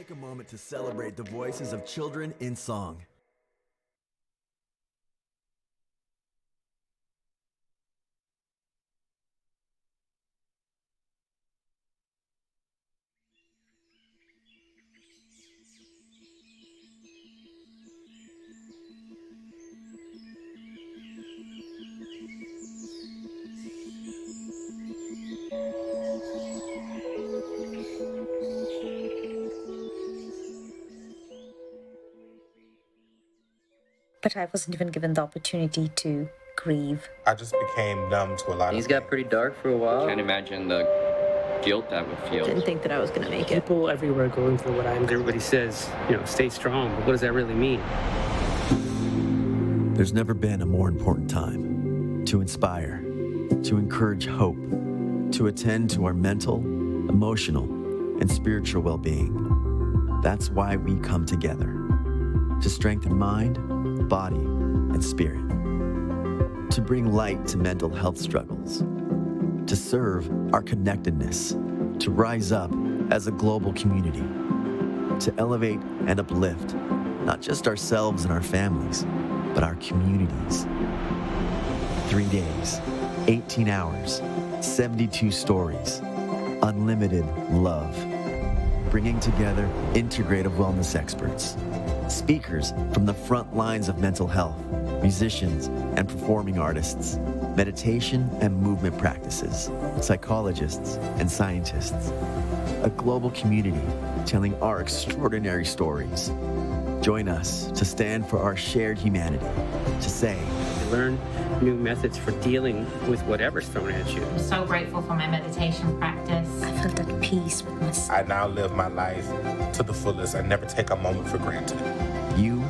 take a moment to celebrate the voices of children in song. But I wasn't even given the opportunity to grieve. I just became numb to a lot of things. Got pretty dark for a while. Can't imagine the guilt I would feel. Didn't think that I was going to make it. People everywhere going through what I'm. Everybody says, stay strong, but what does that really mean? There's never been a more important time to inspire, to encourage hope, to attend to our mental, emotional, and spiritual well-being. That's why we come together, to strengthen mind, body, and spirit, to bring light to mental health struggles, to serve our connectedness, to rise up as a global community, to elevate and uplift not just ourselves and our families, but our communities. 3 days, 18 hours, 72 stories, unlimited love, bringing together integrative wellness experts, speakers from the front lines of mental health, musicians and performing artists, meditation and movement practices, psychologists and scientists, a global community telling our extraordinary stories. Join us to stand for our shared humanity, to say, Learn new methods for dealing with whatever's thrown at you. I'm so grateful for my meditation practice. I felt at peace with myself. I now live my life to the fullest and never take a moment for granted. You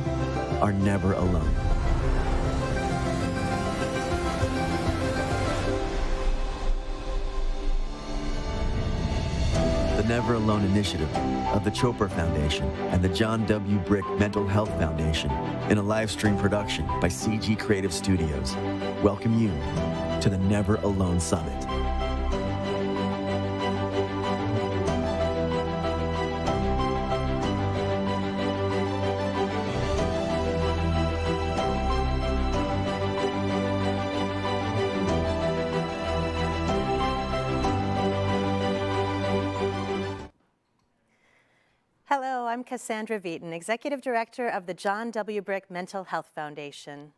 are never alone. The Neveralone initiative of the Chopra Foundation and the John W. Brick Mental Health Foundation in a live stream production by CG Creative Studios welcome you to the Never Alone Summit. Hello, I'm Cassandra Vieten, Executive Director of the John W. Brick Mental Health Foundation.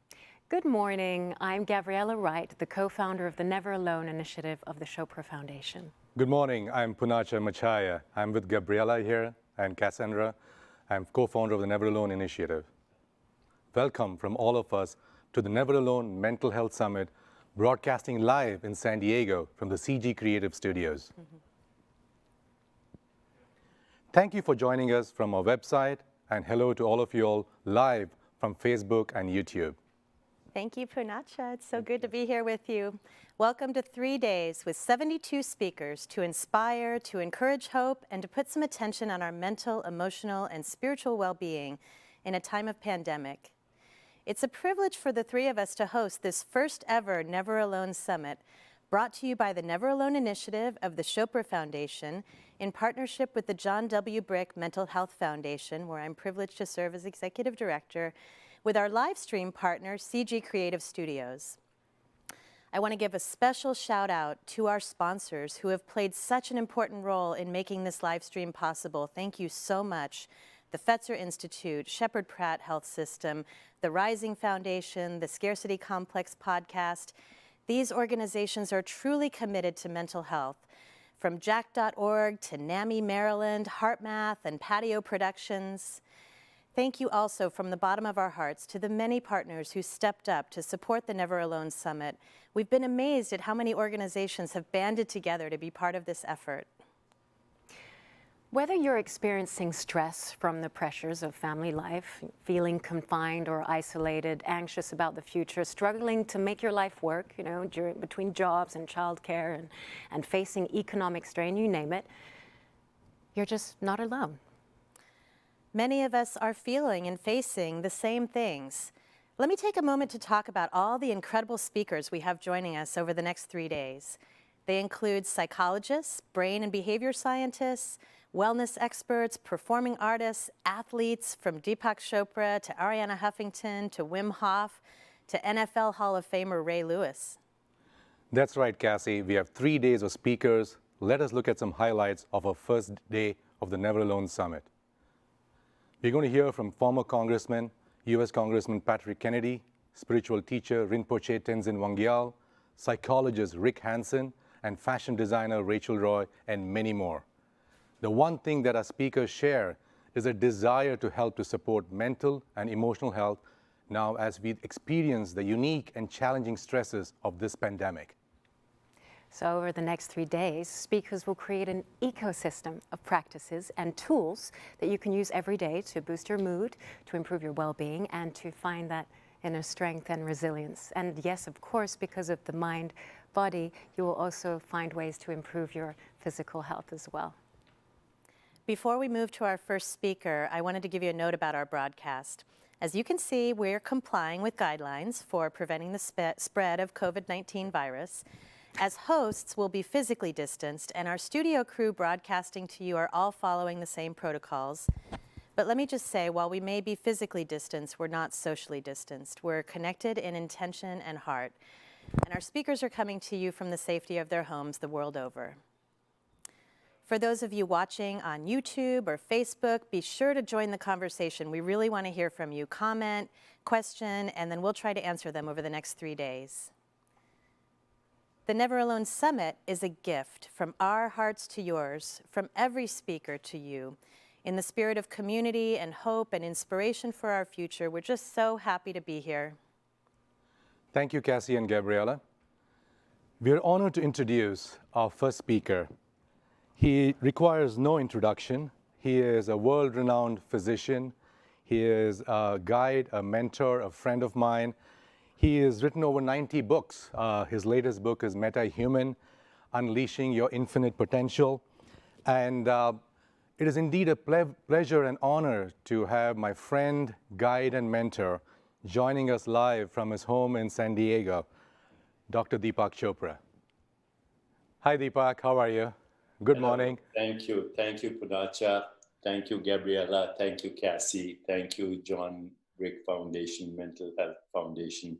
Good morning. I'm Gabriella Wright, the co-founder of the Neveralone initiative of the Chopra Foundation. Good morning. I'm Poonacha Machaiah. I'm with Gabriella here and Cassandra. I'm co-founder of the Neveralone initiative. Welcome from all of us to the Neveralone Mental Health Summit, broadcasting live in San Diego from the CG Creative Studios. Thank you for joining us from our website, and hello to all of you all live from Facebook and YouTube. Thank you, Poonacha. It's so good to be here with you. Welcome to 3 days with 72 speakers to inspire, to encourage hope, and to put some attention on our mental, emotional, and spiritual well-being in a time of pandemic. It's a privilege for the three of us to host this first ever Never Alone Summit, brought to you by the Neveralone initiative of the Chopra Foundation in partnership with the John W. Brick Mental Health Foundation, where I'm privileged to serve as Executive Director, with our live stream partner, CG Creative Studios. I want to give a special shout out to our sponsors who have played such an important role in making this live stream possible. Thank you so much. The Fetzer Institute, Shepherd Pratt Health System, the Rising Foundation, the Scarcity Complex podcast. These organizations are truly committed to mental health. From Jack.org to NAMI Maryland, HeartMath, and Patio Productions. Thank you also from the bottom of our hearts to the many partners who stepped up to support the Never Alone Summit. We've been amazed at how many organizations have banded together to be part of this effort. Whether you're experiencing stress from the pressures of family life, feeling confined or isolated, anxious about the future, struggling to make your life work, between jobs and childcare and facing economic strain, you name it, you're just not alone. Many of us are feeling and facing the same things. Let me take a moment to talk about all the incredible speakers we have joining us over the next 3 days. They include psychologists, brain and behavior scientists, wellness experts, performing artists, athletes from Deepak Chopra to Ariana Huffington to Wim Hof to NFL Hall of Famer Ray Lewis. That's right, Cassie. We have 3 days of speakers. Let us look at some highlights of our first day of the Neveralone Summit. We're going to hear from former Congressman, U.S. Congressman Patrick Kennedy, spiritual teacher Rinpoche Tenzin Wangyal, psychologist Rick Hansen, and fashion designer Rachel Roy, and many more. The one thing that our speakers share is a desire to help to support mental and emotional health now as we experience the unique and challenging stresses of this pandemic. So over the next 3 days, speakers will create an ecosystem of practices and tools that you can use every day to boost your mood, to improve your well-being, and to find that inner strength and resilience. And yes, of course, because of the mind, body, you will also find ways to improve your physical health as well. Before we move to our first speaker, I wanted to give you a note about our broadcast. As you can see, we're complying with guidelines for preventing the spread of COVID-19 virus. As hosts, we'll be physically distanced, and our studio crew broadcasting to you are all following the same protocols. But let me just say, while we may be physically distanced, we're not socially distanced. We're connected in intention and heart. And our speakers are coming to you from the safety of their homes the world over. For those of you watching on YouTube or Facebook, be sure to join the conversation. We really want to hear from you. Comment, question, and then we'll try to answer them over the next 3 days. The Neveralone Summit is a gift from our hearts to yours, from every speaker to you. In the spirit of community and hope and inspiration for our future, we're just so happy to be here. Thank you, Cassie and Gabriella. We're honored to introduce our first speaker. He requires no introduction. He is a world-renowned physician. He is a guide, a mentor, a friend of mine. He has written over 90 books. His latest book is Meta-Human, Unleashing Your Infinite Potential. And it is indeed a pleasure and honor to have my friend, guide, and mentor joining us live from his home in San Diego, Dr. Deepak Chopra. Hi, Deepak. How are you? Good morning. Thank you. Thank you, Poonacha. Thank you, Gabriella. Thank you, Cassie. Thank you, John Rick Foundation, Mental Health Foundation.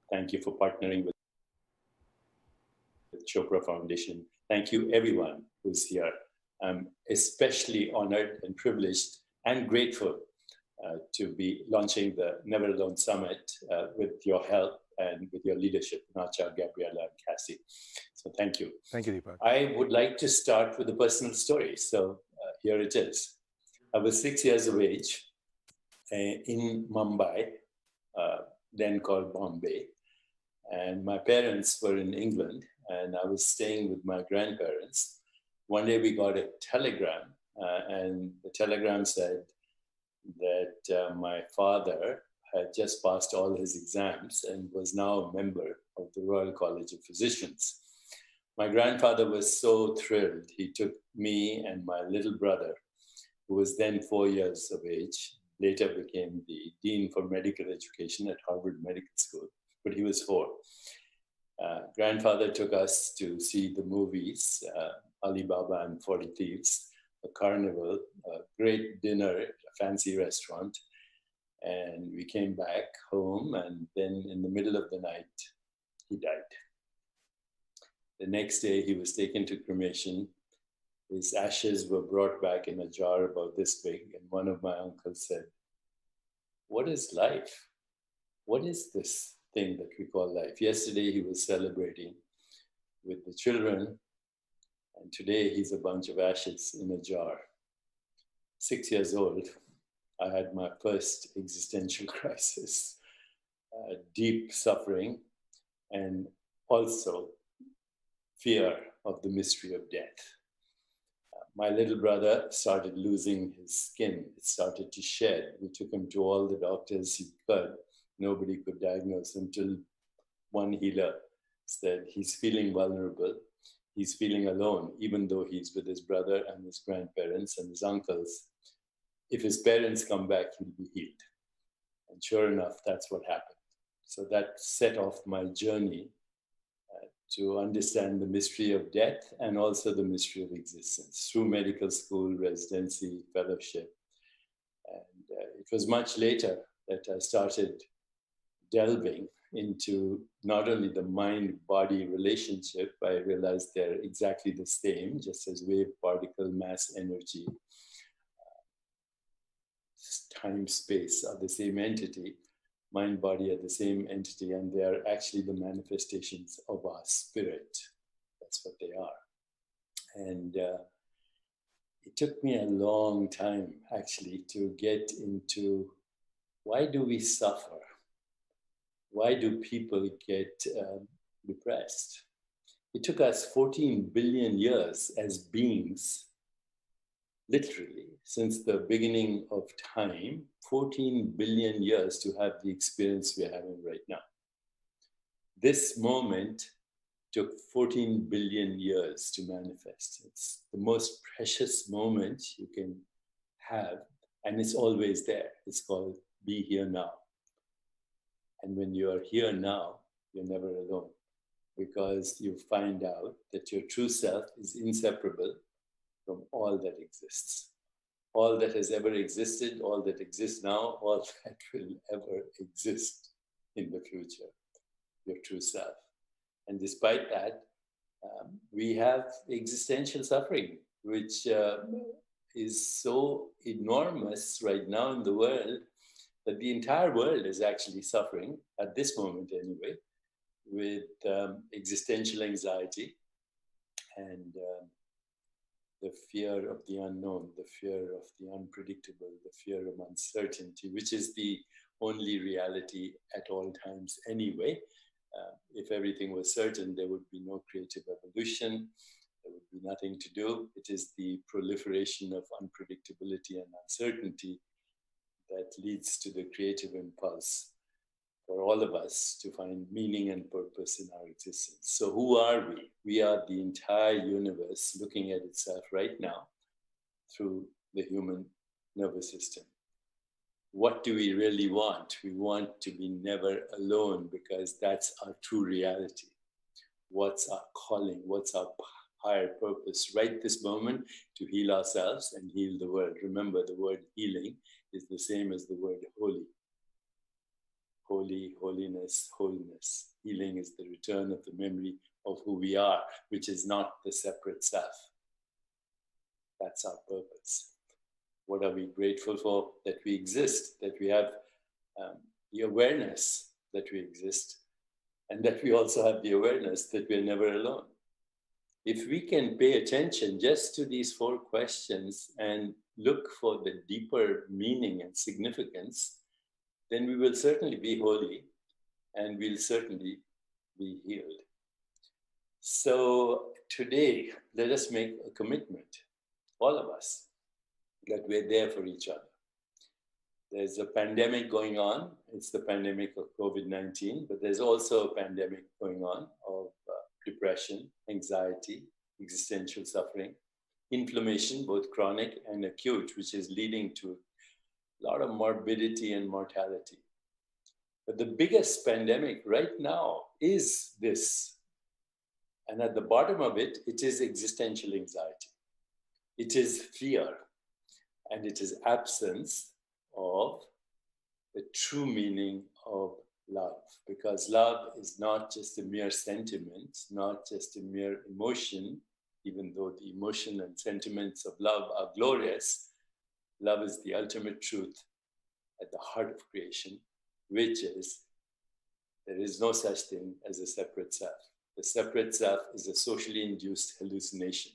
Thank you for partnering with Chopra Foundation. Thank you, everyone who's here. I'm especially honored and privileged and grateful to be launching the Neveralone Summit with your help and with your leadership, Poonacha, Gabriella, and Cassie. So thank you. Thank you, Deepak. I would like to start with a personal story. So here it is. I was 6 years of age in Mumbai, then called Bombay. And my parents were in England, and I was staying with my grandparents. One day we got a telegram, and the telegram said that my father had just passed all his exams and was now a member of the Royal College of Physicians. My grandfather was so thrilled. He took me and my little brother, who was then 4 years of age, later became the Dean for Medical Education at Harvard Medical School, but he was 4. Grandfather took us to see the movies, Ali Baba and 40 Thieves, a carnival, a great dinner at a fancy restaurant. And we came back home, and then in the middle of the night, he died. The next day, he was taken to cremation. His ashes were brought back in a jar about this big, and one of my uncles said, "What is life? What is this thing that we call life?" Yesterday, he was celebrating with the children, and today he's a bunch of ashes in a jar. 6 years old, I had my first existential crisis, deep suffering, and also fear of the mystery of death. My little brother started losing his skin. It started to shed. We took him to all the doctors he could. Nobody could diagnose him till one healer said he's feeling vulnerable. He's feeling alone, even though he's with his brother and his grandparents and his uncles. If his parents come back, he'll be healed. And sure enough, that's what happened. So that set off my journey to understand the mystery of death and also the mystery of existence through medical school, residency, fellowship. And it was much later that I started delving into not only the mind-body relationship, I realized they're exactly the same, just as wave, particle, mass, energy, time, space are the same entity. Mind, body are the same entity, and they are actually the manifestations of our spirit. That's what they are. And it took me a long time, actually, to get into why do we suffer? Why do people get depressed? It took us 14 billion years as beings, literally, since the beginning of time, 14 billion years to have the experience we're having right now. This moment took 14 billion years to manifest. It's the most precious moment you can have, and it's always there. It's called be here now. And when you are here now, you're never alone, because you find out that your true self is inseparable from all that exists. All that has ever existed, all that exists now, all that will ever exist in the future, your true self. And despite that, we have existential suffering, which is so enormous right now in the world that the entire world is actually suffering, at this moment anyway, with existential anxiety and the fear of the unknown, the fear of the unpredictable, the fear of uncertainty, which is the only reality at all times anyway. If everything was certain, there would be no creative evolution, there would be nothing to do. It is the proliferation of unpredictability and uncertainty that leads to the creative impulse for all of us to find meaning and purpose in our existence. So who are we? We are the entire universe looking at itself right now through the human nervous system. What do we really want? We want to be never alone, because that's our true reality. What's our calling? What's our higher purpose right this moment? To heal ourselves and heal the world. Remember, the word healing is the same as the word holy. Holy, holiness, wholeness. Healing is the return of the memory of who we are, which is not the separate self. That's our purpose. What are we grateful for? That we exist, that we have the awareness that we exist, and that we also have the awareness that we're never alone. If we can pay attention just to these 4 questions and look for the deeper meaning and significance, then we will certainly be holy and we'll certainly be healed. So today, let us make a commitment, all of us, that we're there for each other. There's a pandemic going on. It's the pandemic of COVID-19, but there's also a pandemic going on of depression, anxiety, existential suffering, inflammation, both chronic and acute, which is leading to a lot of morbidity and mortality. But the biggest pandemic right now is this. And at the bottom of it, it is existential anxiety. It is fear. And it is absence of the true meaning of love. Because love is not just a mere sentiment, not just a mere emotion, even though the emotion and sentiments of love are glorious. Love is the ultimate truth at the heart of creation, which is there is no such thing as a separate self. The separate self is a socially induced hallucination.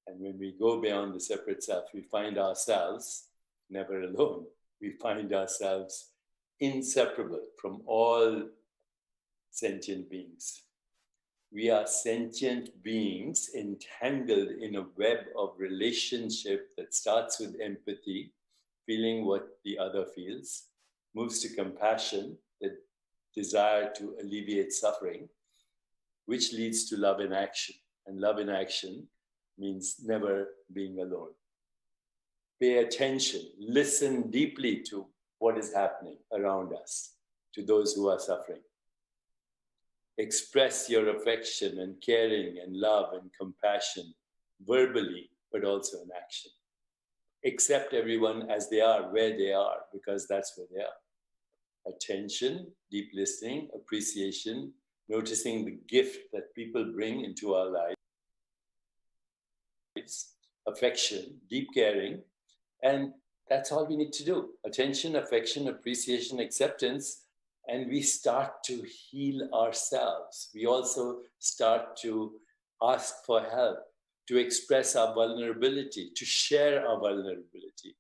And when we go beyond the separate self, we find ourselves never alone. We find ourselves inseparable from all sentient beings. We are sentient beings entangled in a web of relationship that starts with empathy, feeling what the other feels, moves to compassion, the desire to alleviate suffering, which leads to love in action. And love in action means never being alone. Pay attention, listen deeply to what is happening around us, to those who are suffering. express your affection and caring and love and compassion verbally, but also in action. Accept everyone as they are, where they are, because that's where they are. Attention, deep listening, appreciation, noticing the gift that people bring into our lives, affection, deep caring, and that's all we need to do. Attention, affection, appreciation, acceptance, and we start to heal ourselves. We also start to ask for help, to express our vulnerability, to share our vulnerability,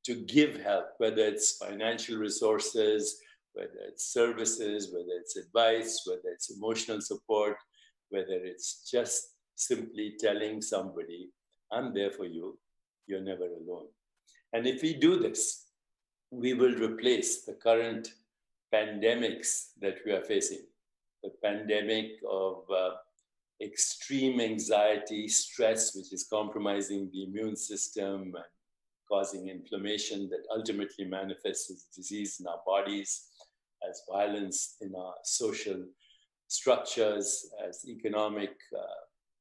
to give help, whether it's financial resources, whether it's services, whether it's advice, whether it's emotional support, whether it's just simply telling somebody, I'm there for you, you're never alone. And if we do this, we will replace the current pandemics that we are facing. The pandemic of extreme anxiety, stress, which is compromising the immune system and causing inflammation that ultimately manifests as disease in our bodies, as violence in our social structures, as economic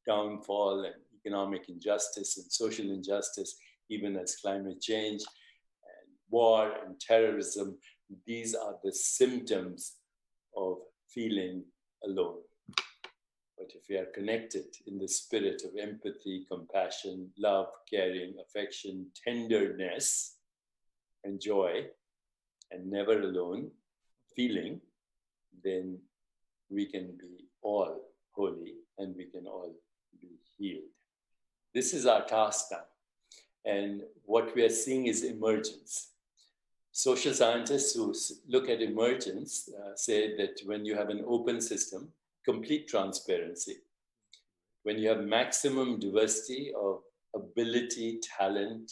downfall and economic injustice and social injustice, even as climate change and war and terrorism. These are the symptoms of feeling alone. But if we are connected in the spirit of empathy, compassion, love, caring, affection, tenderness, and joy, and never alone feeling, then we can be all holy and we can all be healed. This is our task now. And what we are seeing is emergence. Social scientists who look at emergence say that when you have an open system, complete transparency, when you have maximum diversity of ability, talent,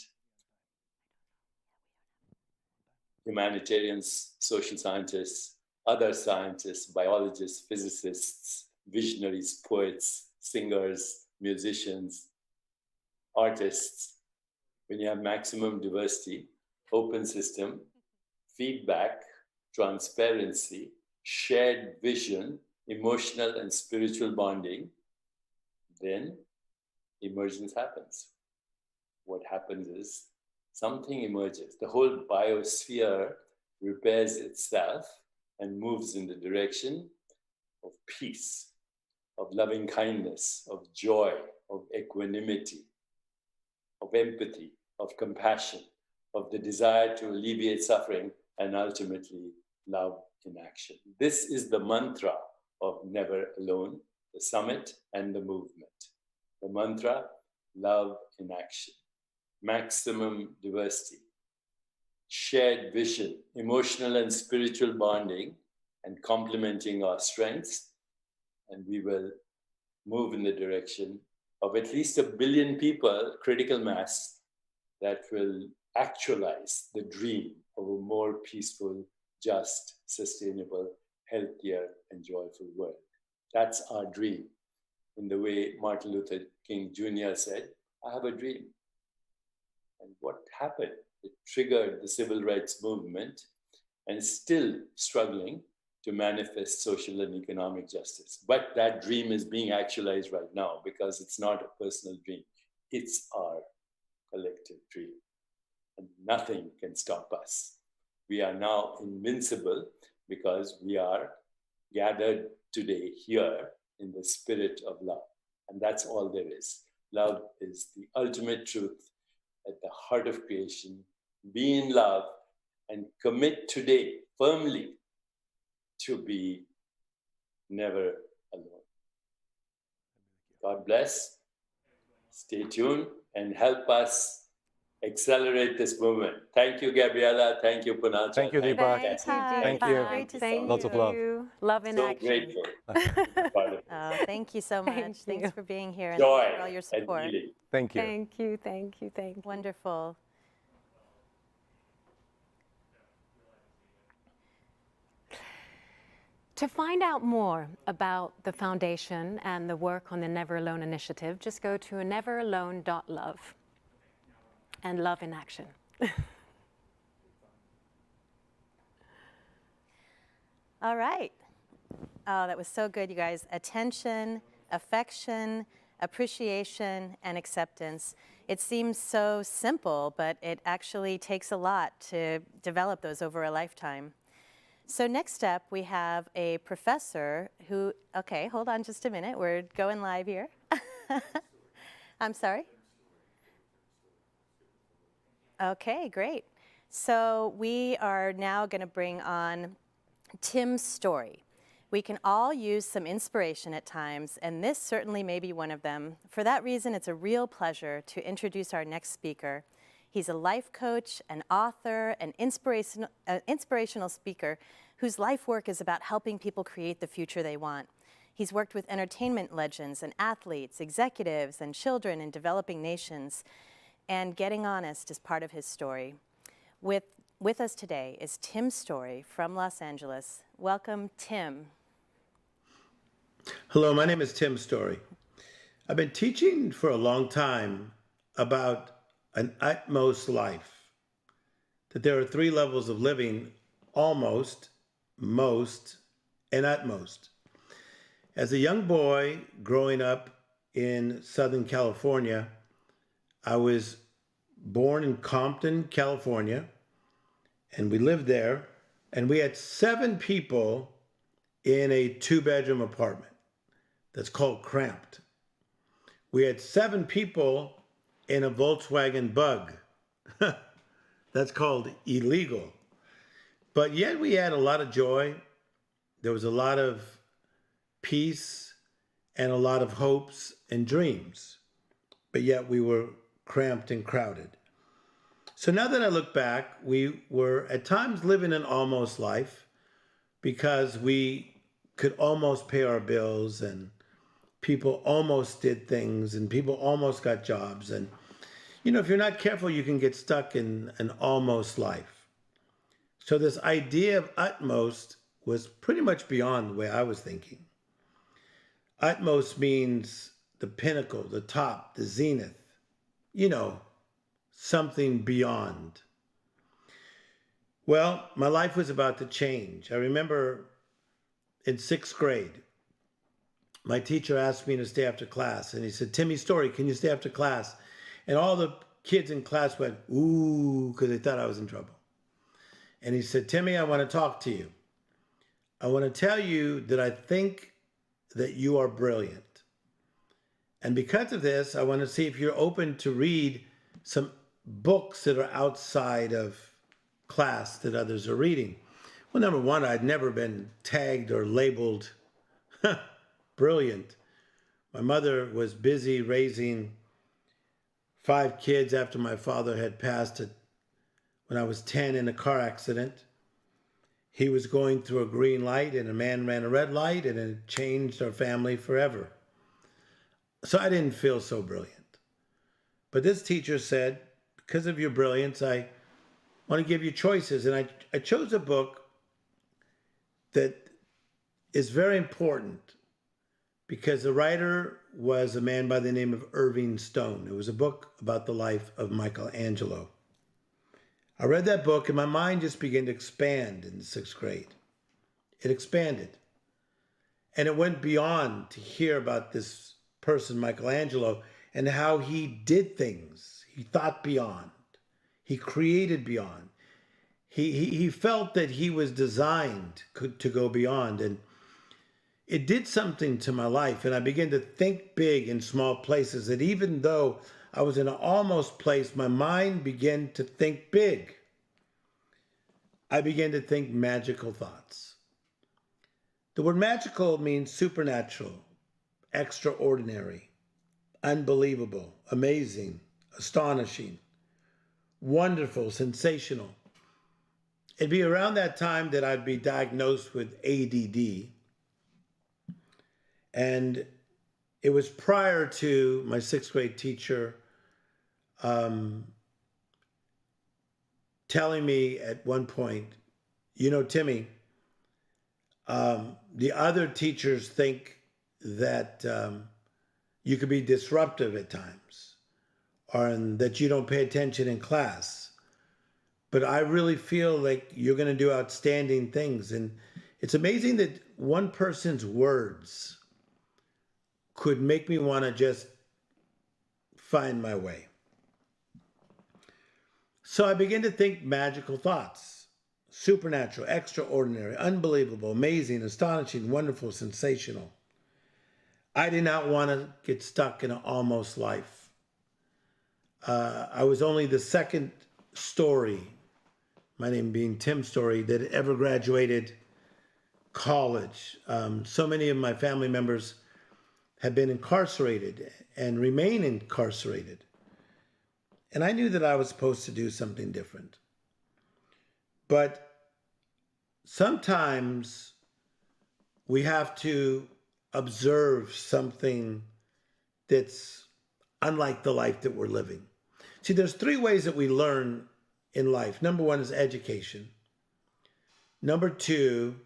humanitarians, social scientists, other scientists, biologists, physicists, visionaries, poets, singers, musicians, artists, when you have maximum diversity, open system, feedback, transparency, shared vision, emotional and spiritual bonding, then emergence happens. What happens is something emerges. The whole biosphere repairs itself and moves in the direction of peace, of loving kindness, of joy, of equanimity, of empathy, of compassion, of the desire to alleviate suffering, and ultimately love in action. This is the mantra of Never Alone, the summit and the movement. The mantra, love in action, maximum diversity, shared vision, emotional and spiritual bonding, and complementing our strengths, and we will move in the direction of at least 1 billion people, critical mass, that will actualize the dream of a more peaceful, just, sustainable, healthier, and joyful world. That's our dream. In the way Martin Luther King Jr. said, I have a dream. And what happened? It triggered the civil rights movement and still struggling to manifest social and economic justice. But that dream is being actualized right now because it's not a personal dream. It's our collective dream. And nothing can stop us. We are now invincible because we are gathered today here in the spirit of love. And that's all there is. Love is the ultimate truth at the heart of creation. Be in love and commit today firmly to be never alone. God bless. Stay tuned and help us accelerate this movement. Thank you, Gabriella. Thank you, Poonacha. Thank you, Deepak. Thank you. Great to Thank see Lots of love. you. Love in So action. grateful. to be part of this. Thank you so much. Thank Thanks you. for being here and Joy thanks for all your and support. healing. Thank you. Thank you, thank you, thank you. Wonderful. To find out more about the foundation and the work on the Never Alone initiative, just go to neveralone.love and love in action. All right. Oh, that was so good, you guys. Attention, affection, appreciation, and acceptance. It seems so simple, but it actually takes a lot to develop those over a lifetime. So next up, we have a professor who, okay, hold on just a minute. We're going live here. I'm sorry? Okay, great. So we are now going to bring on Tim's story. We can all use some inspiration at times, and this certainly may be one of them. For that reason, it's a real pleasure to introduce our next speaker. He's a life coach, an author, an inspirational speaker whose life work is about helping people create the future they want. He's worked with entertainment legends and athletes, executives, and children in developing nations, and getting honest is part of his story. With us today is Tim Story from Los Angeles. Welcome, Tim. Hello, my name is Tim Story. I've been teaching for a long time about an utmost life, that there are 3 levels of living: almost, most, and utmost. As a young boy growing up in Southern California, I was born in Compton, California, and we lived there, and we had 7 people in a 2-bedroom apartment that's called cramped. We had 7 people in a Volkswagen Bug. That's called illegal. But yet we had a lot of joy. There was a lot of peace and a lot of hopes and dreams. But yet we were cramped and crowded. So now that I look back, we were at times living an almost life because we could almost pay our bills, and people almost did things, and people almost got jobs. And, you know, if you're not careful, you can get stuck in an almost life. So this idea of utmost was pretty much beyond the way I was thinking. Utmost means the pinnacle, the top, the zenith, you know, something beyond. Well, my life was about to change. I remember in 6th grade, my teacher asked me to stay after class, and he said, "Timmy Story, can you stay after class?" And all the kids in class went, "Ooh," because they thought I was in trouble. And he said, "Timmy, I want to talk to you. I want to tell you that I think that you are brilliant. And because of this, I want to see if you're open to read some books that are outside of class that others are reading." Well, number one, I'd never been tagged or labeled brilliant. My mother was busy raising 5 kids after my father had passed when I was 10 in a car accident. He was going through a green light and a man ran a red light, and it changed our family forever. So I didn't feel so brilliant. But this teacher said, because of your brilliance, I want to give you choices. And I chose a book that is very important because the writer was a man by the name of Irving Stone. It was a book about the life of Michelangelo. I read that book and my mind just began to expand in 6th grade. It expanded. And it went beyond to hear about this person, Michelangelo, and how he did things. He thought beyond. He created beyond. He felt that he was designed to go beyond. And it did something to my life. And I began to think big in small places, that even though I was in an almost place, my mind began to think big. I began to think magical thoughts. The word magical means supernatural, extraordinary, unbelievable, amazing, astonishing, wonderful, sensational. It'd be around that time that I'd be diagnosed with ADD. And it was prior to my 6th grade teacher telling me at one point, "You know, Timmy, the other teachers think that you could be disruptive at times, or that you don't pay attention in class. But I really feel like you're going to do outstanding things. And It's amazing that one person's words could make me want to just find my way. So I began to think magical thoughts, supernatural, extraordinary, unbelievable, amazing, astonishing, wonderful, sensational. I did not want to get stuck in an almost life. I was only the second story, my name being Tim Story, that ever graduated college. So many of my family members have been incarcerated and remain incarcerated. And I knew that I was supposed to do something different. But sometimes we have to observe something that's unlike the life that we're living. See, there's three ways that we learn in life. Number one is education. Number two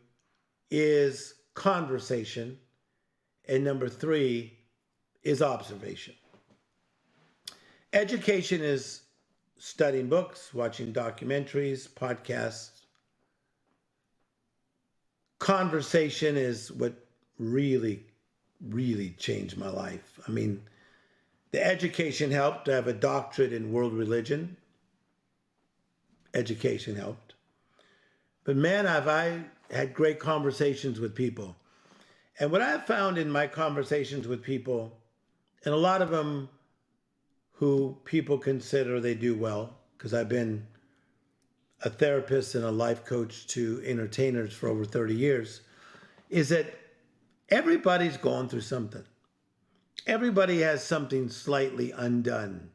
is conversation. And number three is observation. Education is studying books, watching documentaries, podcasts. Conversation is what really, really changed my life. I mean, the education helped. I have a doctorate in world religion. Education helped. But man, I had great conversations with people. And what I've found in my conversations with people, and a lot of them who people consider they do well, because I've been a therapist and a life coach to entertainers for over 30 years, is that everybody's gone through something. Everybody has something slightly undone.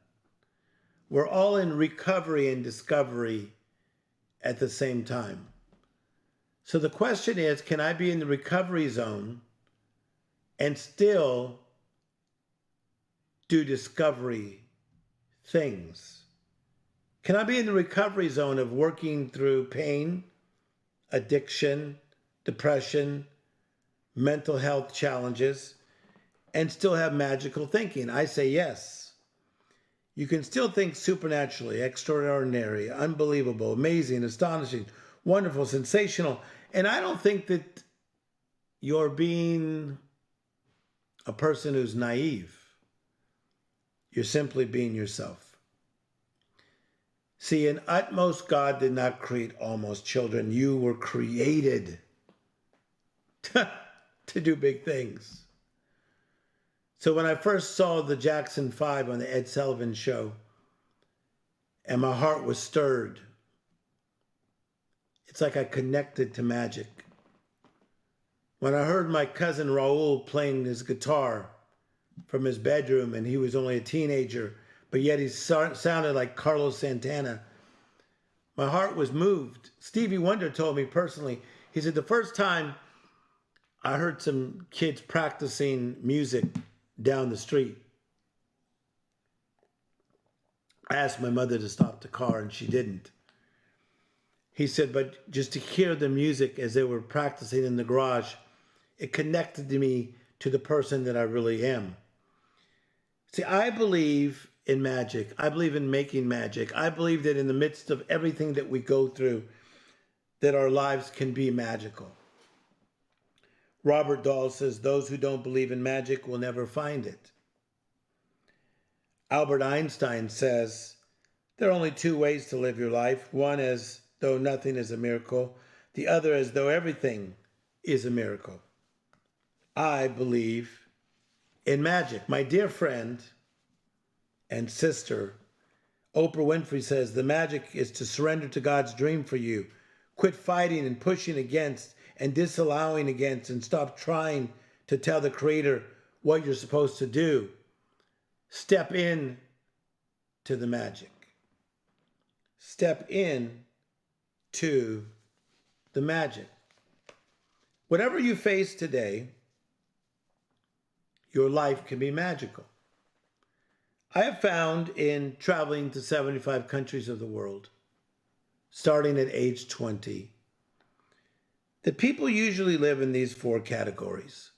We're all in recovery and discovery at the same time. So the question is, can I be in the recovery zone and still do discovery things? Can I be in the recovery zone of working through pain, addiction, depression, mental health challenges, and still have magical thinking? I say yes. You can still think supernaturally, extraordinary, unbelievable, amazing, astonishing, wonderful, sensational. And I don't think that you're being a person who's naive. You're simply being yourself. See, in utmost, God did not create almost children. You were created to do big things. So when I first saw the Jackson 5 on the Ed Sullivan Show, and my heart was stirred, it's like I connected to magic. When I heard my cousin Raul playing his guitar from his bedroom, and he was only a teenager, but yet he sounded like Carlos Santana, my heart was moved. Stevie Wonder told me personally, he said, the first time I heard some kids practicing music down the street, I asked my mother to stop the car, and she didn't. He said, but just to hear the music as they were practicing in the garage, it connected to me to the person that I really am. See, I believe in magic. I believe in making magic. I believe that in the midst of everything that we go through, that our lives can be magical. Robert Dahl says, those who don't believe in magic will never find it. Albert Einstein says, there are only two ways to live your life. One as though nothing is a miracle. The other as though everything is a miracle. I believe in magic. My dear friend and sister, Oprah Winfrey, says the magic is to surrender to God's dream for you. Quit fighting and pushing against and disallowing against, and stop trying to tell the Creator what you're supposed to do. Step in to the magic. Step in to the magic. Whatever you face today, your life can be magical. I have found in traveling to 75 countries of the world, starting at age 20, that people usually live in these four categories.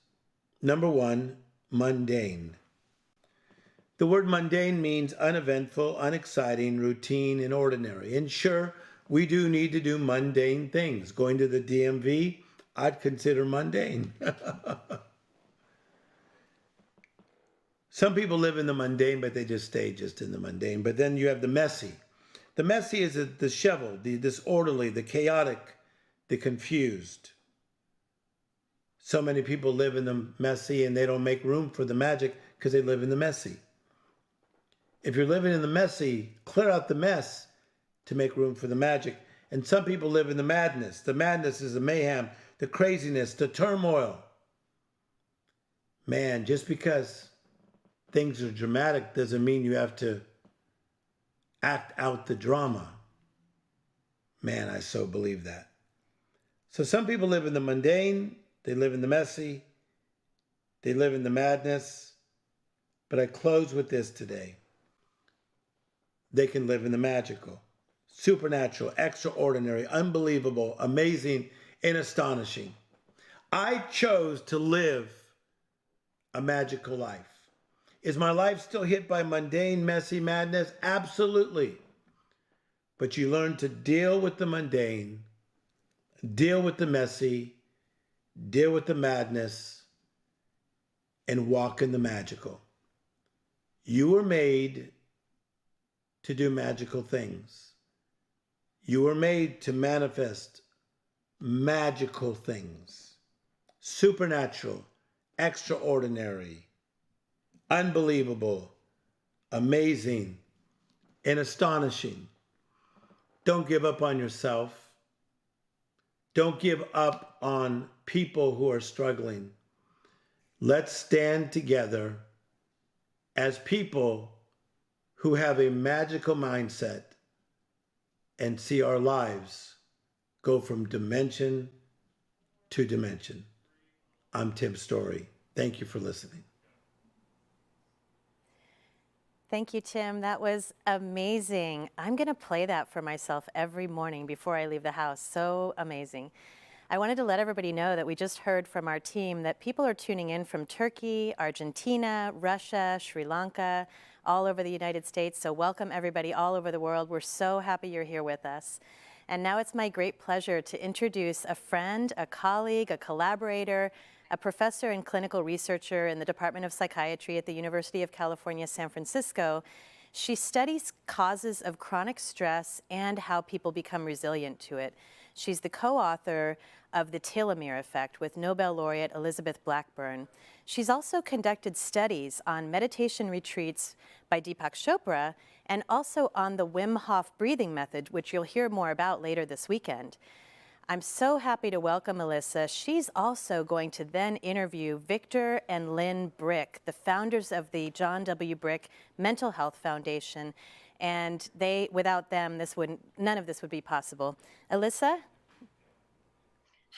Number one, mundane. The word mundane means uneventful, unexciting, routine, and ordinary. And sure, we do need to do mundane things. Going to the DMV, I'd consider mundane. Some people live in the mundane, but they just stay just in the mundane. But then you have the messy. The messy is the disheveled, the disorderly, the chaotic, the confused. So many people live in the messy and they don't make room for the magic because they live in the messy. If you're living in the messy, clear out the mess to make room for the magic. And some people live in the madness. The madness is the mayhem, the craziness, the turmoil. Man, just because things are dramatic doesn't mean you have to act out the drama. Man, I so believe that. So some people live in the mundane, they live in the messy, they live in the madness. But I close with this today. They can live in the magical, supernatural, extraordinary, unbelievable, amazing, and astonishing. I chose to live a magical life. Is my life still hit by mundane, messy madness? Absolutely. But you learn to deal with the mundane, deal with the messy, deal with the madness, and walk in the magical. You were made to do magical things. You were made to manifest magical things. Supernatural, extraordinary, unbelievable, amazing, and astonishing. Don't give up on yourself. Don't give up on people who are struggling. Let's stand together as people who have a magical mindset and see our lives go from dimension to dimension. I'm Tim Story. Thank you for listening. Thank you, Tim. That was amazing. I'm going to play that for myself every morning before I leave the house. So amazing. I wanted to let everybody know that we just heard from our team that people are tuning in from Turkey, Argentina, Russia, Sri Lanka, all over the United States. So welcome everybody all over the world. We're so happy you're here with us. And now it's my great pleasure to introduce a friend, a colleague, a collaborator, a professor and clinical researcher in the Department of Psychiatry at the University of California, San Francisco. She studies causes of chronic stress and how people become resilient to it. She's the co-author of The Telomere Effect with Nobel laureate Elizabeth Blackburn. She's also conducted studies on meditation retreats by Deepak Chopra and also on the Wim Hof breathing method, which you'll hear more about later this weekend. I'm so happy to welcome Elissa. She's also going to then interview Victor and Lynn Brick, the founders of the John W. Brick Mental Health Foundation. And without them, none of this would be possible. Elissa?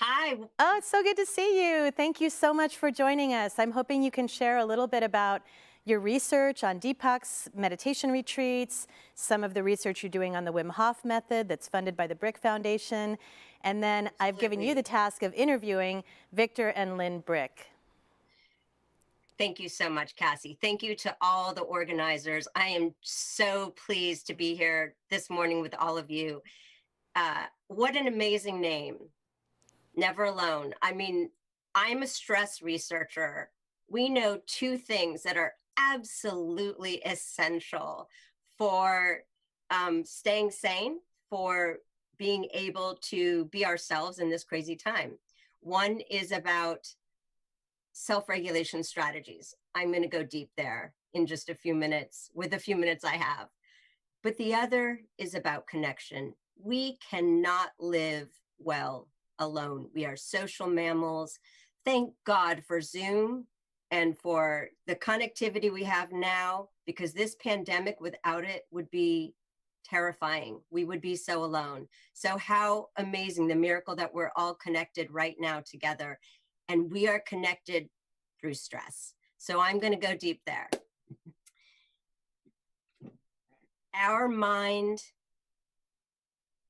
Hi. Oh, it's so good to see you. Thank you so much for joining us. I'm hoping you can share a little bit about your research on Deepak's meditation retreats, some of the research you're doing on the Wim Hof method that's funded by the Brick Foundation. And then I've given you the task of interviewing Victor and Lynn Brick. Thank you so much, Cassie. Thank you to all the organizers. I am so pleased to be here this morning with all of you. What an amazing name. Neveralone. I mean, I'm a stress researcher. We know two things that are absolutely essential for staying sane, for being able to be ourselves in this crazy time. One is about self-regulation strategies. I'm going to go deep there in just a few minutes, with the few minutes I have. But the other is about connection. We cannot live well alone. We are social mammals. Thank God for Zoom and for the connectivity we have now, because this pandemic without it would be terrifying. We would be so alone. So how amazing the miracle that we're all connected right now together, and we are connected through stress. So I'm going to go deep there. Our mind,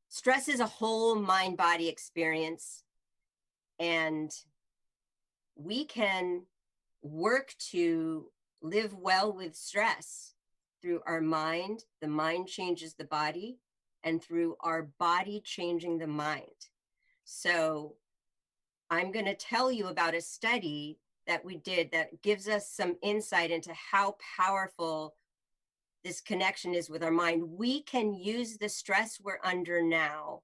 stress is a whole mind-body experience, and we can work to live well with stress through our mind. The mind changes the body, and through our body changing the mind. So I'm going to tell you about a study that we did that gives us some insight into how powerful this connection is with our mind. We can use the stress we're under now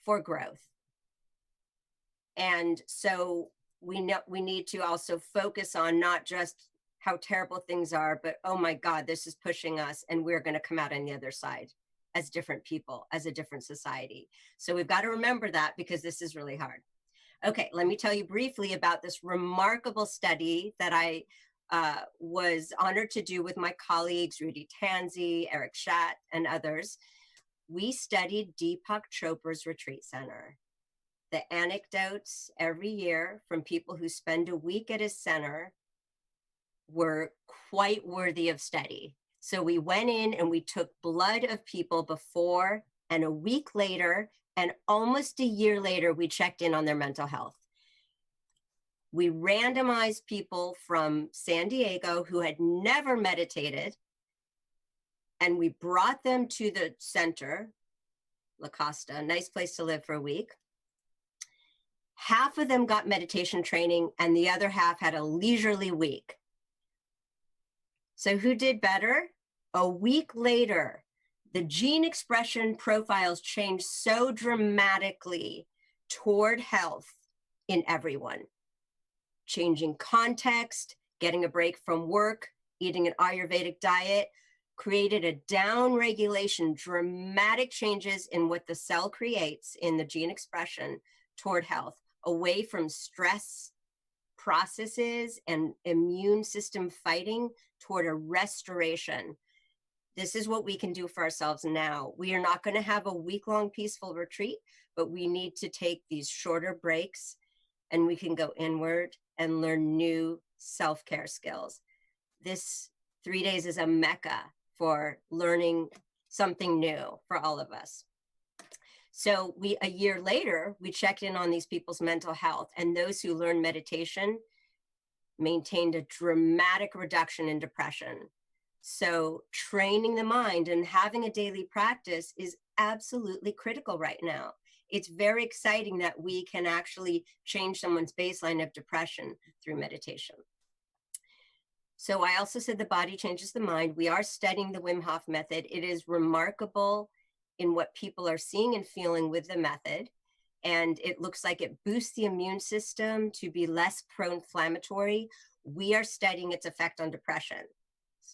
for growth. And so we need to also focus on not just how terrible things are, but oh my God, this is pushing us and we're going to come out on the other side as different people, as a different society. So we've got to remember that, because this is really hard. Okay, let me tell you briefly about this remarkable study that I was honored to do with my colleagues, Rudy Tanzi, Eric Schatt, and others. We studied Deepak Chopra's retreat center. The anecdotes every year from people who spend a week at his center were quite worthy of study. So we went in and we took blood of people before and a week later, and almost a year later, we checked in on their mental health. We randomized people from San Diego who had never meditated, and we brought them to the center, La Costa, a nice place to live for a week. Half of them got meditation training, and the other half had a leisurely week. So who did better? A week later, the gene expression profiles changed so dramatically toward health in everyone. Changing context, getting a break from work, eating an Ayurvedic diet, created a down-regulation, dramatic changes in what the cell creates in the gene expression toward health, away from stress processes and immune system fighting toward a restoration. This is what we can do for ourselves now. We are not going to have a week-long peaceful retreat, but we need to take these shorter breaks, and we can go inward and learn new self-care skills. This 3 days is a mecca for learning something new for all of us. So a year later, we checked in on these people's mental health, and those who learned meditation maintained a dramatic reduction in depression. So training the mind and having a daily practice is absolutely critical right now. It's very exciting that we can actually change someone's baseline of depression through meditation. So I also said the body changes the mind. We are studying the Wim Hof method. It is remarkable in what people are seeing and feeling with the method. And it looks like it boosts the immune system to be less pro-inflammatory. We are studying its effect on depression.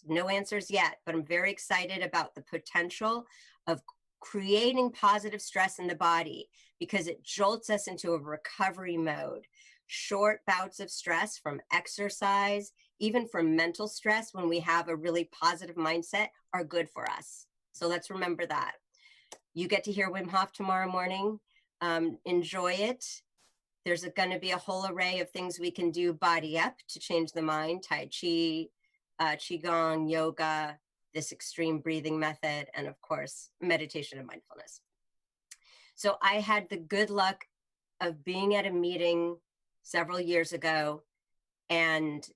No answers yet, but I'm very excited about the potential of creating positive stress in the body, because it jolts us into a recovery mode. Short bouts of stress from exercise, even from mental stress, when we have a really positive mindset, are good for us. So let's remember that. You get to hear Wim Hof tomorrow morning. Enjoy it. There's going to be a whole array of things we can do body up to change the mind: Tai Chi, Qigong, yoga, this extreme breathing method, and of course, meditation and mindfulness. So I had the good luck of being at a meeting several years ago and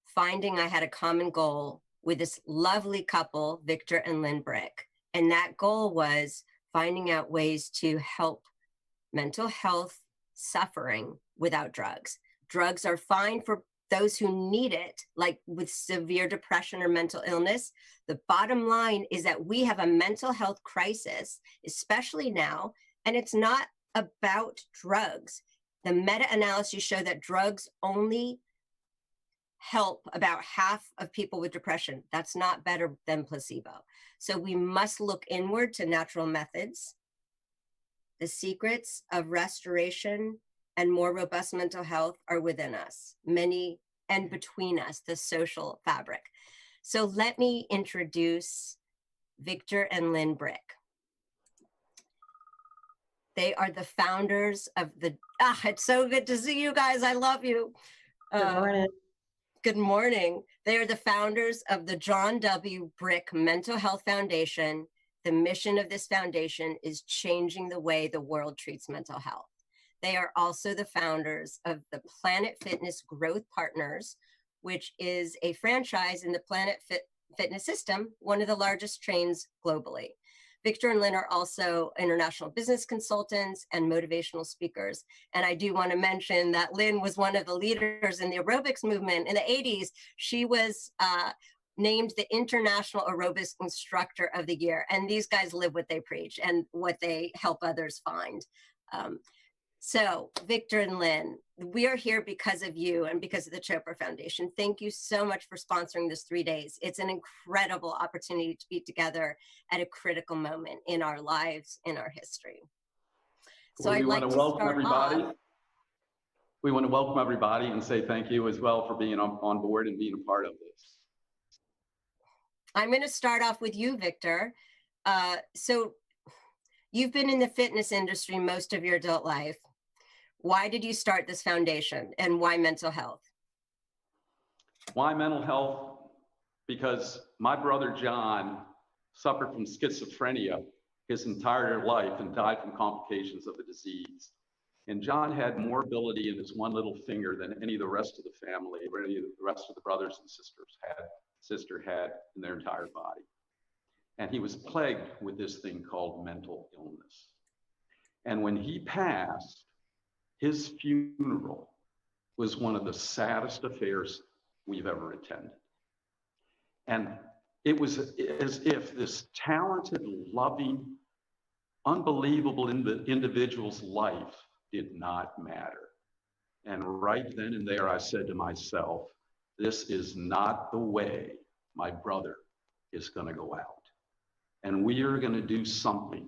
finding I had a common goal with this lovely couple, Victor and Lynn Brick. And that goal was finding out ways to help mental health suffering without drugs. Drugs are fine for those who need it, like with severe depression or mental illness. The bottom line is that we have a mental health crisis, especially now, and it's not about drugs. The meta-analyses show that drugs only help about half of people with depression. That's not better than placebo. So we must look inward to natural methods. The secrets of restoration and more robust mental health are within us, many and between us, the social fabric. So let me introduce Victor and Lynn Brick. They are the founders of the, it's so good to see you guys. I love you. Good morning. Good morning. They are the founders of the John W. Brick Mental Health Foundation. The mission of this foundation is changing the way the world treats mental health. They are also the founders of the Planet Fitness Growth Partners, which is a franchise in the Planet Fitness system, one of the largest chains globally. Victor and Lynn are also international business consultants and motivational speakers. And I do want to mention that Lynn was one of the leaders in the aerobics movement in the 80s. She was named the International Aerobics Instructor of the Year. And these guys live what they preach and what they help others find. So Victor and Lynn, we are here because of you and because of the Chopra Foundation. Thank you so much for sponsoring this 3 days. It's an incredible opportunity to be together at a critical moment in our lives, in our history. So I'd like to welcome everybody. We want to welcome everybody and say thank you as well for being on board and being a part of this. I'm going to start off with you, Victor. So you've been in the fitness industry most of your adult life. Why did you start this foundation and why mental health? Why mental health? Because my brother John suffered from schizophrenia his entire life and died from complications of the disease. And John had more ability in his one little finger than any of the rest of the family or any of the rest of the brothers and sister had in their entire body. And he was plagued with this thing called mental illness. And when he passed, his funeral was one of the saddest affairs we've ever attended. And it was as if this talented, loving, unbelievable individual's life did not matter. And right then and there, I said to myself, this is not the way my brother is going to go out. And we are going to do something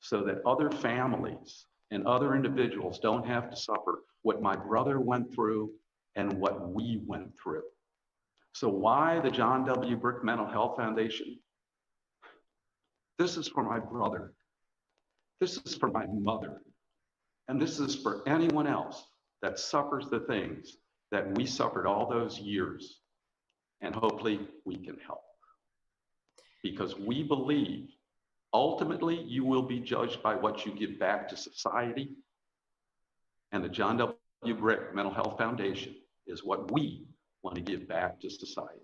so that other families and other individuals don't have to suffer what my brother went through and what we went through. So why the John W. Brick Mental Health Foundation? This is for my brother. This is for my mother. And this is for anyone else that suffers the things that we suffered all those years. And hopefully we can help. Because we believe ultimately you will be judged by what you give back to society. And the John W. Brick Mental Health Foundation is what we want to give back to society.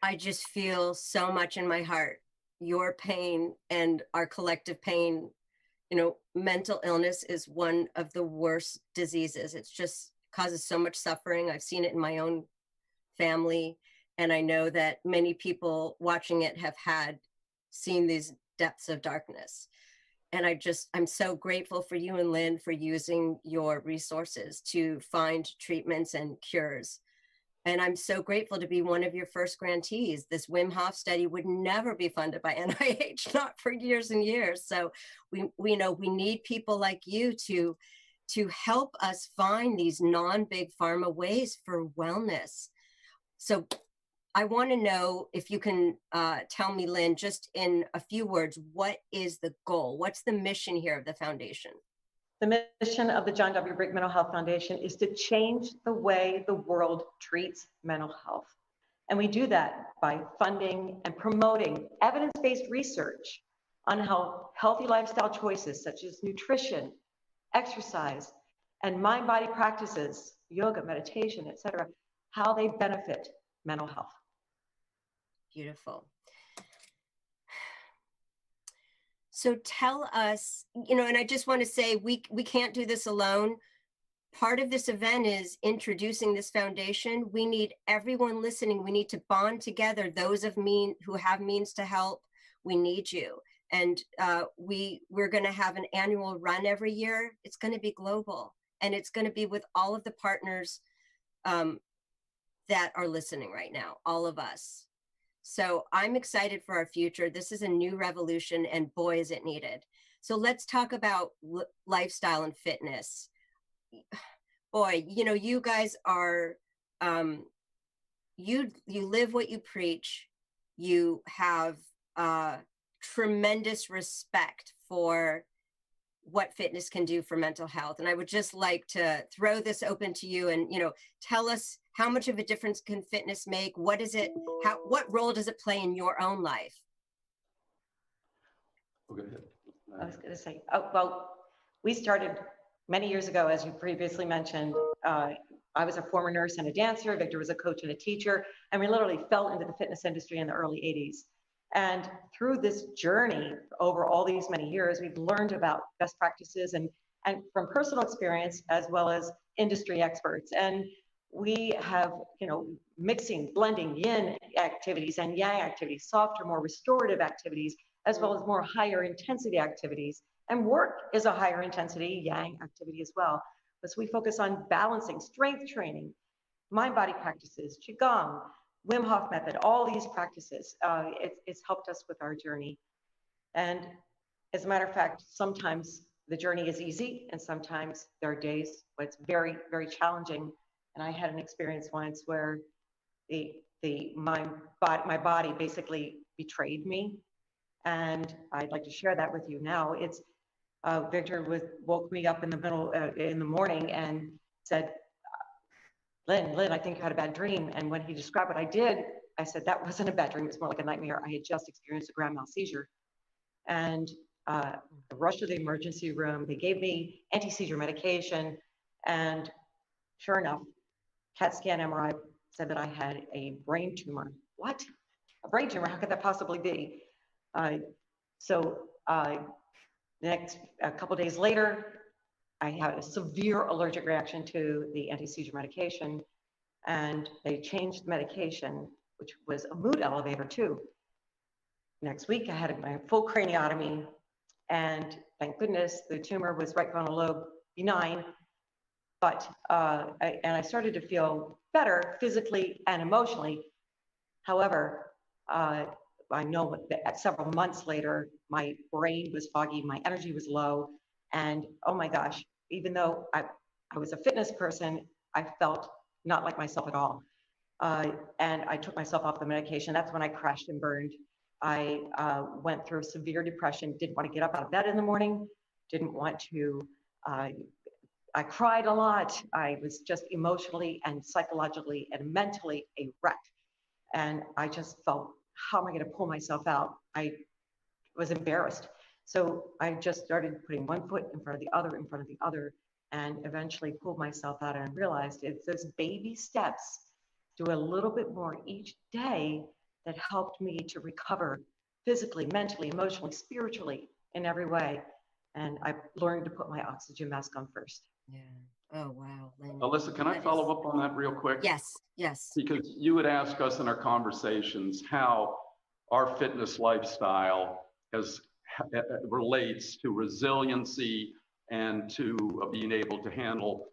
I just feel so much in my heart, your pain and our collective pain. You know, mental illness is one of the worst diseases. It's just causes so much suffering. I've seen it in my own family. And I know that many people watching it have seen these depths of darkness. And I'm so grateful for you and Lynn for using your resources to find treatments and cures. And I'm so grateful to be one of your first grantees. This Wim Hof study would never be funded by NIH, not for years and years. So we know we need people like you to help us find these non-big pharma ways for wellness. So I want to know if you can tell me, Lynn, just in a few words, what is the goal? What's the mission here of the foundation? The mission of the John W. Brick Mental Health Foundation is to change the way the world treats mental health. And we do that by funding and promoting evidence-based research on how healthy lifestyle choices such as nutrition, exercise, and mind-body practices, yoga, meditation, etc., how they benefit mental health. Beautiful. So tell us, and I just want to say we can't do this alone. Part of this event is introducing this foundation. We need everyone listening. We need to bond together. Those who have means to help, we need you. And we're going to have an annual run every year. It's going to be global, and it's going to be with all of the partners that are listening right now, all of us. So I'm excited for our future. This is a new revolution, and boy, is it needed. So let's talk about lifestyle and fitness. Boy, you guys are, you live what you preach. You have tremendous respect for what fitness can do for mental health. And I would just like to throw this open to you and, tell us how much of a difference can fitness make? What is it? What role does it play in your own life? Go ahead. I was going to say, well, we started many years ago, as you previously mentioned. I was a former nurse and a dancer. Victor was a coach and a teacher. And we literally fell into the fitness industry in the early 80s. And through this journey over all these many years, we've learned about best practices and from personal experience as well as industry experts. And we have, mixing, blending yin activities and yang activities, softer, more restorative activities, as well as more higher intensity activities. And work is a higher intensity yang activity as well. But so we focus on balancing, strength training, mind-body practices, Qigong, Wim Hof method, all these practices. It's helped us with our journey. And as a matter of fact, sometimes the journey is easy and sometimes there are days when it's very, very challenging. And I had an experience once where my body basically betrayed me. And I'd like to share that with you now. It's Victor woke me up in the middle in the morning and said, Lynn, I think you had a bad dream. And when he described what I did, I said, that wasn't a bad dream. It was more like a nightmare. I had just experienced a grand mal seizure. And I rushed to the emergency room. They gave me anti-seizure medication. And sure enough, CAT scan MRI said that I had a brain tumor. What? A brain tumor? How could that possibly be? Next, a couple of days later, I had a severe allergic reaction to the anti-seizure medication, and they changed the medication, which was a mood elevator too. Next week, I had my full craniotomy, and thank goodness the tumor was right frontal lobe benign, but I started to feel better physically and emotionally. However, I know that several months later, my brain was foggy, my energy was low, and oh my gosh, even though I was a fitness person, I felt not like myself at all. And I took myself off the medication. That's when I crashed and burned. I went through severe depression, didn't want to get up out of bed in the morning, didn't want to, I cried a lot. I was just emotionally and psychologically and mentally a wreck. And I just felt, how am I going to pull myself out? I was embarrassed. So I just started putting one foot in front of the other, and eventually pulled myself out and realized it's those baby steps, do a little bit more each day, that helped me to recover physically, mentally, emotionally, spiritually, in every way. And I learned to put my oxygen mask on first. Yeah. Oh, wow. Lynn. Elissa, can I follow up on that real quick? Yes, yes. Because you would ask us in our conversations how our fitness lifestyle relates to resiliency and to being able to handle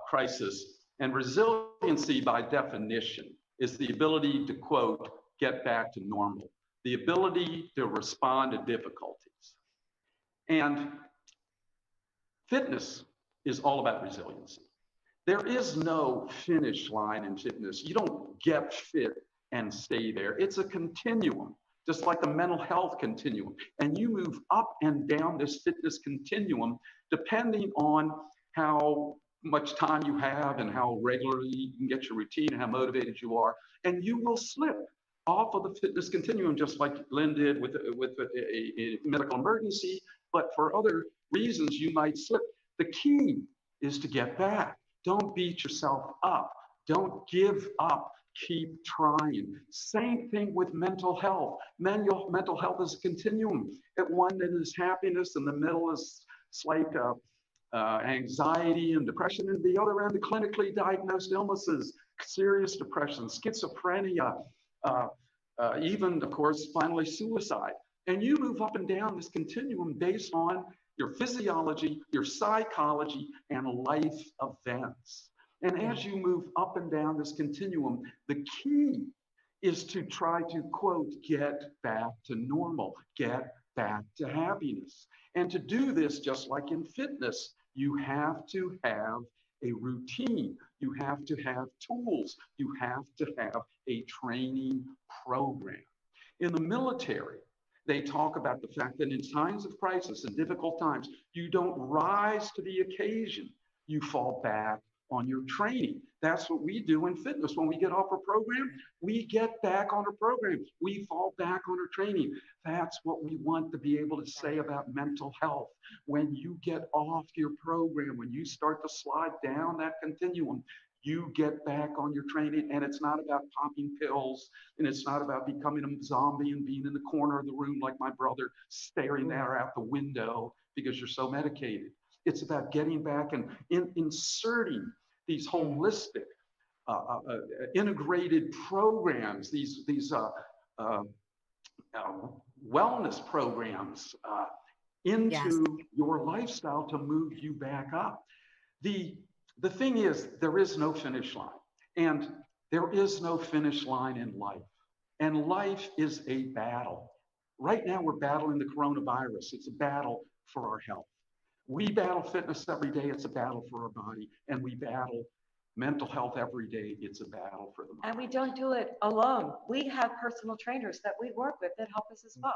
crisis. And resiliency, by definition, is the ability to, quote, get back to normal, the ability to respond to difficulties. And fitness is all about resiliency. There is no finish line in fitness. You don't get fit and stay there. It's a continuum, just like the mental health continuum. And you move up and down this fitness continuum depending on how much time you have and how regularly you can get your routine and how motivated you are. And you will slip off of the fitness continuum, just like Lynn did with a medical emergency. But for other reasons, you might slip. The key is to get back. Don't beat yourself up. Don't give up. Keep trying. Same thing with mental health. Mental health is a continuum. At one end is happiness, in the middle is like anxiety and depression, and the other end, the clinically diagnosed illnesses, serious depression, schizophrenia, even, of course, finally suicide. And you move up and down this continuum based on your physiology, your psychology, and life events. And as you move up and down this continuum, the key is to try to, quote, get back to normal, get back to happiness. And to do this, just like in fitness, you have to have a routine. You have to have tools. You have to have a training program. In the military, they talk about the fact that in times of crisis and difficult times, you don't rise to the occasion. You fall back on your training. That's what we do in fitness. When we get off our program, we get back on our program. We fall back on our training. That's what we want to be able to say about mental health. When you get off your program, when you start to slide down that continuum, You get back on your training, and it's not about popping pills, and it's not about becoming a zombie and being in the corner of the room like my brother, staring there out the window because you're so medicated. It's about getting back and inserting these holistic, integrated programs, these wellness programs into your lifestyle to move you back up. The thing is, there is no finish line, and there is no finish line in life. And life is a battle. Right now, we're battling the coronavirus. It's a battle for our health. We battle fitness every day. It's a battle for our body. And we battle mental health every day. It's a battle for the mind. And we don't do it alone. We have personal trainers that we work with that help us as well.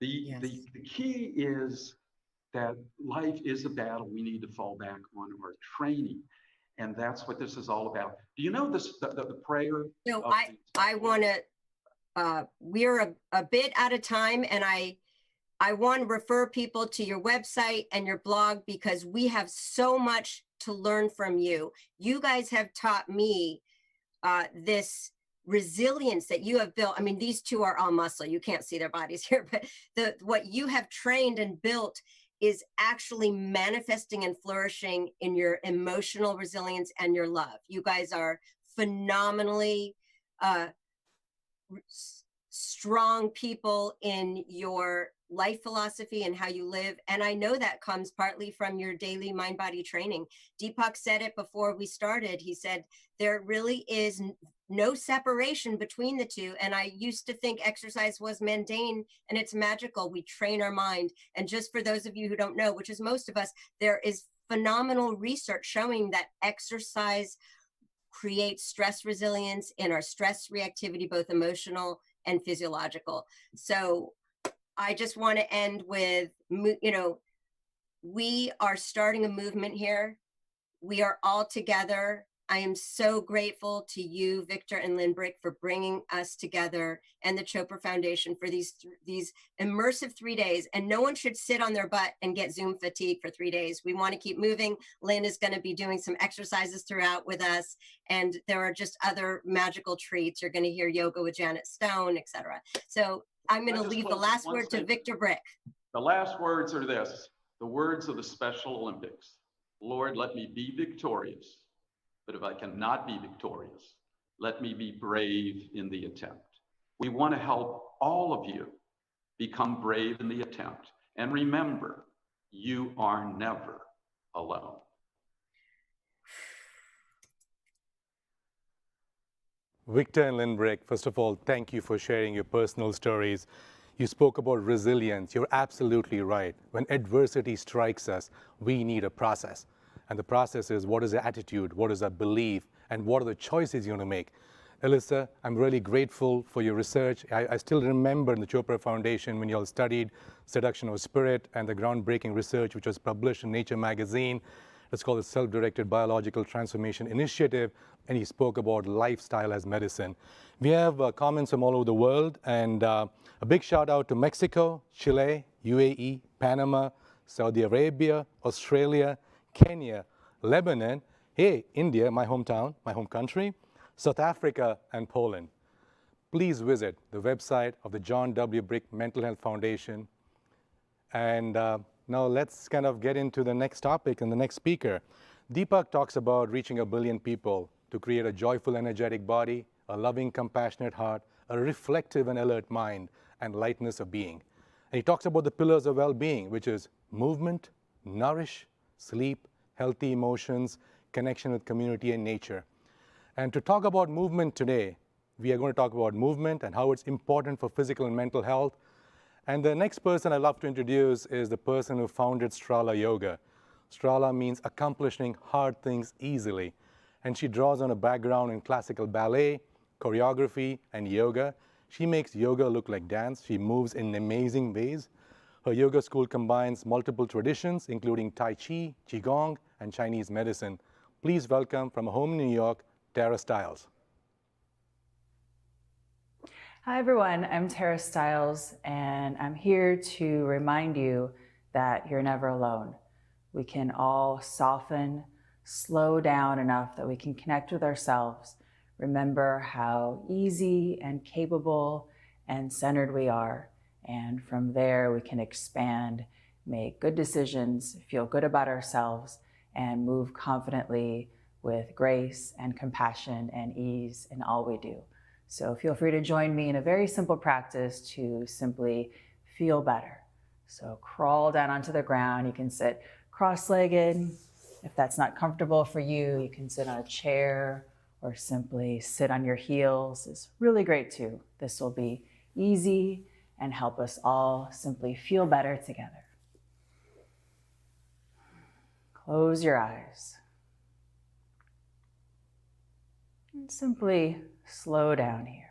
The key is that life is a battle. We need to fall back on our training. And that's what this is all about. Do you know this, the prayer? No, I want to, we're a bit out of time, and I want to refer people to your website and your blog because we have so much to learn from you. You guys have taught me this resilience that you have built. I mean, these two are all muscle. You can't see their bodies here, but what you have trained and built is actually manifesting and flourishing in your emotional resilience and your love. You guys are phenomenally strong people in your life philosophy and how you live. And I know that comes partly from your daily mind-body training. Deepak said it before we started. He said, there really is no separation between the two. And I used to think exercise was mundane, and it's magical. We train our mind. And just for those of you who don't know, which is most of us, there is phenomenal research showing that exercise creates stress resilience in our stress reactivity, both emotional and physiological. So I just want to end with, you know, we are starting a movement here. We are all together. I am so grateful to you, Victor and Lindbrick, for bringing us together, and the Chopra Foundation for these immersive 3 days. And no one should sit on their butt and get Zoom fatigue for 3 days. We want to keep moving. Lynn is going to be doing some exercises throughout with us. And there are just other magical treats. You're going to hear yoga with Janet Stone, etc. So I'm going to leave the last word to Victor Brick. The last words are this, the words of the Special Olympics. Lord, let me be victorious. But if I cannot be victorious, let me be brave in the attempt. We want to help all of you become brave in the attempt. And remember, you are never alone. Victor and Lindbrick, first of all, thank you for sharing your personal stories. You spoke about resilience. You're absolutely right. When adversity strikes us, we need a process. And the process is, what is the attitude, what is our belief, and what are the choices you're going to make? Elissa, I'm really grateful for your research. I still remember in the Chopra Foundation when you all studied Seduction of Spirit and the groundbreaking research which was published in Nature magazine. It's called the Self-Directed Biological Transformation Initiative, and he spoke about lifestyle as medicine. We have comments from all over the world, and a big shout out to Mexico, Chile, UAE, Panama, Saudi Arabia, Australia, Kenya, Lebanon, hey, India, my hometown, my home country, South Africa, and Poland. Please visit the website of the John W. Brick Mental Health Foundation. And now let's kind of get into the next topic and the next speaker. Deepak talks about reaching 1 billion people to create a joyful, energetic body, a loving, compassionate heart, a reflective and alert mind, and lightness of being. And he talks about the pillars of well-being, which is movement, nourish, sleep, healthy emotions, connection with community and nature. And to talk about movement today, we are going to talk about movement and how it's important for physical and mental health. And the next person I'd love to introduce is the person who founded Strala Yoga. Strala means accomplishing hard things easily. And she draws on a background in classical ballet, choreography, and yoga. She makes yoga look like dance. She moves in amazing ways. Her yoga school combines multiple traditions, including Tai Chi, Qigong, and Chinese medicine. Please welcome from home in New York, Tara Stiles. Hi everyone, I'm Tara Stiles, and I'm here to remind you that you're never alone. We can all soften slow down enough that we can connect with ourselves, remember how easy and capable and centered we are. And from there, we can expand, make good decisions, feel good about ourselves, and move confidently with grace and compassion and ease in all we do. So feel free to join me in a very simple practice to simply feel better. So crawl down onto the ground. You can sit cross-legged. If that's not comfortable for you, you can sit on a chair or simply sit on your heels. It's really great too. This will be easy and help us all simply feel better together. Close your eyes. And simply slow down here.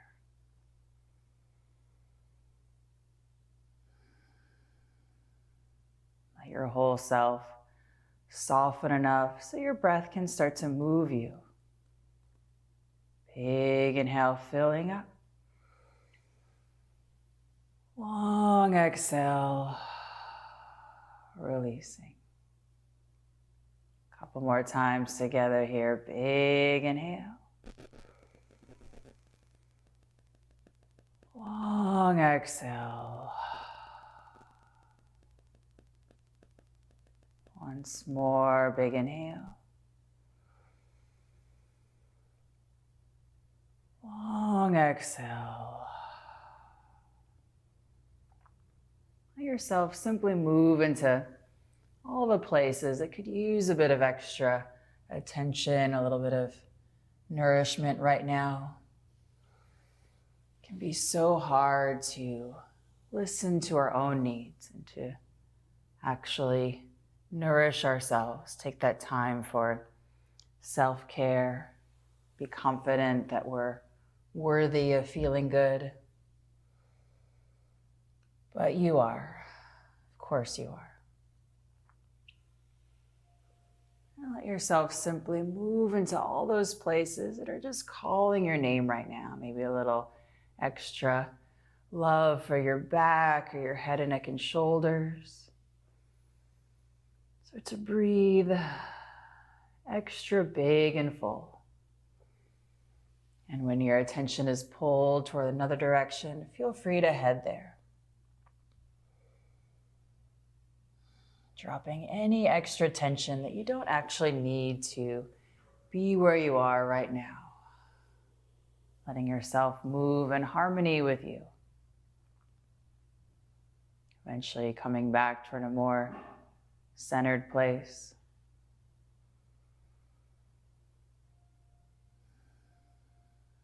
Let your whole self soften enough so your breath can start to move you. Big inhale, filling up. Long exhale, releasing. Couple more times together here. Big inhale. Long exhale. Once more, big inhale. Long exhale. Let yourself simply move into all the places that could use a bit of extra attention, a little bit of nourishment right now. It can be so hard to listen to our own needs and to actually nourish ourselves. Take that time for self-care. Be confident that we're worthy of feeling good. But you are. Of course you are. And let yourself simply move into all those places that are just calling your name right now. Maybe a little extra love for your back or your head and neck and shoulders. So to breathe extra big and full. And when your attention is pulled toward another direction, feel free to head there. Dropping any extra tension that you don't actually need to be where you are right now. Letting yourself move in harmony with you. Eventually coming back toward a more centered place.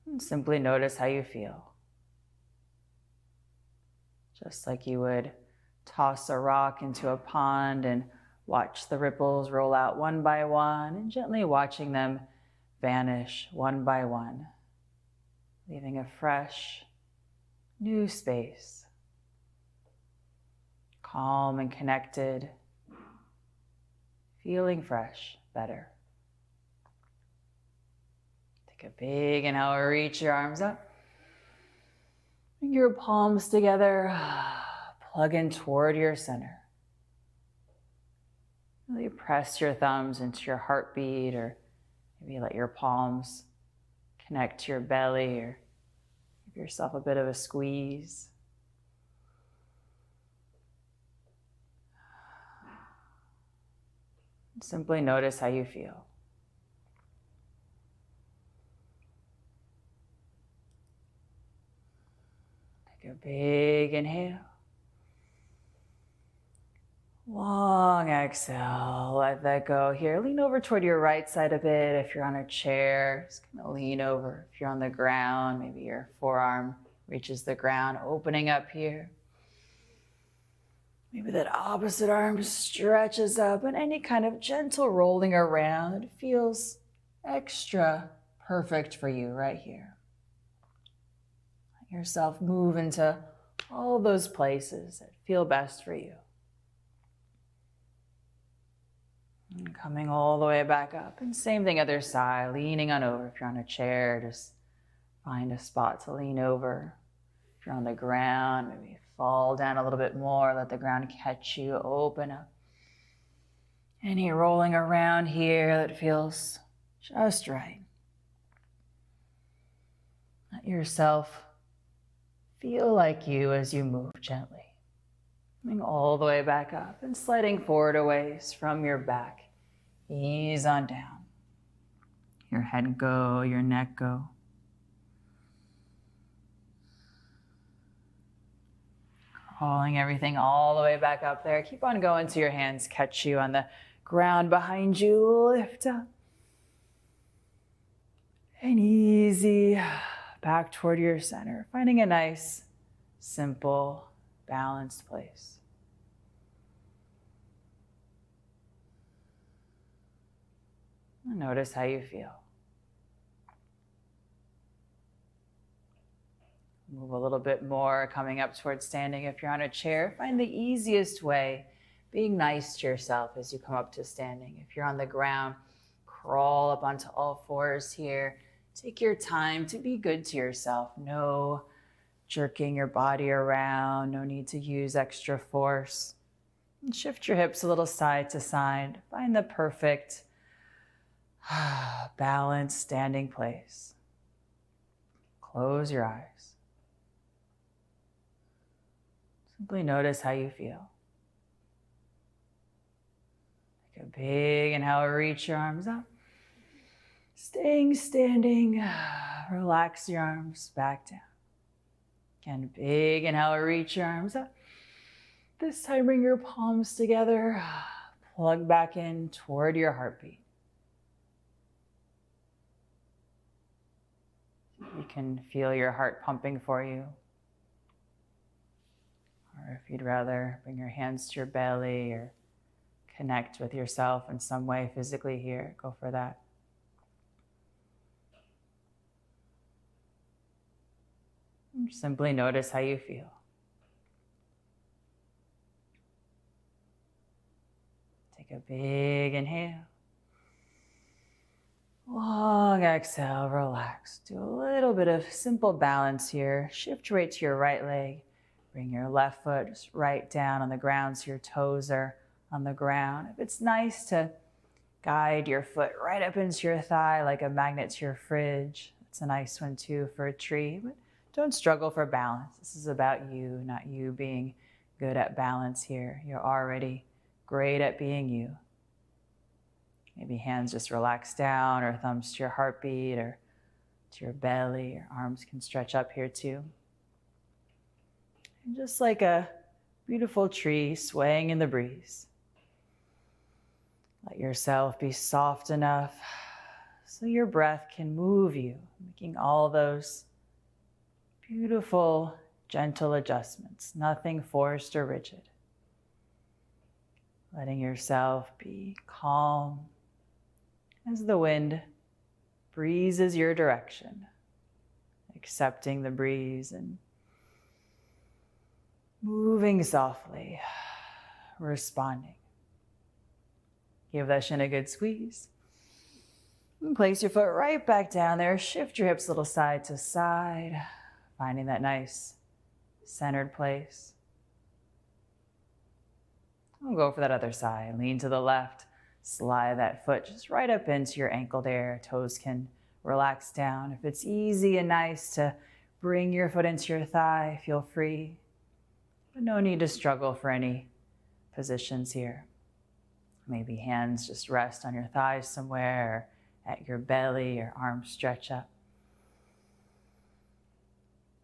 And simply notice how you feel. Just like you would toss a rock into a pond and watch the ripples roll out one by one, and gently watching them vanish one by one, leaving a fresh, new space. Calm and connected, feeling fresh, better. Take a big inhale, reach your arms up. Bring your palms together. Plug in toward your center. Really press your thumbs into your heartbeat, or maybe let your palms connect to your belly, or give yourself a bit of a squeeze. Simply notice how you feel. Take a big inhale. Long exhale, let that go here. Lean over toward your right side a bit. If you're on a chair, just kind of lean over. If you're on the ground, maybe your forearm reaches the ground, opening up here. Maybe that opposite arm stretches up, and any kind of gentle rolling around. It feels extra perfect for you right here. Let yourself move into all those places that feel best for you. And coming all the way back up. And same thing other side, leaning on over. If you're on a chair, just find a spot to lean over. If you're on the ground, maybe fall down a little bit more, let the ground catch you, open up. Any rolling around here that feels just right. Let yourself feel like you as you move gently. Coming all the way back up and sliding forward a ways from your back. Ease on down. Your head go, your neck go. Crawling everything all the way back up there. Keep on going till your hands catch you on the ground behind you. Lift up. And easy back toward your center. Finding a nice, simple, balanced place. And notice how you feel. Move a little bit more, coming up towards standing. If you're on a chair, find the easiest way, being nice to yourself as you come up to standing. If you're on the ground, crawl up onto all fours here. Take your time to be good to yourself. No jerking your body around, no need to use extra force. And shift your hips a little side to side. Find the perfect balanced standing place. Close your eyes. Simply notice how you feel. Take a big inhale, reach your arms up. Staying standing, relax your arms back down. Again, big inhale, reach your arms up. This time bring your palms together, plug back in toward your heartbeat. You can feel your heart pumping for you. Or if you'd rather, bring your hands to your belly or connect with yourself in some way physically here, go for that. And simply notice how you feel. Take a big inhale. Long exhale, relax. Do a little bit of simple balance here. Shift weight to your right leg. Bring your left foot just right down on the ground so your toes are on the ground. If it's nice to guide your foot right up into your thigh like a magnet to your fridge, it's a nice one too for a tree. But don't struggle for balance. This is about you, not you being good at balance here. You're already great at being you. Maybe hands just relax down, or thumbs to your heartbeat or to your belly. Your arms can stretch up here too. And just like a beautiful tree swaying in the breeze, let yourself be soft enough so your breath can move you, making all those beautiful, gentle adjustments, nothing forced or rigid. Letting yourself be calm as the wind breezes your direction, accepting the breeze and moving softly, responding. Give that shin a good squeeze. And place your foot right back down there. Shift your hips a little side to side, finding that nice centered place. We'll go for that other side. Lean to the left. Slide that foot just right up into your ankle there. Toes can relax down. If it's easy and nice to bring your foot into your thigh, feel free. But no need to struggle for any positions here. Maybe hands just rest on your thighs somewhere, or at your belly, your arms stretch up.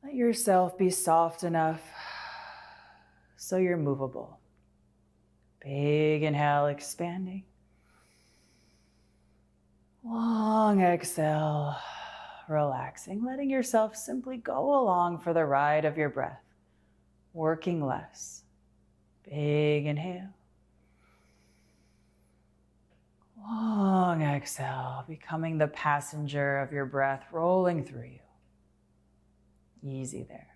Let yourself be soft enough so you're movable. Big inhale, expanding. Long exhale, relaxing, letting yourself simply go along for the ride of your breath, working less. Big inhale. Long exhale, becoming the passenger of your breath, rolling through you. Easy there.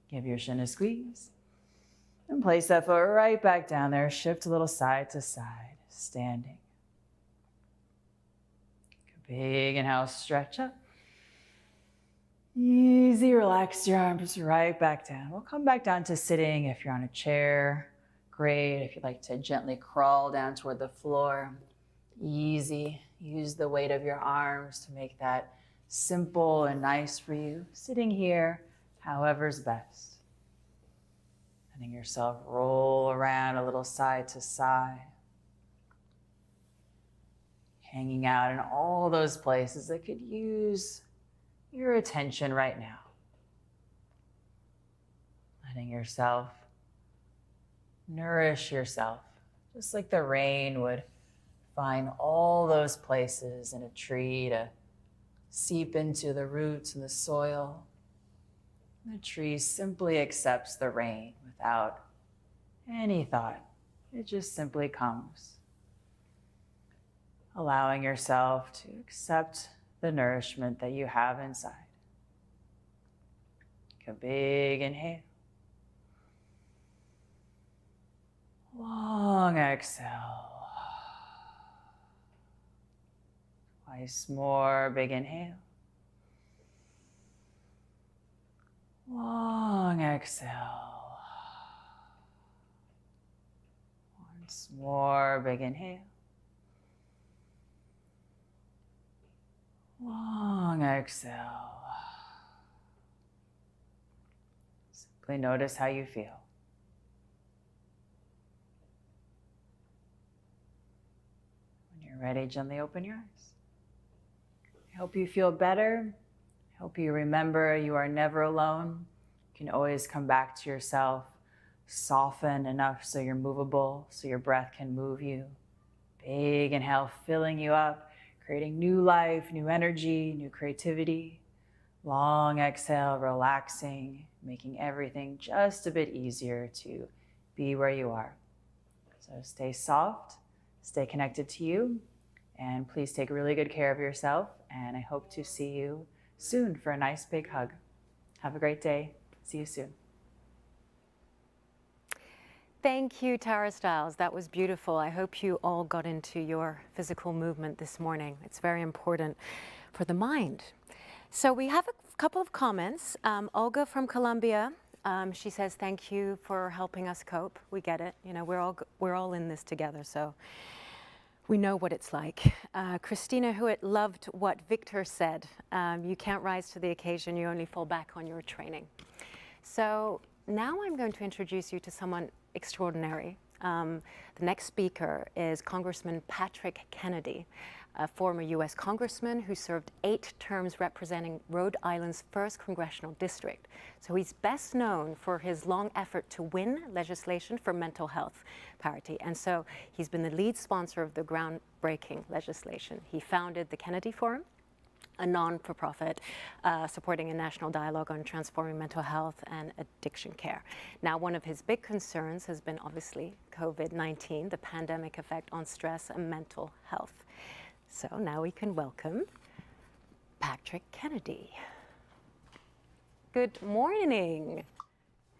Give your shin a squeeze. And place that foot right back down there. Shift a little side to side, standing. Big inhale, stretch up. Easy, relax your arms right back down. We'll come back down to sitting if you're on a chair. Great. If you'd like to gently crawl down toward the floor, easy. Use the weight of your arms to make that simple and nice for you. Sitting here, however's best. Letting yourself roll around a little side to side. Hanging out in all those places that could use your attention right now. Letting yourself nourish yourself, just like the rain would find all those places in a tree to seep into the roots and the soil. The tree simply accepts the rain without any thought. It just simply comes. Allowing yourself to accept the nourishment that you have inside. Take a big inhale. Long exhale. Twice more, big inhale. Long exhale. Once more, big inhale. Long exhale. Simply notice how you feel. When you're ready, gently open your eyes. I hope you feel better. I hope you remember you are never alone. You can always come back to yourself. Soften enough so you're movable, so your breath can move you. Big inhale, filling you up. Creating new life, new energy, new creativity. Long exhale, relaxing, making everything just a bit easier to be where you are. So stay soft, stay connected to you, and please take really good care of yourself. And I hope to see you soon for a nice big hug. Have a great day. See you soon. Thank you, Tara Stiles. That was beautiful. I hope you all got into your physical movement this morning. It's very important for the mind. So we have a couple of comments. Olga from Colombia, she says, thank you for helping us cope. We get it. You know, we're all in this together, so we know what it's like. Christina Hewitt loved what Victor said. You can't rise to the occasion, you only fall back on your training. So now I'm going to introduce you to someone extraordinary. The next speaker is Congressman Patrick Kennedy, a former U.S. Congressman who served 8 terms representing Rhode Island's 1st Congressional District. So he's best known for his long effort to win legislation for mental health parity. And so he's been the lead sponsor of the groundbreaking legislation. He founded the Kennedy Forum, a non-for-profit supporting a national dialogue on transforming mental health and addiction care. Now, one of his big concerns has been obviously COVID-19, the pandemic effect on stress and mental health. So now we can welcome Patrick Kennedy. Good morning.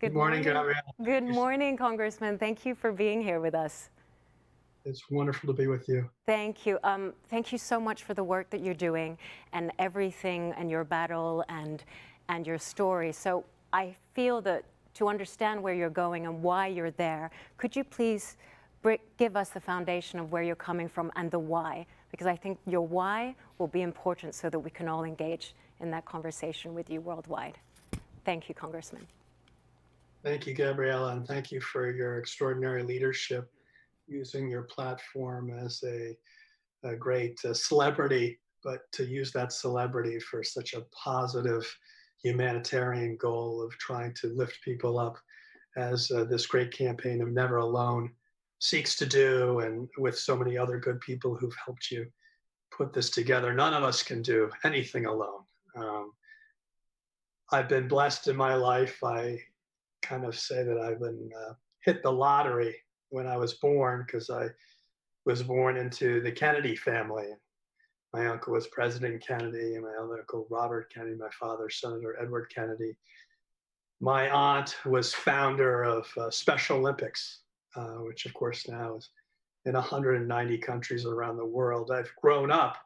Good morning, Gabriella. Good morning, Congressman. Thank you for being here with us. It's wonderful to be with you. Thank you. Thank you so much for the work that you're doing and everything and your battle and your story. So I feel that to understand where you're going and why you're there, could you please give us the foundation of where you're coming from and the why? Because I think your why will be important so that we can all engage in that conversation with you worldwide. Thank you, Congressman. Thank you, Gabriella, and thank you for your extraordinary leadership, using your platform as a great celebrity, but to use that celebrity for such a positive humanitarian goal of trying to lift people up, as this great campaign of Never Alone seeks to do, and with so many other good people who've helped you put this together. None of us can do anything alone. I've been blessed in my life. I kind of say that I've been hit the lottery when I was born, because I was born into the Kennedy family. My uncle was President Kennedy, and my other uncle Robert Kennedy, my father, Senator Edward Kennedy. My aunt was founder of Special Olympics, which of course now is in 190 countries around the world. I've grown up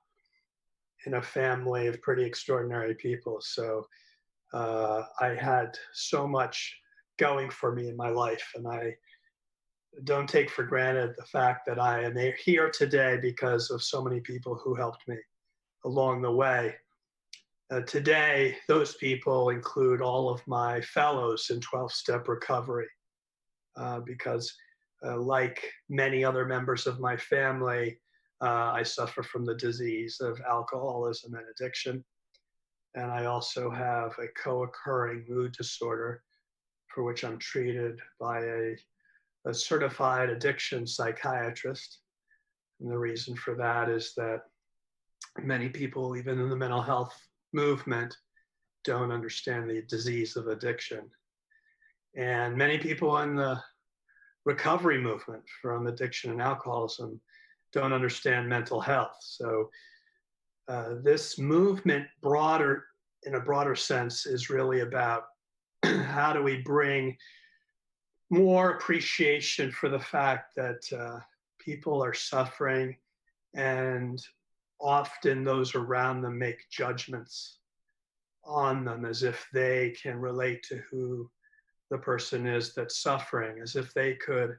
in a family of pretty extraordinary people. So I had so much going for me in my life, and I don't take for granted the fact that I am here today because of so many people who helped me along the way. Today, those people include all of my fellows in 12-step recovery, because like many other members of my family, I suffer from the disease of alcoholism and addiction. And I also have a co-occurring mood disorder for which I'm treated by a certified addiction psychiatrist. And the reason for that is that many people, even in the mental health movement, don't understand the disease of addiction. And many people in the recovery movement from addiction and alcoholism don't understand mental health. So this movement, in a broader sense, is really about how do we bring more appreciation for the fact that people are suffering, and often those around them make judgments on them as if they can relate to who the person is that's suffering, as if they could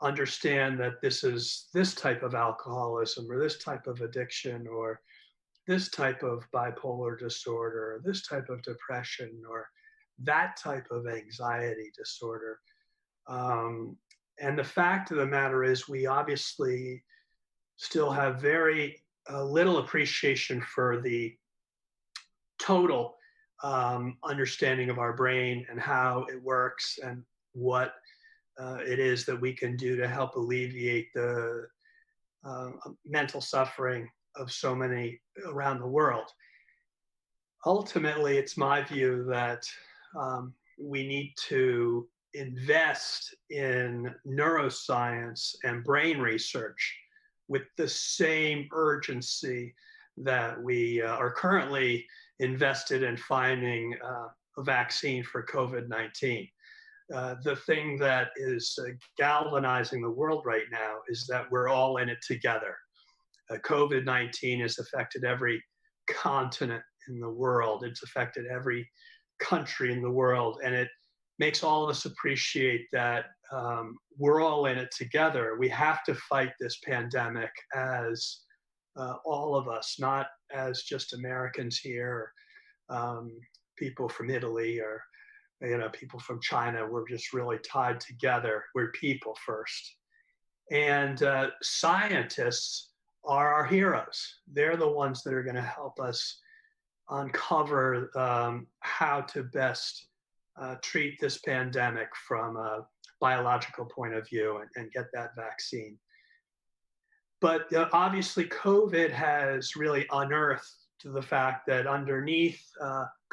understand that this is this type of alcoholism or this type of addiction or this type of bipolar disorder or this type of depression or that type of anxiety disorder. And the fact of the matter is we obviously still have very little appreciation for the total understanding of our brain and how it works and what it is that we can do to help alleviate the mental suffering of so many around the world. Ultimately, it's my view that we need to invest in neuroscience and brain research with the same urgency that we are currently invested in finding a vaccine for COVID-19. The thing that is galvanizing the world right now is that we're all in it together. COVID-19 has affected every continent in the world. It's affected every country in the world. And it makes all of us appreciate that we're all in it together. We have to fight this pandemic as all of us, not as just Americans here, people from Italy or people from China. We're just really tied together. We're people first. And scientists are our heroes. They're the ones that are going to help us uncover how to best treat this pandemic from a biological point of view and get that vaccine. But obviously, COVID has really unearthed the fact that underneath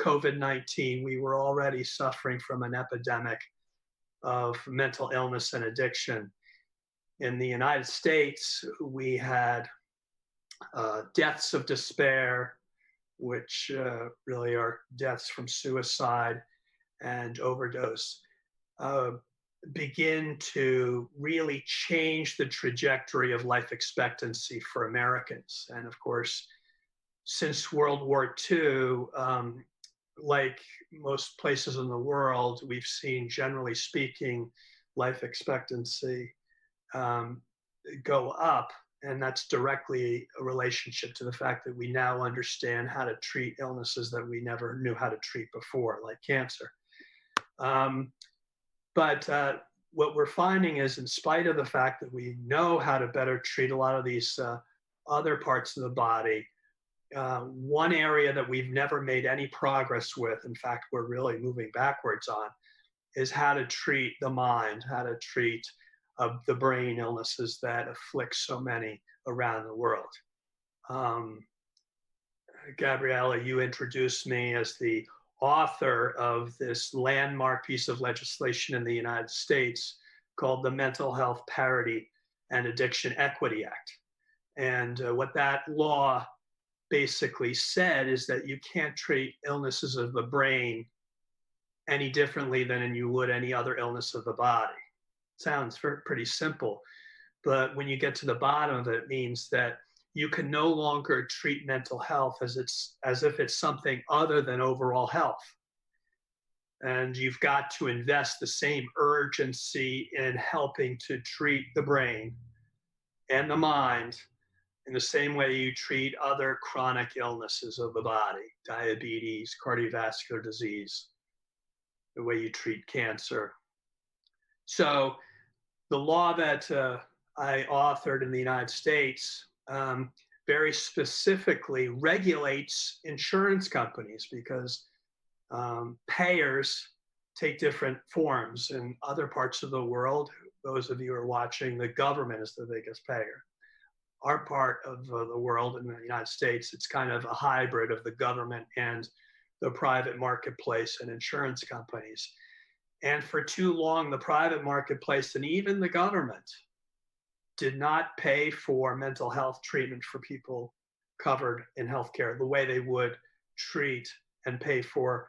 COVID-19, we were already suffering from an epidemic of mental illness and addiction. In the United States, we had deaths of despair, which really are deaths from suicide and overdose, begin to really change the trajectory of life expectancy for Americans. And of course, since World War II, like most places in the world, we've seen, generally speaking, life expectancy go up. And that's directly a relationship to the fact that we now understand how to treat illnesses that we never knew how to treat before, like cancer. But what we're finding is, in spite of the fact that we know how to better treat a lot of these other parts of the body, one area that we've never made any progress with, in fact, we're really moving backwards on, is how to treat the mind, how to treat the brain illnesses that afflict so many around the world. Gabriella, you introduced me as the author of this landmark piece of legislation in the United States called the Mental Health Parity and Addiction Equity Act. And what that law basically said is that you can't treat illnesses of the brain any differently than you would any other illness of the body. Sounds pretty simple, but when you get to the bottom of it, it means that you can no longer treat mental health as if it's something other than overall health. And you've got to invest the same urgency in helping to treat the brain and the mind in the same way you treat other chronic illnesses of the body, diabetes, cardiovascular disease, the way you treat cancer. So the law that I authored in the United States very specifically regulates insurance companies because payers take different forms. In other parts of the world, those of you who are watching, the government is the biggest payer. Our part of the world in the United States, it's kind of a hybrid of the government and the private marketplace and insurance companies. And for too long, the private marketplace and even the government did not pay for mental health treatment for people covered in healthcare the way they would treat and pay for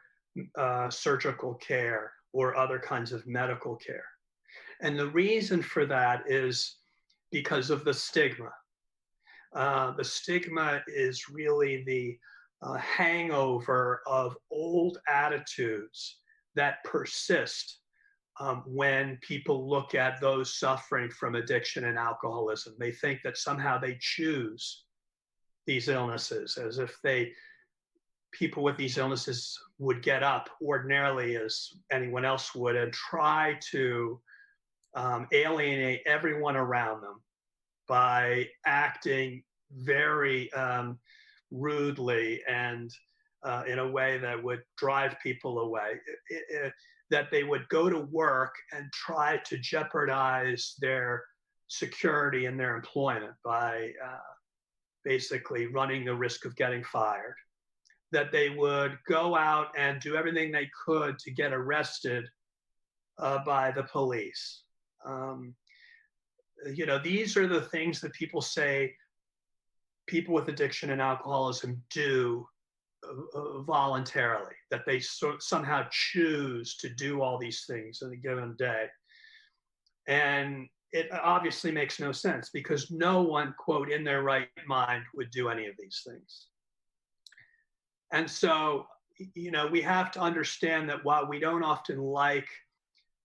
surgical care or other kinds of medical care. And the reason for that is because of the stigma. The stigma is really the hangover of old attitudes that persist when people look at those suffering from addiction and alcoholism. They think that somehow they choose these illnesses, as if people with these illnesses would get up ordinarily as anyone else would and try to alienate everyone around them by acting very rudely and in a way that would drive people away. That they would go to work and try to jeopardize their security and their employment by basically running the risk of getting fired. That they would go out and do everything they could to get arrested by the police. You know, these are the things that people say people with addiction and alcoholism do voluntarily, that they somehow choose to do all these things in a given day. And it obviously makes no sense because no one, quote, in their right mind would do any of these things. And so, you know, we have to understand that while we don't often like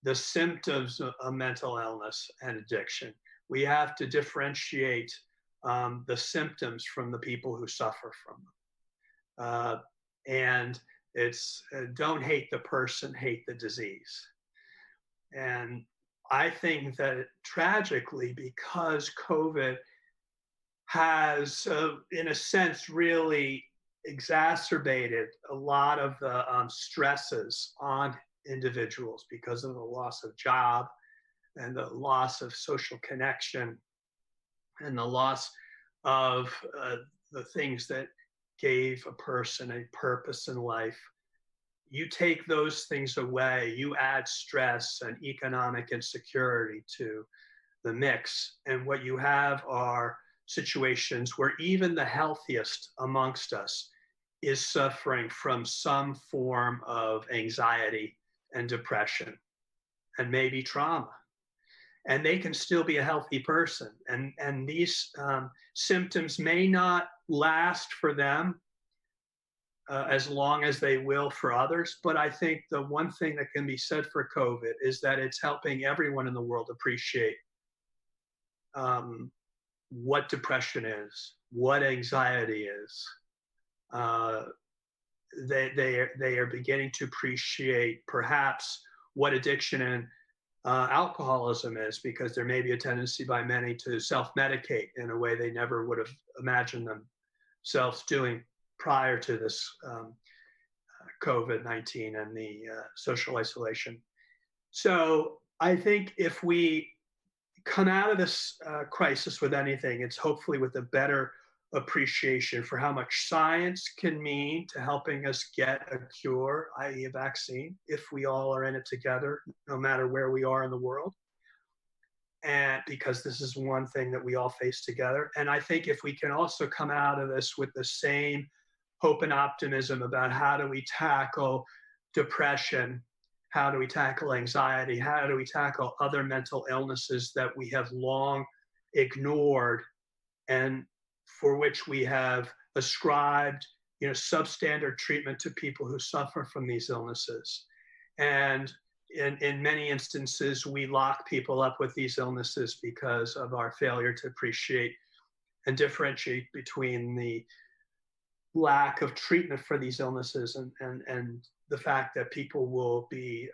the symptoms of mental illness and addiction, we have to differentiate the symptoms from the people who suffer from them. And it's don't hate the person, hate the disease. And I think that tragically, because COVID has, in a sense, really exacerbated a lot of the stresses on individuals because of the loss of job and the loss of social connection and the loss of the things that gave a person a purpose in life. You take those things away, you add stress and economic insecurity to the mix, and what you have are situations where even the healthiest amongst us is suffering from some form of anxiety and depression and maybe trauma. And they can still be a healthy person. And these symptoms may not last for them as long as they will for others. But I think the one thing that can be said for COVID is that it's helping everyone in the world appreciate what depression is, what anxiety is. They are beginning to appreciate perhaps what addiction and alcoholism is, because there may be a tendency by many to self-medicate in a way they never would have imagined themselves doing prior to this COVID-19 and the social isolation. So I think if we come out of this crisis with anything, it's hopefully with a better appreciation for how much science can mean to helping us get a cure, i.e. a vaccine, if we all are in it together, no matter where we are in the world. And because this is one thing that we all face together. And I think if we can also come out of this with the same hope and optimism about how do we tackle depression, how do we tackle anxiety, how do we tackle other mental illnesses that we have long ignored and for which we have ascribed, substandard treatment to people who suffer from these illnesses. And in many instances, we lock people up with these illnesses because of our failure to appreciate and differentiate between the lack of treatment for these illnesses and the fact that people will be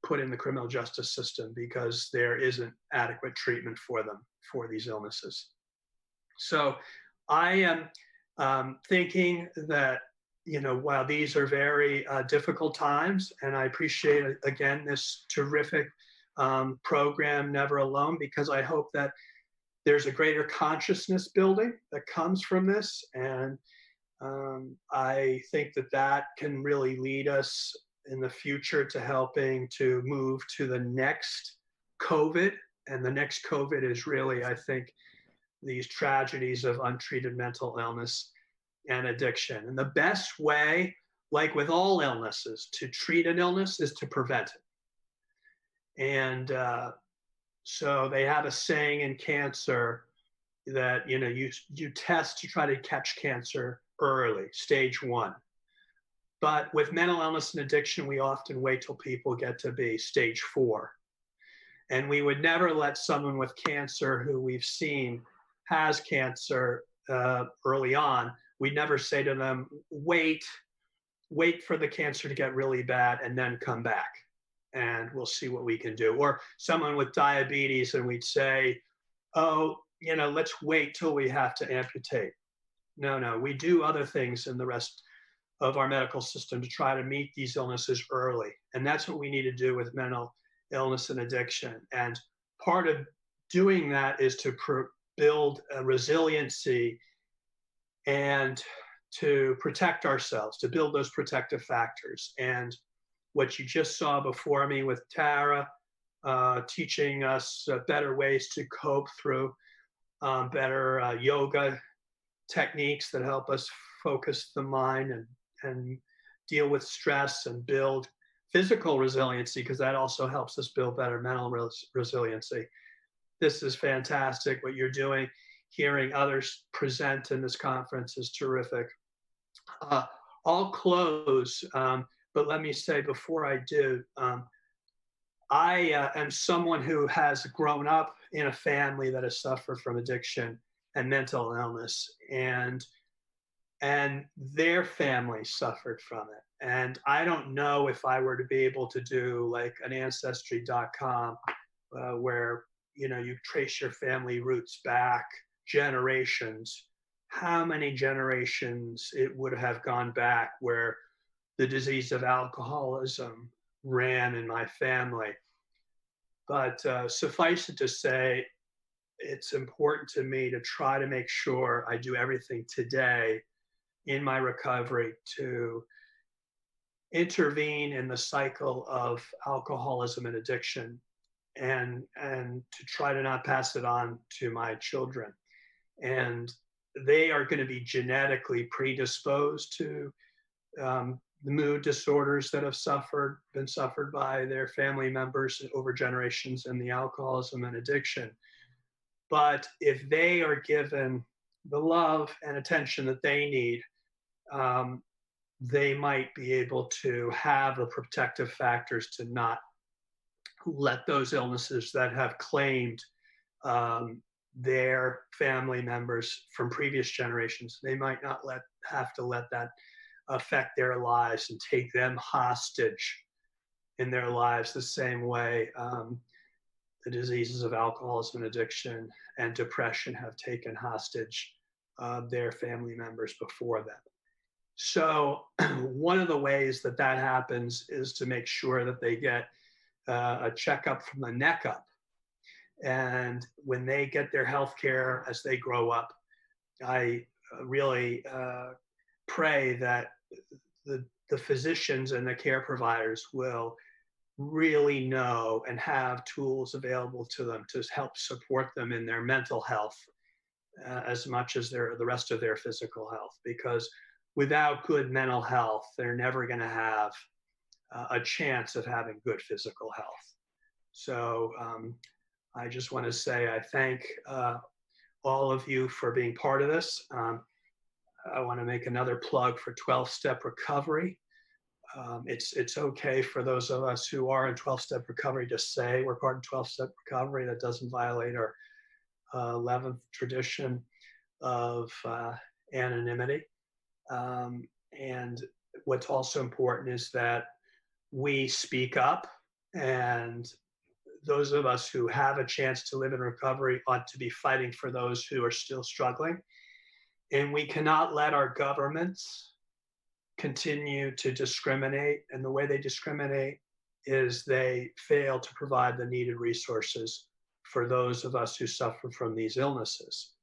put in the criminal justice system because there isn't adequate treatment for them for these illnesses. So I am thinking that, you know, while these are very difficult times, and I appreciate, again, this terrific program, Neveralone, because I hope that there's a greater consciousness building that comes from this. And I think that that can really lead us in the future to helping to move to the next COVID. And the next COVID is really, I think, these tragedies of untreated mental illness and addiction. And the best way, like with all illnesses, to treat an illness is to prevent it. And so they have a saying in cancer that, you know, you test to try to catch cancer early, stage 1. But with mental illness and addiction, we often wait till people get to be stage 4. And we would never let someone with cancer who we've seen has cancer early on, we'd never say to them, wait for the cancer to get really bad and then come back and we'll see what we can do. Or someone with diabetes and we'd say, oh, you know, let's wait till we have to amputate. No, we do other things in the rest of our medical system to try to meet these illnesses early. And that's what we need to do with mental illness and addiction. And part of doing that is to build a resiliency and to protect ourselves, to build those protective factors. And what you just saw before me with Tara, teaching us better ways to cope through better yoga techniques that help us focus the mind and deal with stress and build physical resiliency, because that also helps us build better mental resiliency. This is fantastic what you're doing. Hearing others present in this conference is terrific. I'll close, but let me say before I do, I am someone who has grown up in a family that has suffered from addiction and mental illness, and their family suffered from it. And I don't know if I were to be able to do like an ancestry.com where, you know, you trace your family roots back generations, how many generations it would have gone back where the disease of alcoholism ran in my family. But suffice it to say, it's important to me to try to make sure I do everything today in my recovery to intervene in the cycle of alcoholism and addiction and to try to not pass it on to my children. And they are going to be genetically predisposed to the mood disorders that have been suffered by their family members over generations and the alcoholism and addiction. But if they are given the love and attention that they need, they might be able to have the protective factors to not let those illnesses that have claimed their family members from previous generations, they might not have to let that affect their lives and take them hostage in their lives the same way the diseases of alcoholism and addiction and depression have taken hostage their family members before them. So one of the ways that that happens is to make sure that they get a checkup from the neck up. And when they get their health care as they grow up, I really pray that the physicians and the care providers will really know and have tools available to them to help support them in their mental health as much as the rest of their physical health. Because without good mental health, they're never going to have a chance of having good physical health. So I just want to say I thank all of you for being part of this. I want to make another plug for 12-Step Recovery. It's okay for those of us who are in 12-step recovery to say we're part of 12-step recovery. That doesn't violate our 11th tradition of anonymity. And what's also important is that we speak up, and those of us who have a chance to live in recovery ought to be fighting for those who are still struggling. And we cannot let our governments continue to discriminate. And the way they discriminate is they fail to provide the needed resources for those of us who suffer from these illnesses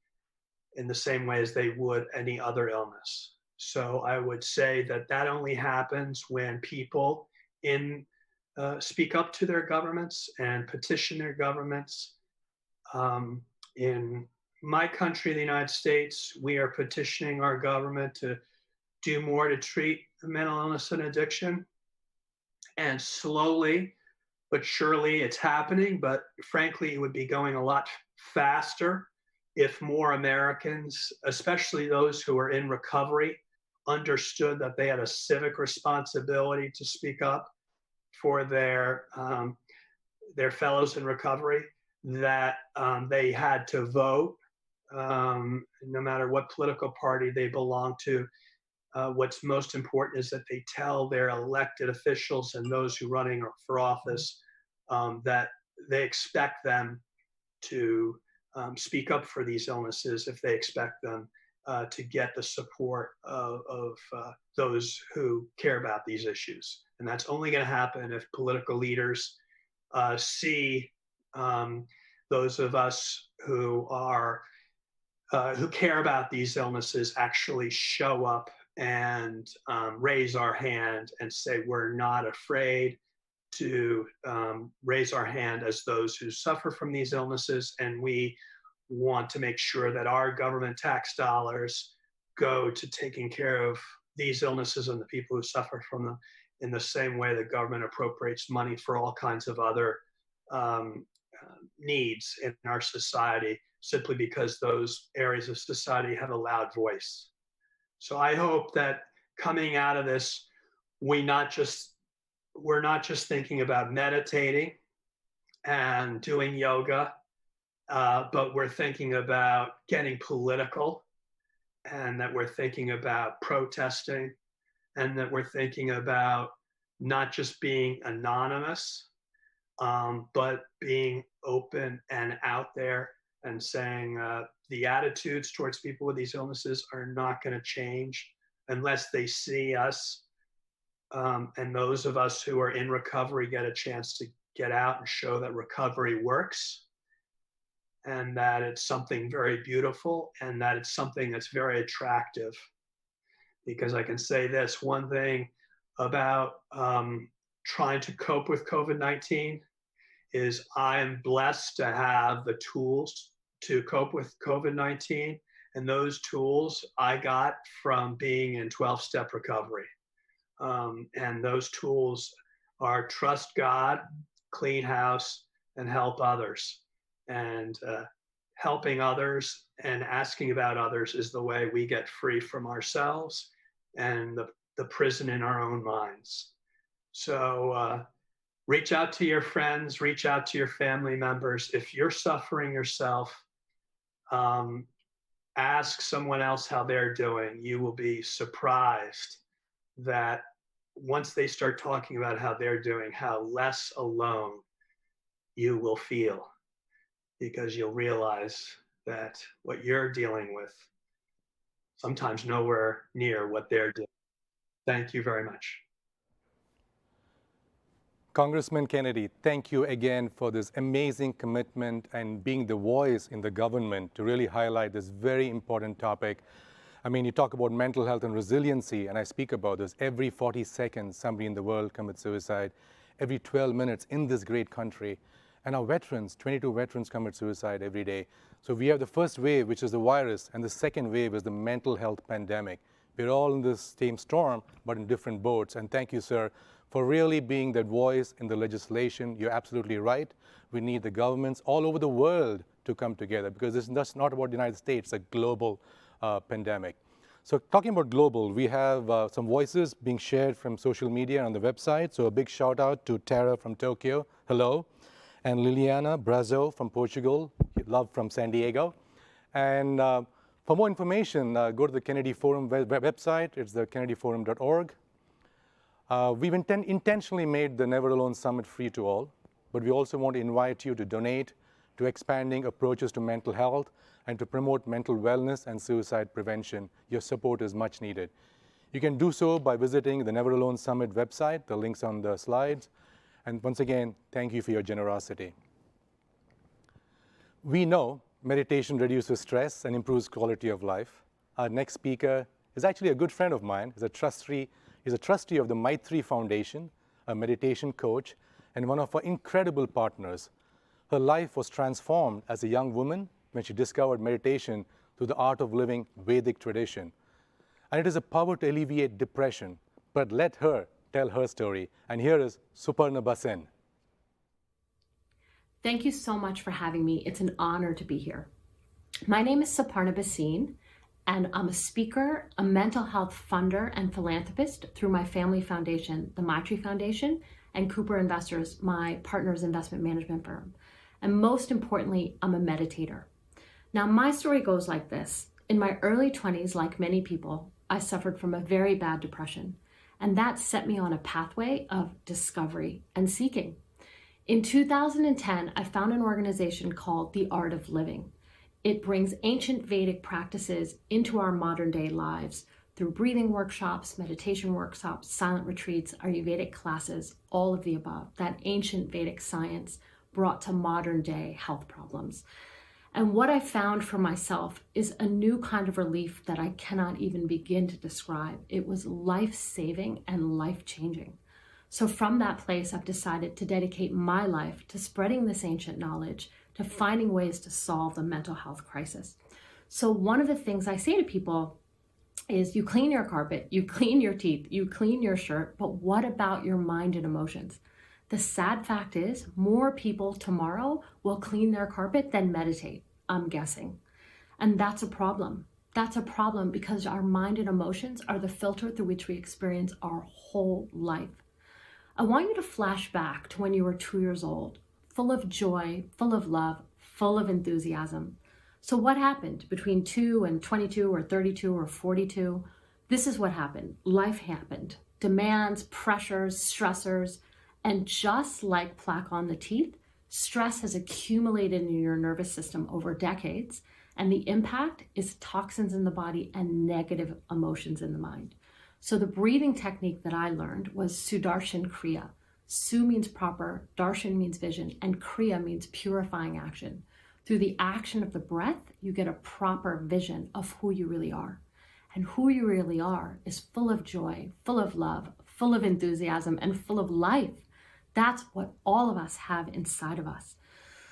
in the same way as they would any other illness. So I would say that that only happens when people speak up to their governments and petition their governments. In my country, the United States, we are petitioning our government to do more to treat mental illness and addiction. And slowly but surely it's happening. But frankly, it would be going a lot faster if more Americans, especially those who are in recovery, understood that they had a civic responsibility to speak up for their fellows in recovery, that they had to vote, no matter what political party they belong to. What's most important is that they tell their elected officials and those who are running for office that they expect them to speak up for these illnesses if they expect them to get the support of those who care about these issues. And that's only going to happen if political leaders see those of us who care about these illnesses actually show up and raise our hand and say we're not afraid to raise our hand as those who suffer from these illnesses, and we want to make sure that our government tax dollars go to taking care of these illnesses and the people who suffer from them in the same way the government appropriates money for all kinds of other needs in our society, simply because those areas of society have a loud voice. So I hope that coming out of this, we're not just thinking about meditating and doing yoga, but we're thinking about getting political, and that we're thinking about protesting, and that we're thinking about not just being anonymous, but being open and out there and saying the attitudes towards people with these illnesses are not going to change unless they see us and those of us who are in recovery get a chance to get out and show that recovery works, and that it's something very beautiful, and that it's something that's very attractive. Because I can say this, one thing about trying to cope with COVID-19 is I'm blessed to have the tools to cope with COVID-19. And those tools I got from being in 12-step recovery. And those tools are trust God, clean house, and help others. And helping others and asking about others is the way we get free from ourselves and the prison in our own minds. So reach out to your friends, reach out to your family members. If you're suffering yourself, ask someone else how they're doing. You will be surprised that once they start talking about how they're doing, how less alone you will feel, because you'll realize that what you're dealing with sometimes nowhere near what they're doing. Thank you very much. Congressman Kennedy, thank you again for this amazing commitment and being the voice in the government to really highlight this very important topic. I mean, you talk about mental health and resiliency, and I speak about this. Every 40 seconds, somebody in the world commits suicide. Every 12 minutes in this great country. And our veterans, 22 veterans commit suicide every day. So we have the first wave, which is the virus, and the second wave is the mental health pandemic. We're all in this same storm, but in different boats. And thank you, sir, for really being that voice in the legislation. You're absolutely right. We need the governments all over the world to come together, because this is not about the United States, it's a global pandemic. So talking about global, we have some voices being shared from social media on the website. So a big shout out to Tara from Tokyo, hello, and Liliana Brazo from Portugal, love from San Diego. And for more information, go to the Kennedy Forum website. It's the kennedyforum.org. We've intentionally made the Neveralone Summit free to all, but we also want to invite you to donate to expanding approaches to mental health and to promote mental wellness and suicide prevention. Your support is much needed. You can do so by visiting the Neveralone Summit website. The link's on the slides. And once again, thank you for your generosity. We know meditation reduces stress and improves quality of life. Our next speaker is actually a good friend of mine. He's a trustee of the Maitri Foundation, a meditation coach, and one of our incredible partners. Her life was transformed as a young woman when she discovered meditation through the Art of Living Vedic tradition. And it is a power to alleviate depression. But let her tell her story. And here is Suparna Basin. Thank you so much for having me. It's an honor to be here. My name is Suparna Basin, and I'm a speaker, a mental health funder, and philanthropist through my family foundation, the Maitri Foundation, and Cooper Investors, my partner's investment management firm. And most importantly, I'm a meditator. Now, my story goes like this. In my early 20s, like many people, I suffered from a very bad depression, and that set me on a pathway of discovery and seeking. In 2010, I found an organization called The Art of Living. It brings ancient Vedic practices into our modern day lives through breathing workshops, meditation workshops, silent retreats, Ayurvedic classes, all of the above, that ancient Vedic science brought to modern day health problems. And what I found for myself is a new kind of relief that I cannot even begin to describe. It was life-saving and life-changing. So from that place, I've decided to dedicate my life to spreading this ancient knowledge, to finding ways to solve the mental health crisis. So one of the things I say to people is, you clean your carpet, you clean your teeth, you clean your shirt, but what about your mind and emotions? The sad fact is, more people tomorrow will clean their carpet than meditate, I'm guessing. And that's a problem. That's a problem because our mind and emotions are the filter through which we experience our whole life. I want you to flash back to when you were 2 years old, full of joy, full of love, full of enthusiasm. So what happened between 2 and 22 or 32 or 42? This is what happened. Life happened. Demands, pressures, stressors, and just like plaque on the teeth, stress has accumulated in your nervous system over decades, and the impact is toxins in the body and negative emotions in the mind. So the breathing technique that I learned was Sudarshan Kriya. Su means proper, Darshan means vision, and Kriya means purifying action. Through the action of the breath, you get a proper vision of who you really are. And who you really are is full of joy, full of love, full of enthusiasm, and full of life. That's what all of us have inside of us.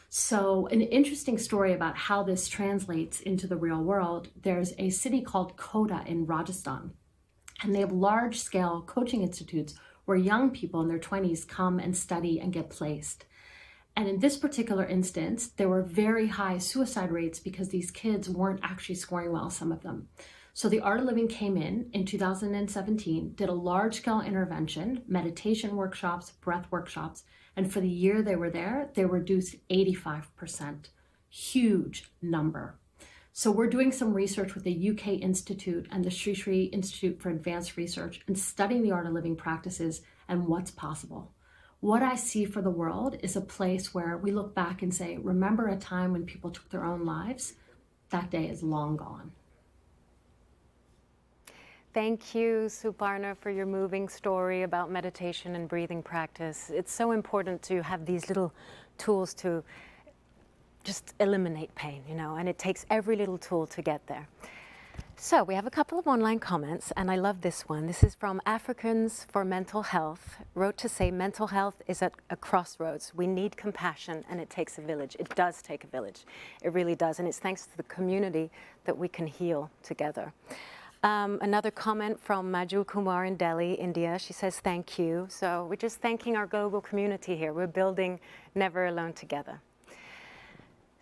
So an interesting story about how this translates into the real world, there's a city called Kota in Rajasthan, and they have large-scale coaching institutes where young people in their 20s come and study and get placed. And in this particular instance, there were very high suicide rates because these kids weren't actually scoring well, some of them. So the Art of Living came in 2017, did a large-scale intervention, meditation workshops, breath workshops, and for the year they were there, they reduced 85%. Huge number. So we're doing some research with the UK Institute and the Sri Sri Institute for Advanced Research and studying the Art of Living practices and what's possible. What I see for the world is a place where we look back and say, remember a time when people took their own lives? That day is long gone. Thank you, Suparna, for your moving story about meditation and breathing practice. It's so important to have these little tools to just eliminate pain, you know, and it takes every little tool to get there. So we have a couple of online comments, and I love this one. This is from Africans for Mental Health, wrote to say mental health is at a crossroads. We need compassion, and it takes a village. It does take a village. It really does, and it's thanks to the community that we can heal together. Another comment from Majul Kumar in Delhi, India. She says, thank you. So we're just thanking our global community here. We're building Neveralone together.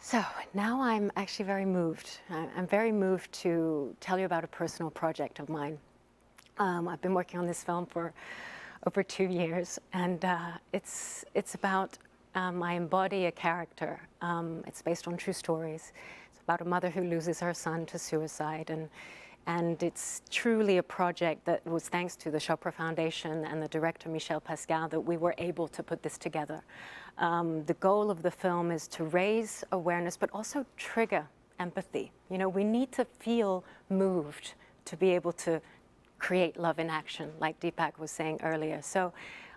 So now I'm actually very moved. I'm very moved to tell you about a personal project of mine. I've been working on this film for over 2 years, and it's about, I embody a character. It's based on true stories. It's about a mother who loses her son to suicide, and it's truly a project that was thanks to the Chopra Foundation and the director Michel Pascal that we were able to put this together. The goal of the film is to raise awareness, but also trigger empathy. You know, we need to feel moved to be able to create love in action, like Deepak was saying earlier. So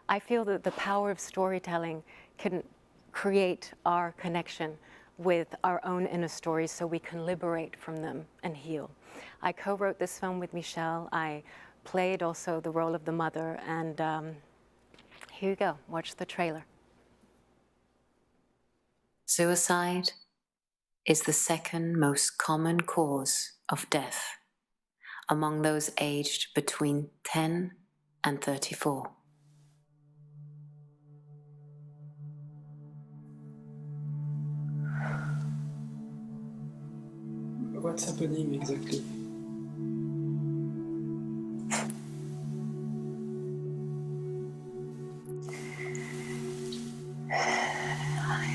I feel that the power of storytelling can create our connection with our own inner stories so we can liberate from them and heal. I co-wrote this film with Michel. I played also the role of the mother, and here you go, watch the trailer. Suicide is the second most common cause of death among those aged between 10 and 34. What's happening exactly?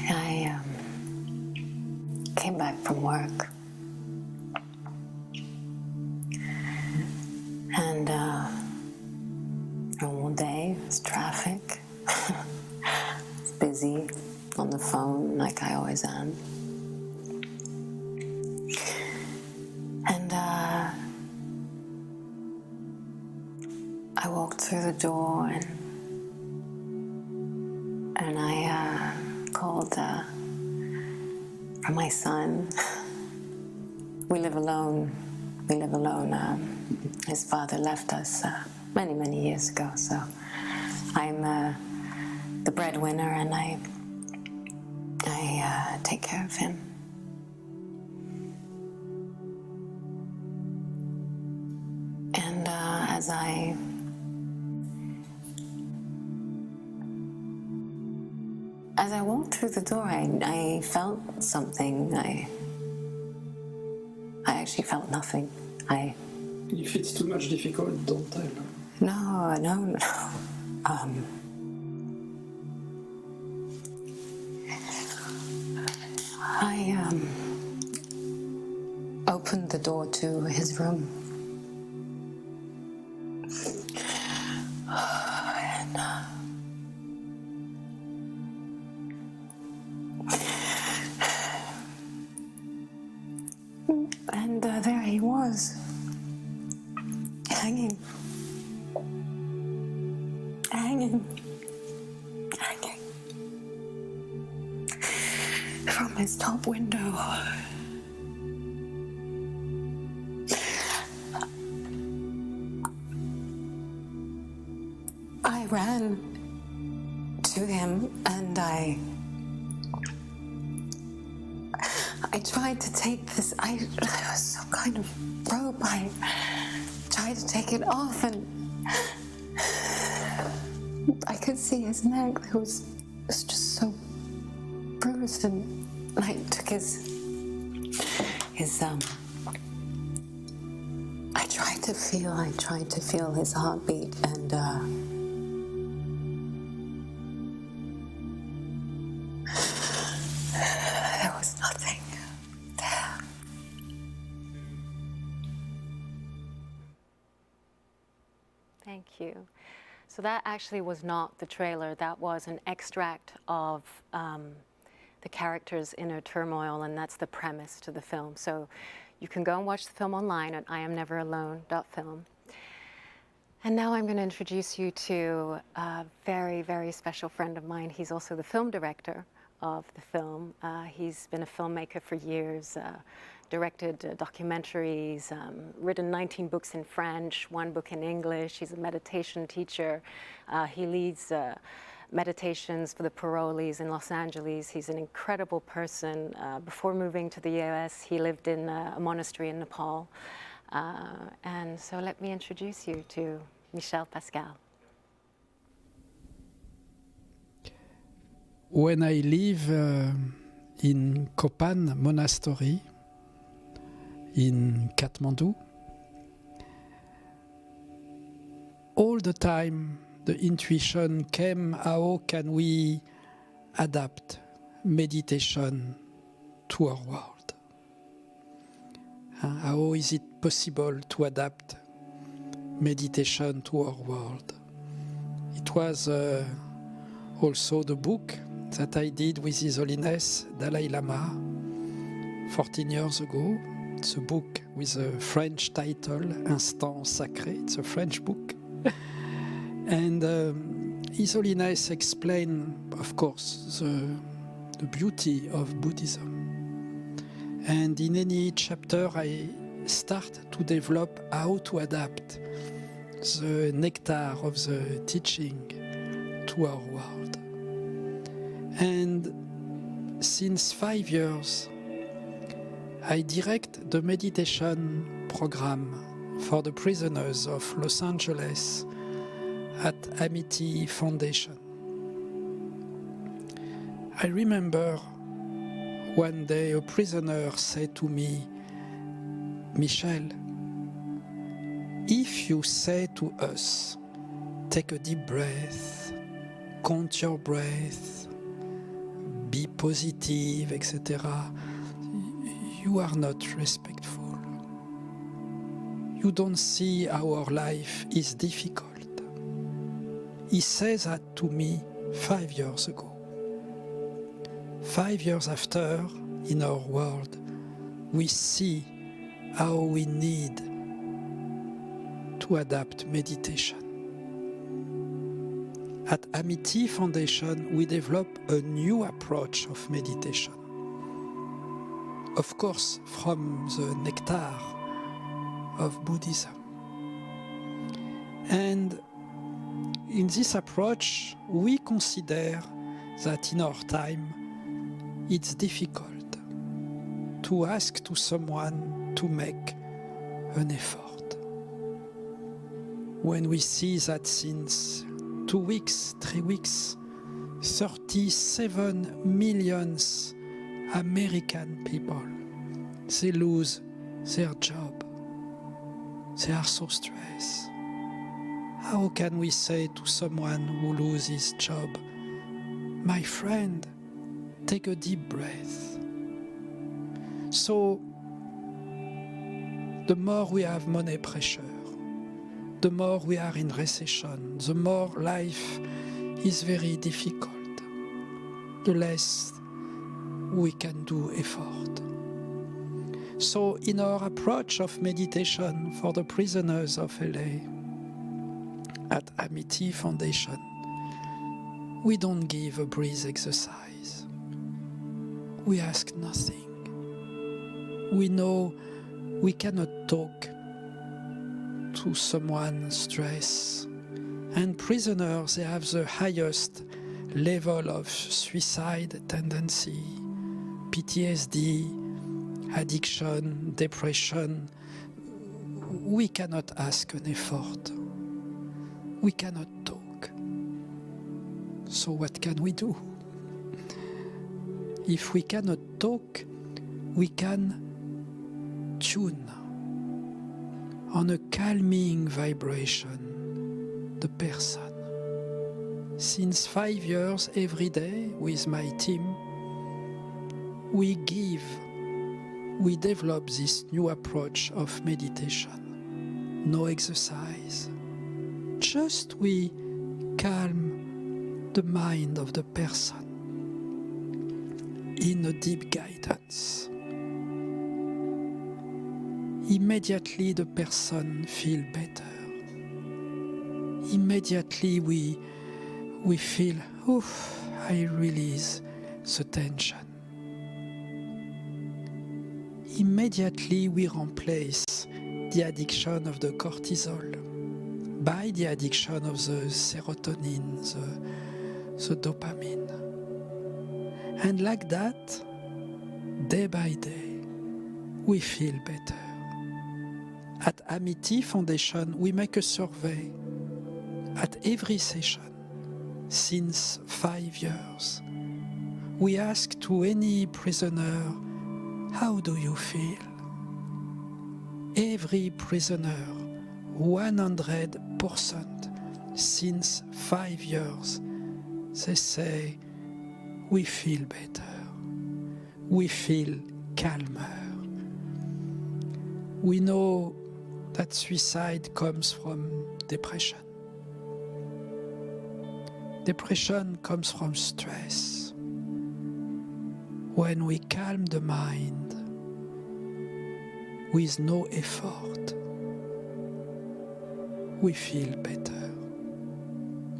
I came back from work. And normal day, it's traffic. It's busy on the phone like I always am. And I walked through the door and I called for my son. We live alone. His father left us many, many years ago, so I'm the breadwinner, and I take care of him. And as I walked through the door, I felt something. I actually felt nothing. If it's too much difficult, don't tell. No. I opened the door to his room. And there he was, hanging from his top window. I ran to him and I tried to take this, it was some kind of rope. I tried to take it off and I could see his neck. It was just so bruised, and I took his I tried to feel his heartbeat, and there was nothing there. Thank you. So that actually was not the trailer. That was an extract of the character's inner turmoil, and that's the premise to the film. So you can go and watch the film online at IamNeverAlone.film. And now I'm going to introduce you to a very, very special friend of mine. He's also the film director of the film. He's been a filmmaker for years, directed documentaries, written 19 books in French, 1 book in English. He's a meditation teacher. He leads meditations for the parolees in Los Angeles. He's an incredible person. Before moving to the US, he lived in a monastery in Nepal. And so let me introduce you to Michel Pascal. When I live in Kopan Monastery in Kathmandu. All the time the intuition came, how can we adapt meditation to our world? How is it possible to adapt meditation to our world? It was also the book that I did with His Holiness Dalai Lama 14 years ago. It's a book with a French title, Instant Sacré. It's a French book. And His Holiness explained, of course, the beauty of Buddhism. And in any chapter, I start to develop how to adapt the nectar of the teaching to our world. And since 5 years, I direct the meditation program for the prisoners of Los Angeles at Amity Foundation. I remember one day a prisoner said to me, Michel, if you say to us, take a deep breath, count your breath, be positive, etc., you are not respectful. You don't see our life is difficult. He says that to me 5 years ago. 5 years after, in our world, we see how we need to adapt meditation. At Amity Foundation, we develop a new approach of meditation. Of course, from the nectar of Buddhism. And in this approach, we consider that in our time, it's difficult to ask to someone to make an effort. When we see that since 2 weeks, 3 weeks, 37 million American people, they lose their job. They are so stressed. How can we say to someone who loses his job, my friend, take a deep breath? So, the more we have money pressure, the more we are in recession, the more life is very difficult, the less we can do effort. So in our approach of meditation for the prisoners of LA at Amity Foundation, we don't give a breath exercise. We ask nothing. We know we cannot talk to someone stressed, and prisoners, they have the highest level of suicide tendency, PTSD, addiction, depression. We cannot ask an effort. We cannot talk. So what can we do? If we cannot talk, we can tune on a calming vibration the person. Since 5 years, every day with my team, we develop this new approach of meditation. No exercise. Just we calm the mind of the person in a deep guidance. Immediately the person feels better. Immediately we feel, oof, I release the tension. Immediately we replace the addiction of the cortisol by the addiction of the serotonin, the dopamine. And like that, day by day, we feel better. At Amity Foundation, we make a survey at every session since 5 years. we ask to any prisoner, how do you feel? Every prisoner, 100%, since 5 years, they say, we feel better, we feel calmer. We know that suicide comes from depression. Depression comes from stress. When we calm the mind with no effort, we feel better.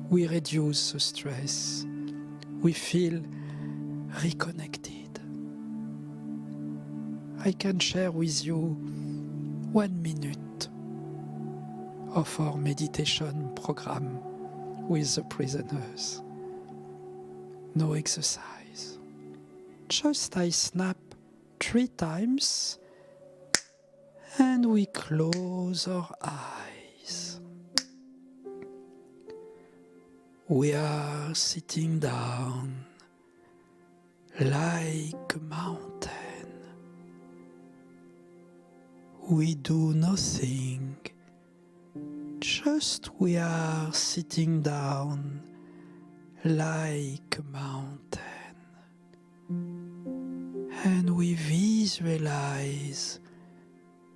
We reduce the stress. We feel reconnected. I can share with you 1 minute of our meditation program with the prisoners. No exercise. Just I snap 3 times and we close our eyes. We are sitting down like a mountain. We do nothing, just we are sitting down like a mountain. And we visualize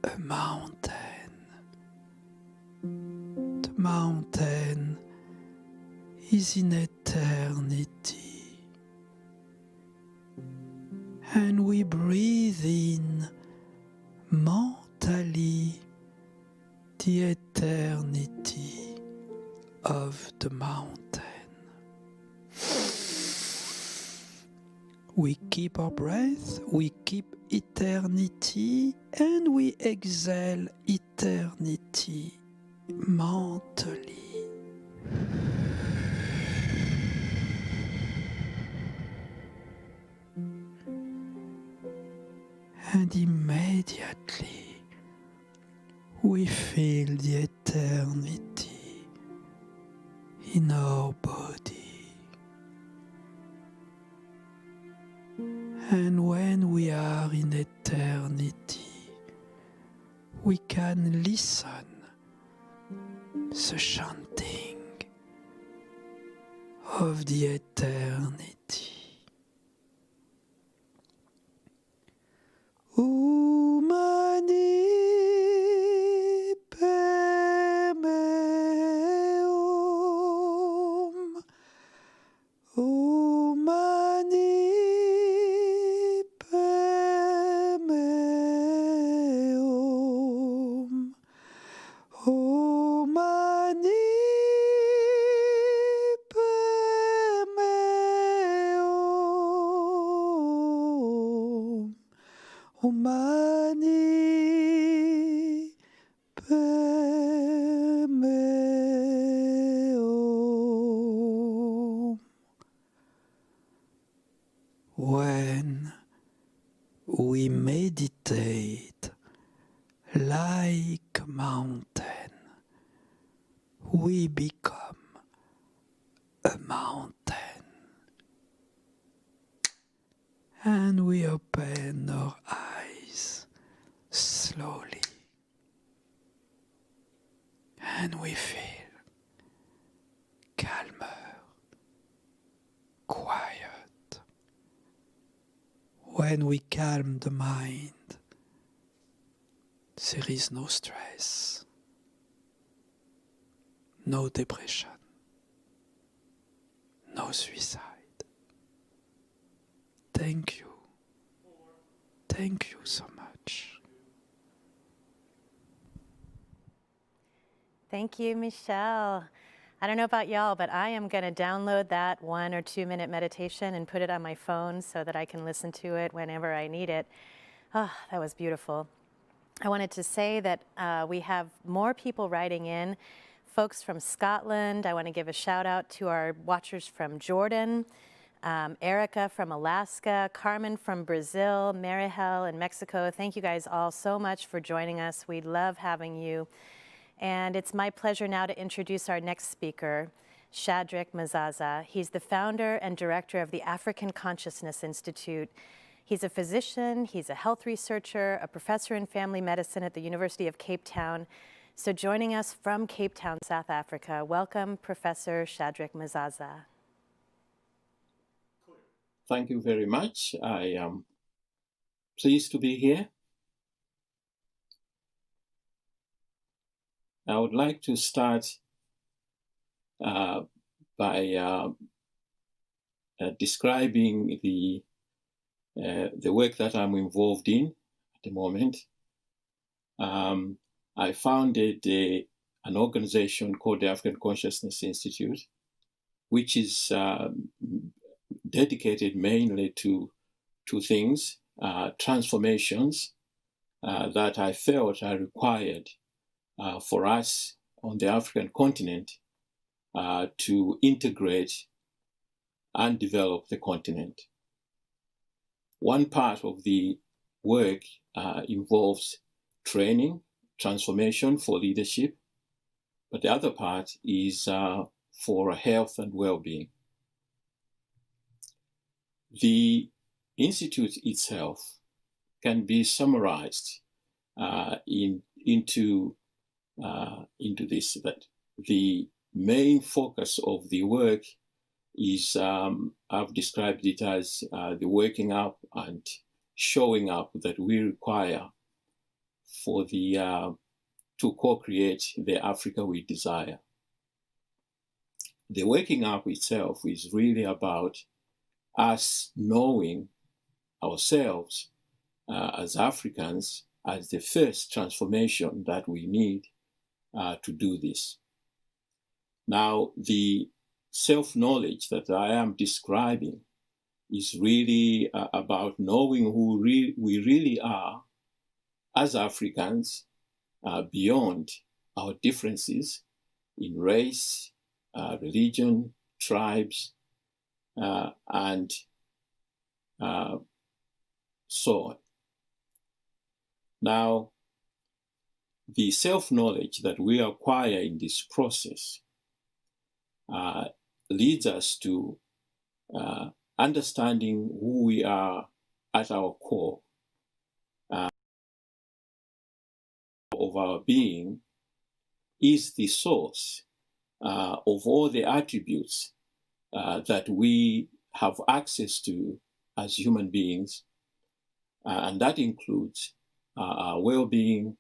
a mountain. The mountain is in eternity. And we breathe in mentally the eternity of the mountain. We keep our breath, we keep eternity, and we exhale eternity mentally. And immediately we feel the eternity in our body. And when we are in eternity, we can listen the chanting of the eternity. Umani pemeum, umani pemeum, umani pemeum, umani pemeum. When we meditate like a mountain, we become a mountain. And we open our eyes slowly. And we feel calmer, quiet. When we calm the mind, there is no stress, no depression, no suicide. Thank you. Thank you so much. Thank you, Michelle. I don't know about y'all, but I am going to download that 1 or 2 minute meditation and put it on my phone so that I can listen to it whenever I need it. Oh, that was beautiful. I wanted to say that we have more people writing in, folks from Scotland. I want to give a shout out to our watchers from Jordan, Erica from Alaska, Carmen from Brazil, Mariel in Mexico. Thank you guys all so much for joining us. We love having you. And it's my pleasure now to introduce our next speaker, Shadrick Mazazza. He's the founder and director of the African Consciousness Institute. He's a physician, he's a health researcher, a professor in family medicine at the University of Cape Town. So joining us from Cape Town, South Africa, welcome Professor Shadrick Mazazza. Thank you very much. I am pleased to be here. I would like to start by describing the work that I'm involved in at the moment. I founded an organization called the African Consciousness Institute, which is dedicated mainly to two things, transformations that I felt are required for us on the African continent to integrate and develop the continent. One part of the work involves training, transformation for leadership, but the other part is for health and well-being. The Institute itself can be summarized into this, that the main focus of the work is, I've described it as the waking up and showing up that we require for the to co-create the Africa we desire. The waking up itself is really about us knowing ourselves as Africans as the first transformation that we need to do this. Now, the self-knowledge that I am describing is really about knowing who we really are as Africans beyond our differences in race, religion, tribes, and so on. Now, the self-knowledge that we acquire in this process leads us to understanding who we are at our core of our being is the source of all the attributes that we have access to as human beings, and that includes our well-being,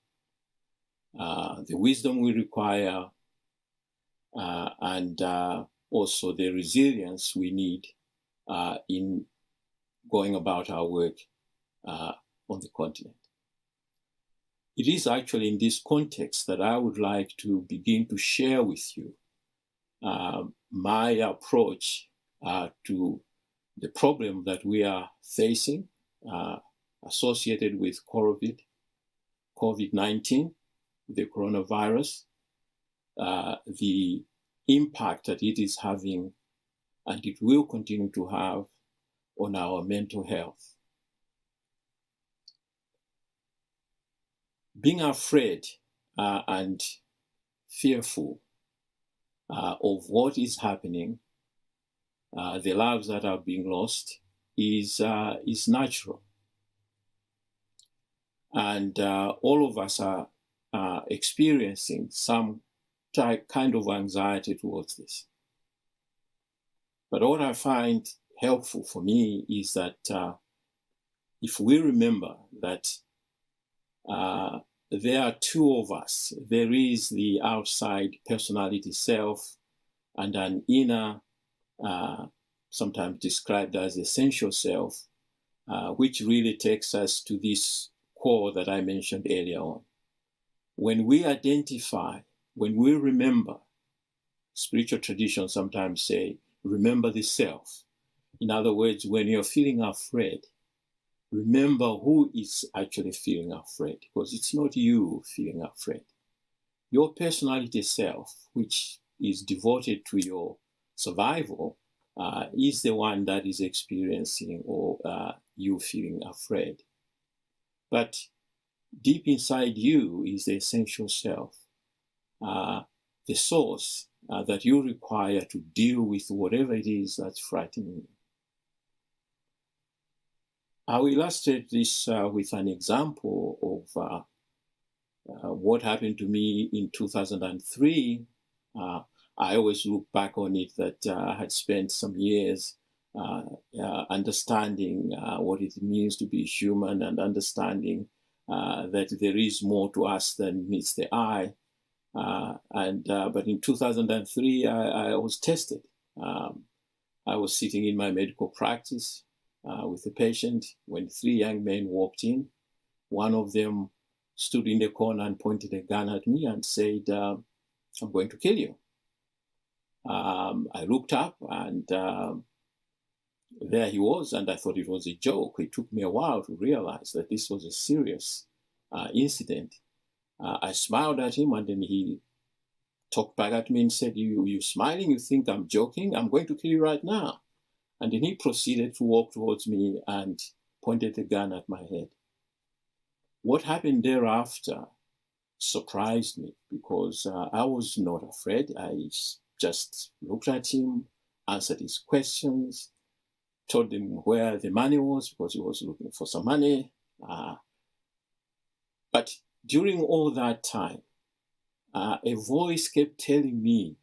the wisdom we require, and also the resilience we need in going about our work on the continent. It is actually in this context that I would like to begin to share with you my approach to the problem that we are facing associated with COVID-19, the coronavirus, the impact that it is having and it will continue to have on our mental health. Being afraid and fearful of what is happening, the lives that are being lost, is natural. And all of us are experiencing some kind of anxiety towards this. But what I find helpful for me is that if we remember that there are two of us, there is the outside personality self and an inner, sometimes described as essential self, which really takes us to this core that I mentioned earlier on. When we identify, when we remember, spiritual traditions sometimes say, remember the self. In other words, when you're feeling afraid, remember who is actually feeling afraid, because it's not you feeling afraid. Your personality self, which is devoted to your survival, is the one that is experiencing or you feeling afraid. But deep inside you is the essential self, the source that you require to deal with whatever it is that's frightening you. I will illustrate this with an example of what happened to me in 2003. I always look back on it that I had spent some years understanding what it means to be human and understanding that there is more to us than meets the eye. But in 2003, I was tested. I was sitting in my medical practice with a patient when 3 young men walked in. One of them stood in the corner and pointed a gun at me and said, "I'm going to kill you." I looked up and there he was, and I thought it was a joke. It took me a while to realize that this was a serious incident. I smiled at him, and then he talked back at me and said, you smiling? You think I'm joking? I'm going to kill you right now. And then he proceeded to walk towards me and pointed the gun at my head. What happened thereafter surprised me because I was not afraid. I just looked at him, answered his questions, told him where the money was because he was looking for some money. But during all that time, a voice kept telling me,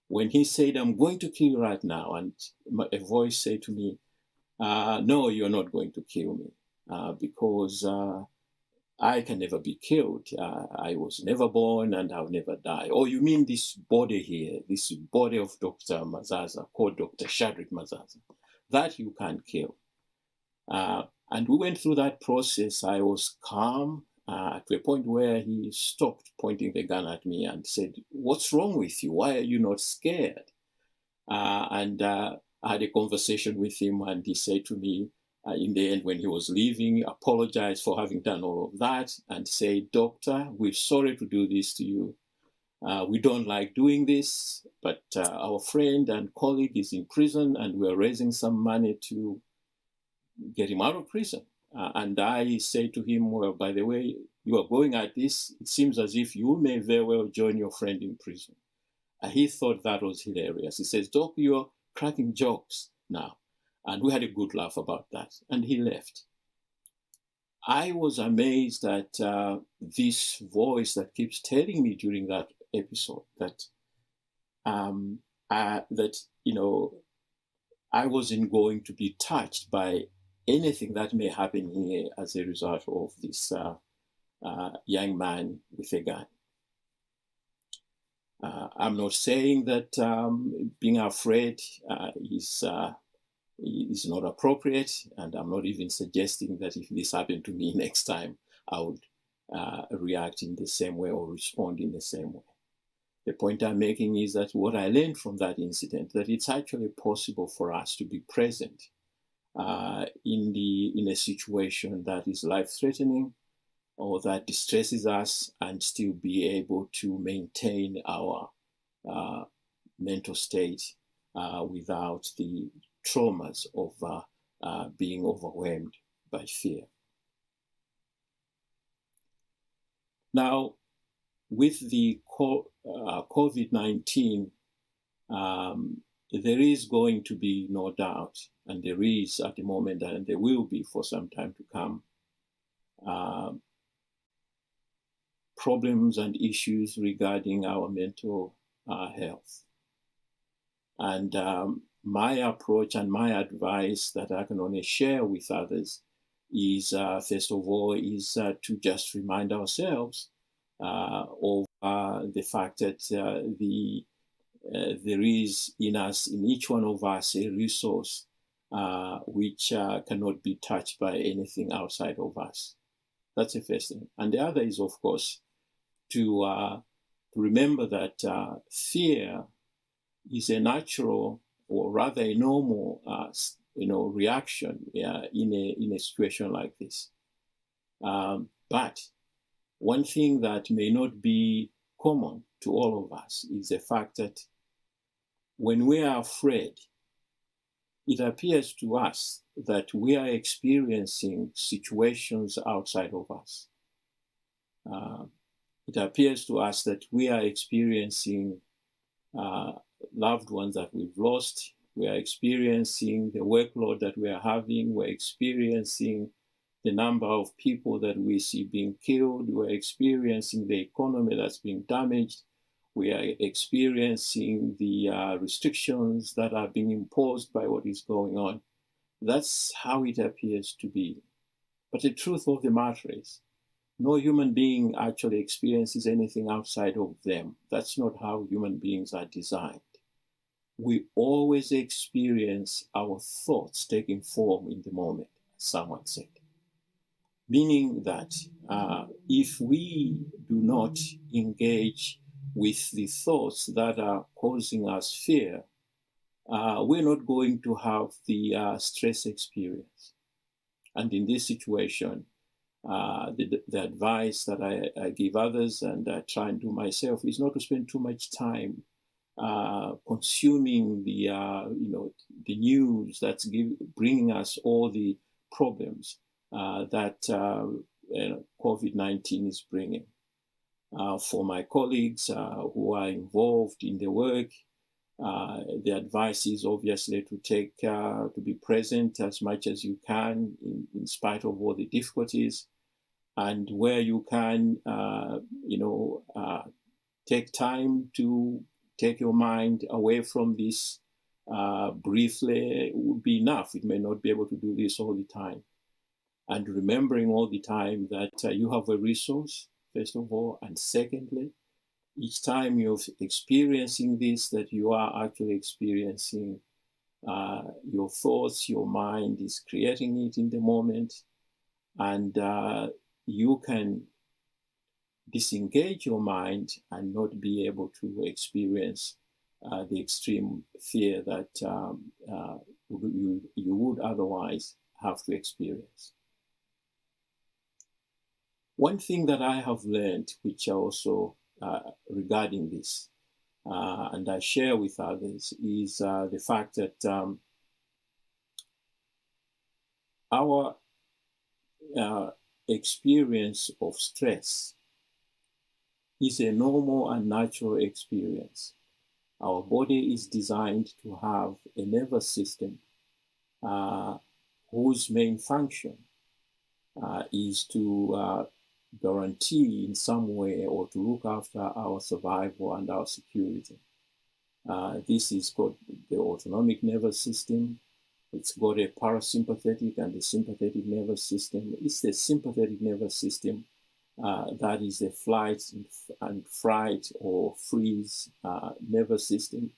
when he said, "I'm going to kill you right now," and a voice said to me, "No, you're not going to kill me because I can never be killed. I was never born and I'll never die." "Oh, you mean this body here, this body of Dr. Mazazza, called Dr. Shadrick Mazazza, that you can't kill." And we went through that process. I was calm to a point where he stopped pointing the gun at me and said, "What's wrong with you? Why are you not scared?" I had a conversation with him, and he said to me, in the end, when he was leaving, apologized for having done all of that and said, "Doctor, we're sorry to do this to you. We don't like doing this, but our friend and colleague is in prison and we're raising some money to get him out of prison." And I say to him, "Well, by the way, you are going at this. It seems as if you may very well join your friend in prison." He thought that was hilarious. He says, "Doc, you're cracking jokes now." And we had a good laugh about that. And he left. I was amazed at this voice that keeps telling me during that episode that I wasn't going to be touched by anything that may happen here as a result of this young man with a gun. I'm not saying that being afraid is not appropriate, and I'm not even suggesting that if this happened to me next time, I would react in the same way or respond in the same way. The point I'm making is that what I learned from that incident, that it's actually possible for us to be present in a situation that is life-threatening or that distresses us and still be able to maintain our mental state without the traumas of being overwhelmed by fear. Now, with the COVID-19, there is going to be no doubt, and there is at the moment, and there will be for some time to come, problems and issues regarding our mental health. And my approach and my advice that I can only share with others is, first of all, is to just remind ourselves of the fact that there is in us, in each one of us, a resource which cannot be touched by anything outside of us. That's the first thing. And the other is, of course, to remember that fear is a natural, or rather a normal, reaction in a situation like this. But one thing that may not be common to all of us is the fact that when we are afraid, it appears to us that we are experiencing situations outside of us. It appears to us that we are experiencing loved ones that we've lost. We are experiencing the workload that we are having. We're experiencing the number of people that we see being killed. We're experiencing the economy that's being damaged. We are experiencing the restrictions that are being imposed by what is going on. That's how it appears to be. But the truth of the matter is, no human being actually experiences anything outside of them. That's not how human beings are designed. We always experience our thoughts taking form in the moment, someone said. Meaning that if we do not engage with the thoughts that are causing us fear, we're not going to have the stress experience. And in this situation, the advice that I give others and I try and do myself is not to spend too much time consuming the the news that's bringing us all the problems that COVID-19 is bringing. For my colleagues who are involved in the work, the advice is obviously to be present as much as you can in spite of all the difficulties, and where you can, take time to take your mind away from this briefly would be enough. It may not be able to do this all the time. And remembering all the time that you have a resource, first of all, and secondly, each time you're experiencing this, that you are actually experiencing your thoughts, your mind is creating it in the moment, and you can disengage your mind and not be able to experience the extreme fear that you would otherwise have to experience. One thing that I have learned, which also regarding this, and I share with others, is the fact that our experience of stress is a normal and natural experience. Our body is designed to have a nervous system whose main function is to guarantee in some way or to look after our survival and our security. This is called the autonomic nervous system. It's got a parasympathetic and a sympathetic nervous system. It's the sympathetic nervous system that is the flight and fright or freeze nervous system.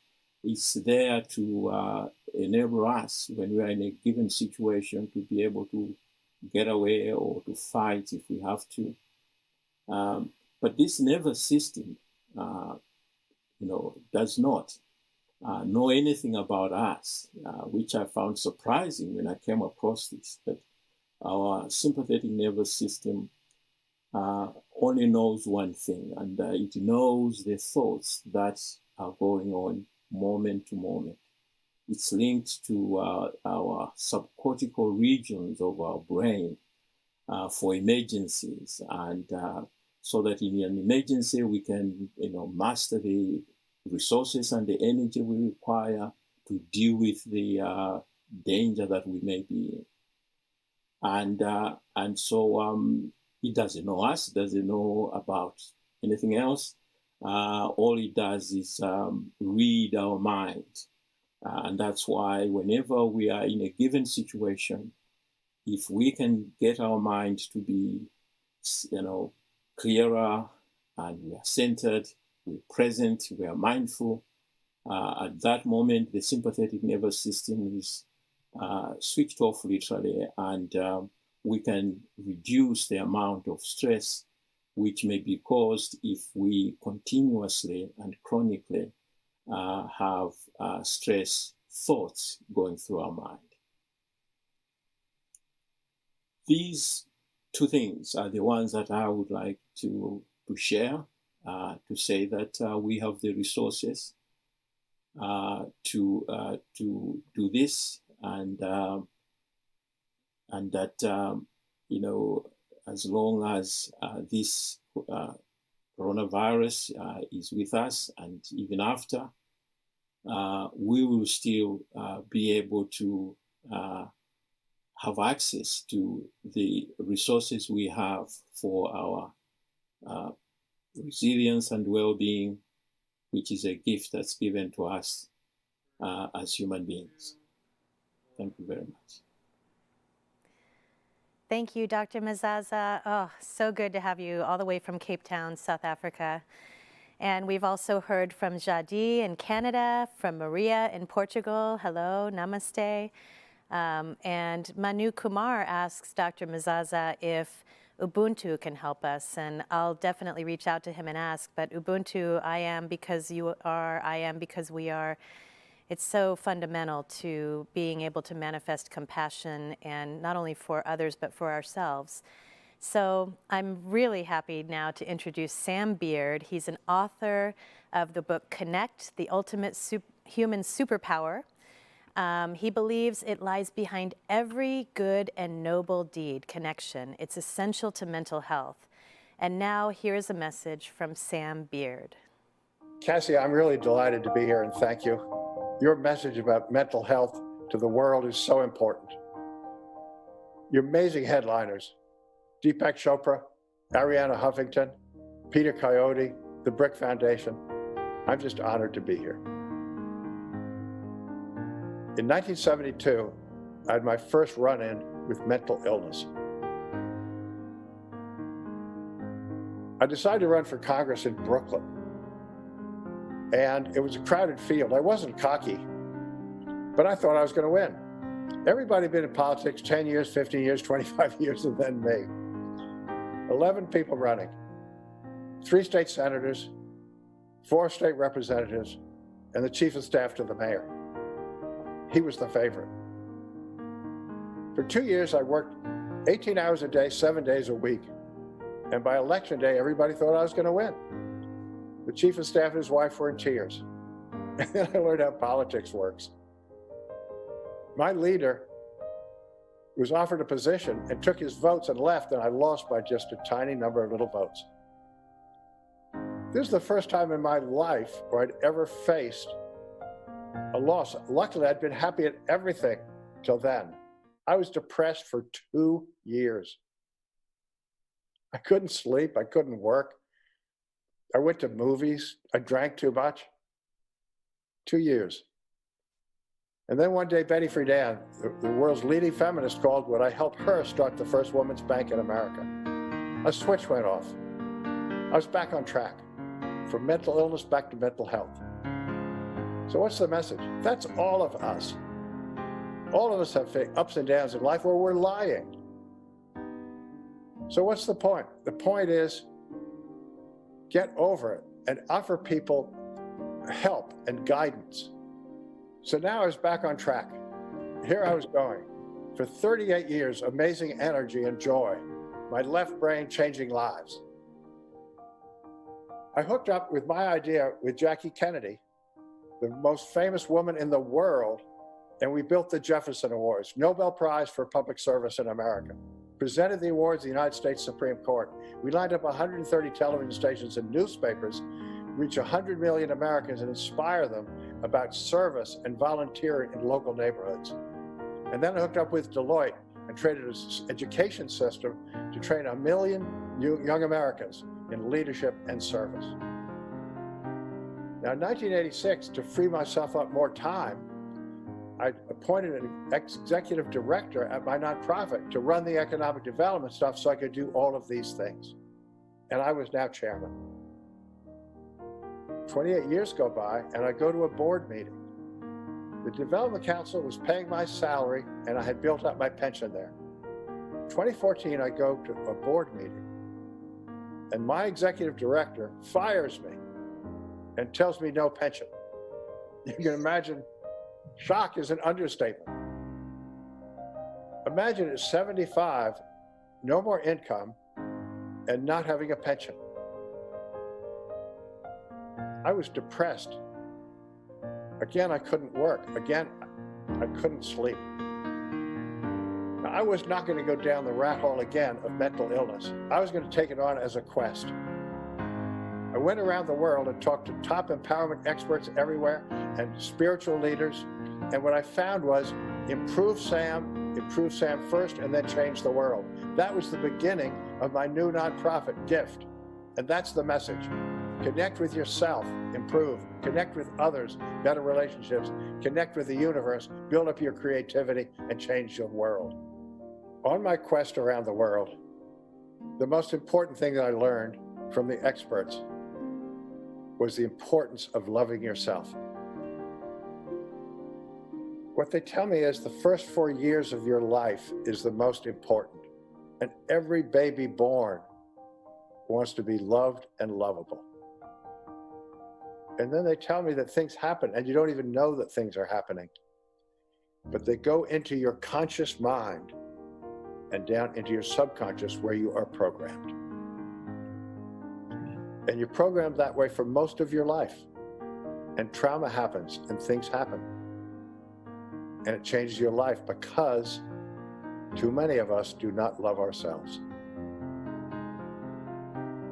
It's there to enable us when we are in a given situation to be able to get away or to fight if we have to. But this nervous system, does not know anything about us, which I found surprising when I came across this, that our sympathetic nervous system only knows one thing, and it knows the thoughts that are going on moment to moment. It's linked to our subcortical regions of our brain for emergencies, and so that in an emergency we can, master the resources and the energy we require to deal with the danger that we may be in. And so it doesn't know us, doesn't know about anything else. All it does is read our mind. And that's why whenever we are in a given situation, if we can get our mind to be, clearer, and we are centered, we're present, we are mindful, at that moment, the sympathetic nervous system is switched off literally, and we can reduce the amount of stress which may be caused if we continuously and chronically have stress thoughts going through our mind. These two things are the ones that I would like to share, to say that we have the resources to do this, and that as long as this coronavirus is with us, and even after, we will still be able to have access to the resources we have for our resilience and well-being, which is a gift that's given to us as human beings. Thank you very much. Thank you, Dr. Mazazza. Oh, so good to have you all the way from Cape Town, South Africa. And we've also heard from Jadi in Canada, from Maria in Portugal. Hello, namaste. And Manu Kumar asks Dr. Mazazza if Ubuntu can help us. And I'll definitely reach out to him and ask, but Ubuntu, I am because you are, I am because we are. It's so fundamental to being able to manifest compassion, and not only for others, but for ourselves. So I'm really happy now to introduce Sam Beard. He's an author of the book Connect, the Ultimate Human Superpower. He believes it lies behind every good and noble deed, connection. It's essential to mental health. And now here's a message from Sam Beard. Cassie, I'm really delighted to be here, and thank you. Your message about mental health to the world is so important. Your amazing headliners, Deepak Chopra, Arianna Huffington, Peter Coyote, the Brick Foundation. I'm just honored to be here. In 1972, I had my first run-in with mental illness. I decided to run for Congress in Brooklyn. And it was a crowded field. I wasn't cocky, but I thought I was going to win. Everybody had been in politics 10 years, 15 years, 25 years, and then me. 11 people running, 3 state senators, 4 state representatives, and the chief of staff to the mayor. He was the favorite. For 2 years, I worked 18 hours a day, 7 days a week. And by election day, everybody thought I was going to win. The chief of staff and his wife were in tears. And then I learned how politics works. My leader was offered a position and took his votes and left, and I lost by just a tiny number of little votes. This is the first time in my life where I'd ever faced a loss. Luckily, I'd been happy at everything till then. I was depressed for 2 years. I couldn't sleep, I couldn't work. I went to movies, I drank too much. 2 years. And then one day, Betty Friedan, the world's leading feminist, called. Would I help her start the first women's bank in America? A switch went off. I was back on track. From mental illness back to mental health. So what's the message? That's all of us. All of us have ups and downs in life where we're lying. So what's the point? The point is, get over it and offer people help and guidance. So now I was back on track. Here I was going. For 38 years, amazing energy and joy. My left brain changing lives. I hooked up with my idea with Jackie Kennedy, the most famous woman in the world, and we built the Jefferson Awards, Nobel Prize for Public Service in America. Presented the awards in the United States Supreme Court. We lined up 130 television stations and newspapers, reach 100 million Americans and inspire them about service and volunteering in local neighborhoods. And then I hooked up with Deloitte and created an education system to train 1 million young Americans in leadership and service. Now, in 1986, to free myself up more time, I appointed an executive director at my nonprofit to run the economic development stuff so I could do all of these things. And I was now chairman. 28 years go by, and I go to a board meeting. The Development Council was paying my salary, and I had built up my pension there. 2014, I go to a board meeting, and my executive director fires me and tells me no pension. You can imagine, shock is an understatement. Imagine at 75, no more income, and not having a pension. I was depressed. Again, I couldn't work. Again, I couldn't sleep. Now, I was not going to go down the rat hole again of mental illness. I was going to take it on as a quest. I went around the world and talked to top empowerment experts everywhere and spiritual leaders. And what I found was improve Sam first, and then change the world. That was the beginning of my new nonprofit, GIFT. And that's the message. Connect with yourself, improve. Connect with others, better relationships. Connect with the universe, build up your creativity, and change your world. On my quest around the world, the most important thing that I learned from the experts was the importance of loving yourself. What they tell me is the first 4 years of your life is the most important. And every baby born wants to be loved and lovable. And then they tell me that things happen and you don't even know that things are happening. But they go into your conscious mind and down into your subconscious where you are programmed. And you're programmed that way for most of your life. And trauma happens and things happen. And it changes your life because too many of us do not love ourselves.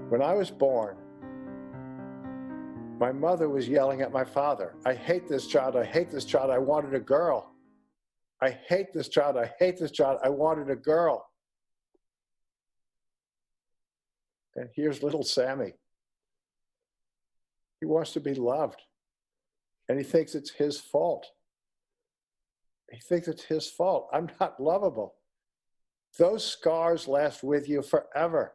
When I was born, my mother was yelling at my father, I hate this child, I hate this child, I wanted a girl. I hate this child, I hate this child, I wanted a girl. And here's little Sammy. He wants to be loved. And he thinks it's his fault. He thinks it's his fault. I'm not lovable. Those scars last with you forever.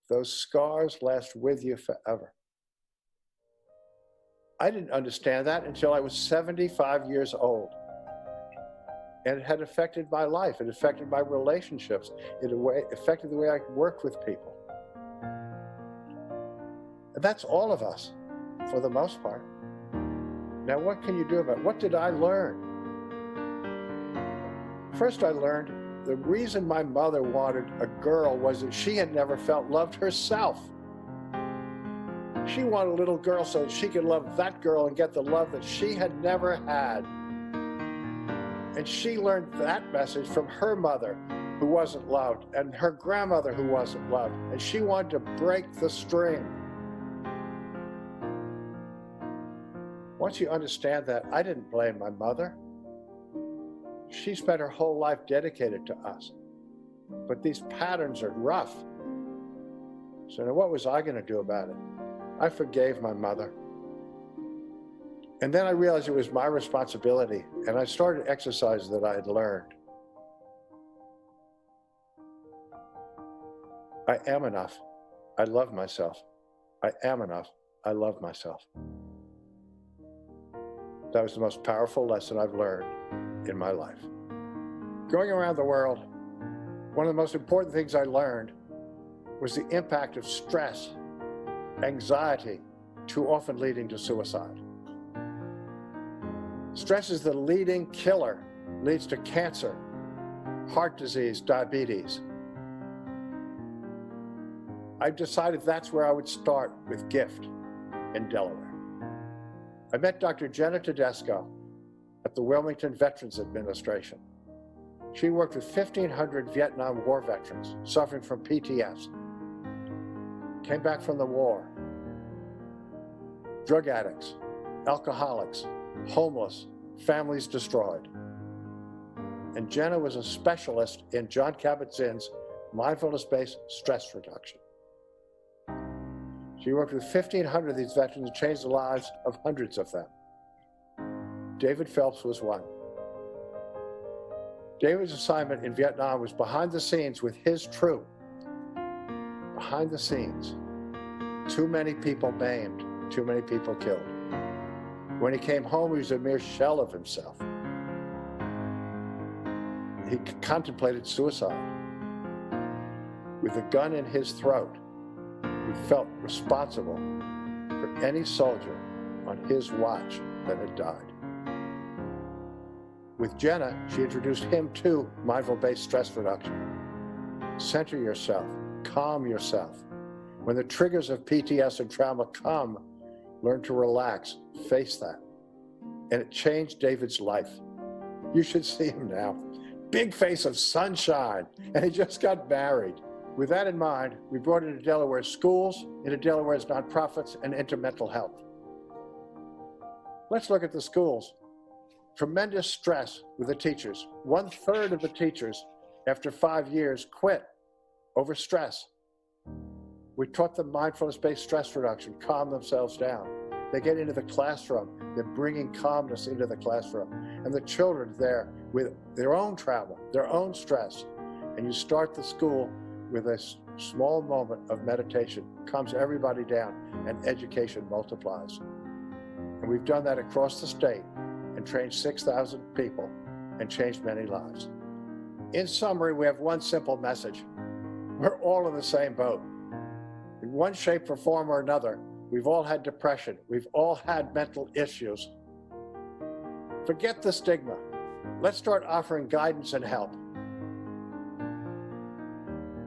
Those scars last with you forever. I didn't understand that until I was 75 years old. And it had affected my life. It affected my relationships. It affected the way I work with people. And that's all of us, for the most part. Now, what can you do about it? What did I learn? First, I learned the reason my mother wanted a girl was that she had never felt loved herself. She wanted a little girl so that she could love that girl and get the love that she had never had. And she learned that message from her mother, who wasn't loved, and her grandmother, who wasn't loved. And she wanted to break the string. Once you understand that, I didn't blame my mother. She spent her whole life dedicated to us. But these patterns are rough. So now what was I going to do about it? I forgave my mother. And then I realized it was my responsibility, and I started exercises that I had learned. I am enough. I love myself. I am enough. I love myself. That was the most powerful lesson I've learned in my life. Going around the world, one of the most important things I learned was the impact of stress, anxiety, too often leading to suicide. Stress is the leading killer, leads to cancer, heart disease, diabetes. I decided that's where I would start with GIFT in Delaware. I met Dr. Jenna Tedesco at the Wilmington Veterans Administration. She worked with 1,500 Vietnam War veterans suffering from PTS. Came back from the war. Drug addicts, alcoholics, homeless, families destroyed. And Jenna was a specialist in Jon Kabat-Zinn's mindfulness-based stress reduction. She worked with 1,500 of these veterans and changed the lives of hundreds of them. David Phelps was one. David's assignment in Vietnam was behind the scenes with his troop. Behind the scenes. Too many people maimed, too many people killed. When he came home, he was a mere shell of himself. He contemplated suicide. With a gun in his throat, he felt responsible for any soldier on his watch that had died. With Jenna, she introduced him to mindful-based stress reduction. Center yourself, calm yourself. When the triggers of PTS and trauma come, learn to relax, face that. And it changed David's life. You should see him now. Big face of sunshine, and he just got married. With that in mind, we brought into Delaware's schools, into Delaware's nonprofits, and into mental health. Let's look at the schools. Tremendous stress with the teachers. 1/3 of the teachers, after 5 years, quit over stress. We taught them mindfulness-based stress reduction, calm themselves down. They get into the classroom, they're bringing calmness into the classroom. And the children there with their own trauma, their own stress. And you start the school with a small moment of meditation, calms everybody down, and education multiplies. And we've done that across the state and trained 6,000 people and changed many lives. In summary, we have one simple message. We're all in the same boat. In one shape or form or another, we've all had depression. We've all had mental issues. Forget the stigma. Let's start offering guidance and help.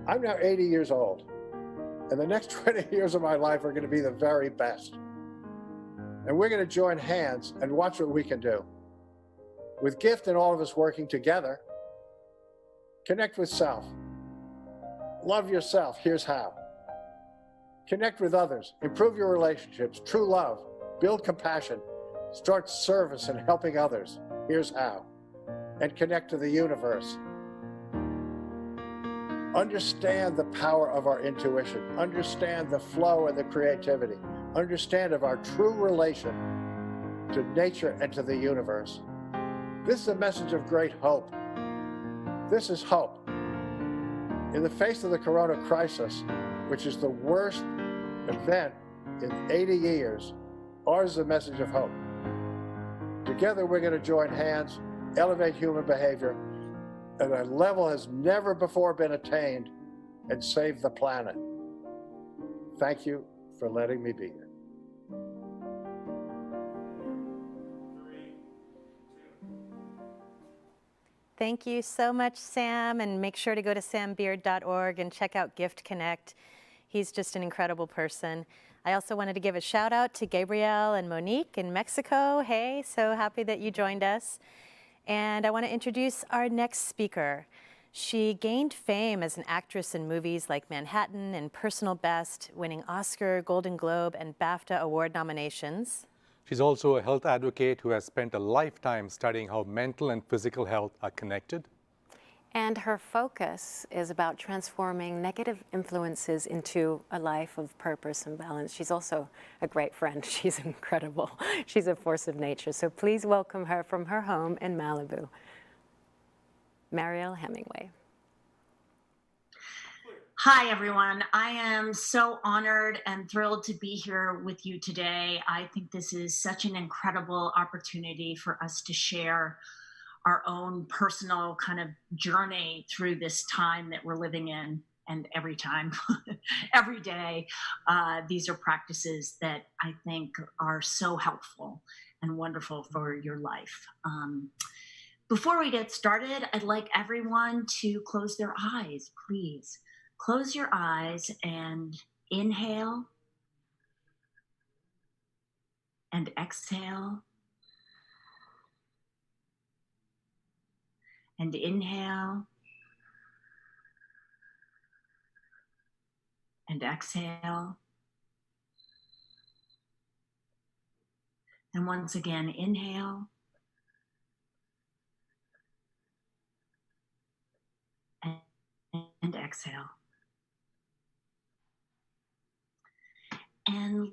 I'm now 80 years old, and the next 20 years of my life are going to be the very best. And we're going to join hands and watch what we can do. With Gift and all of us working together, connect with self. Love yourself. Here's how. Connect with others. Improve your relationships. True love. Build compassion. Start service and helping others. Here's how. And connect to the universe. Understand the power of our intuition. Understand the flow and the creativity. Understand of our true relation to nature and to the universe. This is a message of great hope. This is hope. In the face of the corona crisis, which is the worst event in 80 years, ours is a message of hope. Together we're going to join hands, elevate human behavior at a level has never before been attained, and save the planet. Thank you for letting me be here. Thank you so much, Sam, and make sure to go to sambeard.org and check out Gift Connect. He's just an incredible person. I also wanted to give a shout out to Gabrielle and Monique in Mexico. Hey, so happy that you joined us. And I want to introduce our next speaker. She gained fame as an actress in movies like Manhattan and Personal Best, winning Oscar, Golden Globe, and BAFTA award nominations. She's also a health advocate who has spent a lifetime studying how mental and physical health are connected. And her focus is about transforming negative influences into a life of purpose and balance. She's also a great friend. She's incredible. She's a force of nature. So please welcome her from her home in Malibu, Mariel Hemingway. Hi, everyone. I am so honored and thrilled to be here with you today. I think this is such an incredible opportunity for us to share our own personal kind of journey through this time that we're living in. And every time, every day, these are practices that I think are so helpful and wonderful for your life. Before we get started, I'd like everyone to close their eyes, please. Close your eyes and inhale and exhale. And inhale and exhale. And once again, inhale and exhale. And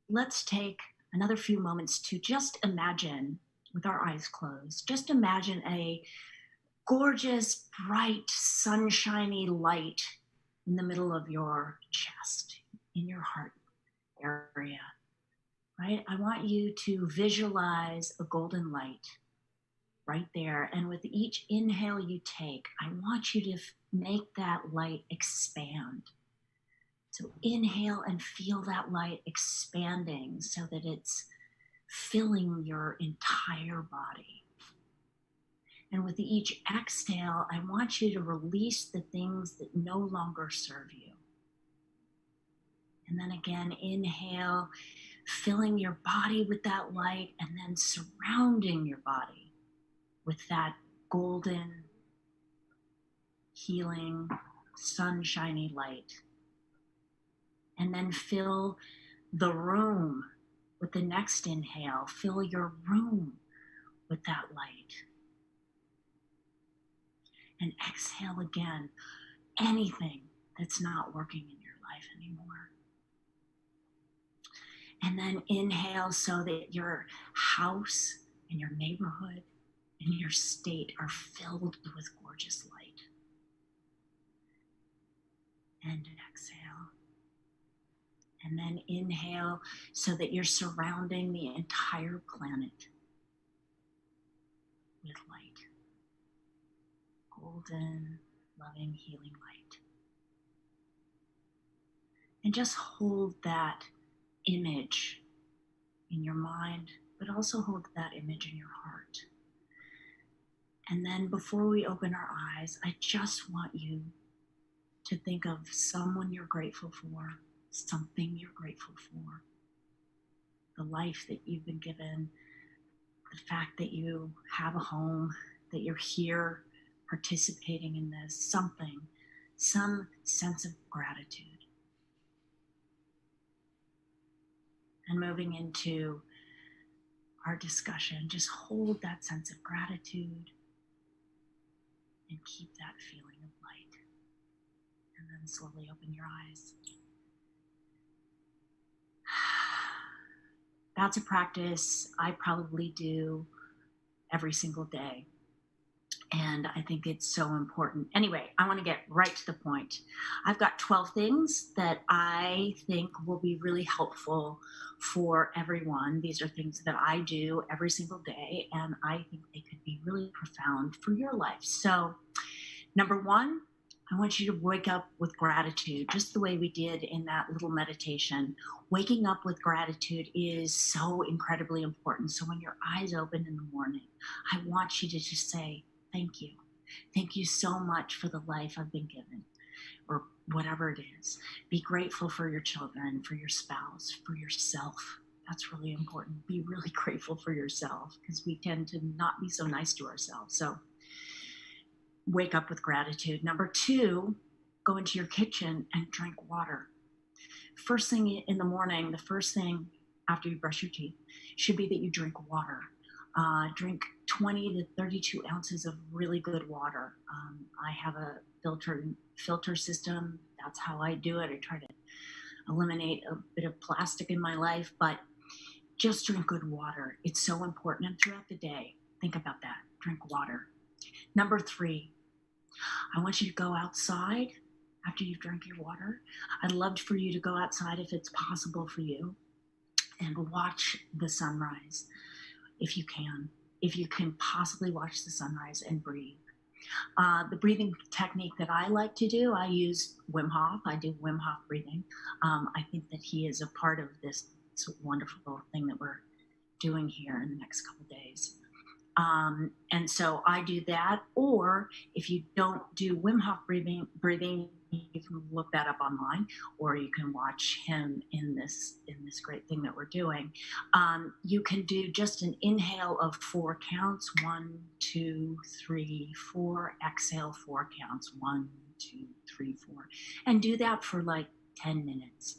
let's take another few moments to just imagine, with our eyes closed, just imagine a gorgeous, bright, sunshiny light in the middle of your chest, in your heart area, right? I want you to visualize a golden light right there. And with each inhale you take, I want you to make that light expand. So inhale and feel that light expanding so that it's filling your entire body. And with each exhale, I want you to release the things that no longer serve you. And then again, inhale, filling your body with that light, and then surrounding your body with that golden, healing sunshiny light. And then fill the room with the next inhale. Fill your room with that light. And exhale again, anything that's not working in your life anymore. And then inhale so that your house and your neighborhood and your state are filled with gorgeous light. And exhale. And then inhale so that you're surrounding the entire planet with light. Golden, loving, healing light. And just hold that image in your mind, but also hold that image in your heart. And then before we open our eyes, I just want you to think of someone you're grateful for, something you're grateful for, the life that you've been given, the fact that you have a home, that you're here participating in this, something, some sense of gratitude. And moving into our discussion, just hold that sense of gratitude and keep that feeling of light. And then slowly open your eyes. That's a practice I probably do every single day. And I think it's so important. Anyway, I want to get right to the point. I've got 12 things that I think will be really helpful for everyone. These are things that I do every single day, and I think they could be really profound for your life. So, number one, I want you to wake up with gratitude, just the way we did in that little meditation. Waking up with gratitude is so incredibly important. So when your eyes open in the morning, I want you to just say, thank you. Thank you so much for the life I've been given, or whatever it is. Be grateful for your children, for your spouse, for yourself. That's really important. Be really grateful for yourself, because we tend to not be so nice to ourselves. So wake up with gratitude. Number two, go into your kitchen and drink water. First thing in the morning, the first thing after you brush your teeth should be that you drink water. Drink 20 to 32 ounces of really good water. I have a filter system. That's how I do it. I try to eliminate a bit of plastic in my life, but just drink good water. It's so important. And throughout the day, think about that. Drink water. Number three, I want you to go outside after you've drank your water. I'd love for you to go outside if it's possible for you and watch the sunrise if you can. If you can possibly watch the sunrise and breathe. The breathing technique that I like to do, I use Wim Hof. I do Wim Hof breathing. I think that he is a part of this wonderful thing that we're doing here in the next couple days. And so I do that. Or if you don't do Wim Hof breathing, you can look that up online, or you can watch him in this great thing that we're doing. You can do just an inhale of 4 counts, 1, 2, 3, 4. Exhale 4 counts, 1, 2, 3, 4, and do that for like 10 minutes.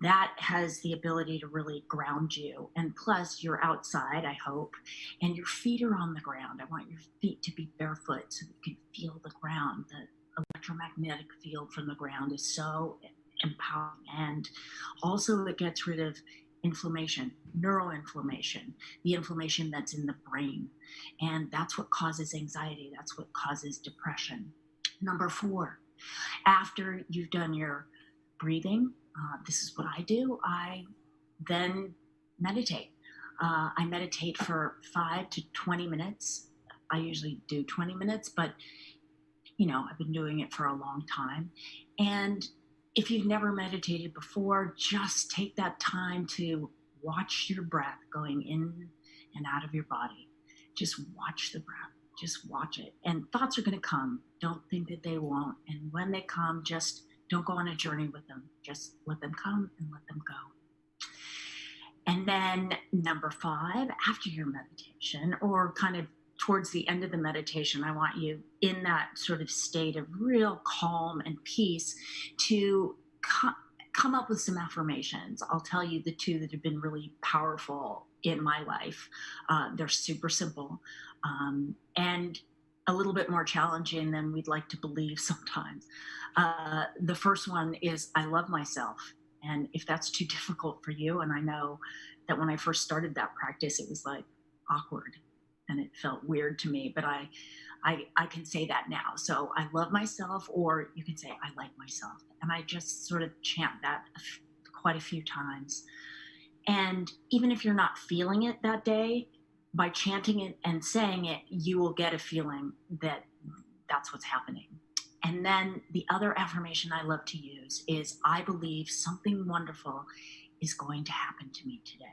That has the ability to really ground you. And plus, you're outside, I hope, and your feet are on the ground. I want your feet to be barefoot so that you can feel the ground. The electromagnetic field from the ground is so empowering. And also, it gets rid of inflammation, neuroinflammation, the inflammation that's in the brain. And that's what causes anxiety. That's what causes depression. Number 4, after you've done your breathing, this is what I do. I then meditate. I meditate for 5 to 20 minutes. I usually do 20 minutes, but I've been doing it for a long time. And if you've never meditated before, just take that time to watch your breath going in and out of your body. Just watch the breath. Just watch it. And thoughts are going to come. Don't think that they won't. And when they come, just don't go on a journey with them. Just let them come and let them go. And then number 5, after your meditation, or kind of towards the end of the meditation, I want you in that sort of state of real calm and peace to come up with some affirmations. I'll tell you the two that have been really powerful in my life. They're super simple and a little bit more challenging than we'd like to believe sometimes. The first one is, I love myself. And if that's too difficult for you, and I know that when I first started that practice, it was like awkward and it felt weird to me, but I can say that now. So I love myself, or you can say, I like myself. And I just sort of chant that quite a few times. And even if you're not feeling it that day, by chanting it and saying it, you will get a feeling that that's what's happening. And then the other affirmation I love to use is, I believe something wonderful is going to happen to me today.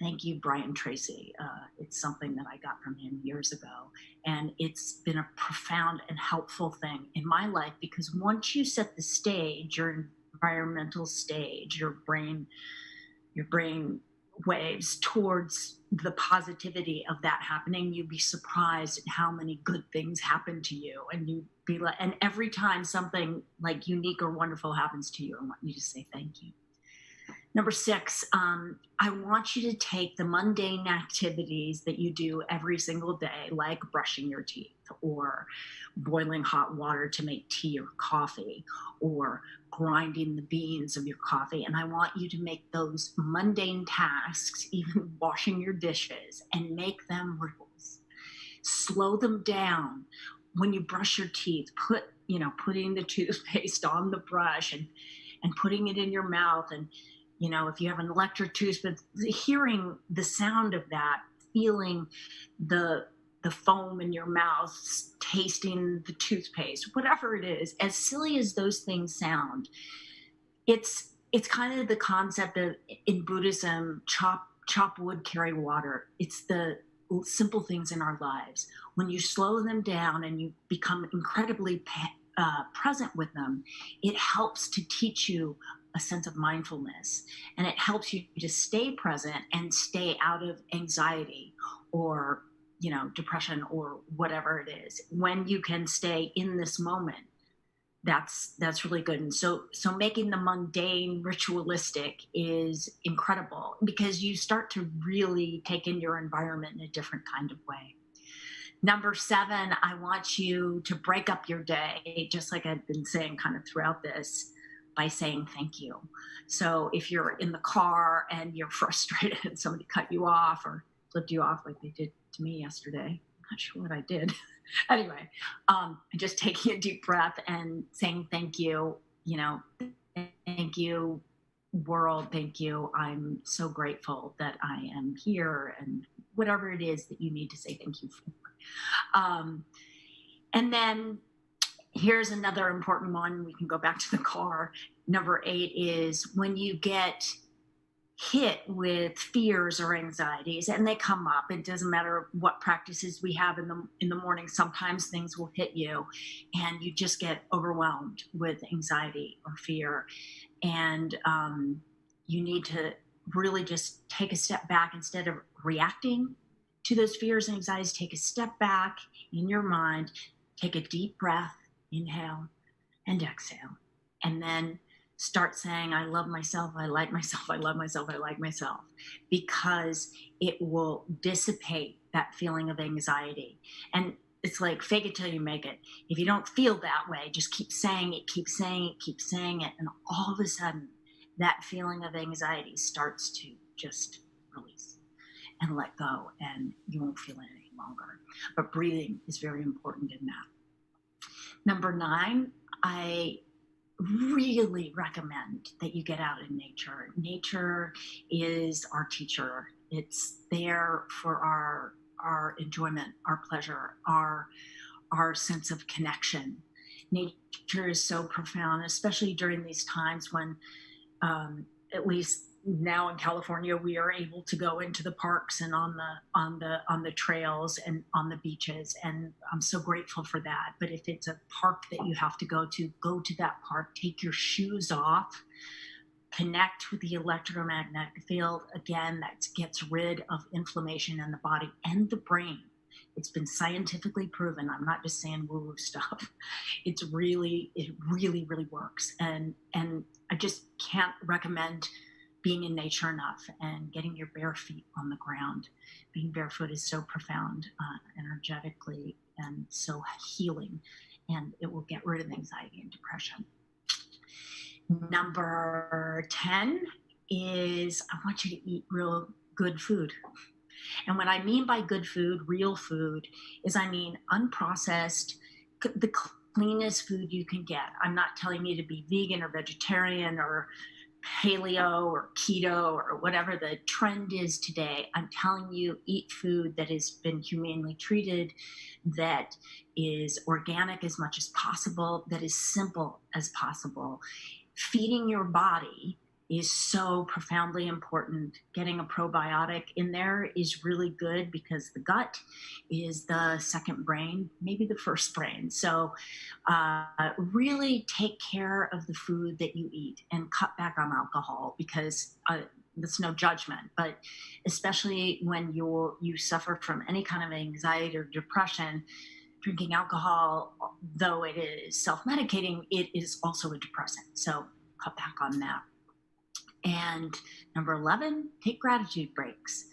Thank you, Brian Tracy. It's something that I got from him years ago. And it's been a profound and helpful thing in my life, because once you set the stage, your environmental stage, your brain waves towards the positivity of that happening, you'd be surprised at how many good things happen to you. And you'd be like, and every time something like unique or wonderful happens to you, I want you to say thank you. Number 6, I want you to take the mundane activities that you do every single day, like brushing your teeth or boiling hot water to make tea or coffee, or grinding the beans of your coffee. And I want you to make those mundane tasks, even washing your dishes, and make them rules. Slow them down. When you brush your teeth, putting the toothpaste on the brush and putting it in your mouth, and if you have an electric toothpaste, hearing the sound of that, feeling the foam in your mouth, tasting the toothpaste, whatever it is, as silly as those things sound, it's kind of the concept of, in Buddhism, chop wood, carry water. It's the simple things in our lives. When you slow them down and you become incredibly present with them, it helps to teach you a sense of mindfulness, and it helps you to stay present and stay out of anxiety or depression or whatever it is. When you can stay in this moment, that's really good. And so making the mundane ritualistic is incredible, because you start to really take in your environment in a different kind of way. Number 7, I want you to break up your day, just like I've been saying kind of throughout this, by saying thank you. So if you're in the car and you're frustrated and somebody cut you off or flipped you off like they did to me yesterday, I'm not sure what I did. Anyway, just taking a deep breath and saying thank you, thank you, world, thank you. I'm so grateful that I am here, and whatever it is that you need to say thank you for. And then here's another important one. We can go back to the car. Number 8 is, when you get hit with fears or anxieties, and they come up, it doesn't matter what practices we have in the morning, sometimes things will hit you and you just get overwhelmed with anxiety or fear. And you need to really just take a step back. Instead of reacting to those fears and anxieties, take a step back in your mind, take a deep breath, inhale and exhale, and then start saying, I love myself, I like myself, I love myself, I like myself, because it will dissipate that feeling of anxiety. And it's like, fake it till you make it. If you don't feel that way, just keep saying it, keep saying it, keep saying it. And all of a sudden, that feeling of anxiety starts to just release and let go, and you won't feel it any longer. But breathing is very important in that. Number 9, I really recommend that you get out in nature. Nature is our teacher. It's there for our enjoyment, our pleasure, our sense of connection. Nature is so profound, especially during these times when, at least now in California, we are able to go into the parks and on the trails and on the beaches, and I'm so grateful for that. But if it's a park that you have to go to that park. Take your shoes off, connect with the electromagnetic field. Again, that gets rid of inflammation in the body and the brain. It's been scientifically proven. I'm not just saying woo-woo stuff. It really, really works. And I just can't recommend being in nature enough and getting your bare feet on the ground. Being barefoot is so profound energetically and so healing, and it will get rid of anxiety and depression. Number 10 is I want you to eat real good food. And what I mean by good food, real food, is I mean unprocessed, the cleanest food you can get. I'm not telling you to be vegan or vegetarian or paleo or keto or whatever the trend is today. I'm telling you, eat food that has been humanely treated, that is organic as much as possible, that is simple as possible. Feeding your body is so profoundly important. Getting a probiotic in there is really good because the gut is the second brain, maybe the first brain. So really take care of the food that you eat and cut back on alcohol, because that's no judgment, but especially when you suffer from any kind of anxiety or depression, drinking alcohol, though it is self-medicating, it is also a depressant. So cut back on that. And number 11, take gratitude breaks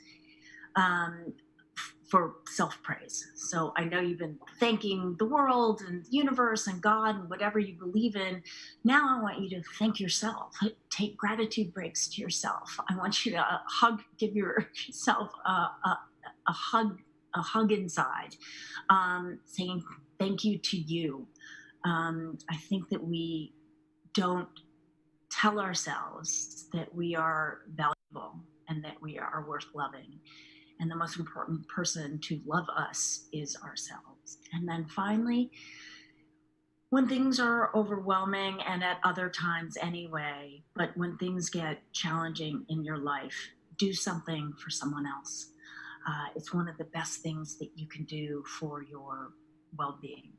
for self-praise. So I know you've been thanking the world and the universe and God and whatever you believe in. Now I want you to thank yourself. Take gratitude breaks to yourself. I want you to give yourself a hug inside, saying thank you to you. I think that we don't tell ourselves that we are valuable and that we are worth loving. And the most important person to love us is ourselves. And then finally, when things are overwhelming, and at other times anyway, but when things get challenging in your life, do something for someone else. It's one of the best things that you can do for your well-being,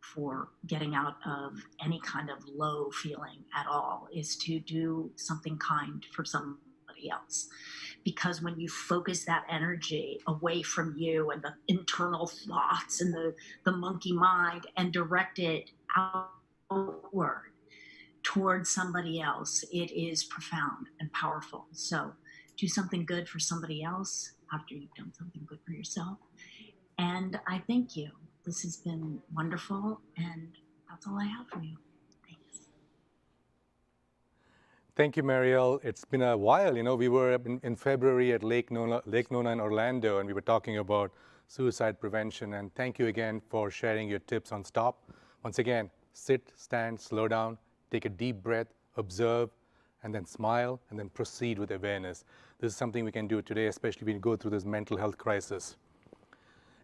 for getting out of any kind of low feeling at all, is to do something kind for somebody else. Because when you focus that energy away from you and the internal thoughts and the monkey mind and direct it outward towards somebody else, it is profound and powerful. So do something good for somebody else after you've done something good for yourself. And I thank you. This has been wonderful, and that's all I have for you. Thanks. Thank you, Mariel. It's been a while. You know, we were in February at Lake Nona in Orlando, and we were talking about suicide prevention. And thank you again for sharing your tips on STOP. Once again, sit, stand, slow down, take a deep breath, observe, and then smile, and then proceed with awareness. This is something we can do today, especially when we go through this mental health crisis.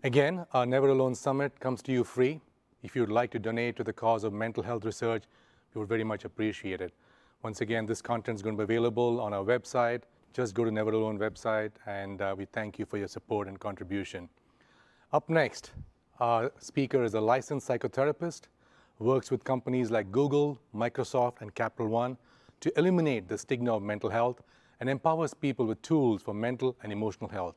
Again, our Neveralone Summit comes to you free. If you'd like to donate to the cause of mental health research, we would very much appreciate it. Once again, this content is going to be available on our website. Just go to Neveralone website, and we thank you for your support and contribution. Up next, our speaker is a licensed psychotherapist, works with companies like Google, Microsoft, and Capital One to eliminate the stigma of mental health and empowers people with tools for mental and emotional health.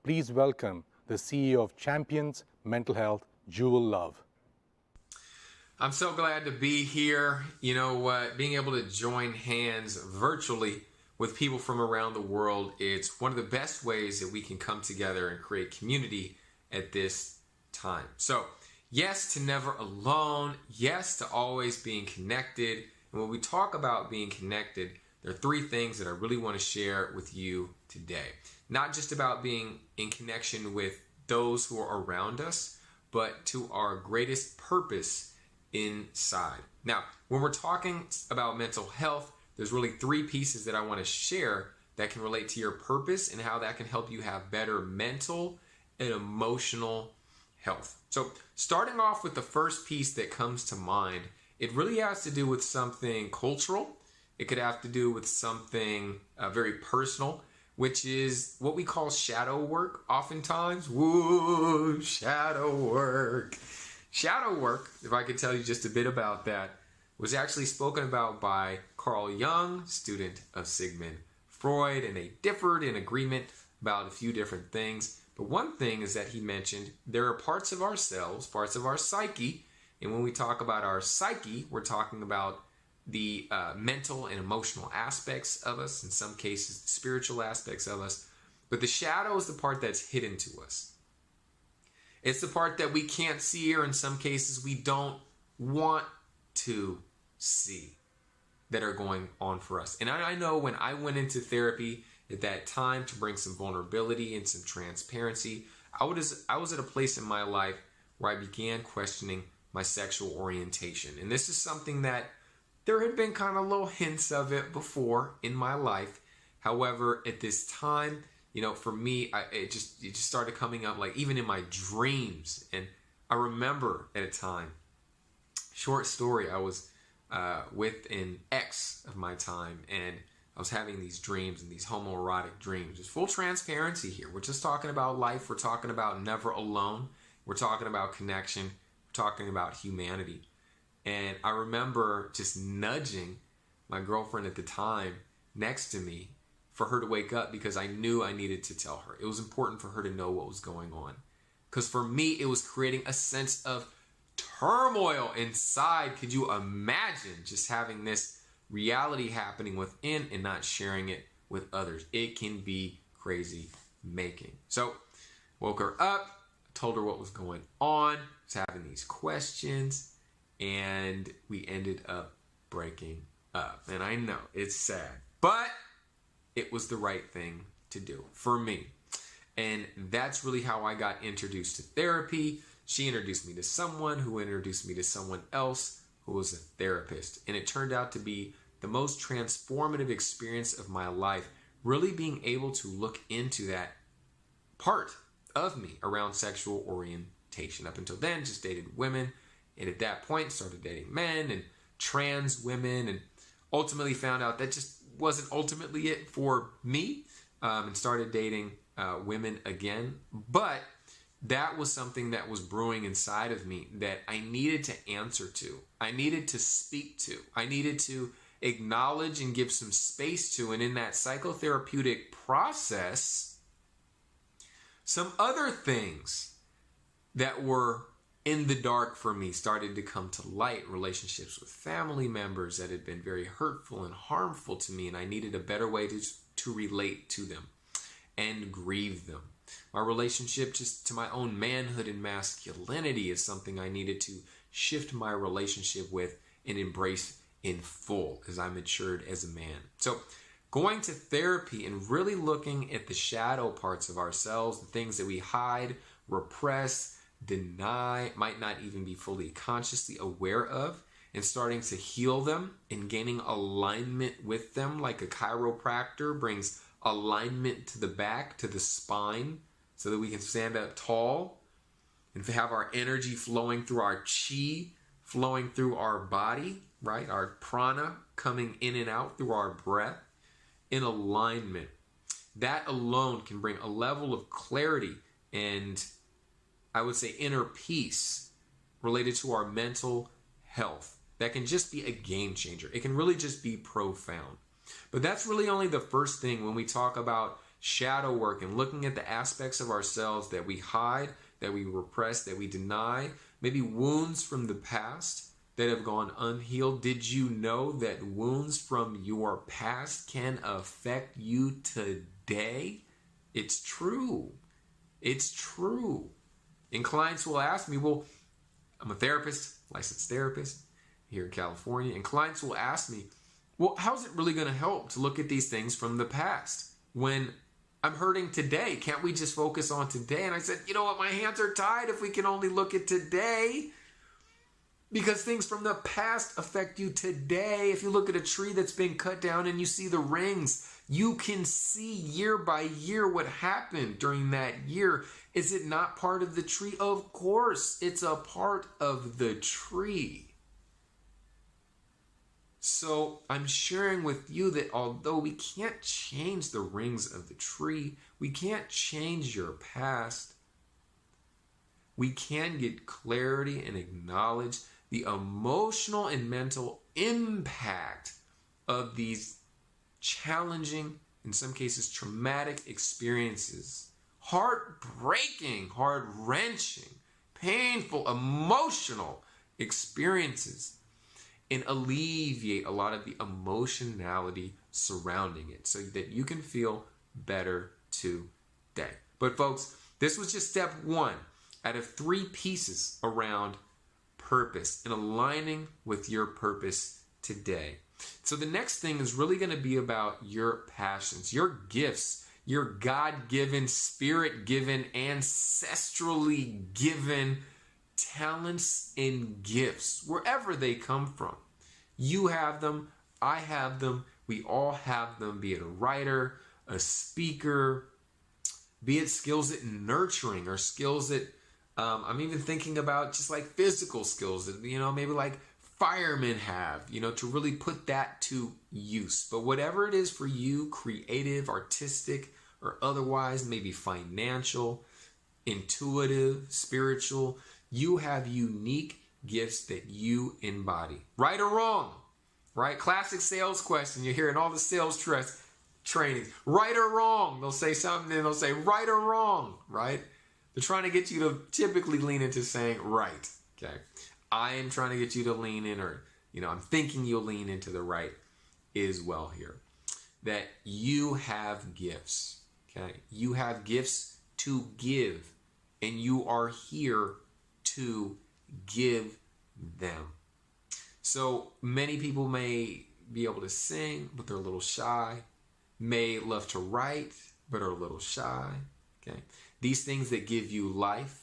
Please welcome the CEO of Champions Mental Health, Jewel Love. I'm so glad to be here. You know what? Being able to join hands virtually with people from around the world, it's one of the best ways that we can come together and create community at this time. So, yes to never alone. Yes to always being connected. And when we talk about being connected, there are three things that I really want to share with you today. Not just about being in connection with those who are around us, but to our greatest purpose inside. Now, when we're talking about mental health, there's really three pieces that I want to share that can relate to your purpose and how that can help you have better mental and emotional health. So starting off with the first piece that comes to mind, it really has to do with something cultural. It could have to do with something very personal, which is what we call shadow work oftentimes. Woo, shadow work. Shadow work, if I could tell you just a bit about that, was actually spoken about by Carl Jung, student of Sigmund Freud, and they differed in agreement about a few different things. But one thing is that he mentioned there are parts of ourselves, parts of our psyche, and when we talk about our psyche, we're talking about the mental and emotional aspects of us, in some cases, the spiritual aspects of us. But the shadow is the part that's hidden to us. It's the part that we can't see, or in some cases we don't want to see, that are going on for us. And I know when I went into therapy at that time to bring some vulnerability and some transparency, I was at a place in my life where I began questioning my sexual orientation. And this is something that there had been kind of little hints of it before in my life. However, at this time, you know, for me, it just started coming up, like even in my dreams. And I remember at a time, short story, I was with an ex of my time, and I was having these dreams, and these homoerotic dreams. There's full transparency here. We're just talking about life. We're talking about never alone. We're talking about connection. We're talking about humanity. And I remember just nudging my girlfriend at the time next to me for her to wake up, because I knew I needed to tell her. It was important for her to know what was going on. Because for me, it was creating a sense of turmoil inside. Could you imagine just having this reality happening within and not sharing it with others? It can be crazy making. So woke her up, told her what was going on, was having these questions, and we ended up breaking up. And I know it's sad, but it was the right thing to do for me. And that's really how I got introduced to therapy. She introduced me to someone who introduced me to someone else who was a therapist. And it turned out to be the most transformative experience of my life, really being able to look into that part of me around sexual orientation. Up until then, just dated women. And at that point, started dating men and trans women, and ultimately found out that just wasn't ultimately it for me, and started dating women again. But that was something that was brewing inside of me that I needed to answer to. I needed to speak to. I needed to acknowledge and give some space to. And in that psychotherapeutic process, some other things that were in the dark for me started to come to light. Relationships with family members that had been very hurtful and harmful to me, and I needed a better way to relate to them and grieve them. My relationship just to my own manhood and masculinity is something I needed to shift my relationship with and embrace in full as I matured as a man. So going to therapy and really looking at the shadow parts of ourselves, the things that we hide, repress, deny, might not even be fully consciously aware of, and starting to heal them and gaining alignment with them, like a chiropractor brings alignment to the back, to the spine, so that we can stand up tall and have our energy flowing through our chi, flowing through our body, right? Our prana coming in and out through our breath in alignment. That alone can bring a level of clarity and, I would say, inner peace related to our mental health. That can just be a game changer. It can really just be profound. But that's really only the first thing when we talk about shadow work and looking at the aspects of ourselves that we hide, that we repress, that we deny, maybe wounds from the past that have gone unhealed. Did you know that wounds from your past can affect you today? It's true. It's true. And clients will ask me, well, I'm a therapist, licensed therapist here in California, and clients will ask me, well, how's it really going to help to look at these things from the past when I'm hurting today? Can't we just focus on today? And I said, you know what? My hands are tied if we can only look at today, because things from the past affect you today. If you look at a tree that's been cut down and you see the rings, you can see year by year what happened during that year. Is it not part of the tree? Of course, it's a part of the tree. So I'm sharing with you that although we can't change the rings of the tree, we can't change your past, we can get clarity and acknowledge the emotional and mental impact of these challenging, in some cases traumatic experiences, heartbreaking, heart-wrenching, painful, emotional experiences and alleviate a lot of the emotionality surrounding it so that you can feel better today. But folks, this was just step one out of 3 pieces around purpose and aligning with your purpose today. So the next thing is really going to be about your passions, your gifts, your God-given, spirit-given, ancestrally given talents and gifts, wherever they come from. You have them, I have them, we all have them, be it a writer, a speaker, be it skills at nurturing or skills that I'm even thinking about just like physical skills that, maybe like firemen have, to really put that to use. But whatever it is for you, creative, artistic, or otherwise, maybe financial, intuitive, spiritual, you have unique gifts that you embody. Right or wrong, right? Classic sales question you hear in all the sales trainings. Right or wrong? They'll say something and they'll say right or wrong, right? They're trying to get you to typically lean into saying right, okay? I am trying to get you to lean in, or, I'm thinking you'll lean into the right as well here. That you have gifts, okay? You have gifts to give, and you are here to give them. So many people may be able to sing, but they're a little shy. May love to write, but are a little shy. Okay, these things that give you life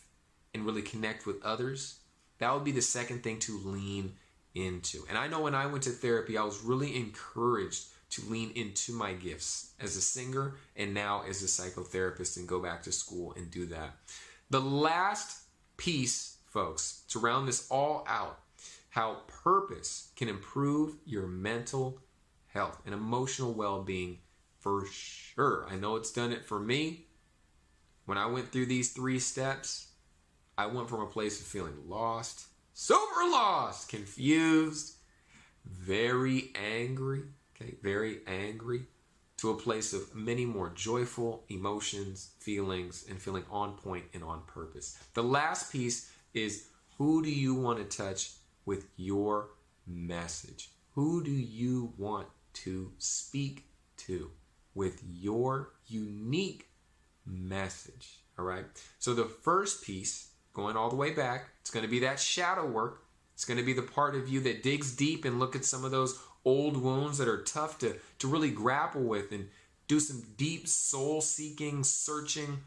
and really connect with others, that would be the second thing to lean into. And I know when I went to therapy, I was really encouraged to lean into my gifts as a singer and now as a psychotherapist and go back to school and do that. The last piece, folks, to round this all out, how purpose can improve your mental health and emotional well-being for sure. I know it's done it for me. When I went through these 3 steps, I went from a place of feeling lost, super lost, confused, very angry, to a place of many more joyful emotions, feelings, and feeling on point and on purpose. The last piece is, who do you want to touch with your message? Who do you want to speak to with your unique message? All right. So the first piece, going all the way back, it's going to be that shadow work. It's going to be the part of you that digs deep and look at some of those old wounds that are tough to really grapple with and do some deep soul-seeking, searching,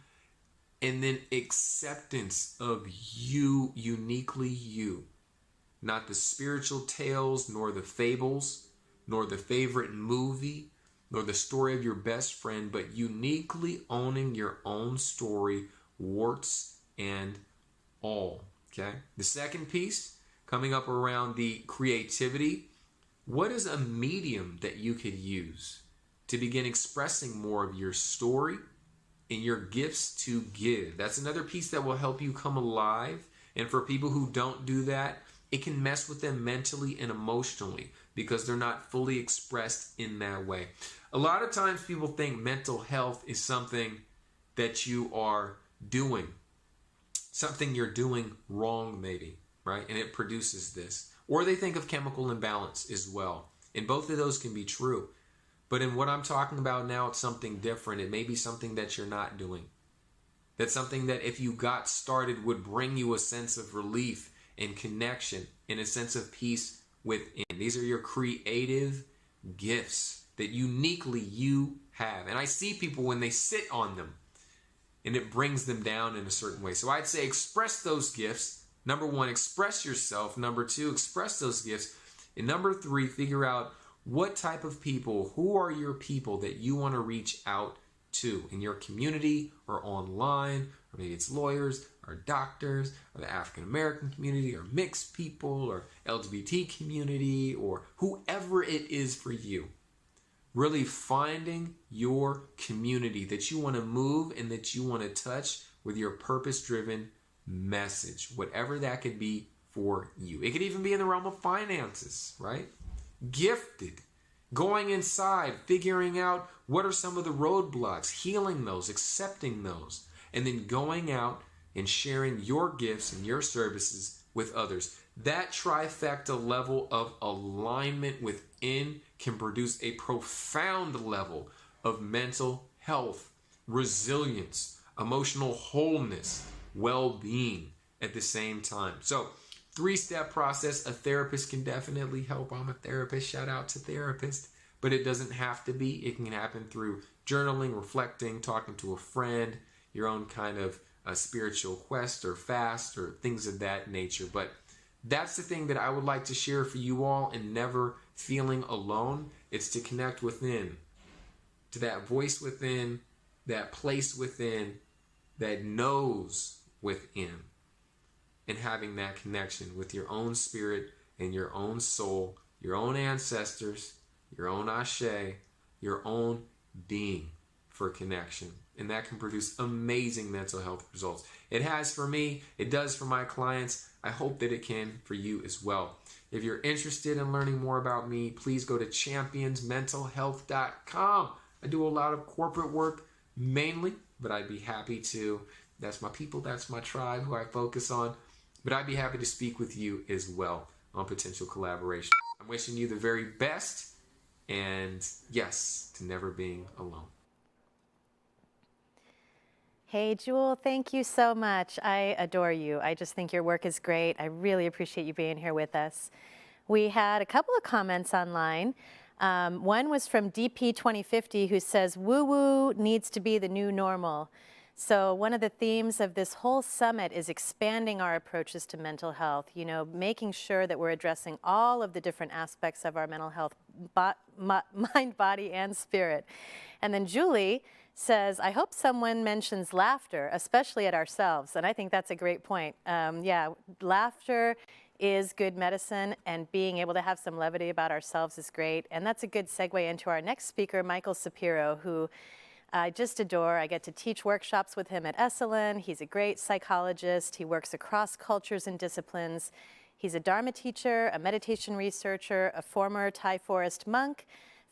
and then acceptance of you, uniquely you. Not the spiritual tales, nor the fables, nor the favorite movie, nor the story of your best friend, but uniquely owning your own story, warts and all. Okay? The second piece, coming up around the creativity. What is a medium that you could use to begin expressing more of your story and your gifts to give? That's another piece that will help you come alive. And for people who don't do that, it can mess with them mentally and emotionally because they're not fully expressed in that way. A lot of times people think mental health is something that you are doing, something you're doing wrong maybe, right? And it produces this. Or they think of chemical imbalance as well. And both of those can be true. But in what I'm talking about now, it's something different. It may be something that you're not doing. That's something that if you got started would bring you a sense of relief and connection and a sense of peace within. These are your creative gifts that uniquely you have. And I see people when they sit on them and it brings them down in a certain way. So I'd say express those gifts. Number 1, express yourself. Number 2, express those gifts. And number 3, figure out what type of people, who are your people that you want to reach out to in your community or online, or maybe it's lawyers or doctors or the African American community or mixed people or LGBT community or whoever it is for you. Really finding your community that you want to move and that you want to touch with your purpose-driven message, whatever that could be for you. It could even be in the realm of finances, right? Gifted, going inside, figuring out what are some of the roadblocks, healing those, accepting those, and then going out and sharing your gifts and your services with others. That trifecta level of alignment within can produce a profound level of mental health, resilience, emotional wholeness, well-being at the same time. So, 3-step process. A therapist can definitely help. I'm a therapist. Shout out to therapists. But it doesn't have to be. It can happen through journaling, reflecting, talking to a friend, your own kind of spiritual quest or fast or things of that nature. But that's the thing that I would like to share for you all, and never feeling alone. It's to connect within, to that voice within, that place within, that knows within, and having that connection with your own spirit and your own soul, your own ancestors, your own ashe, your own being for connection. And that can produce amazing mental health results. It has for me. It does for my clients. I hope that it can for you as well. If you're interested in learning more about me, please go to championsmentalhealth.com. I do a lot of corporate work mainly, but I'd be happy to. That's my people. That's my tribe who I focus on. But I'd be happy to speak with you as well on potential collaboration. I'm wishing you the very best. And yes, to never being alone. Hey, Jewel, thank you so much. I adore you. I just think your work is great. I really appreciate you being here with us. We had a couple of comments online. One was from DP 2050, who says, woo-woo needs to be the new normal. So one of the themes of this whole summit is expanding our approaches to mental health, you know, making sure that we're addressing all of the different aspects of our mental health, mind, body, and spirit. And then Julie says, I hope someone mentions laughter, especially at ourselves. And I think that's a great point. Yeah, laughter is good medicine, and being able to have some levity about ourselves is great. And that's a good segue into our next speaker, Michael Sapiro, who I just adore. I get to teach workshops with him at Esalen. He's a great psychologist. He works across cultures and disciplines. He's a Dharma teacher, a meditation researcher, a former Thai forest monk,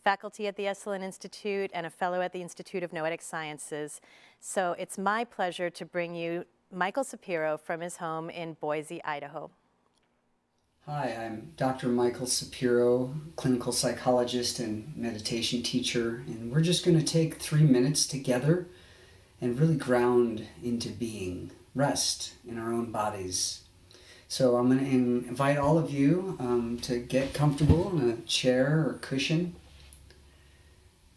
faculty at the Esalen Institute, and a fellow at the Institute of Noetic Sciences. So it's my pleasure to bring you Michael Sapiro from his home in Boise, Idaho. Hi, I'm Dr. Michael Sapiro, clinical psychologist and meditation teacher, and we're just going to take 3 minutes together and really ground into being, rest in our own bodies. So I'm going to invite all of you to get comfortable in a chair or cushion.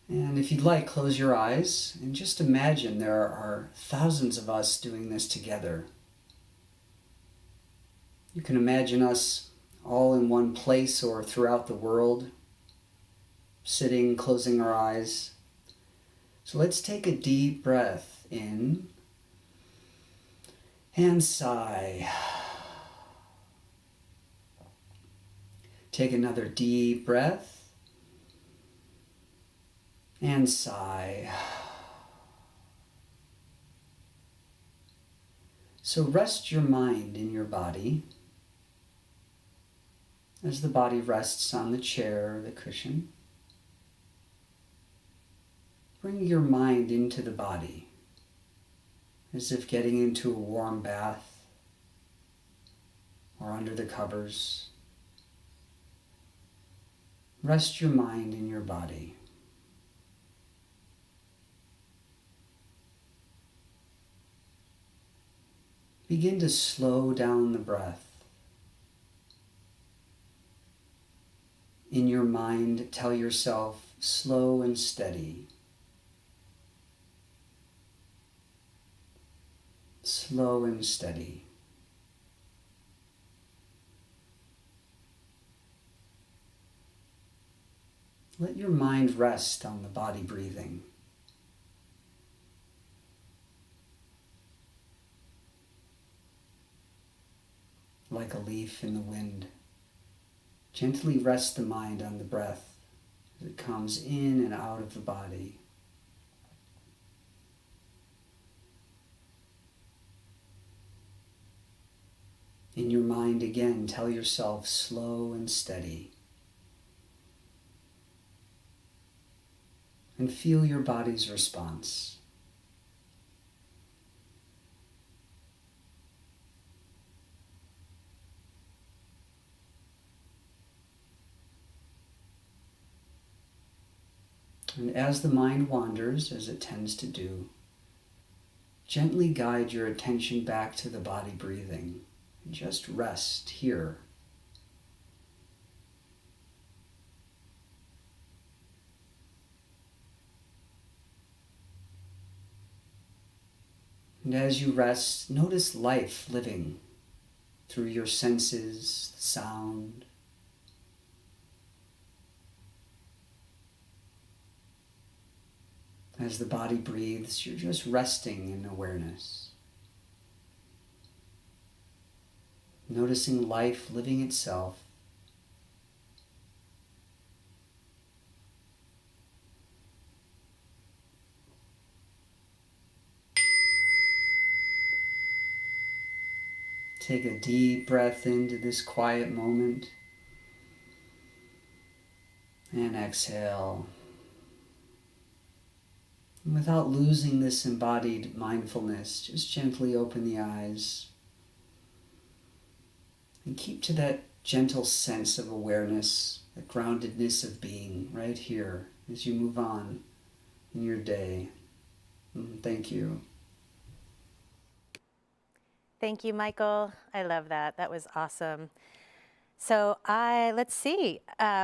And if you'd like, close your eyes and just imagine there are thousands of us doing this together. You can imagine us all in one place or throughout the world, sitting, closing our eyes. So let's take a deep breath in and sigh. Take another deep breath and sigh. So rest your mind in your body as the body rests on the chair or the cushion. Bring your mind into the body, as if getting into a warm bath or under the covers. Rest your mind in your body. Begin to slow down the breath. In your mind, tell yourself, slow and steady. Slow and steady. Let your mind rest on the body breathing. Like a leaf in the wind. Gently rest the mind on the breath as it comes in and out of the body. In your mind again, tell yourself slow and steady. And feel your body's response. And as the mind wanders, as it tends to do, gently guide your attention back to the body breathing. And just rest here. And as you rest, notice life living through your senses, the sound. As the body breathes, you're just resting in awareness. Noticing life living itself. Take a deep breath into this quiet moment and exhale. And without losing this embodied mindfulness, just gently open the eyes and keep to that gentle sense of awareness, that groundedness of being right here as you move on in your day. Thank you. Thank you, Michael. I love that. That was awesome. So let's see.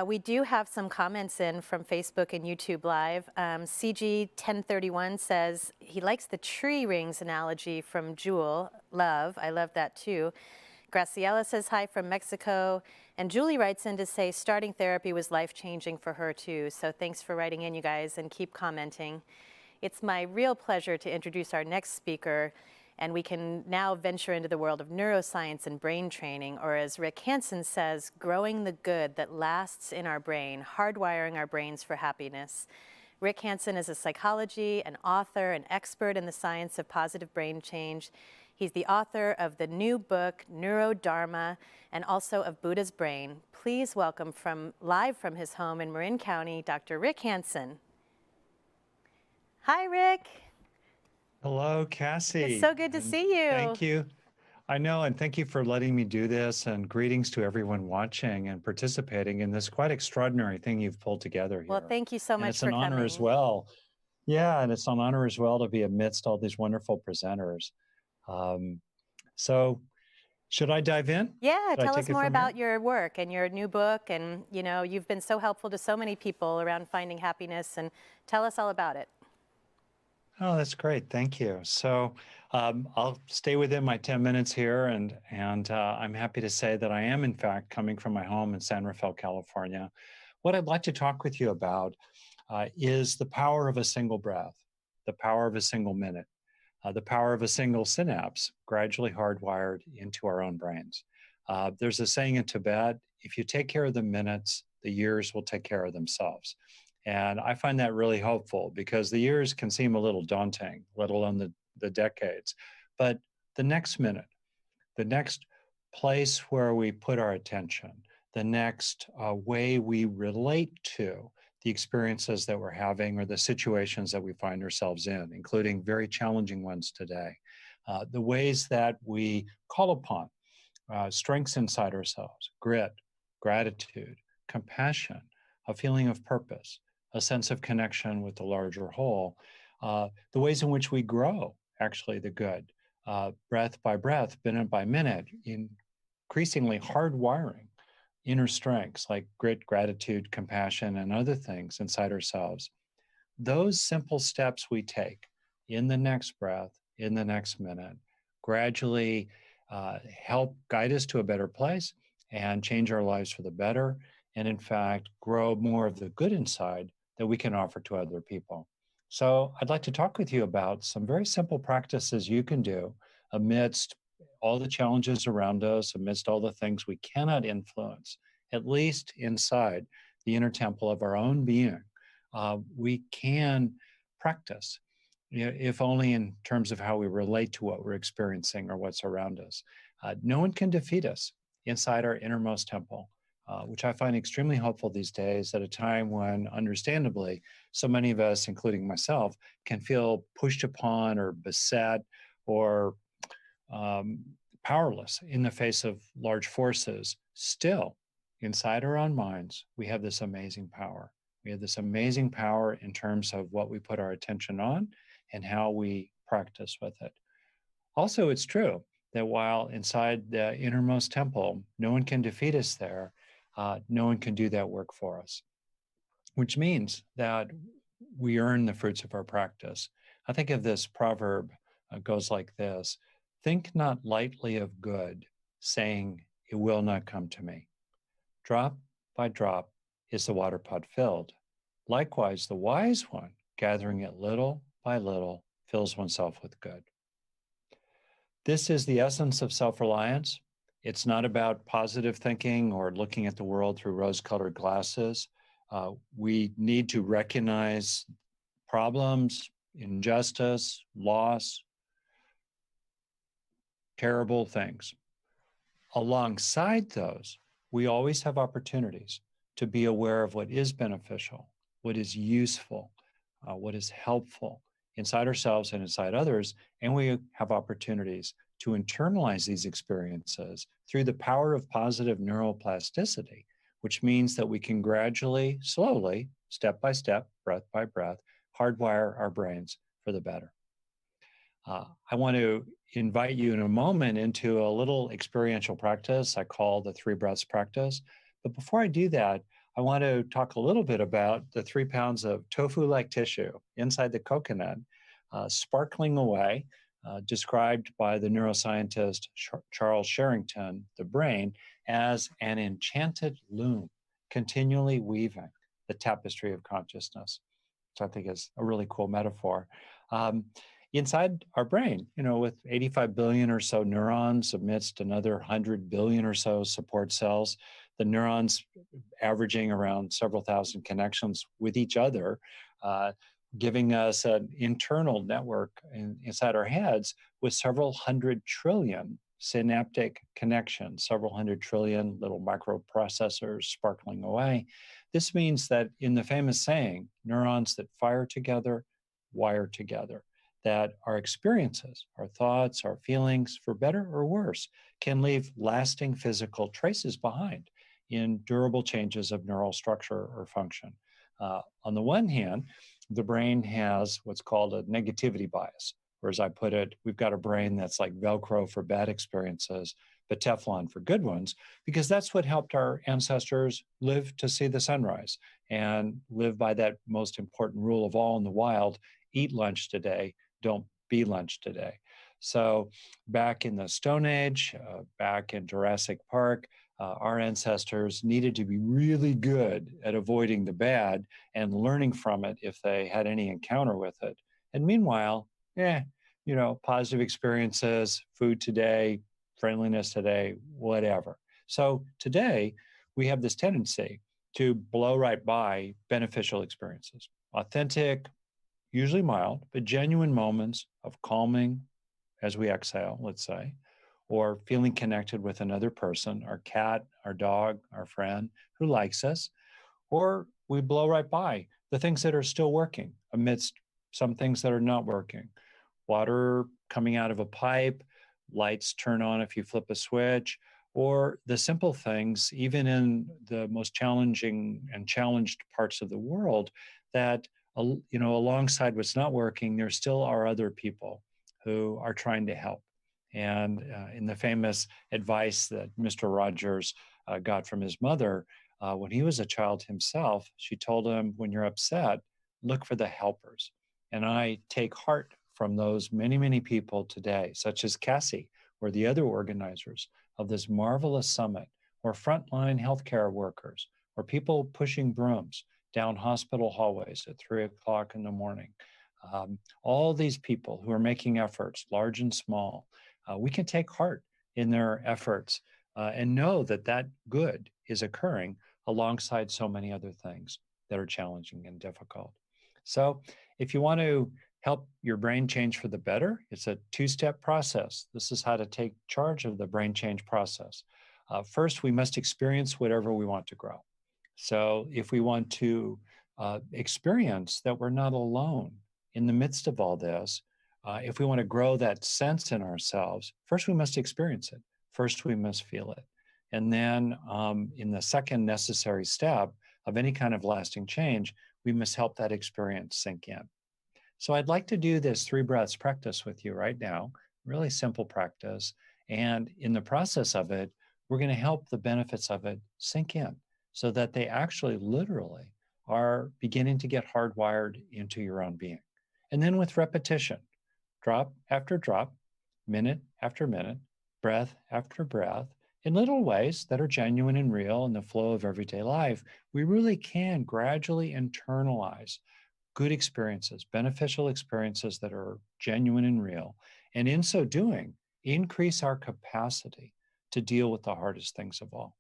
We do have some comments in from Facebook and YouTube Live. CG1031 says he likes the tree rings analogy from Jewel. Love. I love that too. Graciela says hi from Mexico. And Julie writes in to say starting therapy was life-changing for her too. So thanks for writing in, you guys, and keep commenting. It's my real pleasure to introduce our next speaker. And we can now venture into the world of neuroscience and brain training, or as Rick Hansen says, growing the good that lasts in our brain, hardwiring our brains for happiness. Rick Hansen is a psychology, an author, an expert in the science of positive brain change. He's the author of the new book, Neurodharma, and also of Buddha's Brain. Please welcome live from his home in Marin County, Dr. Rick Hansen. Hi, Rick. Hello, Cassie. It's so good to see you. Thank you. I know, and thank you for letting me do this, and greetings to everyone watching and participating in this quite extraordinary thing you've pulled together here. Well, thank you so much for coming. It's an honor as well. Yeah, and it's an honor as well to be amidst all these wonderful presenters. So should I dive in? Yeah, tell us more about your work and your new book. And, you know, you've been so helpful to so many people around finding happiness, and tell us all about it. Oh, that's great. Thank you. So I'll stay within my 10 minutes here, and I'm happy to say that I am, in fact, coming from my home in San Rafael, California. What I'd like to talk with you about is the power of a single breath, the power of a single minute, the power of a single synapse gradually hardwired into our own brains. There's a saying in Tibet, if you take care of the minutes, the years will take care of themselves. And I find that really hopeful because the years can seem a little daunting, let alone the decades. But the next minute, the next place where we put our attention, the next way we relate to the experiences that we're having or the situations that we find ourselves in, including very challenging ones today, the ways that we call upon strengths inside ourselves, grit, gratitude, compassion, a feeling of purpose, a sense of connection with the larger whole, the ways in which we grow, actually, the good, breath by breath, minute by minute, increasingly hardwiring inner strengths like grit, gratitude, compassion, and other things inside ourselves. Those simple steps we take in the next breath, in the next minute, gradually help guide us to a better place and change our lives for the better, and in fact, grow more of the good inside that we can offer to other people. So I'd like to talk with you about some very simple practices you can do amidst all the challenges around us, amidst all the things we cannot influence, at least inside the inner temple of our own being. We can practice, if only in terms of how we relate to what we're experiencing or what's around us. No one can defeat us inside our innermost temple. Which I find extremely helpful these days at a time when, understandably, so many of us, including myself, can feel pushed upon or beset or powerless in the face of large forces. Still, inside our own minds, we have this amazing power. We have this amazing power in terms of what we put our attention on and how we practice with it. Also, it's true that while inside the innermost temple, no one can defeat us there, no one can do that work for us, which means that we earn the fruits of our practice. I think of this proverb, goes like this: think not lightly of good, saying it will not come to me. Drop by drop is the water pot filled. Likewise, the wise one, gathering it little by little, fills oneself with good. This is the essence of self-reliance. It's not about positive thinking or looking at the world through rose-colored glasses. We need to recognize problems, injustice, loss, terrible things. Alongside those, we always have opportunities to be aware of what is beneficial, what is useful, what is helpful inside ourselves and inside others, and we have opportunities to internalize these experiences through the power of positive neuroplasticity, which means that we can gradually, slowly, step by step, breath by breath, hardwire our brains for the better. I want to invite you in a moment into a little experiential practice I call the 3 breaths practice. But before I do that, I want to talk a little bit about the 3 pounds of tofu-like tissue inside the coconut, sparkling away, described by the neuroscientist Charles Sherrington, the brain, as an enchanted loom, continually weaving the tapestry of consciousness, which I think is a really cool metaphor. Inside our brain, with 85 billion or so neurons amidst another 100 billion or so support cells, the neurons averaging around several thousand connections with each other, giving us an internal network inside our heads with several 100 trillion synaptic connections, several 100 trillion little microprocessors sparkling away. This means that in the famous saying, neurons that fire together, wire together, that our experiences, our thoughts, our feelings, for better or worse, can leave lasting physical traces behind in durable changes of neural structure or function. On the one hand, the brain has what's called a negativity bias, or as I put it, we've got a brain that's like Velcro for bad experiences, but Teflon for good ones, because that's what helped our ancestors live to see the sunrise and live by that most important rule of all in the wild: eat lunch today, don't be lunch today. So back in the Stone Age, back in Jurassic Park, our ancestors needed to be really good at avoiding the bad and learning from it if they had any encounter with it. And meanwhile, positive experiences, food today, friendliness today, whatever. So today, we have this tendency to blow right by beneficial experiences, authentic, usually mild, but genuine moments of calming as we exhale, let's say, or feeling connected with another person, our cat, our dog, our friend who likes us, or we blow right by the things that are still working amidst some things that are not working. Water coming out of a pipe, lights turn on if you flip a switch, or the simple things, even in the most challenging and challenged parts of the world, that alongside what's not working, there still are other people who are trying to help. And in the famous advice that Mr. Rogers got from his mother, when he was a child himself, she told him, when you're upset, look for the helpers. And I take heart from those many, many people today, such as Cassie, or the other organizers of this marvelous summit, or frontline healthcare workers, or people pushing brooms down hospital hallways at 3 o'clock in the morning. All these people who are making efforts, large and small, we can take heart in their efforts and know that that good is occurring alongside so many other things that are challenging and difficult. So if you want to help your brain change for the better, it's a 2-step process. This is how to take charge of the brain change process. First, we must experience whatever we want to grow. So if we want to experience that we're not alone in the midst of all this, if we want to grow that sense in ourselves, first we must experience it. First we must feel it. And then in the second necessary step, of any kind of lasting change, we must help that experience sink in. So I'd like to do this 3 breaths practice with you right now, really simple practice. And in the process of it, we're going to help the benefits of it sink in so that they actually literally are beginning to get hardwired into your own being. And then with repetition, drop after drop, minute after minute, breath after breath, in little ways that are genuine and real in the flow of everyday life, we really can gradually internalize good experiences, beneficial experiences that are genuine and real. And in so doing, increase our capacity to deal with the hardest things of all.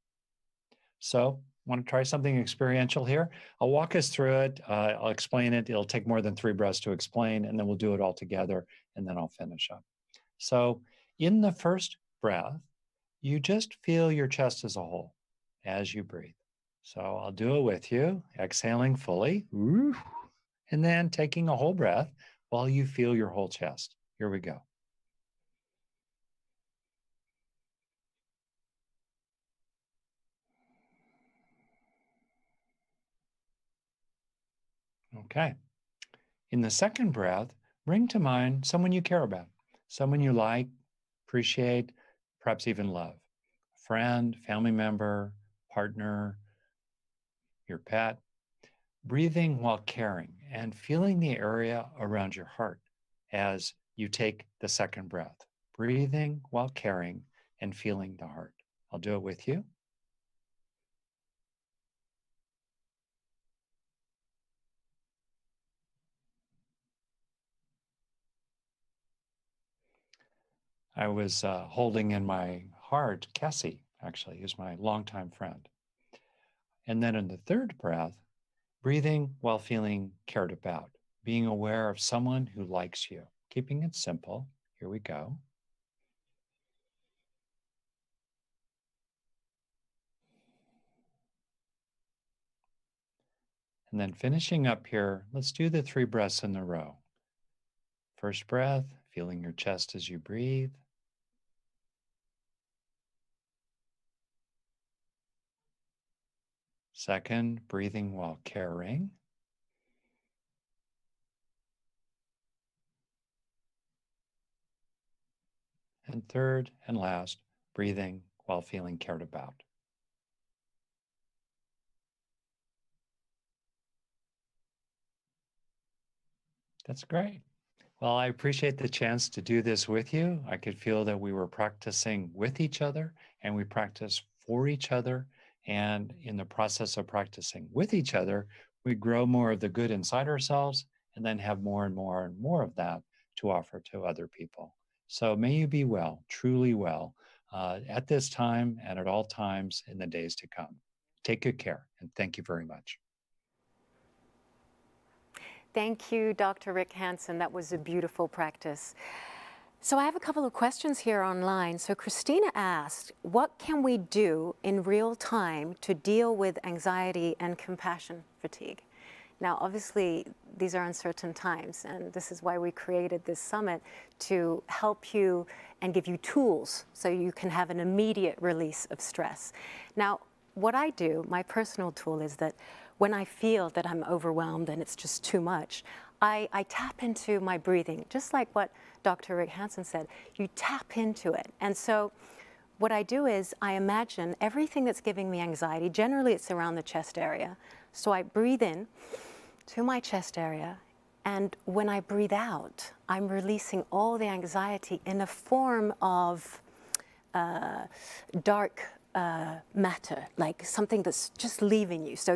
So, want to try something experiential here? I'll walk us through it. I'll explain it. It'll take more than 3 breaths to explain, and then we'll do it all together, and then I'll finish up. So, in the first breath, you just feel your chest as a whole as you breathe. So, I'll do it with you, exhaling fully, and then taking a whole breath while you feel your whole chest. Here we go. Okay. In the second breath, bring to mind someone you care about, someone you like, appreciate, perhaps even love. A friend, family member, partner, your pet. Breathing while caring and feeling the area around your heart as you take the second breath. Breathing while caring and feeling the heart. I'll do it with you. I was holding in my heart Cassie, actually, who's my longtime friend. And then in the third breath, breathing while feeling cared about, being aware of someone who likes you, keeping it simple. Here we go. And then finishing up here, let's do the 3 breaths in a row. First breath, feeling your chest as you breathe. Second, breathing while caring. And third and last, breathing while feeling cared about. That's great. Well, I appreciate the chance to do this with you. I could feel that we were practicing with each other and we practice for each other. And in the process of practicing with each other, we grow more of the good inside ourselves and then have more and more and more of that to offer to other people. So may you be well, truly well, at this time and at all times in the days to come. Take good care and thank you very much. Thank you, Dr. Rick Hansen. That was a beautiful practice. So I have a couple of questions here online. So Christina asked, what can we do in real time to deal with anxiety and compassion fatigue? Now, obviously, these are uncertain times, and this is why we created this summit, to help you and give you tools so you can have an immediate release of stress. Now, what I do, my personal tool, is that when I feel that I'm overwhelmed and it's just too much, I tap into my breathing, just like what Dr. Rick Hansen said. You tap into it. And so what I do is I imagine everything that's giving me anxiety. Generally, it's around the chest area. So I breathe in to my chest area, and when I breathe out, I'm releasing all the anxiety in a form of dark matter, like something that's just leaving you. So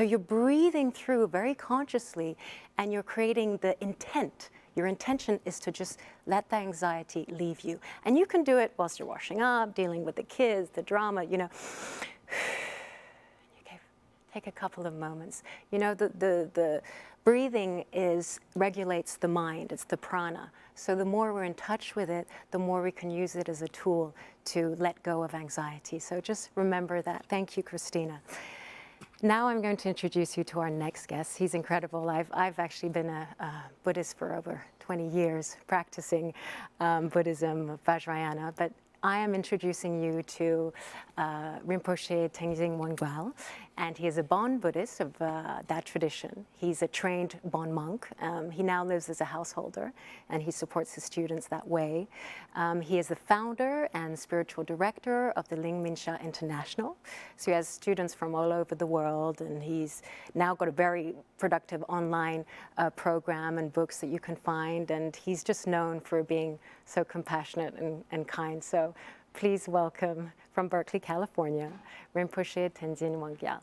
you're breathing through very consciously, and you're creating the intent. Your intention is to just let the anxiety leave you. And you can do it whilst you're washing up, dealing with the kids, the drama, you know. Take a couple of moments. You know, the breathing regulates the mind. It's the prana. So the more we're in touch with it, the more we can use it as a tool to let go of anxiety. So just remember that. Thank you, Christina. Now I'm going to introduce you to our next guest. He's incredible. I've actually been a Buddhist for over 20 years, practicing Buddhism, Vajrayana, but I am introducing you to Rinpoche Tenzin Wangyal, and he is a Bon Buddhist of that tradition. He's a trained Bon monk. He now lives as a householder, and he supports his students that way. He is the founder and spiritual director of the Lingmingsha International. So he has students from all over the world, and he's now got a very productive online program and books that you can find, and he's just known for being so compassionate and kind. So please welcome from Berkeley, California, Rinpoche Tenzin Wangyal.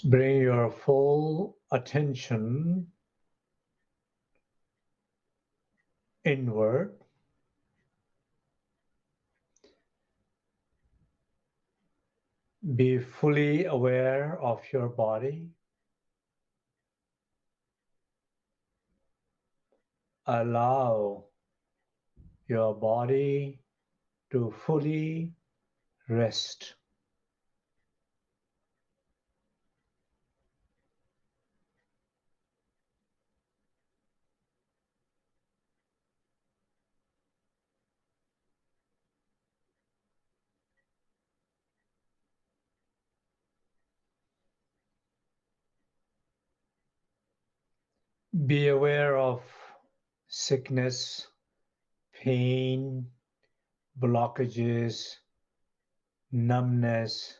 Bring your full attention inward. Be fully aware of your body. Allow your body to fully rest. Be aware of sickness, pain, blockages, numbness,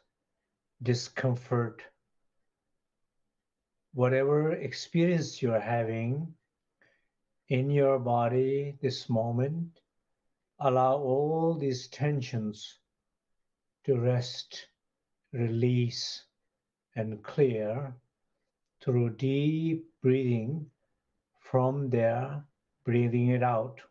discomfort. Whatever experience you're having in your body this moment, allow all these tensions to rest, release, and clear through deep breathing. From there, breathing it out.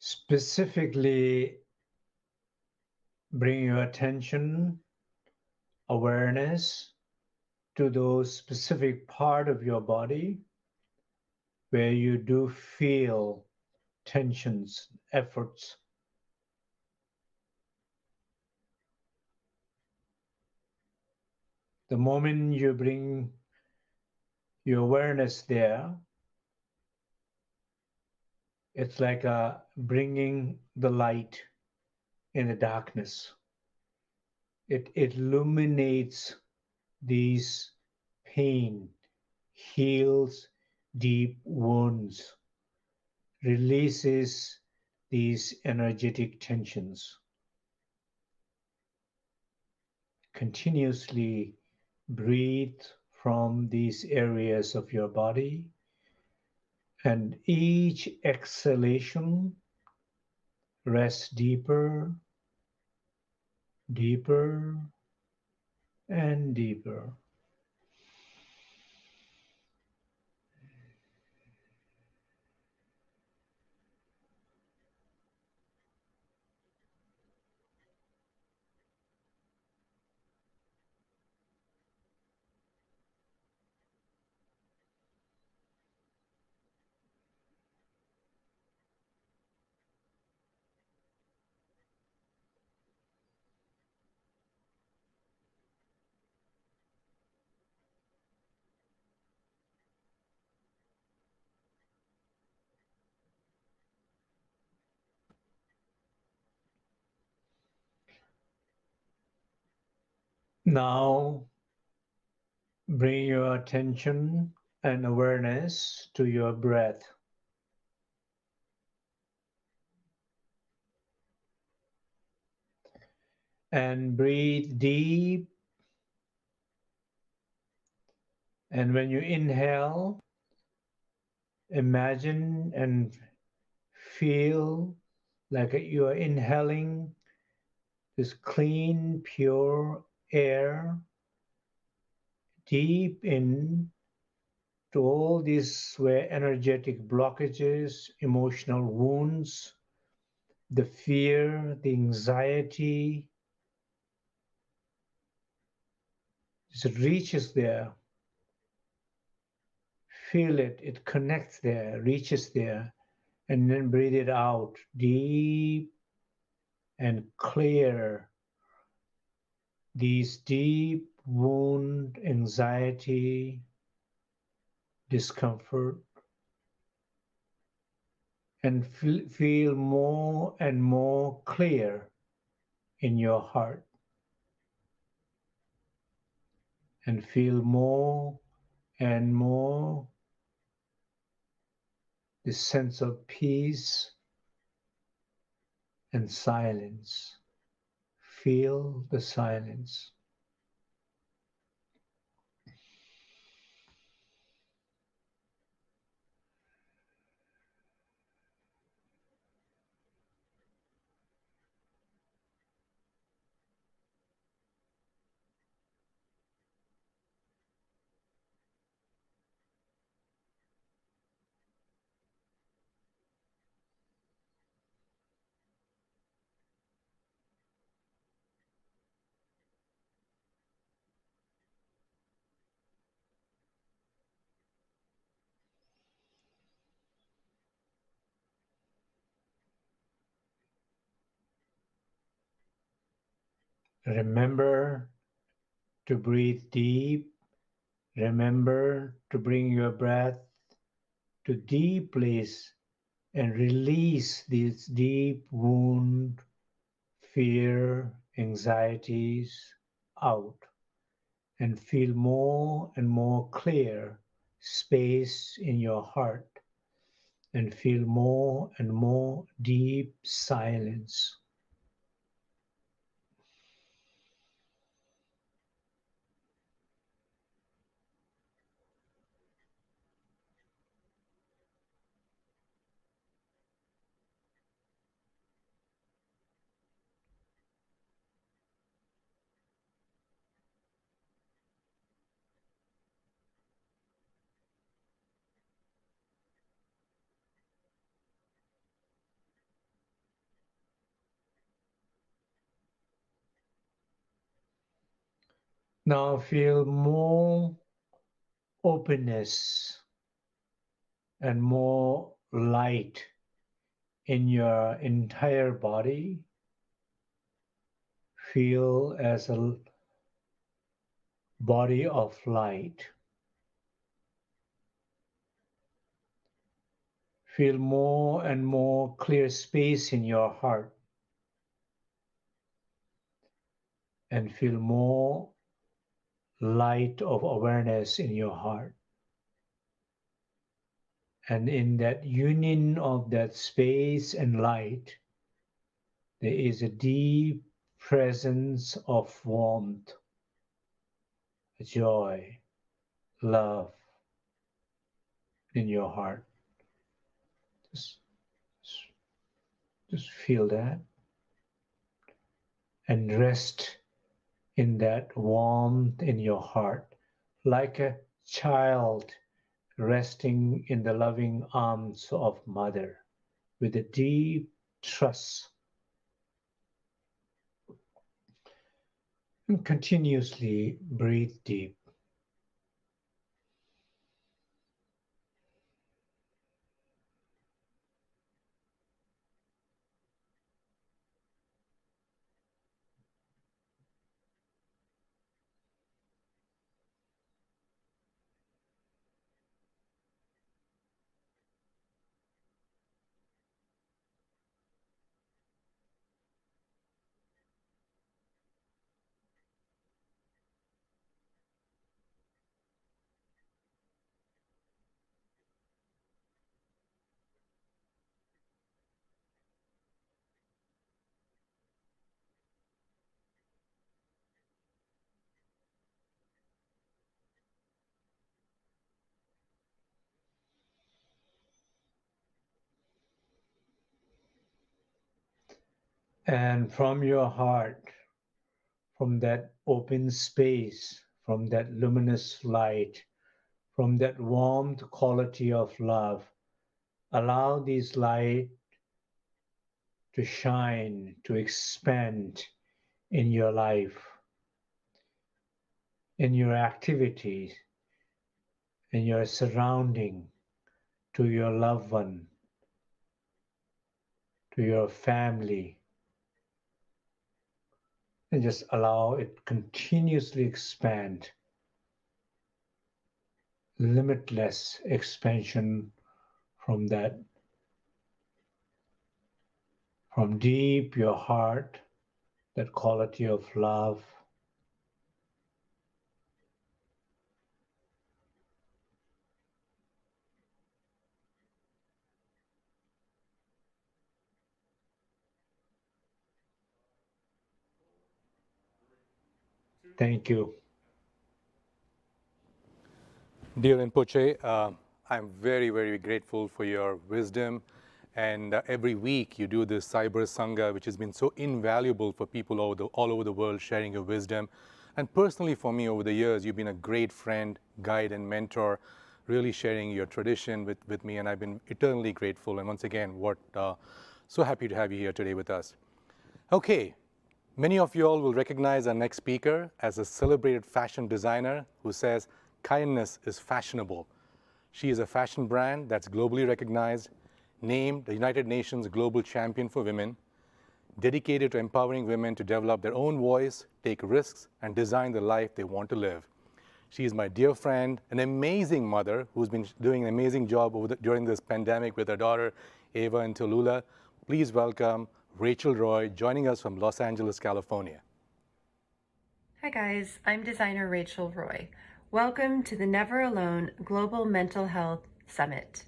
Specifically, bring your attention, awareness to those specific part of your body where you do feel tensions, efforts. The moment you bring your awareness there, it's like bringing the light in the darkness. It illuminates these pain, heals deep wounds, releases these energetic tensions. Continuously breathe from these areas of your body, and each exhalation rest deeper, deeper, and deeper. Now, bring your attention and awareness to your breath. And breathe deep. And when you inhale, imagine and feel like you are inhaling this clean, pure air deep in to all these were energetic blockages, emotional wounds, the fear, the anxiety. It reaches there. Feel it, it connects there, reaches there, and then breathe it out deep and clear these deep wound, anxiety, discomfort, and feel more and more clear in your heart, and feel more and more this sense of peace and silence. Feel the silence. Remember to breathe deep. Remember to bring your breath to deep place and release these deep wound, fear, anxieties out, and feel more and more clear space in your heart, and feel more and more deep silence. Now feel more openness and more light in your entire body. Feel as a body of light. Feel more and more clear space in your heart. and feel more light of awareness in your heart. And in that union of that space and light, there is a deep presence of warmth, joy, love in your heart. Just feel that and rest in that warmth in your heart, like a child resting in the loving arms of mother with a deep trust. And continuously breathe deep. And from your heart, from that open space, from that luminous light, from that warmth quality of love, allow this light to shine, to expand in your life, in your activities, in your surrounding, to your loved one, to your family, and just allow it continuously expand, limitless expansion from that, from deep your heart, that quality of love. Thank you. Dear Rinpoche, I'm very, very grateful for your wisdom. And every week you do this Cyber Sangha, which has been so invaluable for people all over the world, sharing your wisdom. And personally for me over the years, you've been a great friend, guide, and mentor, really sharing your tradition with me. And I've been eternally grateful. And once again, so happy to have you here today with us. Okay, many of you all will recognize our next speaker as a celebrated fashion designer who says, kindness is fashionable. She is a fashion brand that's globally recognized, named the United Nations Global Champion for Women, dedicated to empowering women to develop their own voice, take risks, and design the life they want to live. She is my dear friend, an amazing mother who's been doing an amazing job during this pandemic with her daughter, Eva and Tallulah. Please welcome Rachel Roy, joining us from Los Angeles, California. Hi guys, I'm designer Rachel Roy. Welcome to the Neveralone Global Mental Health Summit.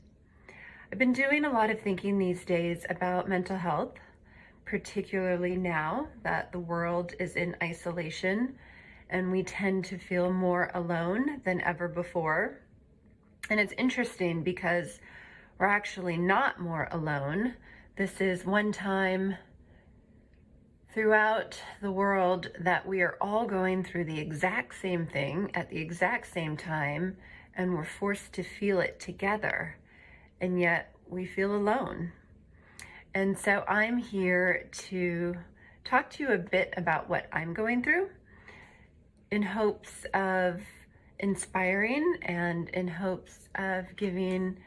I've been doing a lot of thinking these days about mental health, particularly now that the world is in isolation and we tend to feel more alone than ever before. And it's interesting because we're actually not more alone. This is one time throughout the world that we are all going through the exact same thing at the exact same time, and we're forced to feel it together, and yet we feel alone. And so I'm here to talk to you a bit about what I'm going through in hopes of inspiring and in hopes of giving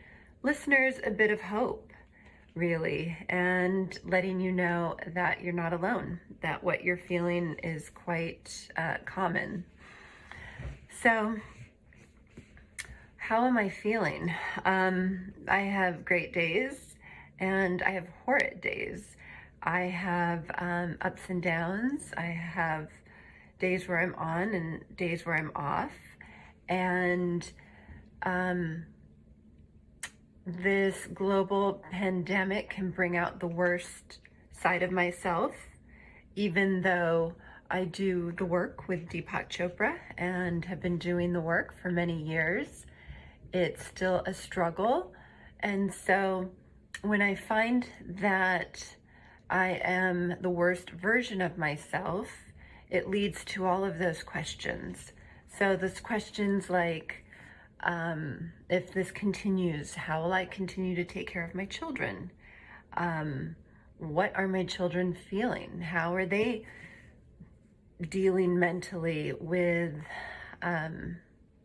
listeners a bit of hope, really, and letting you know that you're not alone, that what you're feeling is quite common. So, how am I feeling? I have great days and I have horrid days. I have ups and downs. I have days where I'm on and days where I'm off. And this global pandemic can bring out the worst side of myself, even though I do the work with Deepak Chopra and have been doing the work for many years. It's still a struggle. And so when I find that I am the worst version of myself, it leads to all of those questions. So those questions like, if this continues, how will I continue to take care of my children? What are my children feeling? How are they dealing mentally with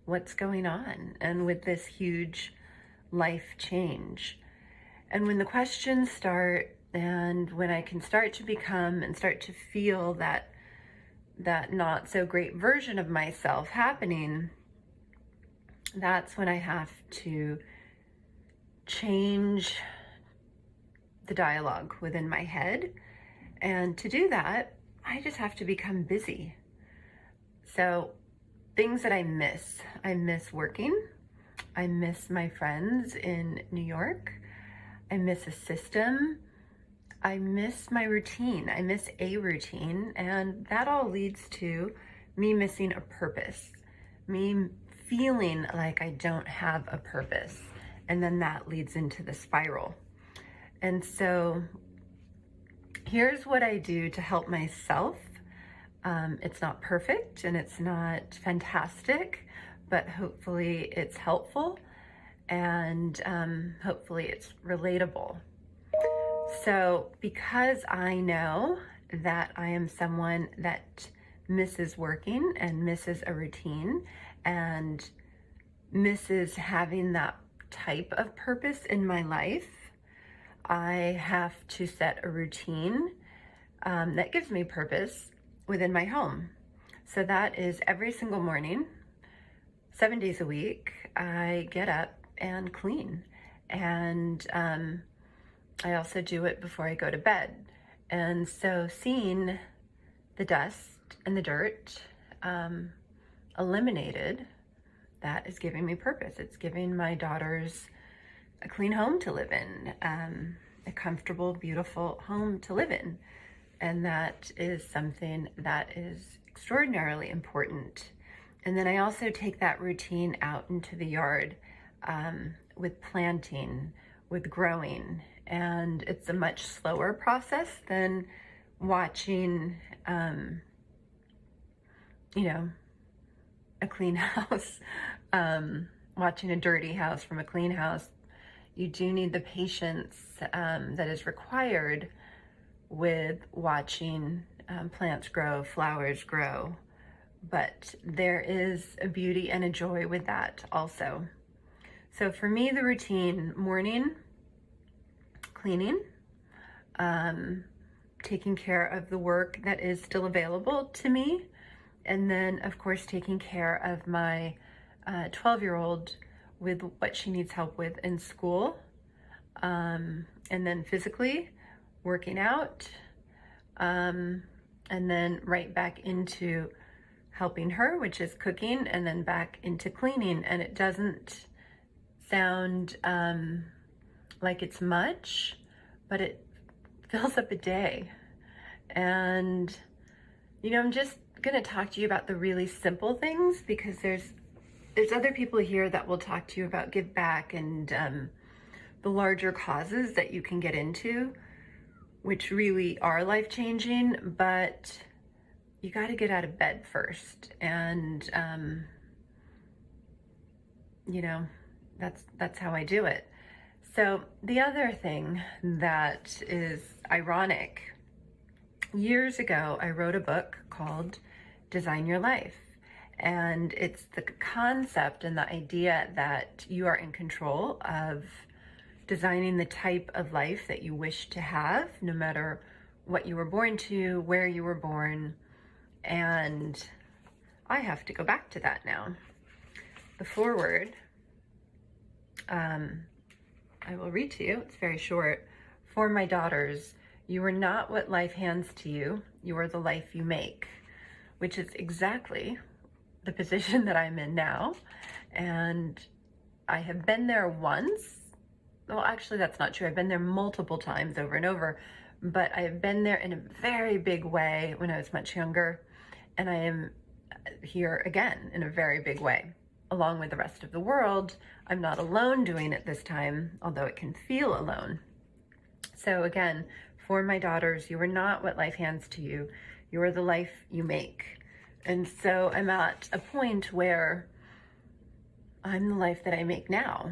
what's going on and with this huge life change? And when the questions start, and when I can start to become and start to feel that not so great version of myself happening, that's when I have to change the dialogue within my head. And to do that, I just have to become busy. So things that I miss working. I miss my friends in New York. I miss a system. I miss my routine. I miss a routine, and that all leads to me missing a purpose, me feeling like I don't have a purpose, and then that leads into the spiral. And so here's what I do to help myself. It's not perfect and it's not fantastic, but hopefully it's helpful and hopefully it's relatable. So because I know that I am someone that misses working and misses a routine and misses having that type of purpose in my life, I have to set a routine that gives me purpose within my home. So that is every single morning, 7 days a week, I get up and clean. And I also do it before I go to bed. And so seeing the dust and the dirt eliminated, that is giving me purpose. It's giving my daughters a clean home to live in, a comfortable, beautiful home to live in. And that is something that is extraordinarily important. And then I also take that routine out into the yard with planting, with growing. And it's a much slower process than watching, a clean house, watching a dirty house from a clean house. You do need the patience that is required with watching plants grow, flowers grow. But there is a beauty and a joy with that also. So for me, the routine: morning, cleaning, taking care of the work that is still available to me, and then of course taking care of my 12-year-old with what she needs help with in school, and then physically working out, and then right back into helping her, which is cooking, and then back into cleaning. And it doesn't sound like it's much, but it fills up a day. And I'm just gonna talk to you about the really simple things, because there's other people here that will talk to you about give back and the larger causes that you can get into, which really are life-changing, but you got to get out of bed first. And that's how I do it. So the other thing that is ironic, years ago I wrote a book called Design Your Life, and it's the concept and the idea that you are in control of designing the type of life that you wish to have, no matter what you were born to, where you were born. And I have to go back to that now. The foreword, I will read to you. It's very short. For my daughters, you are not what life hands to you. You are the life you make. which is exactly the position that I'm in now. And I have been there once. Well, actually, that's not true. I've been there multiple times over and over, but I have been there in a very big way when I was much younger. And I am here again in a very big way. Along with the rest of the world, I'm not alone doing it this time, although it can feel alone. So again, for my daughters, you are not what life hands to you. You are the life you make. And so I'm at a point where I'm the life that I make now,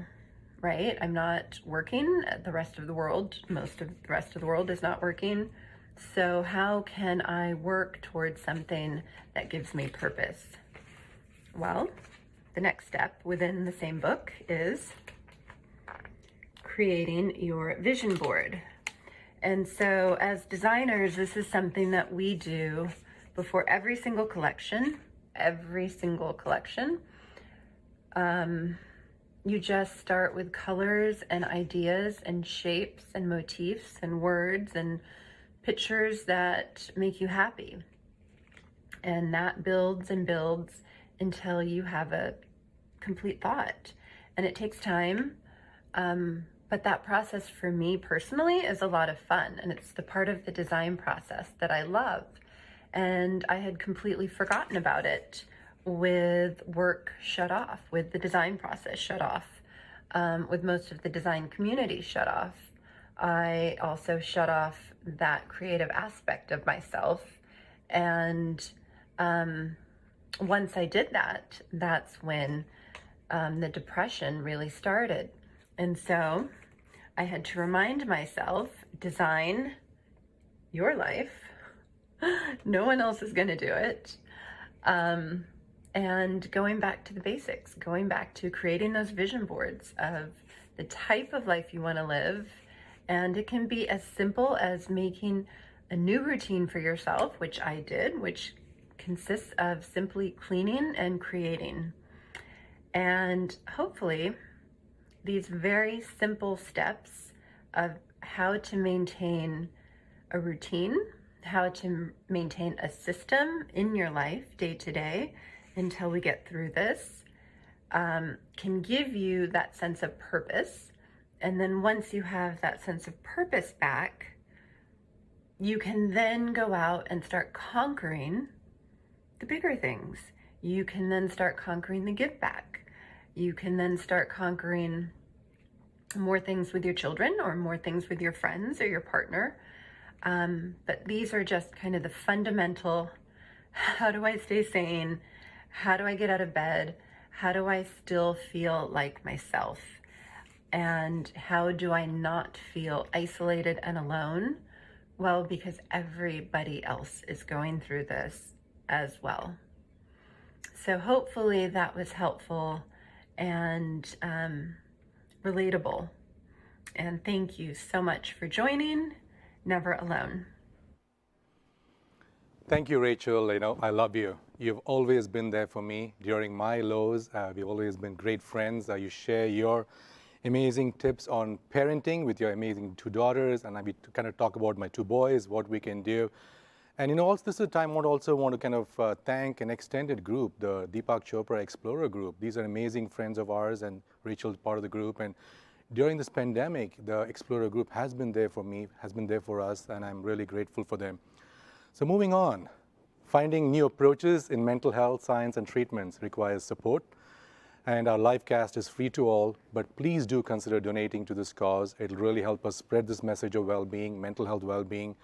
right? I'm not working. The rest of the world, most of the rest of the world is not working. So how can I work towards something that gives me purpose? Well, the next step within the same book is creating your vision board. And so as designers, this is something that we do before every single collection. You just start with colors and ideas and shapes and motifs and words and pictures that make you happy. And that builds and builds until you have a complete thought. And it takes time, but that process for me personally is a lot of fun, and it's the part of the design process that I love. And I had completely forgotten about it with work shut off, with the design process shut off, with most of the design community shut off. I also shut off that creative aspect of myself. And once I did that, that's when the depression really started. And so I had to remind myself, design your life. No one else is going to do it. And going back to the basics, going back to creating those vision boards of the type of life you want to live. And it can be as simple as making a new routine for yourself, which I did, which consists of simply cleaning and creating. And hopefully these very simple steps of how to maintain a routine, how to maintain a system in your life day to day until we get through this, can give you that sense of purpose. And then once you have that sense of purpose back, you can then go out and start conquering the bigger things. You can then start conquering the give back. You can then start conquering more things with your children or more things with your friends or your partner. But these are just kind of the fundamental, how do I stay sane? How do I get out of bed? How do I still feel like myself? And how do I not feel isolated and alone? Well, because everybody else is going through this as well. So hopefully that was helpful and relatable. And thank you so much for joining Neveralone. Thank you, Rachel. I love you. You've always been there for me during my lows. We've always been great friends. You share your amazing tips on parenting with your amazing two daughters, and we kind of talk about my two boys, what we can do. And also this is a time I also want to kind of thank an extended group, the Deepak Chopra Explorer Group. These are amazing friends of ours, and Rachel's part of the group. And during this pandemic, the Explorer Group has been there for me, has been there for us, and I'm really grateful for them. So moving on, finding new approaches in mental health, science, and treatments requires support. And our live cast is free to all, but please do consider donating to this cause. It'll really help us spread this message of well-being, mental health well-being.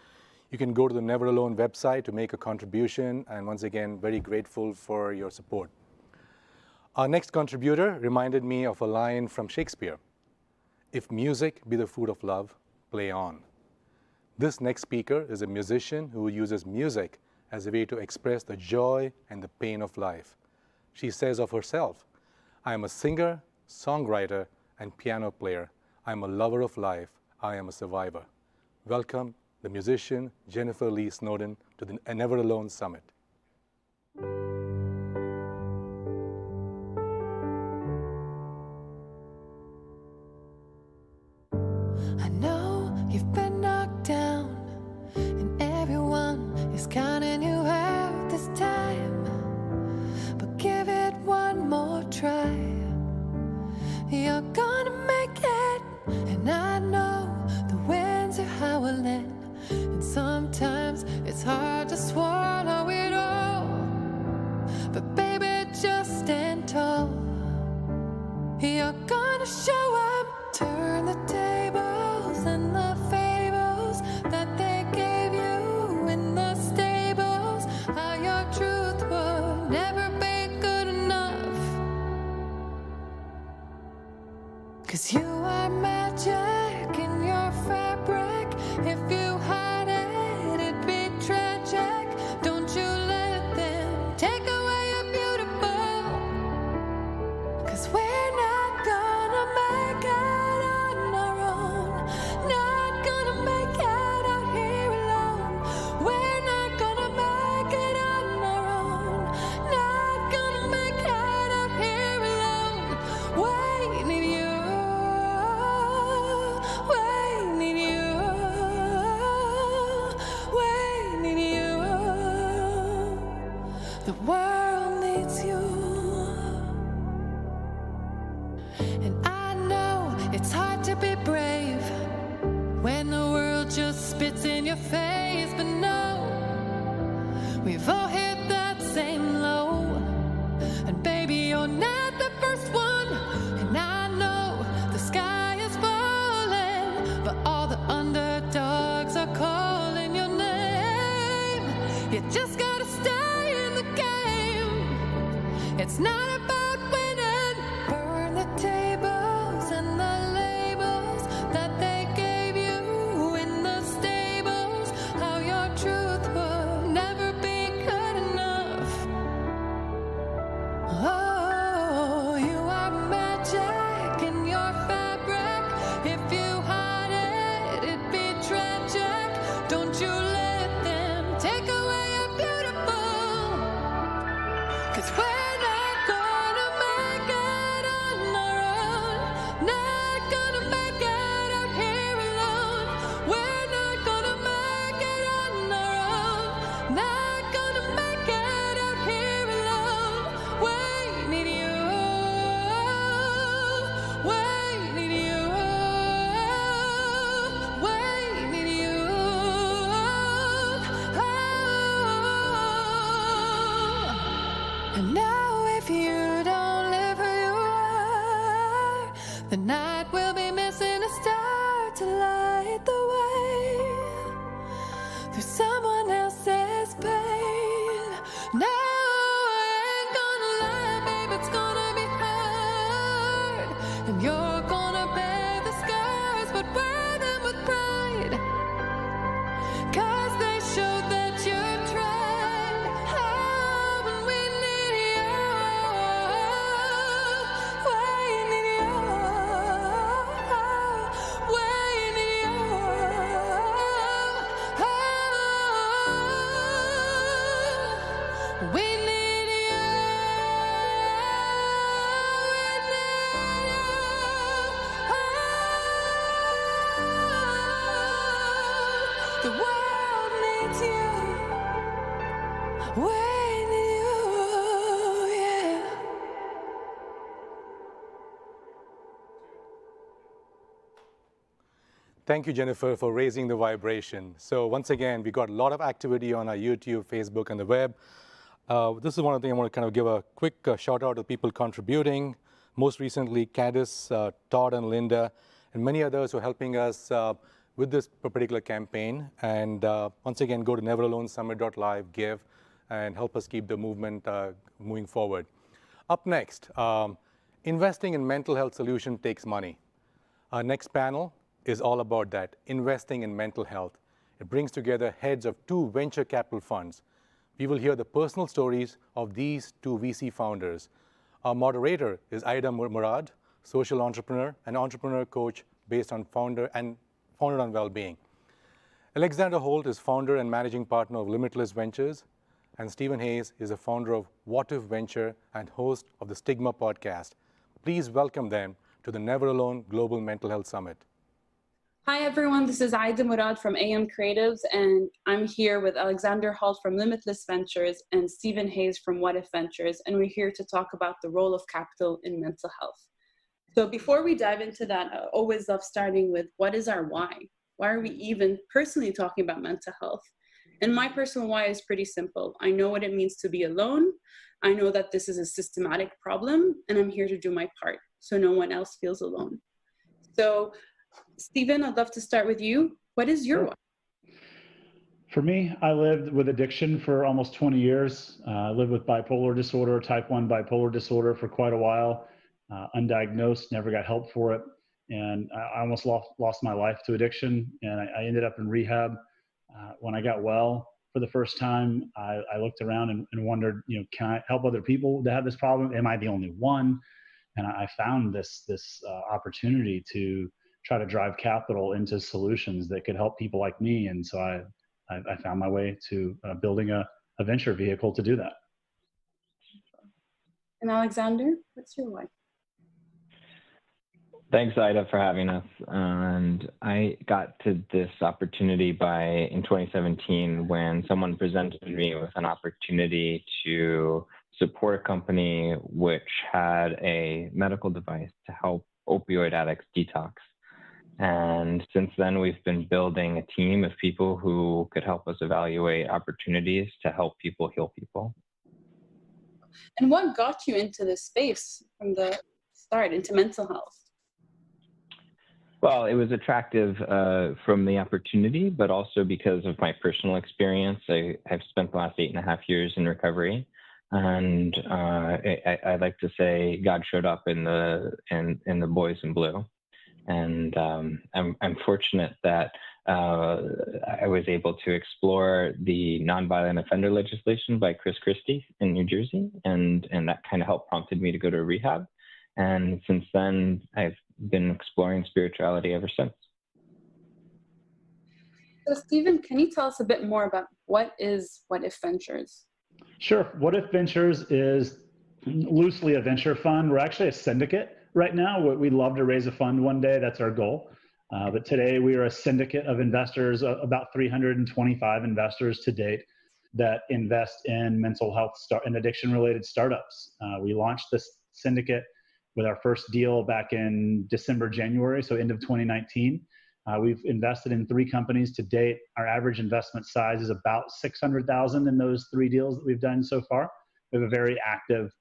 You can go to the Neveralone website to make a contribution, and once again, very grateful for your support. Our next contributor reminded me of a line from Shakespeare. If music be the food of love, play on. This next speaker is a musician who uses music as a way to express the joy and the pain of life. She says of herself, I am a singer, songwriter, and piano player. I am a lover of life. I am a survivor. Welcome the musician Jennifer Lee Snowden to the Neveralone Summit. I know you've been knocked down, and everyone is counting you out this time. You're gonna make it, and I know the winds are howling, and sometimes it's hard to swallow it all. But baby, just stand tall. You're gonna show up, turn the tables and the fables that they gave you in the stables. How your truth will never be good enough. 'Cause you are magic in your fabric. If you hide it, it'd be tragic. Don't you let them take away your beautiful. 'Cause we're not gonna make it on our own. Not gonna make it out here alone. We're not gonna make it on our own. Not gonna make it out here alone. We need you. We need you. We need you. The world needs you. And I know it's hard to be brave when the world just spits in your face. But no, we've all hit that same low. And baby, you're not the first one. And I know the sky is falling, but all the underdogs are calling your name. You just gotta stay in the game. It's not about winning. Burn the tables and the labels that they gave you in the stables. How your truth will never be good enough. Oh, you are magic in your fabric. If you hide it, it'd be tragic. Don't you let them take away your beautiful. 'Cause we're not gonna make it on our own. Not gonna make it out here alone. We're not gonna make it on our own. Not gonna make it out here alone. We need you. We need you. We need you. Oh. And now if you don't live who you are, the night will be missing a star to light the way through someone else's pain. No, I ain't gonna lie, babe, it's gonna be hard. And you're gonna bear the scars, but wear them with pride. 'Cause they show that you've tried. Oh, and we need you. We need you. We need you. Oh, we need you. The world needs you. We need you, yeah. Thank you, Jennifer, for raising the vibration. So once again, we got a lot of activity on our YouTube, Facebook, and the web. This is one of the things I want to kind of give a quick shout out to people contributing. Most recently, Candice, Todd, and Linda, and many others who are helping us with this particular campaign. And once again, go to neveralonesummit.live, give, and help us keep the movement moving forward. Up next, investing in mental health solution takes money. Our next panel is all about that, investing in mental health. It brings together heads of 2 venture capital funds. We will hear the personal stories of these 2 VC founders. Our moderator is Aida Murad, social entrepreneur and entrepreneur coach based on founded on well-being. Alexander Holt is founder and managing partner of Limitless Ventures, and Stephen Hayes is the founder of What If Venture and host of the Stigma podcast. Please welcome them to the Neveralone Global Mental Health Summit. Hi everyone, this is Aida Murad from AM Creatives, and I'm here with Alexander Holt from Limitless Ventures and Stephen Hayes from What If Ventures, and we're here to talk about the role of capital in mental health. So before we dive into that, I always love starting with what is our why? Why are we even personally talking about mental health? And my personal why is pretty simple. I know what it means to be alone. I know that this is a systematic problem, and I'm here to do my part so no one else feels alone. So, Stephen, I'd love to start with you. What is your why? For me, I lived with addiction for almost 20 years. I lived with bipolar disorder, type 1 bipolar disorder for quite a while, undiagnosed, never got help for it. And I almost lost my life to addiction, and I ended up in rehab. When I got well for the first time, I looked around and wondered, can I help other people that have this problem? Am I the only one? And I found this opportunity to try to drive capital into solutions that could help people like me. And so I found my way to building a venture vehicle to do that. And Alexander, what's your why? Thanks, Ida, for having us. And I got to this opportunity in 2017 when someone presented me with an opportunity to support a company which had a medical device to help opioid addicts detox. And since then, we've been building a team of people who could help us evaluate opportunities to help people heal people. And what got you into this space from the start, into mental health? Well, it was attractive from the opportunity, but also because of my personal experience. I've spent the last 8.5 years in recovery. And I like to say God showed up in the boys in blue. And I'm fortunate that I was able to explore the nonviolent offender legislation by Chris Christie in New Jersey, and that kind of helped prompted me to go to rehab. And since then, I've been exploring spirituality ever since. So Stephen, can you tell us a bit more about what is What If Ventures? Sure. What If Ventures is loosely a venture fund. We're actually a syndicate right now. We'd love to raise a fund one day. That's our goal. But today we are a syndicate of investors, about 325 investors to date, that invest in mental health and addiction-related startups. We launched this syndicate with our first deal back in December, January, so end of 2019. We've invested in 3 companies to date. Our average investment size is about $600,000 in those 3 deals that we've done so far. We have a very active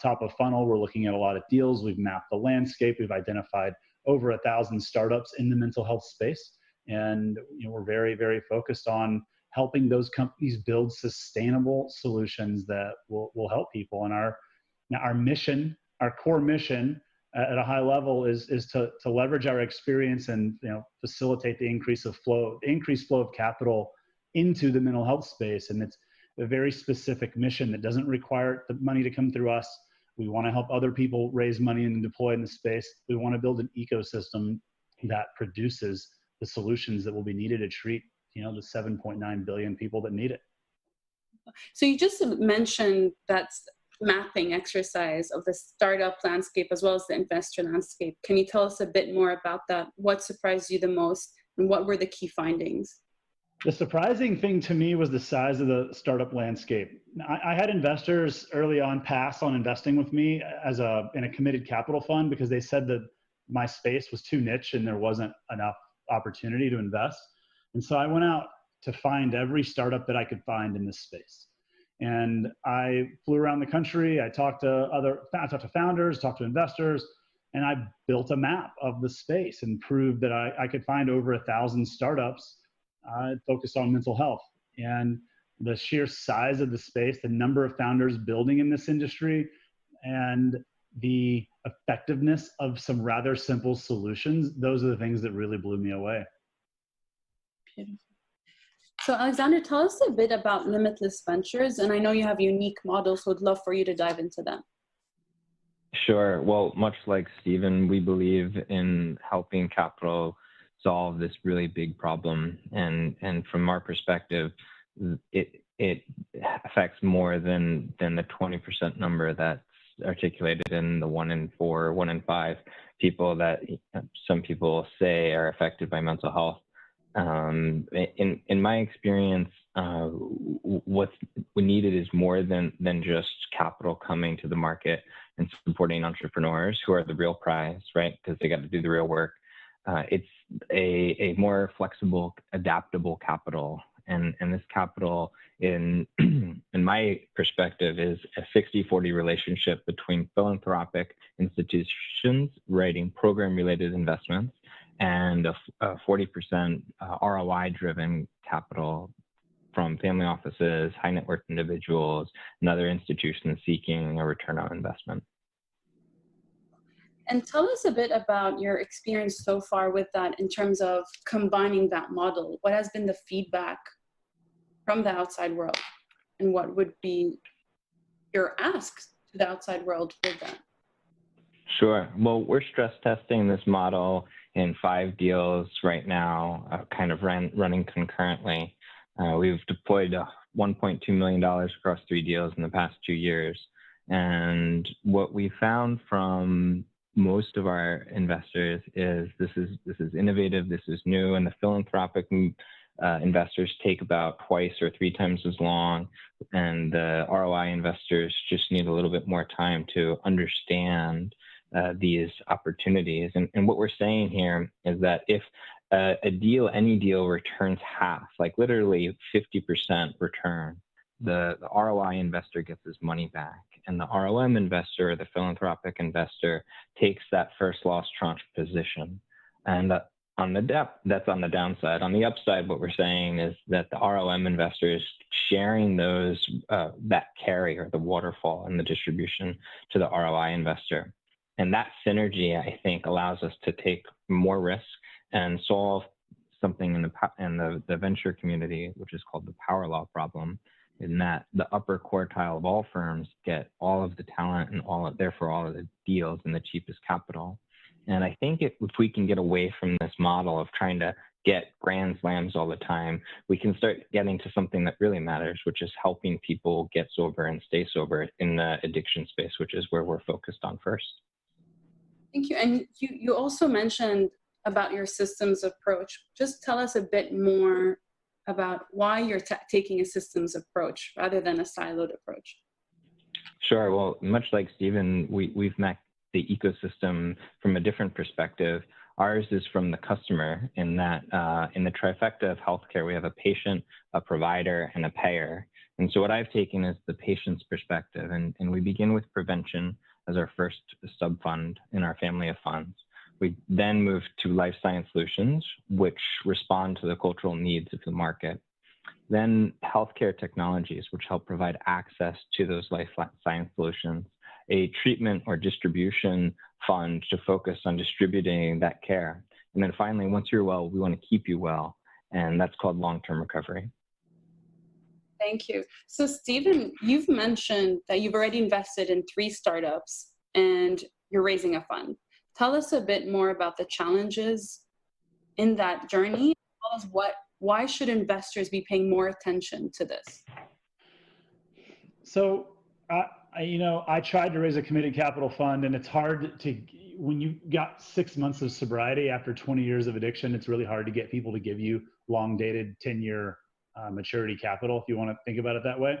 top of funnel. We're looking at a lot of deals. We've mapped the landscape. We've identified over 1,000 startups in the mental health space. And we're very, very focused on helping those companies build sustainable solutions that will help people. And our mission, our core mission at a high level is to leverage our experience and facilitate the increased flow of capital into the mental health space. And it's a very specific mission that doesn't require the money to come through us. We want to help other people raise money and deploy in the space. We want to build an ecosystem that produces the solutions that will be needed to treat the 7.9 billion people that need it. So you just mentioned that mapping exercise of the startup landscape as well as the investor landscape. Can you tell us a bit more about that? What surprised you the most, and what were the key findings? The surprising thing to me was the size of the startup landscape. I had investors early on pass on investing with me in a committed capital fund because they said that my space was too niche and there wasn't enough opportunity to invest. And so I went out to find every startup that I could find in this space. And I flew around the country. I talked to founders, talked to investors, and I built a map of the space and proved that I could find over 1,000 startups focused on mental health. And the sheer size of the space, the number of founders building in this industry, and the effectiveness of some rather simple solutions, those are the things that really blew me away. Beautiful. So Alexander, tell us a bit about Limitless Ventures, and I know you have unique models, so I'd love for you to dive into them. Sure. Well, much like Stephen, we believe in helping capital solve this really big problem. And from our perspective, it affects more than the 20% number that's articulated in the 1 in 4, 1 in 5 people that some people say are affected by mental health. In my experience, what's needed is more than just capital coming to the market and supporting entrepreneurs who are the real prize, right? Because they got to do the real work. It's a more flexible, adaptable capital. And this capital, in my perspective, is a 60-40 relationship between philanthropic institutions writing program-related investments and a 40% ROI-driven capital from family offices, high net worth individuals, and other institutions seeking a return on investment. And tell us a bit about your experience so far with that in terms of combining that model. What has been the feedback from the outside world? And what would be your ask to the outside world with that? Sure. Well, we're stress testing this model in 5 deals right now, kind of running concurrently. We've deployed $1.2 million across 3 deals in the past 2 years. And what we found from most of our investors is this is innovative, this is new, and the philanthropic investors take about 2 or 3 times as long, and the ROI investors just need a little bit more time to understand these opportunities. And what we're saying here is that if any deal returns half, like literally 50% return, the ROI investor gets his money back, and the ROM investor, the philanthropic investor, takes that first loss tranche position. And that's on the downside. On the upside, what we're saying is that the ROM investor is sharing those that carry, or the waterfall in the distribution, to the ROI investor. And that synergy, I think, allows us to take more risk and solve something in the venture community, which is called the power law problem, in that the upper quartile of all firms get all of the talent and therefore all of the deals and the cheapest capital. And I think if we can get away from this model of trying to get grand slams all the time, we can start getting to something that really matters, which is helping people get sober and stay sober in the addiction space, which is where we're focused on first. Thank you. And you also mentioned about your systems approach. Just tell us a bit more about why you're taking a systems approach rather than a siloed approach. Sure. Well, much like Stephen, we've met the ecosystem from a different perspective. Ours is from the customer, in that in the trifecta of healthcare, we have a patient, a provider, and a payer. And so what I've taken is the patient's perspective, and we begin with prevention as our first sub-fund in our family of funds. We then move to life science solutions, which respond to the cultural needs of the market. Then healthcare technologies, which help provide access to those life science solutions. A treatment or distribution fund to focus on distributing that care. And then finally, once you're well, we want to keep you well. And that's called long-term recovery. Thank you. So Stephen, you've mentioned that you've already invested in 3 startups and you're raising a fund. Tell us a bit more about the challenges in that journey, as well as why should investors be paying more attention to this? So, I tried to raise a committed capital fund, and it's hard to, when you got 6 months of sobriety after 20 years of addiction, it's really hard to get people to give you long dated 10-year maturity capital, if you want to think about it that way.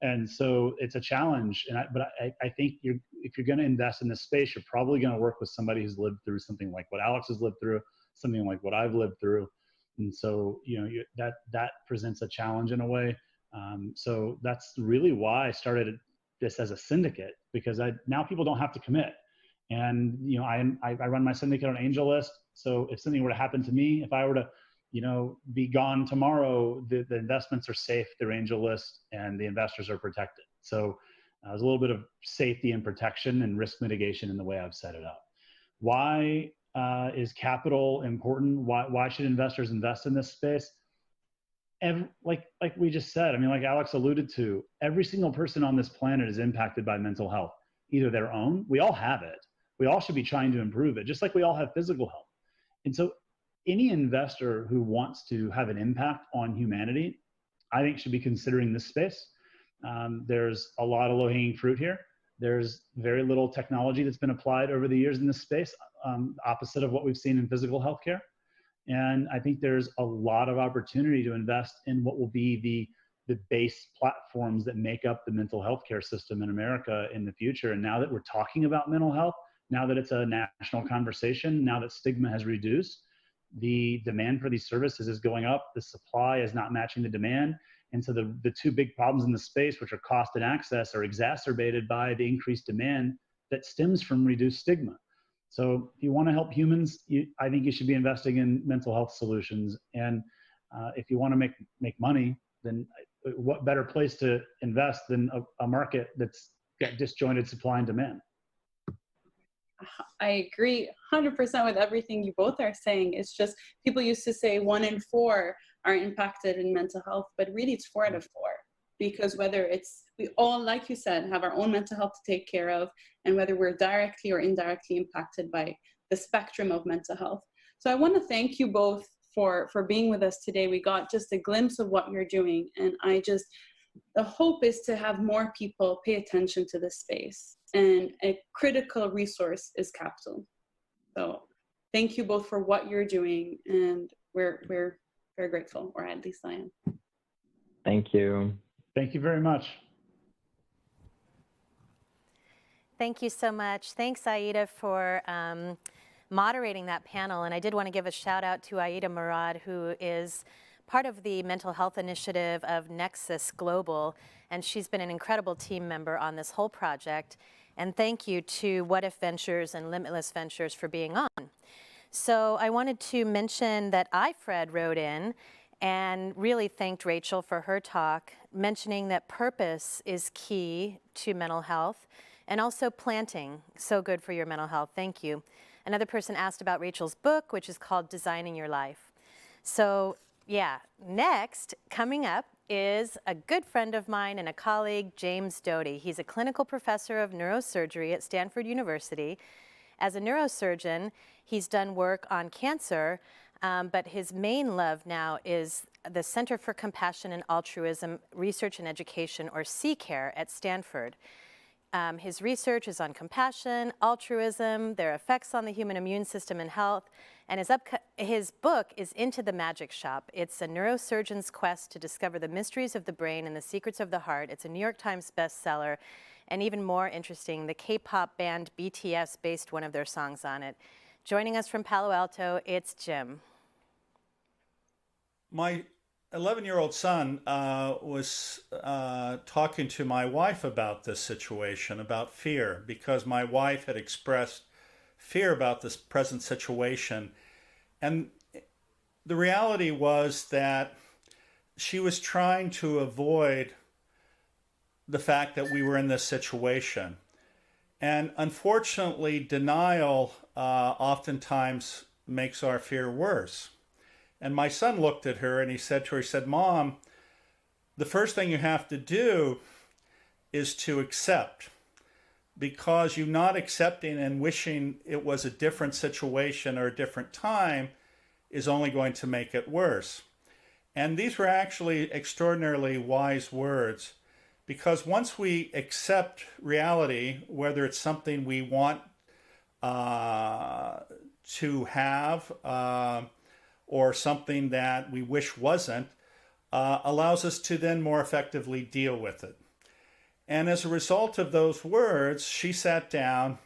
And so it's a challenge. But I think if you're going to invest in this space, you're probably going to work with somebody who's lived through something like what Alex has lived through, something like what I've lived through. And so, that presents a challenge in a way. So that's really why I started this as a syndicate, because now people don't have to commit. And, I run my syndicate on AngelList. So if something were to happen to me, if I were to, be gone tomorrow, the investments are safe through AngelList and the investors are protected. So there's a little bit of safety and protection and risk mitigation in the way I've set it up. Why is capital important? Why should investors invest in this space? And like we just said, like Alex alluded to, every single person on this planet is impacted by mental health, either their own. We all have it. We all should be trying to improve it, just like we all have physical health. And so any investor who wants to have an impact on humanity, I think should be considering this space. There's a lot of low-hanging fruit here. There's very little technology that's been applied over the years in this space, opposite of what we've seen in physical healthcare. And I think there's a lot of opportunity to invest in what will be the base platforms that make up the mental health care system in America in the future. And now that we're talking about mental health, now that it's a national conversation, now that stigma has reduced, the demand for these services is going up, the supply is not matching the demand. And so the two big problems in the space, which are cost and access, are exacerbated by the increased demand that stems from reduced stigma. So if you want to help humans, I think you should be investing in mental health solutions. And if you want to make money, then what better place to invest than a market that's got disjointed supply and demand? I agree 100% with everything you both are saying. It's just people used to say 1 in 4 are impacted in mental health, but really it's 4 out of 4. Because whether it's, we all, like you said, have our own mental health to take care of, and whether we're directly or indirectly impacted by the spectrum of mental health. So I want to thank you both for being with us today. We got just a glimpse of what you're doing, and the hope is to have more people pay attention to this space, and a critical resource is capital. So thank you both for what you're doing, and we're very grateful, or at least I am. Thank you. Thank you very much. Thank you so much. Thanks, Aida, for moderating that panel. And I did want to give a shout out to Aida Murad, who is part of the mental health initiative of Nexus Global. And she's been an incredible team member on this whole project. And thank you to What If Ventures and Limitless Ventures for being on. So I wanted to mention that iFred wrote in and really thanked Rachel for her talk, mentioning that purpose is key to mental health, and also planting, so good for your mental health. Thank you. Another person asked about Rachel's book, which is called Designing Your Life. So yeah, next, coming up, is a good friend of mine and a colleague, James Doty. He's a clinical professor of neurosurgery at Stanford University. As a neurosurgeon, he's done work on cancer, but his main love now is the Center for Compassion and Altruism Research and Education, or CCARE, at Stanford. His research is on compassion, altruism, their effects on the human immune system and health, and his book is Into the Magic Shop. It's a neurosurgeon's quest to discover the mysteries of the brain and the secrets of the heart. It's a New York Times bestseller, and even more interesting, the K-pop band BTS based one of their songs on it. Joining us from Palo Alto, it's Jim. My 11-year-old son was talking to my wife about this situation, about fear, because my wife had expressed fear about this present situation. And the reality was that she was trying to avoid the fact that we were in this situation. And unfortunately, denial oftentimes makes our fear worse. And my son looked at her and he said to her, "Mom, the first thing you have to do is to accept, because you not accepting and wishing it was a different situation or a different time is only going to make it worse." And these were actually extraordinarily wise words, because once we accept reality, whether it's something we want to have, or something that we wish wasn't, allows us to then more effectively deal with it. And as a result of those words, she sat down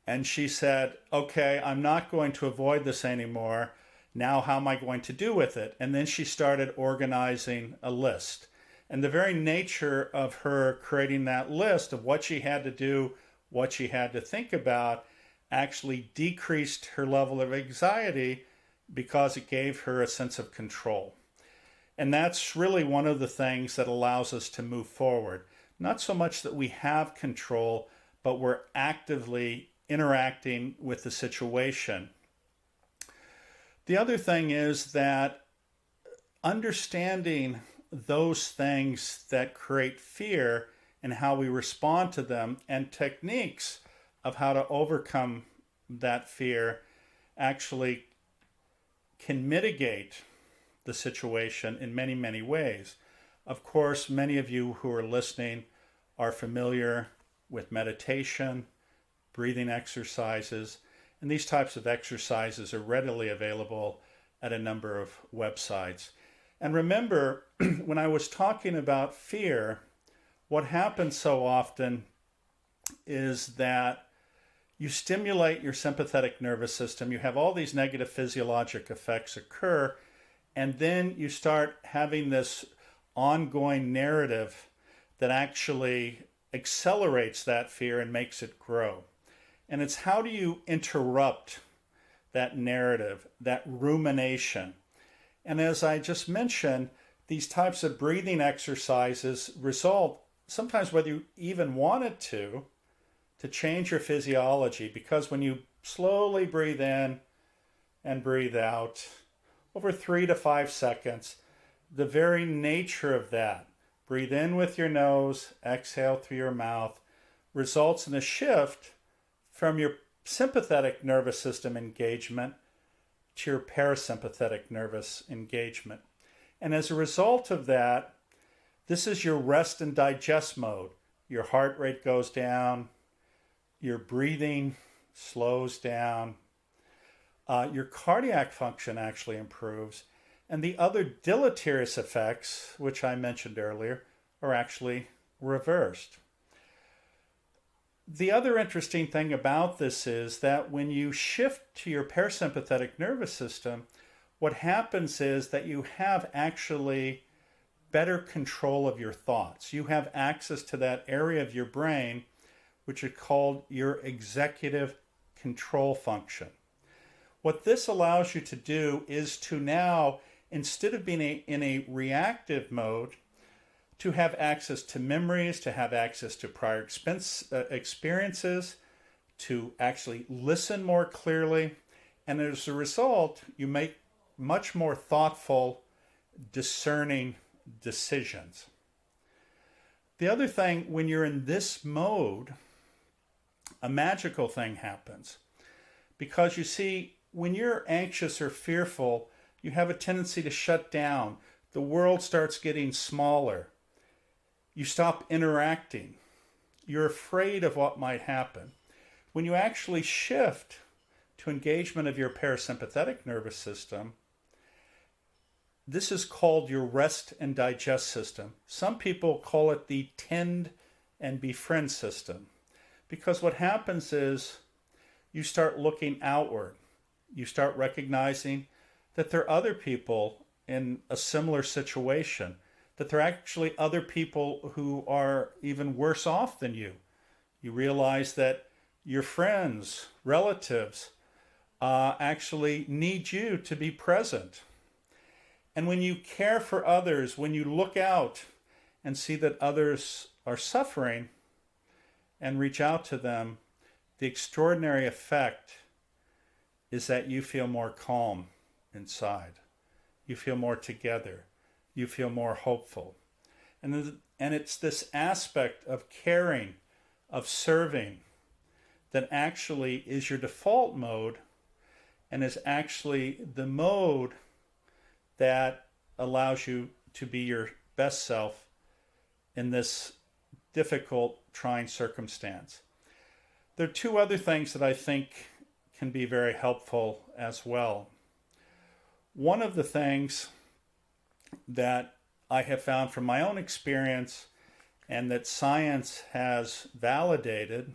and she said, "Okay, I'm not going to avoid this anymore. Now how am I going to do with it?" And then she started organizing a list. And the very nature of her creating that list of what she had to do, what she had to think about, actually decreased her level of anxiety, because it gave her a sense of control. And that's really one of the things that allows us to move forward. Not so much that we have control, but we're actively interacting with the situation. The other thing is that understanding those things that create fear and how we respond to them, and techniques of how to overcome that fear, actually can mitigate the situation in many, many ways. Of course, many of you who are listening are familiar with meditation, breathing exercises, And these types of exercises are readily available at a number of websites. And remember, when I was talking about fear, what happens so often is that you stimulate your sympathetic nervous system, you have all these negative physiologic effects occur, and then you start having this ongoing narrative that actually accelerates that fear and makes it grow. And it's how do you interrupt that narrative, that rumination? And as I just mentioned, these types of breathing exercises result, sometimes whether you even wanted to change your physiology, because when you slowly breathe in and breathe out over 3 to 5 seconds, the very nature of that, breathe in with your nose, exhale through your mouth, results in a shift from your sympathetic nervous system engagement to your parasympathetic nervous engagement. And as a result of that, this is your rest and digest mode. Your heart rate goes down, your breathing slows down, your cardiac function actually improves, and the other deleterious effects, which I mentioned earlier, are actually reversed. The other interesting thing about this is that when you shift to your parasympathetic nervous system, what happens is that you have actually better control of your thoughts. You have access to that area of your brain which is called your executive control function. What this allows you to do is to now, instead of being in a reactive mode, to have access to memories, to have access to prior experiences, to actually listen more clearly, and as a result, you make much more thoughtful, discerning decisions. The other thing, when you're in this mode, a magical thing happens. Because you see, when you're anxious or fearful, you have a tendency to shut down. The world starts getting smaller. You stop interacting. You're afraid of what might happen. When you actually shift to engagement of your parasympathetic nervous system, this is called your rest and digest system. Some people call it the tend and befriend system. Because what happens is you start looking outward. You start recognizing that there are other people in a similar situation, that there are actually other people who are even worse off than you. You realize that your friends, relatives, actually need you to be present. And when you care for others, when you look out and see that others are suffering and reach out to them, the extraordinary effect is that you feel more calm inside. You feel more together. You feel more hopeful. And it's this aspect of caring, of serving, that actually is your default mode and is actually the mode that allows you to be your best self in this difficult, trying circumstance. There are two other things that I think can be very helpful as well. One of the things that I have found from my own experience and that science has validated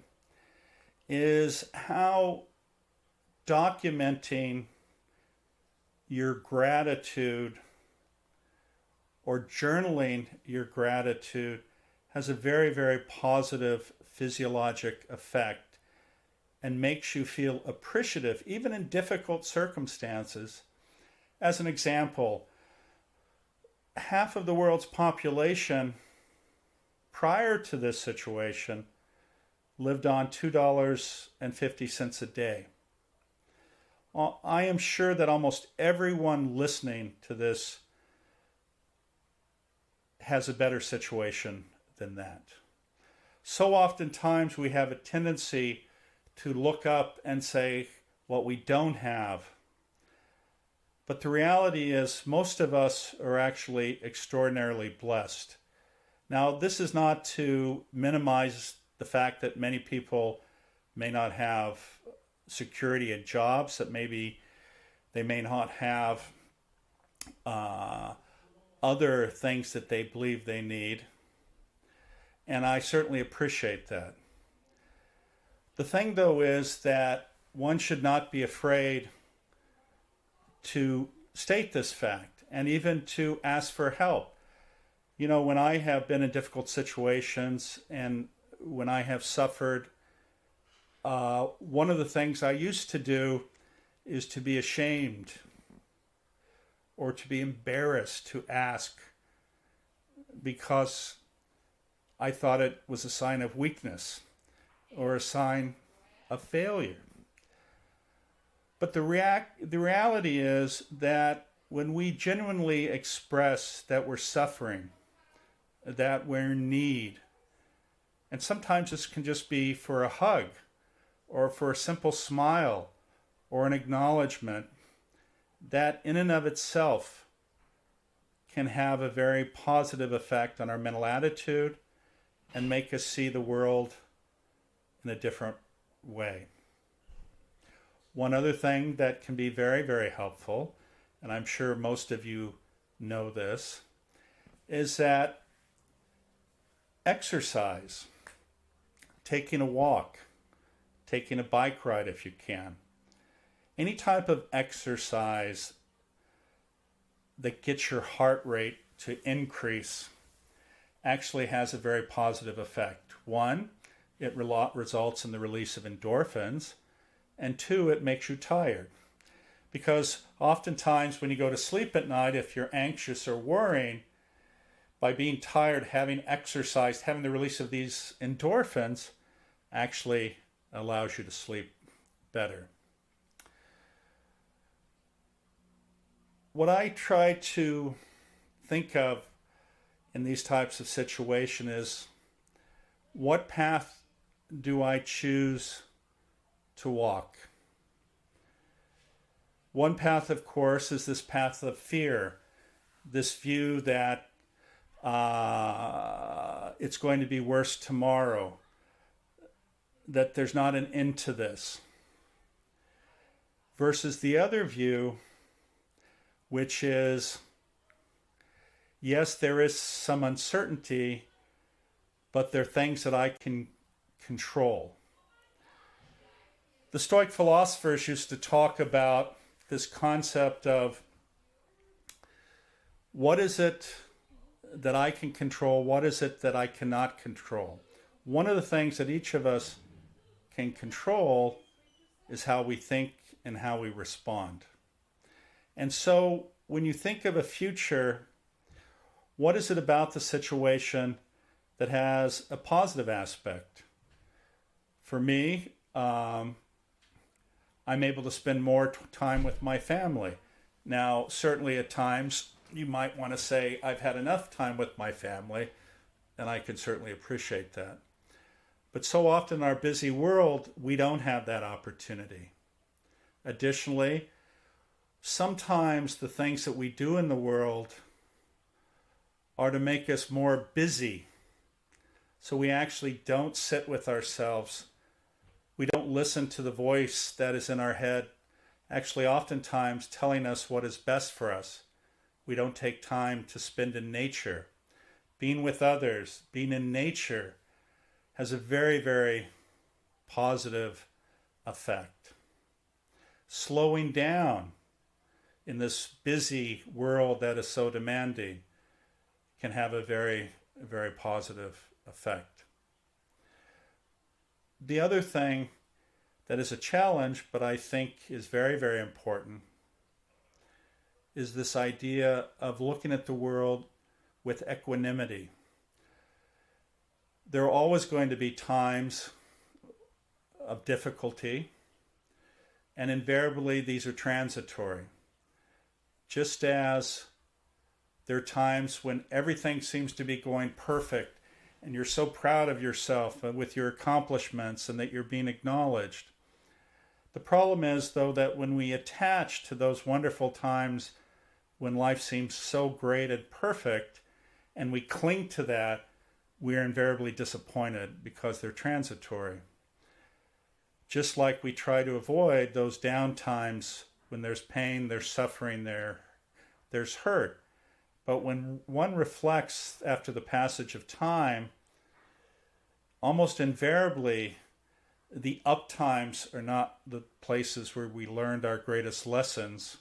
is how documenting your gratitude or journaling your gratitude has a very, very positive physiologic effect and makes you feel appreciative, even in difficult circumstances. As an example, half of the world's population prior to this situation lived on $2.50 a day. I am sure that almost everyone listening to this has a better situation than that. So oftentimes we have a tendency to look up and say what we don't have. But the reality is most of us are actually extraordinarily blessed. Now, this is not to minimize the fact that many people may not have security at jobs that maybe they may not have other things that they believe they need. And I certainly appreciate that. The thing, though, is that one should not be afraid to state this fact and even to ask for help. You know, when I have been in difficult situations and when I have suffered, one of the things I used to do is to be ashamed or to be embarrassed to ask because I thought it was a sign of weakness or a sign of failure. But the reality is that when we genuinely express that we're suffering, that we're in need, and sometimes this can just be for a hug or for a simple smile or an acknowledgement, that in and of itself can have a very positive effect on our mental attitude and make us see the world in a different way. One other thing that can be very, very helpful, and I'm sure most of you know this, is that exercise, taking a walk, taking a bike ride if you can, any type of exercise that gets your heart rate to increase actually has a very positive effect. One, it results in the release of endorphins, and two, it makes you tired. Because oftentimes when you go to sleep at night, if you're anxious or worrying, by being tired, having exercised, having the release of these endorphins actually allows you to sleep better. What I try to think of in these types of situations is, what path do I choose to walk? One path, of course, is this path of fear, this view that it's going to be worse tomorrow, that there's not an end to this. Versus the other view, which is, yes, there is some uncertainty, but there are things that I can control. The Stoic philosophers used to talk about this concept of what is it that I can control, what is it that I cannot control. One of the things that each of us can control is how we think and how we respond. And so when you think of a future, what is it about the situation that has a positive aspect? For me, I'm able to spend more time with my family. Now, certainly at times, you might want to say, I've had enough time with my family, and I can certainly appreciate that. But so often in our busy world, we don't have that opportunity. Additionally, sometimes the things that we do in the world are to make us more busy. So we actually don't sit with ourselves. We don't listen to the voice that is in our head, actually oftentimes telling us what is best for us. We don't take time to spend in nature. Being with others, being in nature, has a very, very positive effect. Slowing down in this busy world that is so demanding can have a very, very positive effect. The other thing that is a challenge, but I think is very, very important, is this idea of looking at the world with equanimity. There are always going to be times of difficulty, and invariably these are transitory. Just as there are times when everything seems to be going perfect and you're so proud of yourself with your accomplishments and that you're being acknowledged. The problem is, though, that when we attach to those wonderful times when life seems so great and perfect, and we cling to that, we are invariably disappointed because they're transitory. just like we try to avoid those down times when there's pain, there's suffering, there's hurt. But when one reflects after the passage of time, almost invariably, the up times are not the places where we learned our greatest lessons.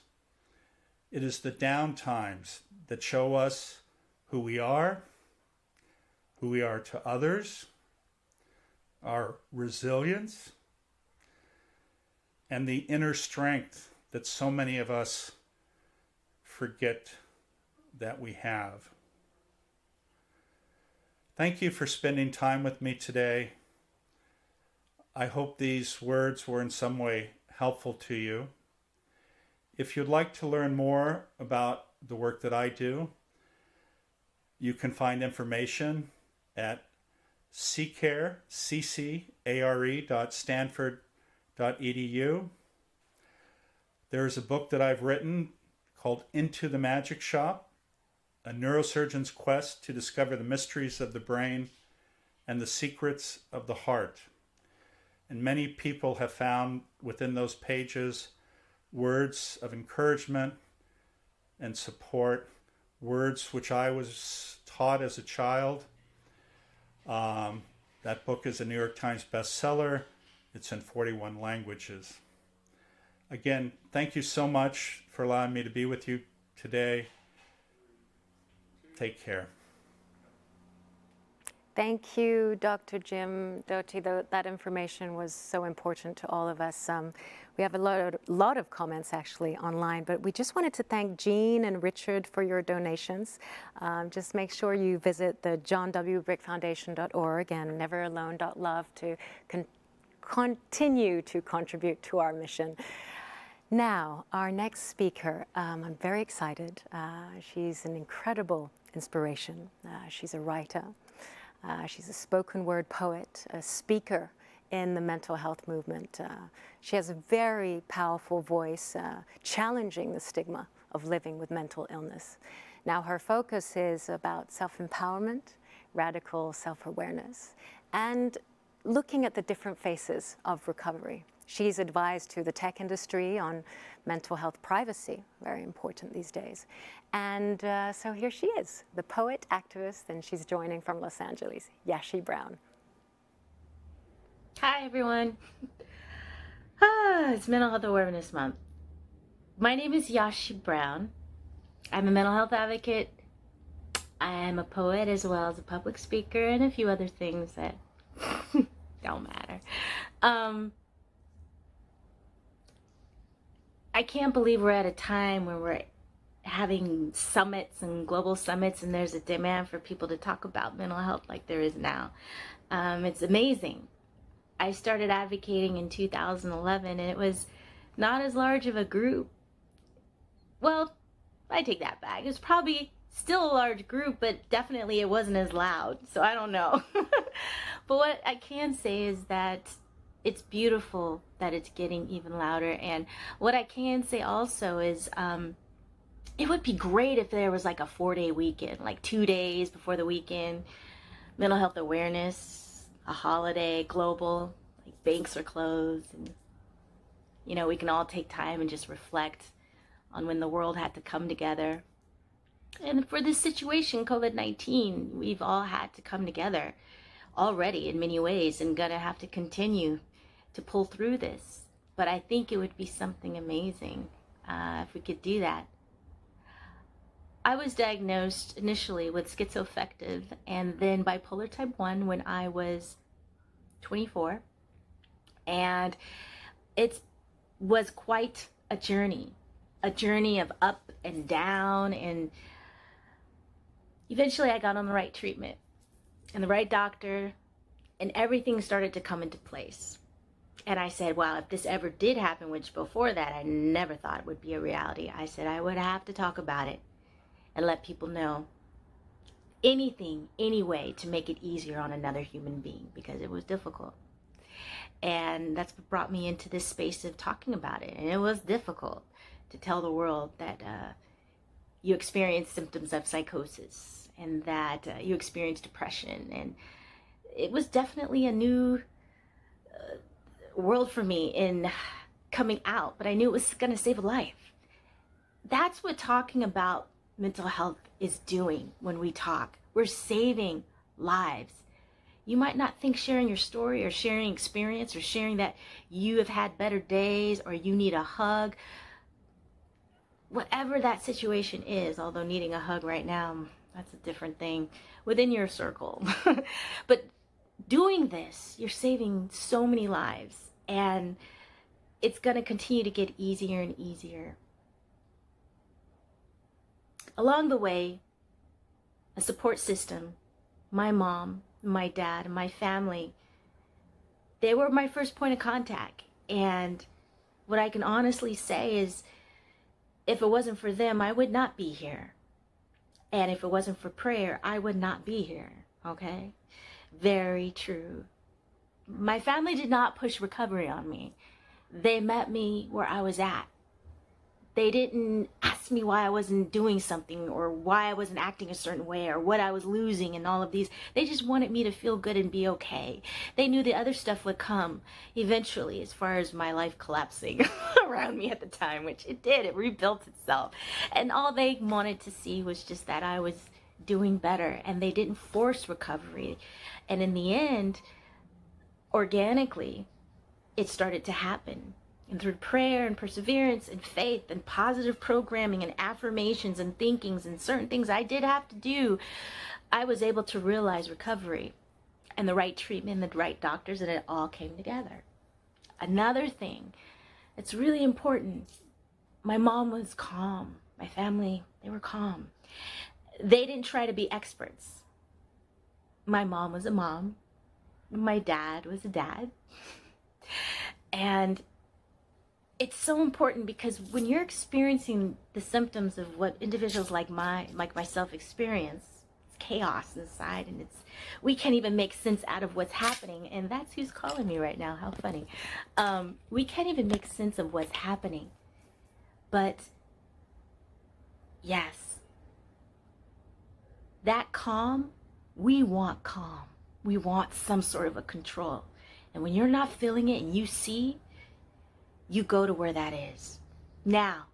It is the down times that show us who we are to others, our resilience, and the inner strength that so many of us forget that we have. Thank you for spending time with me today. I hope these words were in some way helpful to you. If you'd like to learn more about the work that I do, you can find information at ccare.stanford.edu. There's a book that I've written called Into the Magic Shop, a neurosurgeon's quest to discover the mysteries of the brain and the secrets of the heart. And many people have found within those pages words of encouragement and support, words which I was taught as a child. That book is a New York Times bestseller. It's in 41 languages. Again, thank you so much for allowing me to be with you today. Take care. Thank you, Dr. Jim Doty. That information was so important to all of us. We have a lot of comments actually online, but we just wanted to thank Jean and Richard for your donations. Just make sure you visit the johnwbrickfoundation.org and neveralone.love to continue to contribute to our mission. Now, our next speaker, I'm very excited. She's an incredible inspiration. She's a writer. She's a spoken word poet, a speaker in the mental health movement. She has a very powerful voice, challenging the stigma of living with mental illness. Now, her focus is about self-empowerment, radical self-awareness, and looking at the different faces of recovery. She's advised to the tech industry on mental health privacy, very important these days. And so here she is, the poet, activist, and she's joining from Los Angeles, Yashi Brown. Hi, everyone. It's Mental Health Awareness Month. My name is Yashi Brown. I'm a mental health advocate. I am a poet as well as a public speaker and a few other things that don't matter. I can't believe we're at a time where we're having summits and global summits and there's a demand for people to talk about mental health like there is now. It's amazing. I started advocating in 2011 and it was not as large of a group. Well, I take that back. It was probably still a large group, but definitely it wasn't as loud. So I don't know. But what I can say is that it's beautiful that it's getting even louder. And what I can say also is it would be great if there was like a 4-day weekend, like 2 days before the weekend, mental health awareness, a holiday, global, like banks are closed. And, you know, we can all take time and just reflect on when the world had to come together. And for this situation, COVID-19, we've all had to come together already in many ways and gonna have to continue to pull through this. But I think it would be something amazing if we could do that. I was diagnosed initially with schizoaffective and then bipolar type 1 when I was 24. And it was quite a journey of up and down. And eventually I got on the right treatment and the right doctor, and everything started to come into place. And I said, wow, if this ever did happen, which before that I never thought it would be a reality, I said I would have to talk about it and let people know anything, any way to make it easier on another human being, because it was difficult. And that's what brought me into this space of talking about it. And it was difficult to tell the world that you experience symptoms of psychosis and that you experience depression. And it was definitely a new world for me in coming out, but I knew it was going to save a life. That's what talking about mental health is doing when we talk. We're saving lives. You might not think sharing your story or sharing experience or sharing that you have had better days or you need a hug, whatever that situation is, although needing a hug right now, that's a different thing within your circle. But doing this, you're saving so many lives, and it's going to continue to get easier and easier. Along the way, a support system, my mom, my dad, and my family, they were my first point of contact. And what I can honestly say is, if it wasn't for them, I would not be here. And if it wasn't for prayer, I would not be here, okay? Very true. My family did not push recovery on me. They met me where I was at. They didn't ask me why I wasn't doing something or why I wasn't acting a certain way or what I was losing and all of these. They just wanted me to feel good and be okay. They knew the other stuff would come eventually, as far as my life collapsing around me at the time, which it did. It rebuilt itself. And all they wanted to see was just that I was doing better, and they didn't force recovery. And in the end, organically, it started to happen. And through prayer and perseverance and faith and positive programming and affirmations and thinkings and certain things I did have to do, I was able to realize recovery and the right treatment and the right doctors, and it all came together. Another thing that's really important, my mom was calm. My family, they were calm. They didn't try to be experts. My mom was a mom. My dad was a dad. And it's so important, because when you're experiencing the symptoms of what individuals like myself experience, it's chaos inside, and we can't even make sense out of what's happening. And that's who's calling me right now. How funny. We can't even make sense of what's happening. But yes, that calm, we want calm. We want some sort of a control. And when you're not feeling it and you see, you go to where that is. Now,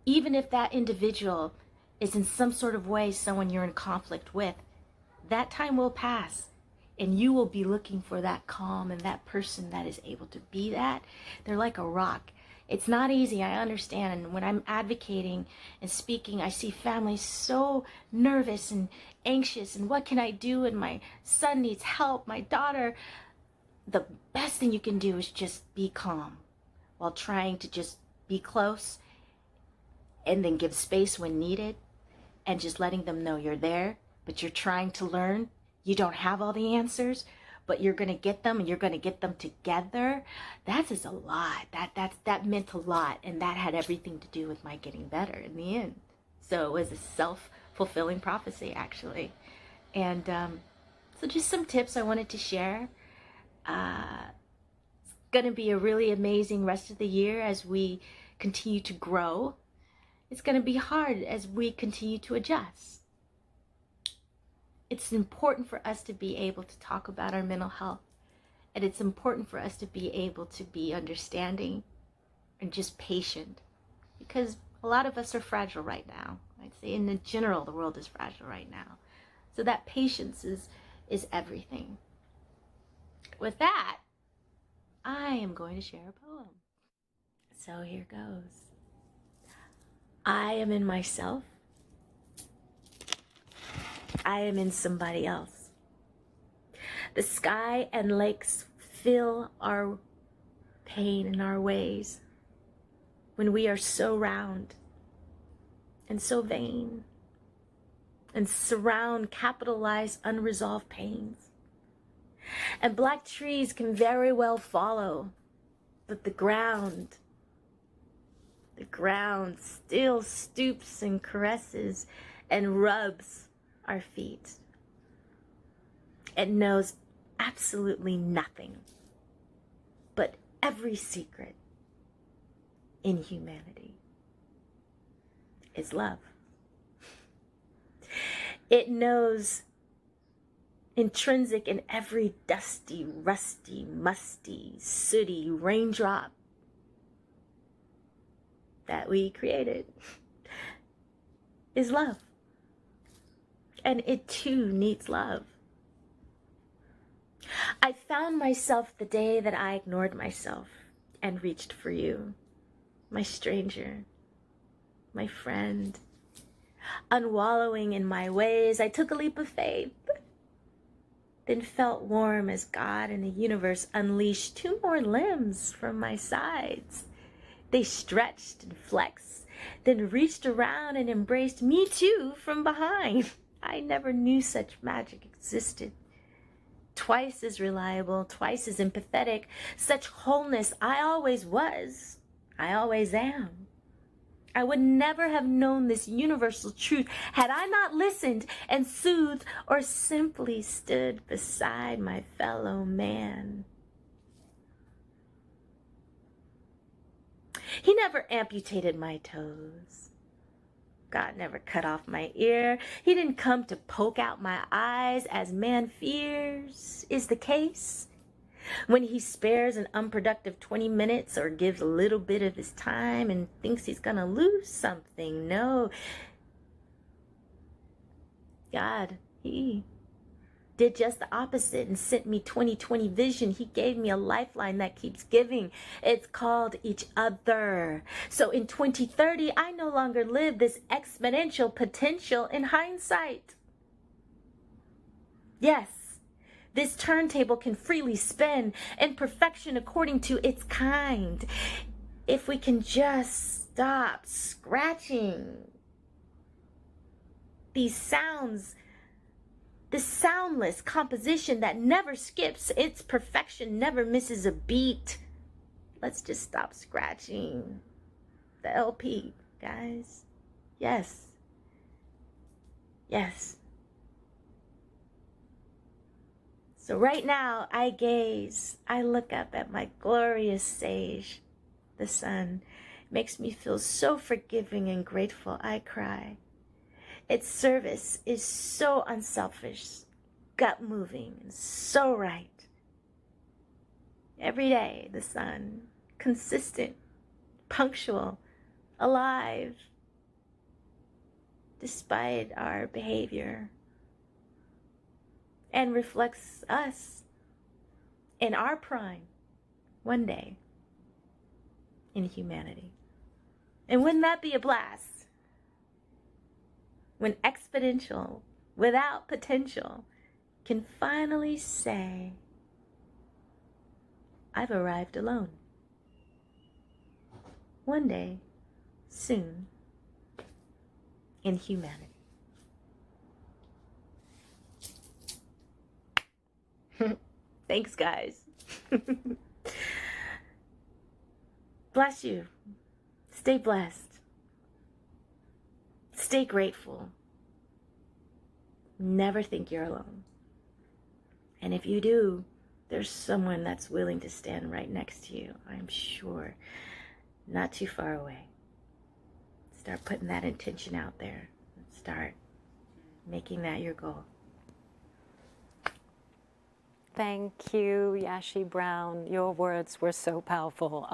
even if that individual is in some sort of way someone you're in conflict with, that time will pass, and you will be looking for that calm and that person that is able to be that. They're like a rock. It's not easy, I understand. And when I'm advocating and speaking, I see families so nervous and anxious, and what can I do? And my son needs help, my daughter. The best thing you can do is just be calm, while trying to just be close, and then give space when needed, and just letting them know you're there, but you're trying to learn. You don't have all the answers, but you're going to get them, and you're going to get them together. That is a lot. That meant a lot, and that had everything to do with my getting better in the end. So it was a self-fulfilling prophecy, actually. And so just some tips I wanted to share. Going to be a really amazing rest of the year as we continue to grow. It's going to be hard as we continue to adjust. It's important for us to be able to talk about our mental health, and it's important for us to be able to be understanding and just patient, because a lot of us are fragile right now. I'd say in general, the world is fragile right now. So that patience is everything. With that, I am going to share a poem. So here goes. I am in myself. I am in somebody else. The sky and lakes fill our pain and our ways when we are so round and so vain and surround capitalized unresolved pains. And black trees can very well follow, but the ground still stoops and caresses and rubs our feet. It knows absolutely nothing, but every secret in humanity is love. It knows intrinsic in every dusty, rusty, musty, sooty raindrop that we created, is love. And it too needs love. I found myself the day that I ignored myself and reached for you, my stranger, my friend. Unwallowing in my ways, I took a leap of faith, then felt warm as God and the universe unleashed 2 more limbs from my sides. They stretched and flexed, then reached around and embraced me too from behind. I never knew such magic existed. Twice as reliable, twice as empathetic, such wholeness I always was, I always am. I would never have known this universal truth had I not listened and soothed or simply stood beside my fellow man. He never amputated my toes. God never cut off my ear. He didn't come to poke out my eyes as man fears is the case. When he spares an unproductive 20 minutes or gives a little bit of his time and thinks he's gonna lose something. No. God, he did just the opposite and sent me 20/20 vision. He gave me a lifeline that keeps giving. It's called each other. So in 2030, I no longer live this exponential potential in hindsight. Yes, this turntable can freely spin in perfection according to its kind. If we can just stop scratching these sounds, this soundless composition that never skips, its perfection never misses a beat. Let's just stop scratching the LP, guys. Yes. Yes. So right now, I gaze, I look up at my glorious sage, the sun. It makes me feel so forgiving and grateful, I cry. Its service is so unselfish, gut-moving, and so right. Every day, the sun, consistent, punctual, alive, despite our behavior, and reflects us in our prime, one day, in humanity. And wouldn't that be a blast? When exponential, without potential, can finally say, I've arrived alone. One day, soon, in humanity. Thanks, guys. Bless you. Stay blessed. Stay grateful. Never think you're alone. And if you do, there's someone that's willing to stand right next to you, I'm sure. Not too far away. Start putting that intention out there. Start making that your goal. Thank you, Yashi Brown. Your words were so powerful.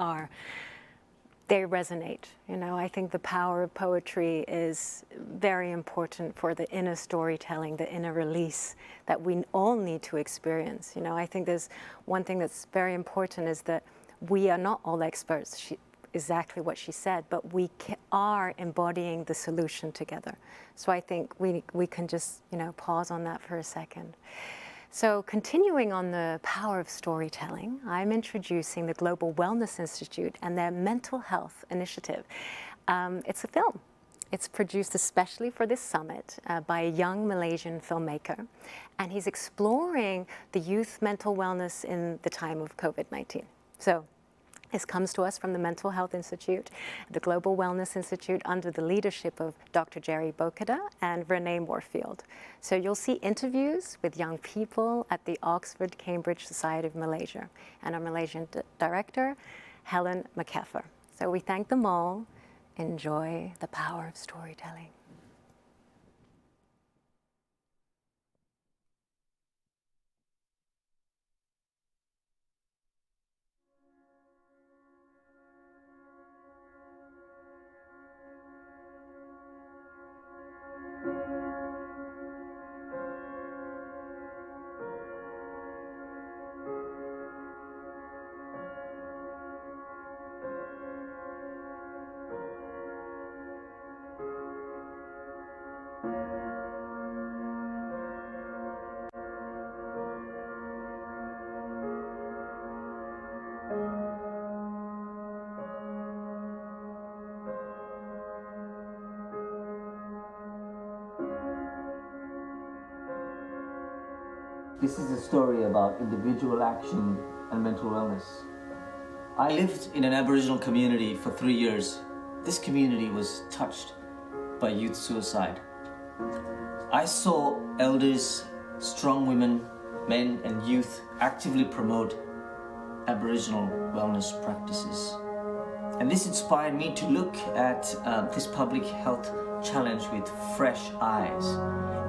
They resonate. You know, I think the power of poetry is very important for the inner storytelling, the inner release that we all need to experience. You know, I think there's one thing that's very important is that we are not all experts, exactly what she said, but we are embodying the solution together. So I think we can just, you know, pause on that for a second. So continuing on the power of storytelling, I'm introducing the Global Wellness Institute and their mental health initiative. It's a film. It's produced especially for this summit by a young Malaysian filmmaker, and he's exploring the youth mental wellness in the time of COVID-19. So this comes to us from the Mental Health Institute, the Global Wellness Institute under the leadership of Dr. Jerry Bokada and Renee Moorfield. So you'll see interviews with young people at the Oxford-Cambridge Society of Malaysia and our Malaysian director, Helen McCaffer. So we thank them all. Enjoy the power of storytelling. This is a story about individual action and mental wellness. I lived in an Aboriginal community for 3 years. This community was touched by youth suicide. I saw elders, strong women, men and youth actively promote Aboriginal wellness practices. And this inspired me to look at this public health challenge with fresh eyes.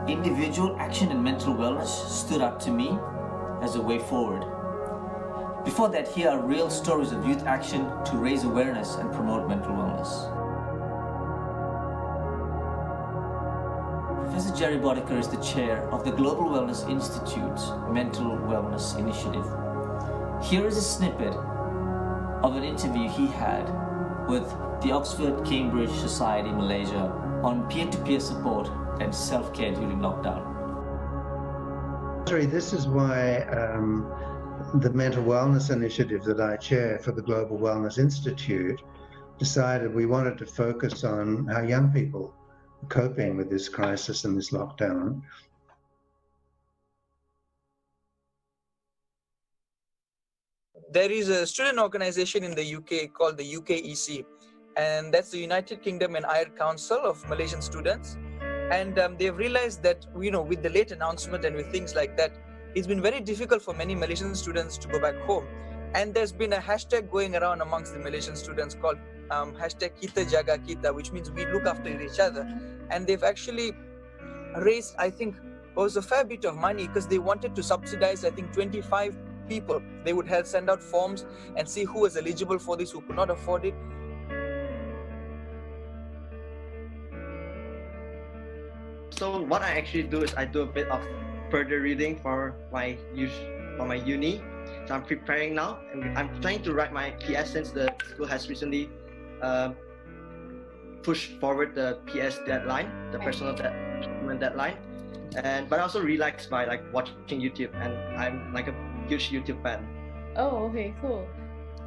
Individual action and mental wellness stood up to me as a way forward. Before that, here are real stories of youth action to raise awareness and promote mental wellness. Professor Jerry Boddicker is the chair of the Global Wellness Institute's Mental Wellness Initiative. Here is a snippet of an interview he had with the Oxford-Cambridge Society Malaysia on peer-to-peer support and self-care during lockdown. This is why the Mental Wellness Initiative that I chair for the Global Wellness Institute decided we wanted to focus on how young people are coping with this crisis and this lockdown. There is a student organization in the UK called the UKEC, and that's the United Kingdom and Ireland Council of Malaysian Students. And they've realized that, with the late announcement and with things like that, it's been very difficult for many Malaysian students to go back home. And there's been a hashtag going around amongst the Malaysian students called hashtag Kita Jaga Kita, which means we look after each other. And they've actually raised, I think, was a fair bit of money because they wanted to subsidize, 25 people. They would send out forms and see who was eligible for this, who could not afford it. So what I actually do is I do a bit of further reading for my uni. So I'm preparing now, and I'm trying to write my PS since the school has recently pushed forward the PS deadline, the personal deadline. But I also relax by watching YouTube, and I'm a huge YouTube fan. Oh, okay, cool.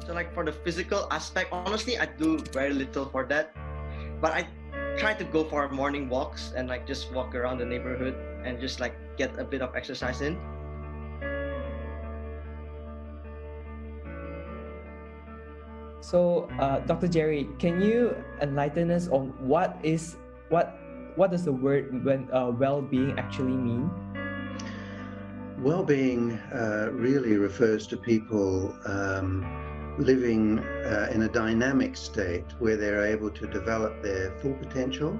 So for the physical aspect, honestly, I do very little for that. But I try to go for morning walks and just walk around the neighborhood and just get a bit of exercise in. So, Dr. Jerry, can you enlighten us on what does the word well-being actually mean? Well-being really refers to people living in a dynamic state where they're able to develop their full potential,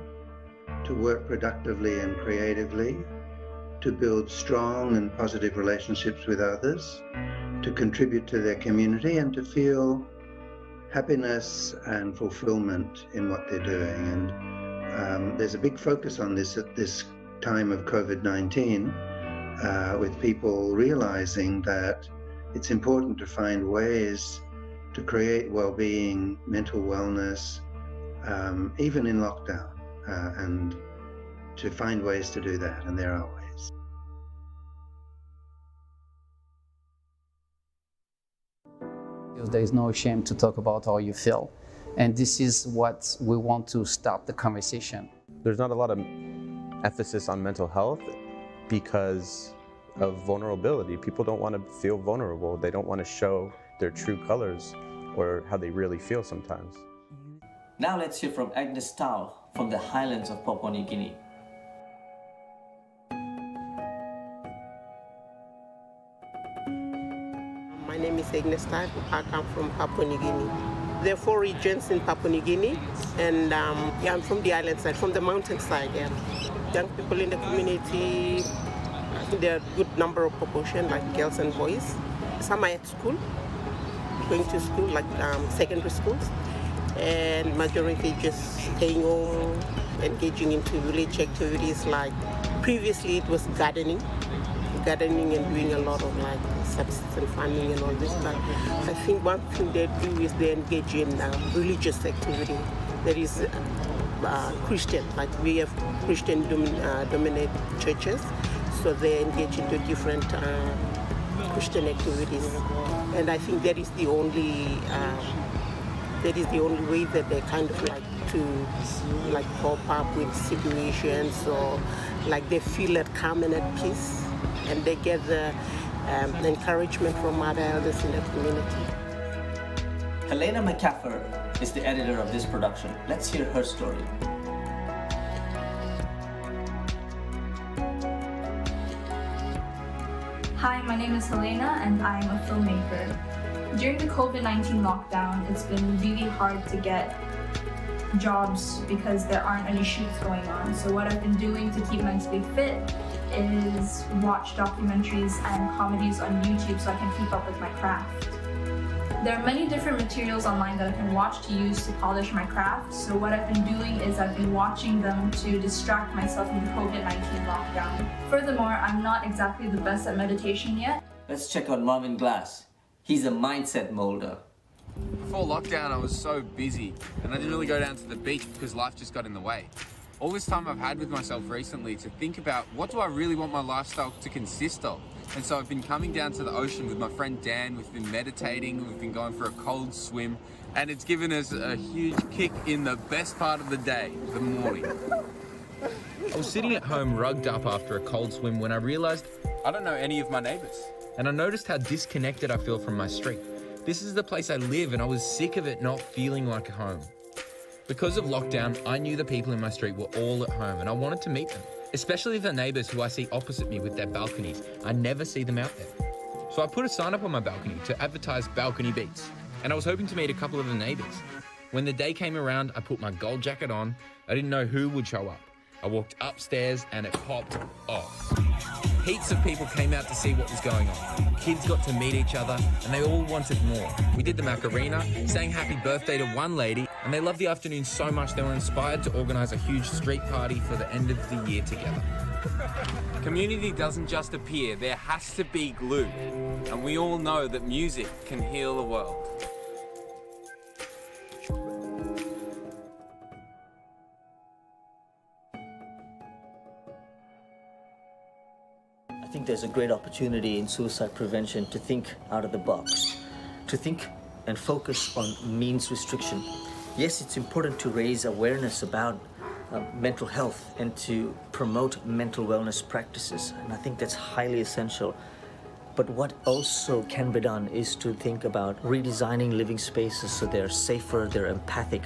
to work productively and creatively, to build strong and positive relationships with others, to contribute to their community, and to feel happiness and fulfillment in what they're doing. And there's a big focus on this at this time of COVID-19, with people realizing that it's important to find ways to create well-being, mental wellness, even in lockdown, and to find ways to do that, and there are ways. There is no shame to talk about how you feel, and this is what we want to start the conversation. There's not a lot of emphasis on mental health because of vulnerability. People don't want to feel vulnerable. They don't want to show their true colors or how they really feel sometimes. Now let's hear from Agnes Stiles from the highlands of Papua New Guinea. My name is Agnes Stiles. I come from Papua New Guinea. There are 4 regions in Papua New Guinea, and I'm from the island side, from the mountain side. Yeah. Young people in the community, I think there are a good number of proportion, like girls and boys. Some are at school, going to school, like secondary schools, and majority just staying home, engaging into village activities. Like previously it was gardening and doing a lot of subsistence farming and all this. But I think one thing they do is they engage in religious activity. There is Christian, we have Christian dominate churches, so they engage into different Christian activities, and I think that is the only way that they kind of cope up with situations, or they feel at calm and at peace. and they get the encouragement from other elders in the community. Helene McCaffer is the editor of this production. Let's hear her story. Hi, my name is Helena and I'm a filmmaker. During the COVID-19 lockdown, it's been really hard to get jobs because there aren't any shoots going on. So what I've been doing to keep mentally fit is watch documentaries and comedies on YouTube so I can keep up with my craft. There are many different materials online that I can watch to use to polish my craft. So what I've been doing is I've been watching them to distract myself from the COVID-19 lockdown. Furthermore, I'm not exactly the best at meditation yet. Let's check on Marvin Glass. He's a mindset molder. Before lockdown, I was so busy and I didn't really go down to the beach because life just got in the way. All this time I've had with myself recently to think about what do I really want my lifestyle to consist of. And so I've been coming down to the ocean with my friend Dan, we've been meditating, we've been going for a cold swim, and it's given us a huge kick in the best part of the day, the morning. I was sitting at home rugged up after a cold swim when I realised I don't know any of my neighbours. And I noticed how disconnected I feel from my street. This is the place I live and I was sick of it not feeling like home. Because of lockdown, I knew the people in my street were all at home and I wanted to meet them, especially the neighbours who I see opposite me with their balconies. I never see them out there. So I put a sign up on my balcony to advertise balcony beats, and I was hoping to meet a couple of the neighbours. When the day came around, I put my gold jacket on. I didn't know who would show up. I walked upstairs and it popped off. Heaps of people came out to see what was going on. Kids got to meet each other and they all wanted more. We did the Macarena, sang happy birthday to one lady, and they loved the afternoon so much they were inspired to organise a huge street party for the end of the year together. Community doesn't just appear, there has to be glue. And we all know that music can heal the world. I think there's a great opportunity in suicide prevention to think out of the box, to think and focus on means restriction. Yes, it's important to raise awareness about mental health and to promote mental wellness practices, and I think that's highly essential. But what also can be done is to think about redesigning living spaces so they're safer, they're empathic.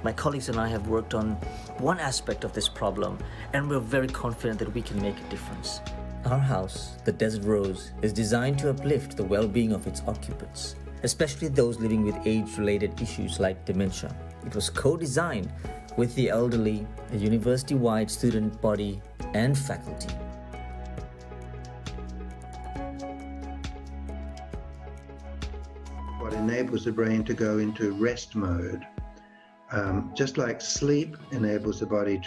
My colleagues and I have worked on one aspect of this problem, and we're very confident that we can make a difference. Our house, the Desert Rose, is designed to uplift the well-being of its occupants, especially those living with age-related issues like dementia. It was co-designed with the elderly, a university-wide student body, and faculty. What enables the brain to go into rest mode, just like sleep enables the body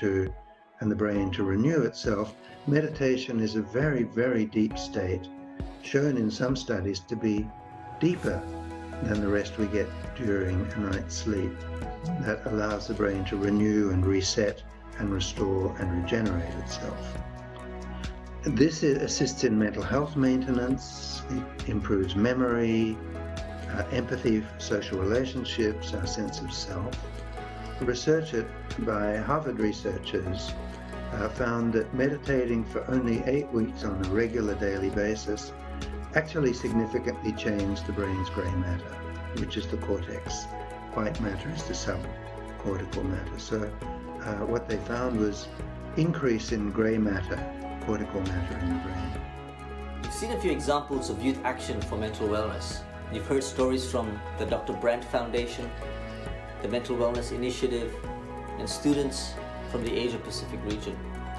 and the brain to renew itself, meditation is a very, very deep state, shown in some studies to be deeper than the rest we get during a night's sleep. That allows the brain to renew and reset and restore and regenerate itself. This assists in mental health maintenance, it improves memory, empathy, social relationships, our sense of self. Research by Harvard researchers found that meditating for only 8 weeks on a regular daily basis actually significantly changed the brain's grey matter, which is the cortex. White matter is the subcortical matter. So what they found was increase in grey matter, cortical matter in the brain. We've seen a few examples of youth action for mental wellness. You've heard stories from the Dr. Brandt Foundation, the Mental Wellness Initiative, and students from the Asia Pacific region.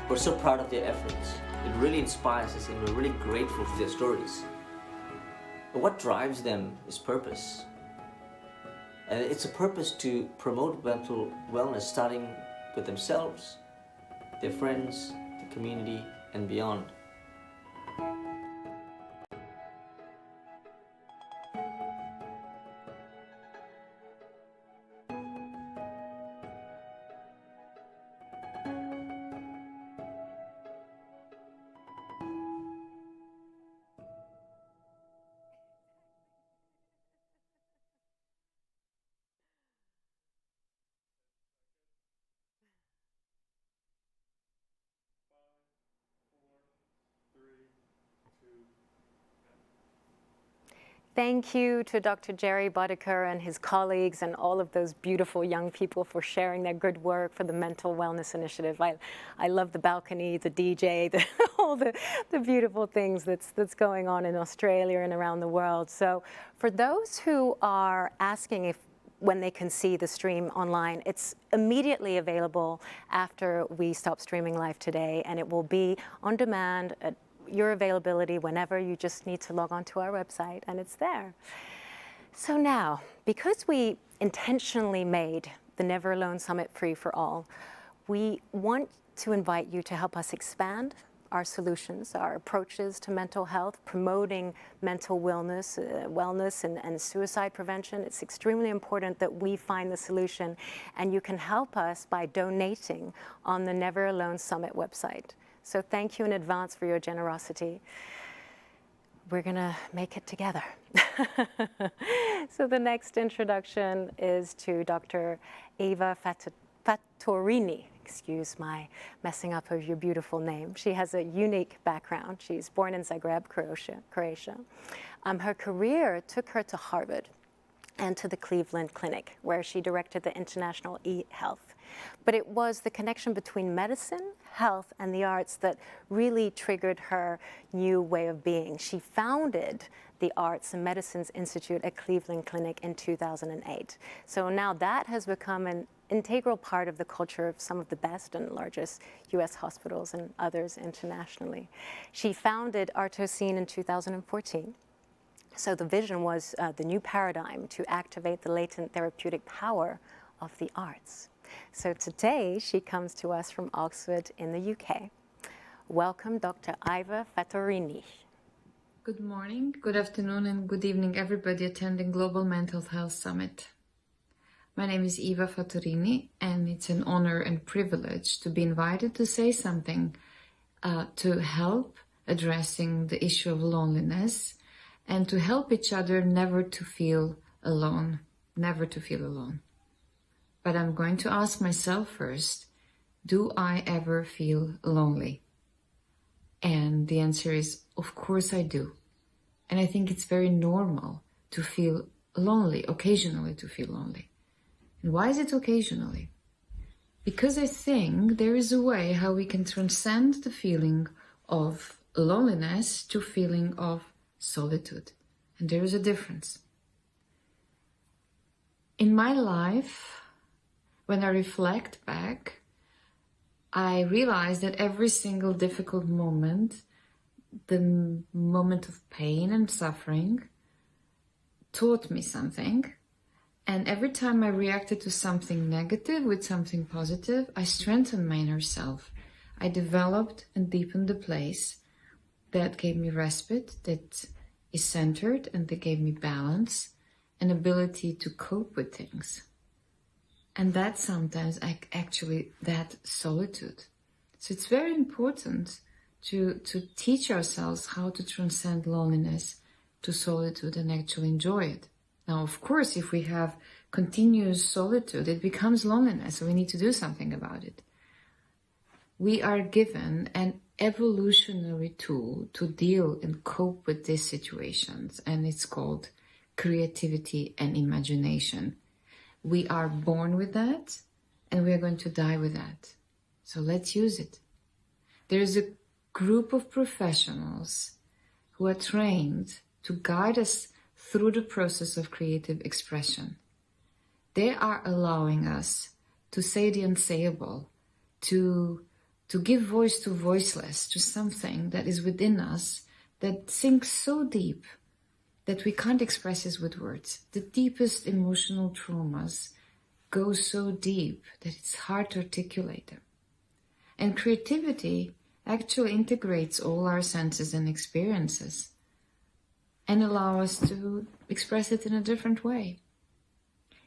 We're so proud of their efforts. It really inspires us and we're really grateful for their stories. But what drives them is purpose. And it's a purpose to promote mental wellness starting with themselves, their friends, the community, and beyond. Thank you to Dr. Jerry Boddicker and his colleagues and all of those beautiful young people for sharing their good work for the Mental Wellness Initiative. I love the balcony, the DJ, all the beautiful things that's going on in Australia and around the world. So for those who are asking when they can see the stream online, it's immediately available after we stop streaming live today, and it will be on demand at your availability whenever. You just need to log on to our website and it's there. So now, because we intentionally made the Neveralone Summit free for all, we want to invite you to help us expand our solutions, our approaches to mental health, promoting mental wellness and suicide prevention. It's extremely important that we find the solution, and you can help us by donating on the Neveralone Summit website. So thank you in advance for your generosity. We're gonna make it together. So the next introduction is to Dr. Eva Fattorini. Excuse my messing up of your beautiful name. She has a unique background. She's born in Zagreb, Croatia. Her career took her to Harvard and to the Cleveland Clinic, where she directed the International E-Health. But it was the connection between medicine, health, and the arts that really triggered her new way of being. She founded the Arts and Medicines Institute at Cleveland Clinic in 2008. So now that has become an integral part of the culture of some of the best and largest US hospitals and others internationally. She founded Artoscene in 2014. So the vision was the new paradigm to activate the latent therapeutic power of the arts. So today she comes to us from Oxford in the UK. Welcome, Dr. Eva Fattorini. Good morning, good afternoon, and good evening, everybody attending Global Mental Health Summit. My name is Eva Fattorini, and it's an honor and privilege to be invited to say something to help addressing the issue of loneliness and to help each other never to feel alone, never to feel alone. But I'm going to ask myself first, do I ever feel lonely? And the answer is, of course I do. And I think it's very normal to feel lonely, occasionally to feel lonely. And why is it occasionally? Because I think there is a way how we can transcend the feeling of loneliness to feeling of solitude. And there is a difference. In my life, when I reflect back, I realize that every single difficult moment, the moment of pain and suffering, taught me something. And every time I reacted to something negative with something positive, I strengthened my inner self. I developed and deepened the place that gave me respite, that is centered, and that gave me balance and ability to cope with things. And that sometimes that solitude. So it's very important to teach ourselves how to transcend loneliness to solitude and actually enjoy it. Now, of course, if we have continuous solitude, it becomes loneliness, so we need to do something about it. We are given an evolutionary tool to deal and cope with these situations, and it's called creativity and imagination. We are born with that, and we are going to die with that. So let's use it. There is a group of professionals who are trained to guide us through the process of creative expression. They are allowing us to say the unsayable, to give voice to voiceless, to something that is within us that sinks so deep that we can't express it with words. The deepest emotional traumas go so deep that it's hard to articulate them. And creativity actually integrates all our senses and experiences and allow us to express it in a different way.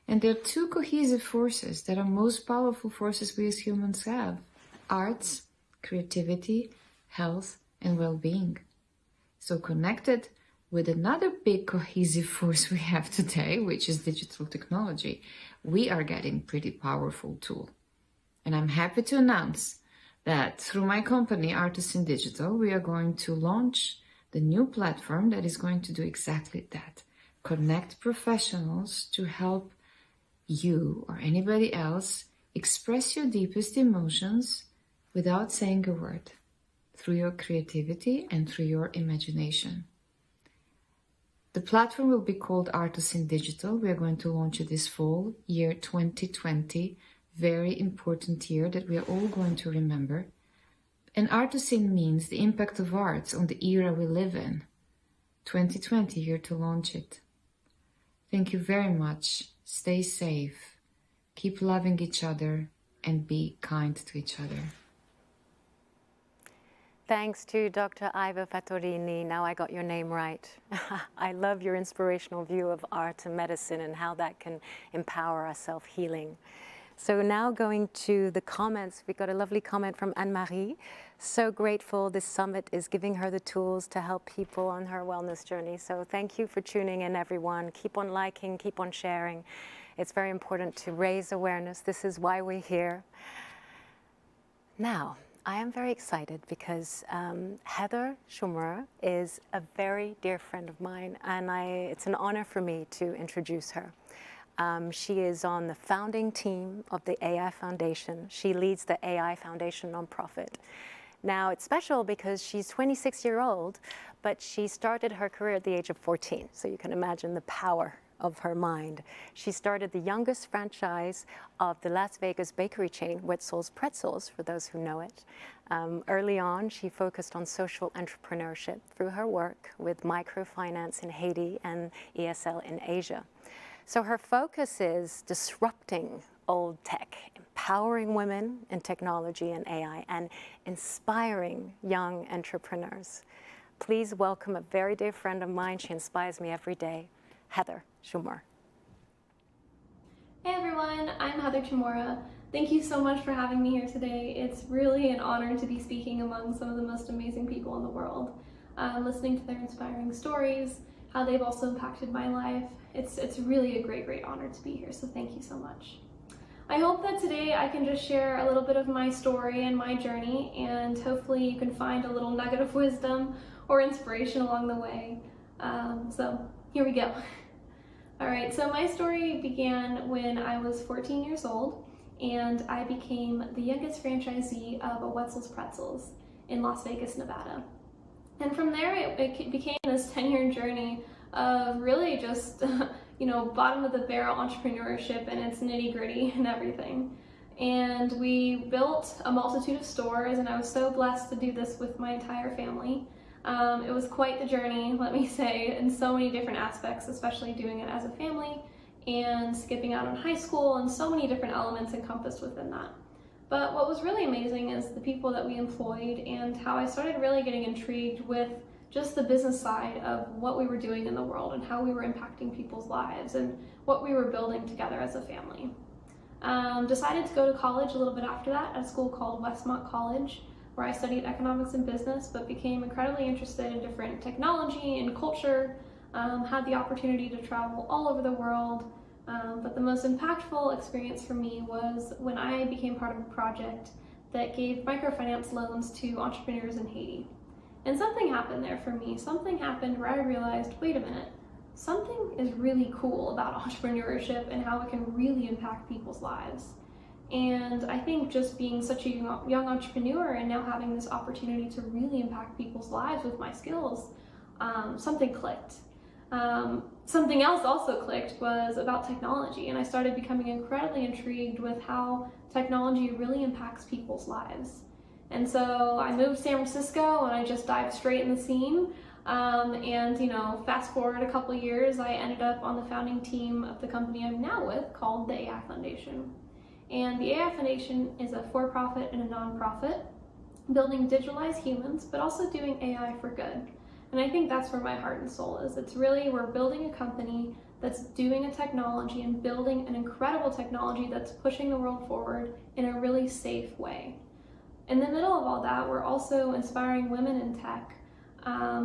And there are two cohesive forces that are most powerful forces we as humans have: arts, creativity, health, and well-being. So connected with another big cohesive force we have today, which is digital technology, we are getting pretty powerful tool. And I'm happy to announce that through my company, Artists in Digital, we are going to launch the new platform that is going to do exactly that. connect professionals to help you or anybody else express your deepest emotions without saying a word, through your creativity and through your imagination. The platform will be called Artisan Digital. We are going to launch it this fall, year 2020, very important year that we are all going to remember. And Artisan means the impact of arts on the era we live in. 2020, year to launch it. Thank you very much. Stay safe. Keep loving each other and be kind to each other. Thanks to Dr. Eva Fattorini. Now I got your name right. I love your inspirational view of art and medicine and how that can empower our self-healing. So now going to the comments, we got a lovely comment from Anne-Marie. So grateful this summit is giving her the tools to help people on her wellness journey. So thank you for tuning in, everyone. Keep on liking, keep on sharing. It's very important to raise awareness. This is why we're here. Now, I am very excited because Heather Schumer is a very dear friend of mine, and it's an honor for me to introduce her. She is on the founding team of the AI Foundation. She leads the AI Foundation nonprofit. Now, it's special because she's 26-year-old, but she started her career at the age of 14, so you can imagine the power of her mind. She started the youngest franchise of the Las Vegas bakery chain, Wetzel's Pretzels, for those who know it. Early on, she focused on social entrepreneurship through her work with microfinance in Haiti and ESL in Asia. So her focus is disrupting old tech, empowering women in technology and AI, and inspiring young entrepreneurs. Please welcome a very dear friend of mine. She inspires me every day, Heather Schumer. Hey everyone, I'm Heather Schumer. Thank you so much for having me here today. It's really an honor to be speaking among some of the most amazing people in the world. Listening to their inspiring stories, how they've also impacted my life. It's really a great honor to be here, so thank you so much. I hope that today I can just share a little bit of my story and my journey, and hopefully you can find a little nugget of wisdom or inspiration along the way. So here we go. All right, so my story began when I was 14 years old, and I became the youngest franchisee of a Wetzel's Pretzels in Las Vegas, Nevada. And from there, it became this 10-year journey of really just, bottom of the barrel entrepreneurship and its nitty-gritty and everything. And we built a multitude of stores, and I was so blessed to do this with my entire family. It was quite the journey, let me say, in so many different aspects, especially doing it as a family and skipping out on high school, and so many different elements encompassed within that. But what was really amazing is the people that we employed and how I started really getting intrigued with just the business side of what we were doing in the world and how we were impacting people's lives and what we were building together as a family. Decided to go to college a little bit after that at a school called Westmont College, where I studied economics and business, but became incredibly interested in different technology and culture, had the opportunity to travel all over the world. But the most impactful experience for me was when I became part of a project that gave microfinance loans to entrepreneurs in Haiti. And something happened there for me. Something happened where I realized, wait a minute, something is really cool about entrepreneurship and how it can really impact people's lives. And I think just being such a young entrepreneur and now having this opportunity to really impact people's lives with my skills, something clicked. Something else also clicked was about technology, and I started becoming incredibly intrigued with how technology really impacts people's lives. And so I moved to San Francisco and I just dived straight in the scene. Fast forward a couple years, I ended up on the founding team of the company I'm now with called the AI Foundation. And the AI Foundation is a for-profit and a non-profit, building digitalized humans, but also doing AI for good. And I think that's where my heart and soul is. It's really, we're building a company that's doing a technology and building an incredible technology that's pushing the world forward in a really safe way. In the middle of all that, we're also inspiring women in tech.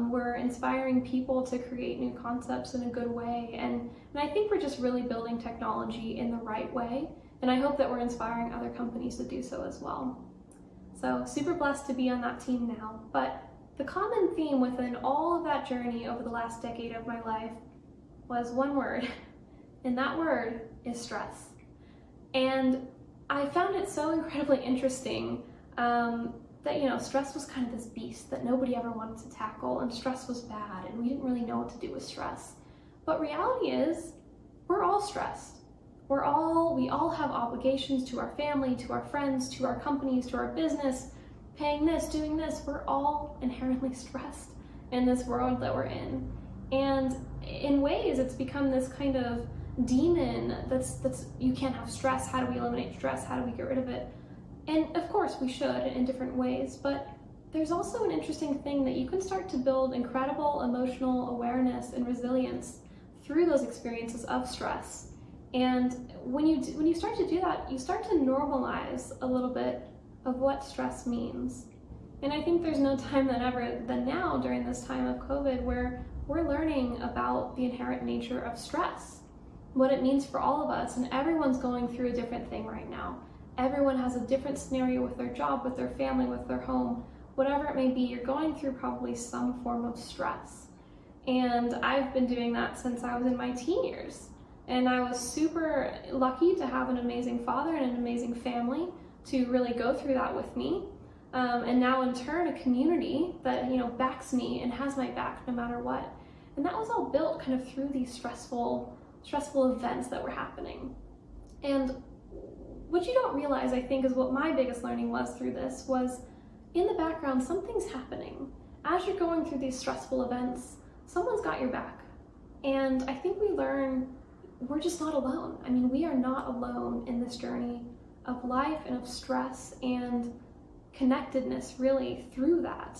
We're inspiring people to create new concepts in a good way. And I think we're just really building technology in the right way. And I hope that we're inspiring other companies to do so as well. So super blessed to be on that team now. But the common theme within all of that journey over the last decade of my life was one word, and that word is stress. And I found it so incredibly interesting that, you know, stress was kind of this beast that nobody ever wanted to tackle, and stress was bad, and we didn't really know what to do with stress. But reality is, we're all stressed. We all have obligations to our family, to our friends, to our companies, to our business, paying this, doing this. We're all inherently stressed in this world that we're in. And in ways, it's become this kind of demon that's you can't have stress. How do we eliminate stress? How do we get rid of it? And of course we should in different ways, but there's also an interesting thing that you can start to build incredible emotional awareness and resilience through those experiences of stress. And when you start to do that, you start to normalize a little bit of what stress means. And I think there's no time than now during this time of COVID where we're learning about the inherent nature of stress, what it means for all of us, and everyone's going through a different thing right now. Everyone has a different scenario with their job, with their family, with their home, whatever it may be. You're going through probably some form of stress. And I've been doing that since I was in my teen years. And I was super lucky to have an amazing father and an amazing family to really go through that with me. And now in turn, a community that, you know, backs me and has my back no matter what. And that was all built kind of through these stressful events that were happening. And what you don't realize, I think, is what my biggest learning was through this was in the background, something's happening. As you're going through these stressful events, someone's got your back. And I think we learn we're just not alone. I mean, we are not alone in this journey of life and of stress and connectedness really through that.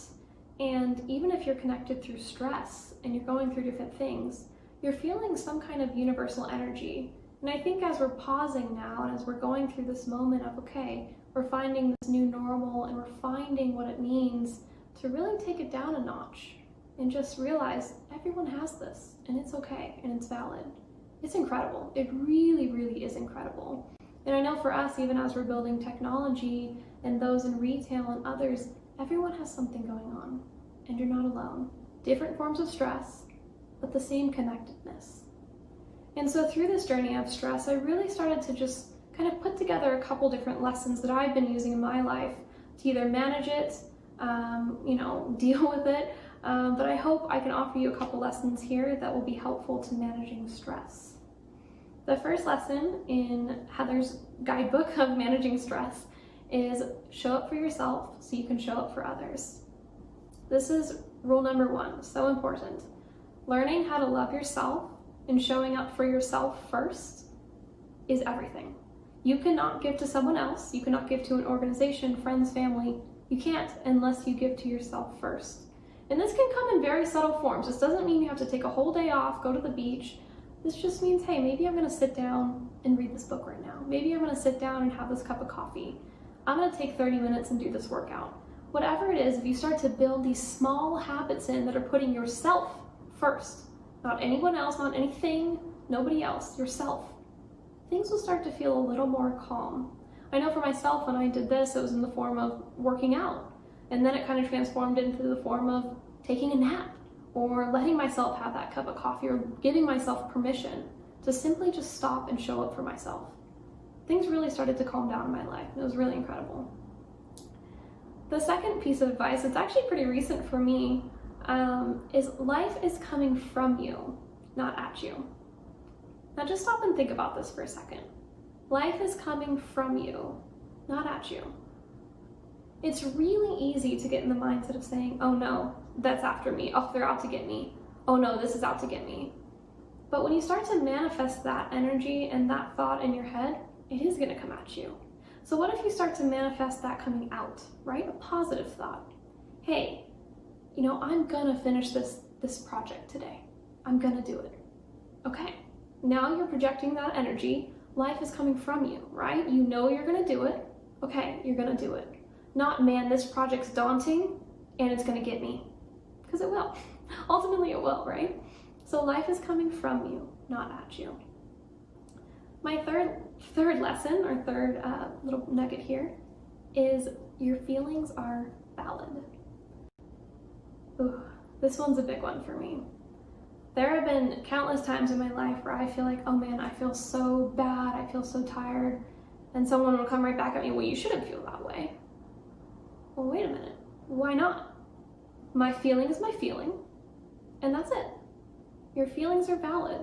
And even if you're connected through stress and you're going through different things, you're feeling some kind of universal energy. And I think as we're pausing now and as we're going through this moment of, okay, we're finding this new normal and we're finding what it means to really take it down a notch and just realize everyone has this and it's okay and it's valid. It's incredible. It really, really is incredible. And I know for us, even as we're building technology and those in retail and others, everyone has something going on and you're not alone. Different forms of stress, but the same connectedness. And so through this journey of stress, I really started to just kind of put together a couple different lessons that I've been using in my life to either manage it, deal with it, but I hope I can offer you a couple lessons here that will be helpful to managing stress. The first lesson in Heather's guidebook of managing stress is show up for yourself so you can show up for others. This is rule number 1, so important. Learning how to love yourself and showing up for yourself first is everything. You cannot give to someone else, you cannot give to an organization, friends, family. You can't unless you give to yourself first. And this can come in very subtle forms. This doesn't mean you have to take a whole day off, go to the beach. This just means, hey, maybe I'm gonna sit down and read this book right now. Maybe I'm gonna sit down and have this cup of coffee. I'm gonna take 30 minutes and do this workout. Whatever it is, if you start to build these small habits in that are putting yourself first, not anyone else, not anything, nobody else, yourself, things will start to feel a little more calm. I know for myself, when I did this, it was in the form of working out. And then it kind of transformed into the form of taking a nap or letting myself have that cup of coffee or giving myself permission to simply just stop and show up for myself. Things really started to calm down in my life. It was really incredible. The second piece of advice, it's actually pretty recent for me, is life is coming from you, not at you. Now just stop and think about this for a second. Life is coming from you, not at you. It's really easy to get in the mindset of saying, oh no, that's after me. Oh, they're out to get me. Oh no, this is out to get me. But when you start to manifest that energy and that thought in your head, it is going to come at you. So what if you start to manifest that coming out, right? A positive thought. Hey, I'm going to finish this project today. I'm going to do it. Okay. Now you're projecting that energy. Life is coming from you, right? You know you're going to do it. Okay, you're going to do it. Not, man, this project's daunting and it's going to get me. Because it will. Ultimately it will, right? So life is coming from you, not at you. My third lesson, or third little nugget here, is your feelings are valid. Ooh, this one's a big one for me. There have been countless times in my life where I feel like, oh man, I feel so bad, I feel so tired, and someone will come right back at me, well, you shouldn't feel that way. Well, wait a minute, why not? My feeling is my feeling, and that's it. Your feelings are valid.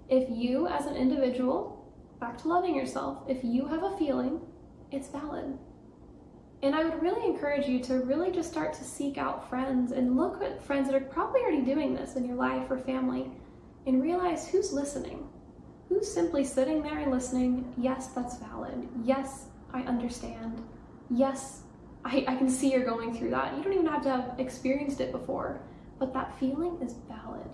If you as an individual, back to loving yourself, if you have a feeling, it's valid. And I would really encourage you to really just start to seek out friends and look at friends that are probably already doing this in your life or family and realize who's listening. Who's simply sitting there and listening, yes, that's valid. Yes, I understand. Yes, I can see you're going through that. You don't even have to have experienced it before, but that feeling is valid.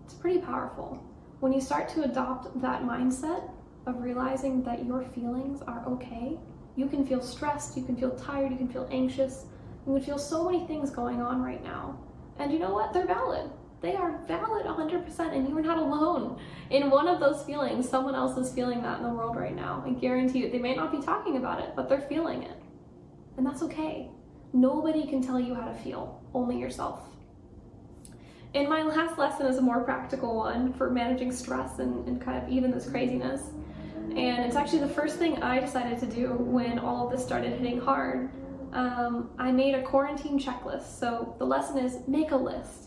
It's pretty powerful. When you start to adopt that mindset of realizing that your feelings are okay, you can feel stressed, you can feel tired, you can feel anxious, you can feel so many things going on right now. And you know what? They're valid. They are valid 100%, and you're not alone. In one of those feelings, someone else is feeling that in the world right now. I guarantee you, they may not be talking about it, but they're feeling it. And that's okay. Nobody can tell you how to feel, only yourself. And my last lesson is a more practical one for managing stress and kind of even this craziness. And it's actually the first thing I decided to do when all of this started hitting hard. I made a quarantine checklist. So the lesson is make a list.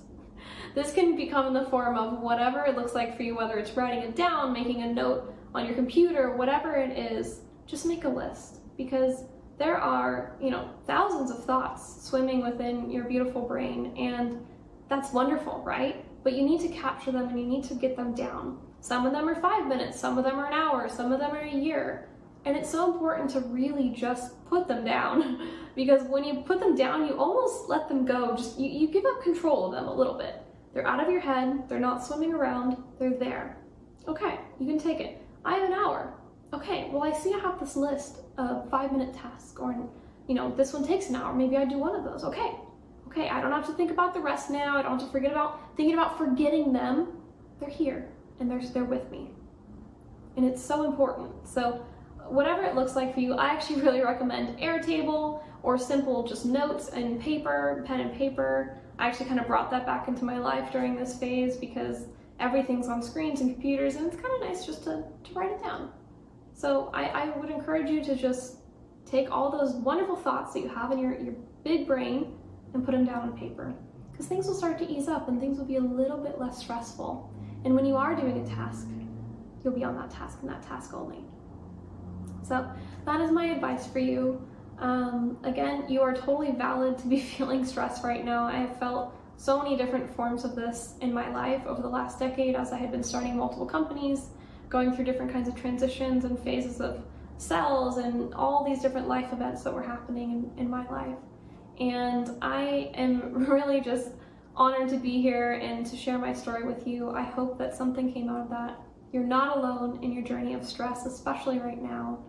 This can become in the form of whatever it looks like for you, whether it's writing it down, making a note on your computer, whatever it is, just make a list. Because there are, thousands of thoughts swimming within your beautiful brain, and that's wonderful, right? But you need to capture them and you need to get them down. Some of them are 5 minutes, some of them are an hour, some of them are a year. And it's so important to really just put them down because when you put them down, you almost let them go. You give up control of them a little bit. They're out of your head, they're not swimming around, they're there. Okay, you can take it. I have an hour. Okay, well I see I have this list of 5-minute tasks, or this one takes an hour, maybe I do one of those. Okay, I don't have to think about the rest now, I don't have to thinking about forgetting them. They're here. And they're with me. And it's so important. So whatever it looks like for you, I actually really recommend Airtable or simple just notes and paper, pen and paper. I actually kind of brought that back into my life during this phase because everything's on screens and computers, and it's kind of nice just to write it down. So I would encourage you to just take all those wonderful thoughts that you have in your big brain and put them down on paper. Because things will start to ease up and things will be a little bit less stressful. And when you are doing a task, you'll be on that task and that task only. So that is my advice for you. Again, you are totally valid to be feeling stress right now. I have felt so many different forms of this in my life over the last decade as I had been starting multiple companies, going through different kinds of transitions and phases of cells and all these different life events that were happening in my life. And I am really just honored to be here and to share my story with you. I hope that something came out of that. You're not alone in your journey of stress, especially right now.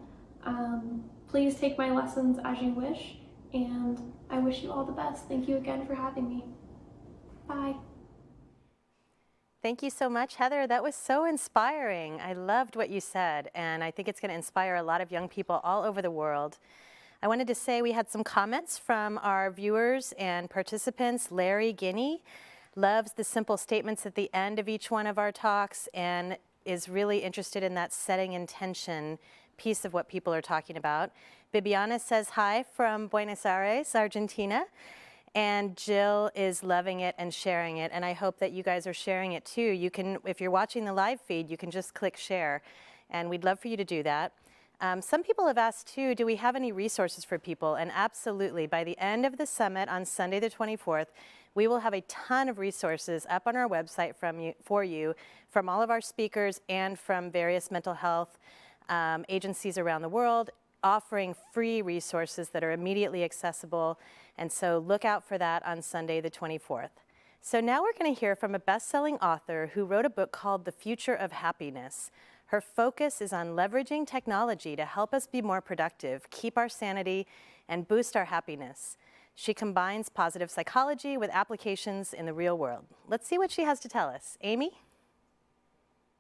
Please take my lessons as you wish, and I wish you all the best. Thank you again for having me. Bye. Thank you so much, Heather. That was so inspiring. I loved what you said, and I think it's going to inspire a lot of young people all over the world. I wanted to say we had some comments from our viewers and participants. Larry Guinea loves the simple statements at the end of each one of our talks and is really interested in that setting intention piece of what people are talking about. Bibiana says hi from Buenos Aires, Argentina. And Jill is loving it and sharing it. And I hope that you guys are sharing it too. You can, if you're watching the live feed, you can just click share. And we'd love for you to do that. Some people have asked too, do we have any resources for people? And absolutely, by the end of the summit on Sunday the 24th, we will have a ton of resources up on our website for you from all of our speakers and from various mental health agencies around the world, offering free resources that are immediately accessible. And so look out for that on Sunday the 24th. So now we're going to hear from a best-selling author who wrote a book called The Future of Happiness. Her focus is on leveraging technology to help us be more productive, keep our sanity, and boost our happiness. She combines positive psychology with applications in the real world. Let's see what she has to tell us. Amy?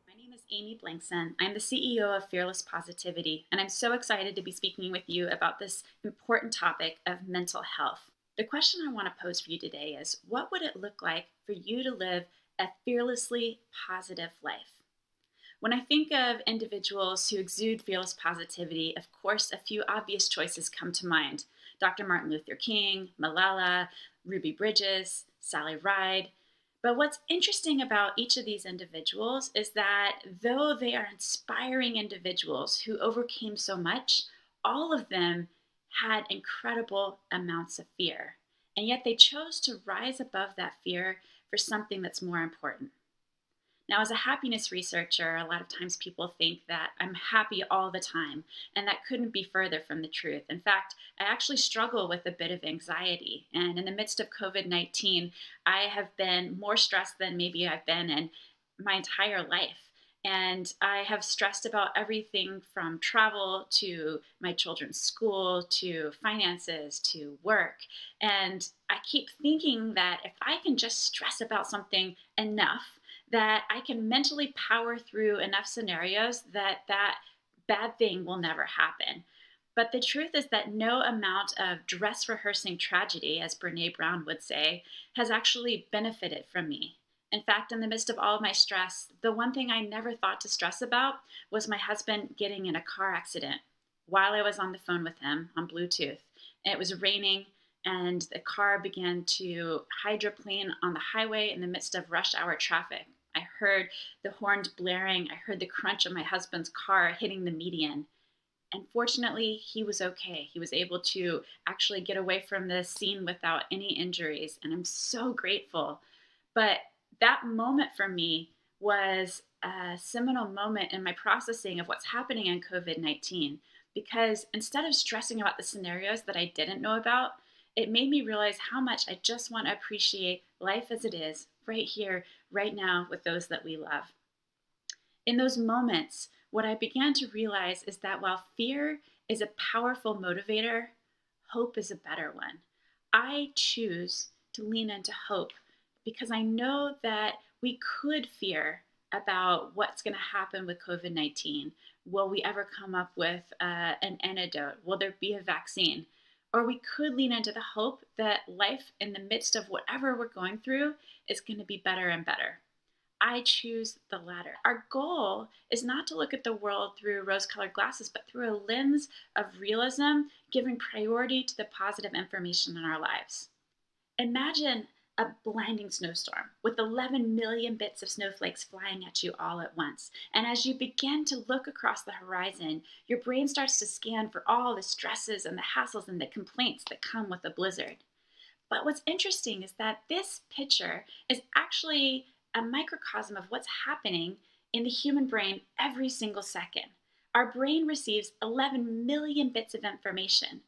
My name is Amy Blankson. I'm the CEO of Fearless Positivity, and I'm so excited to be speaking with you about this important topic of mental health. The question I want to pose for you today is, what would it look like for you to live a fearlessly positive life. When I think of individuals who exude fearless positivity, of course, a few obvious choices come to mind. Dr. Martin Luther King, Malala, Ruby Bridges, Sally Ride. But what's interesting about each of these individuals is that though they are inspiring individuals who overcame so much, all of them had incredible amounts of fear. And yet they chose to rise above that fear for something that's more important. Now, as a happiness researcher, a lot of times people think that I'm happy all the time, and that couldn't be further from the truth. In fact, I actually struggle with a bit of anxiety. And in the midst of COVID-19, I have been more stressed than maybe I've been in my entire life. And I have stressed about everything from travel to my children's school to finances to work. And I keep thinking that if I can just stress about something enough, that I can mentally power through enough scenarios that bad thing will never happen. But the truth is that no amount of dress rehearsing tragedy, as Brene Brown would say, has actually benefited from me. In fact, in the midst of all of my stress, the one thing I never thought to stress about was my husband getting in a car accident while I was on the phone with him on Bluetooth. And it was raining, and the car began to hydroplane on the highway in the midst of rush hour traffic. I heard the horns blaring. I heard the crunch of my husband's car hitting the median. And fortunately, he was okay. He was able to actually get away from the scene without any injuries. And I'm so grateful. But that moment for me was a seminal moment in my processing of what's happening in COVID-19. Because instead of stressing about the scenarios that I didn't know about, it made me realize how much I just want to appreciate life as it is, right here, right now, with those that we love. In those moments, what I began to realize is that while fear is a powerful motivator, hope is a better one. I choose to lean into hope because I know that we could fear about what's going to happen with COVID-19. Will we ever come up with an antidote? Will there be a vaccine? Or we could lean into the hope that life in the midst of whatever we're going through is going to be better and better. I choose the latter. Our goal is not to look at the world through rose-colored glasses, but through a lens of realism, giving priority to the positive information in our lives. Imagine a blinding snowstorm with 11 million bits of snowflakes flying at you all at once. And as you begin to look across the horizon, your brain starts to scan for all the stresses and the hassles and the complaints that come with a blizzard. But what's interesting is that this picture is actually a microcosm of what's happening in the human brain every single second. Our brain receives 11 million bits of information,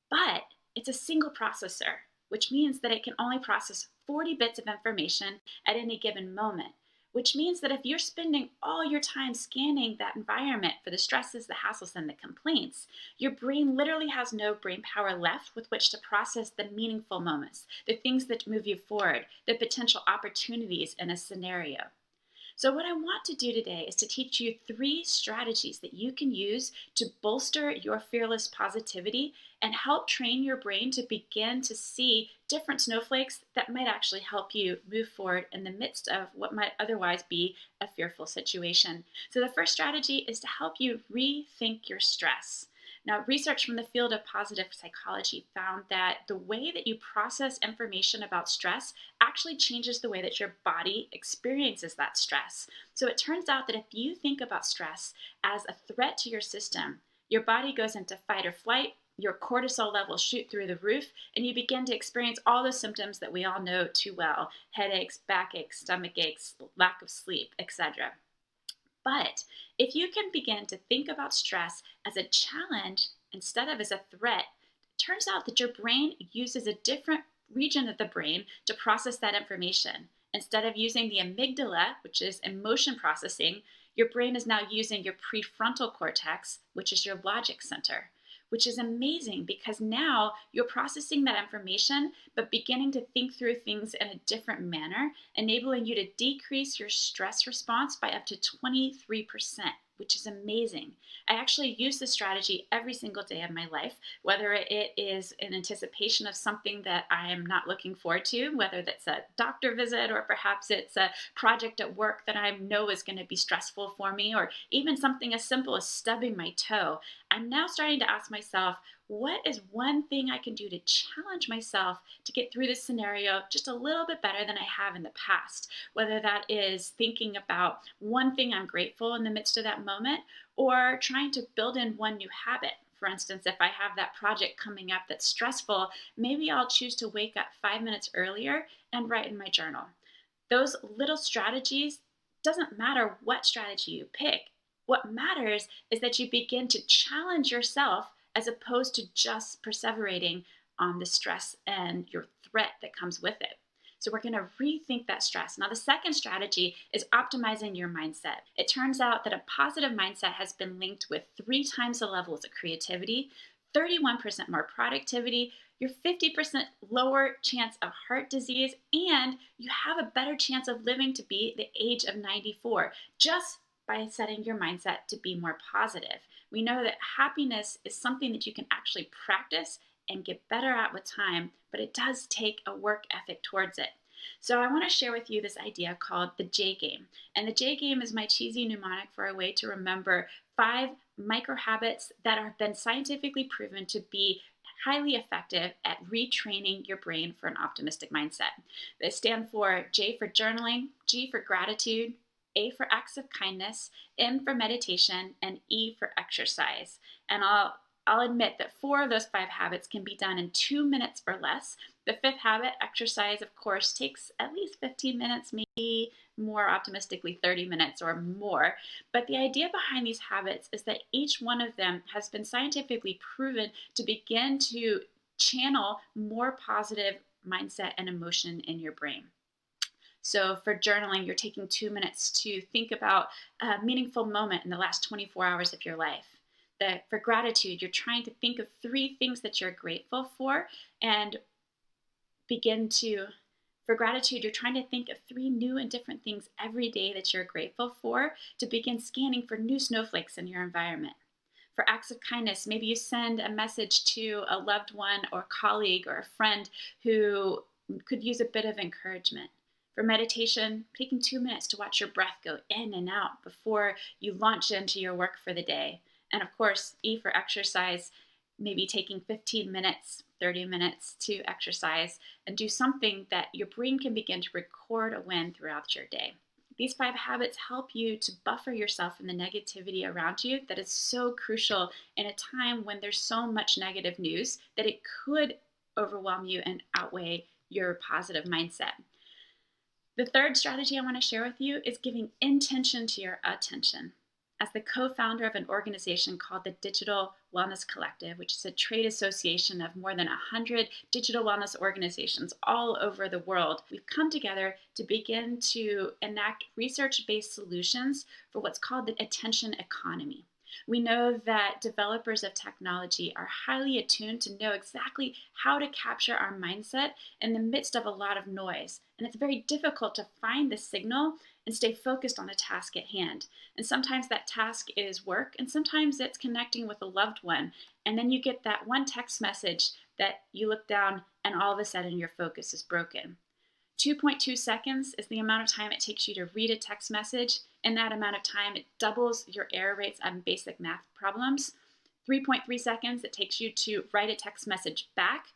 but it's a single processor, which means that it can only process 40 bits of information at any given moment, which means that if you're spending all your time scanning that environment for the stresses, the hassles, and the complaints, your brain literally has no brain power left with which to process the meaningful moments, the things that move you forward, the potential opportunities in a scenario. So what I want to do today is to teach you 3 strategies that you can use to bolster your fearless positivity and help train your brain to begin to see different snowflakes that might actually help you move forward in the midst of what might otherwise be a fearful situation. So the first strategy is to help you rethink your stress. Now, research from the field of positive psychology found that the way that you process information about stress actually changes the way that your body experiences that stress. So it turns out that if you think about stress as a threat to your system, your body goes into fight or flight, your cortisol levels shoot through the roof, and you begin to experience all those symptoms that we all know too well: headaches, backaches, stomach aches, lack of sleep, etc. But if you can begin to think about stress as a challenge instead of as a threat, it turns out that your brain uses a different region of the brain to process that information. Instead of using the amygdala, which is emotion processing, your brain is now using your prefrontal cortex, which is your logic center, which is amazing because now you're processing that information, but beginning to think through things in a different manner, enabling you to decrease your stress response by up to 23%. which is amazing. I actually use this strategy every single day of my life, whether it is in anticipation of something that I am not looking forward to, whether that's a doctor visit or perhaps it's a project at work that I know is going to be stressful for me, or even something as simple as stubbing my toe. I'm now starting to ask myself, what is one thing I can do to challenge myself to get through this scenario just a little bit better than I have in the past? Whether that is thinking about one thing I'm grateful in the midst of that moment, or trying to build in one new habit. For instance, if I have that project coming up that's stressful, maybe I'll choose to wake up 5 minutes earlier and write in my journal. Those little strategies, doesn't matter what strategy you pick. What matters is that you begin to challenge yourself as opposed to just perseverating on the stress and your threat that comes with it. So we're going to rethink that stress. Now, the second strategy is optimizing your mindset. It turns out that a positive mindset has been linked with 3 times the levels of creativity, 31% more productivity, your 50% lower chance of heart disease, and you have a better chance of living to be the age of 94, just by setting your mindset to be more positive. We know that happiness is something that you can actually practice and get better at with time, but it does take a work ethic towards it. So I want to share with you this idea called the J game. And the J game is my cheesy mnemonic for a way to remember 5 micro habits that have been scientifically proven to be highly effective at retraining your brain for an optimistic mindset. They stand for J for journaling, G for gratitude, A for acts of kindness, M for meditation, and E for exercise. And I'll admit that 4 of those 5 habits can be done in 2 minutes or less. The 5th habit, exercise, of course, takes at least 15 minutes, maybe more optimistically 30 minutes or more. But the idea behind these habits is that each one of them has been scientifically proven to begin to channel more positive mindset and emotion in your brain. So for journaling, you're taking 2 minutes to think about a meaningful moment in the last 24 hours of your life. That for gratitude, you're trying to think of 3 things that you're grateful for and for gratitude, you're trying to think of 3 new and different things every day that you're grateful for to begin scanning for new snowflakes in your environment. For acts of kindness, maybe you send a message to a loved one or colleague or a friend who could use a bit of encouragement. For meditation, taking 2 minutes to watch your breath go in and out before you launch into your work for the day. And of course, E for exercise, maybe taking 15 minutes, 30 minutes to exercise and do something that your brain can begin to record a win throughout your day. These 5 habits help you to buffer yourself from the negativity around you that is so crucial in a time when there's so much negative news that it could overwhelm you and outweigh your positive mindset. The third strategy I want to share with you is giving intention to your attention. As the co-founder of an organization called the Digital Wellness Collective, which is a trade association of more than 100 digital wellness organizations all over the world, we've come together to begin to enact research-based solutions for what's called the attention economy. We know that developers of technology are highly attuned to know exactly how to capture our mindset in the midst of a lot of noise. And it's very difficult to find the signal and stay focused on the task at hand. And sometimes that task is work, and sometimes it's connecting with a loved one. And then you get that one text message that you look down and all of a sudden your focus is broken. 2.2 seconds is the amount of time it takes you to read a text message. In that amount of time, it doubles your error rates on basic math problems. 3.3 seconds, it takes you to write a text message back.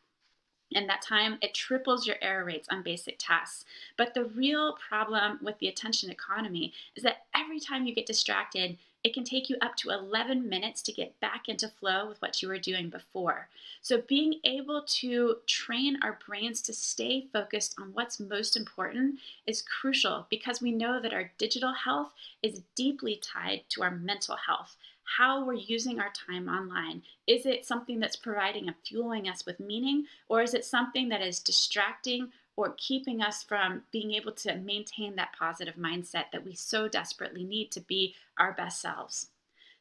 In that time, it triples your error rates on basic tasks. But the real problem with the attention economy is that every time you get distracted, it can take you up to 11 minutes to get back into flow with what you were doing before. So being able to train our brains to stay focused on what's most important is crucial because we know that our digital health is deeply tied to our mental health. How we're using our time online. Is it something that's providing and fueling us with meaning, or is it something that is distracting or keeping us from being able to maintain that positive mindset that we so desperately need to be our best selves?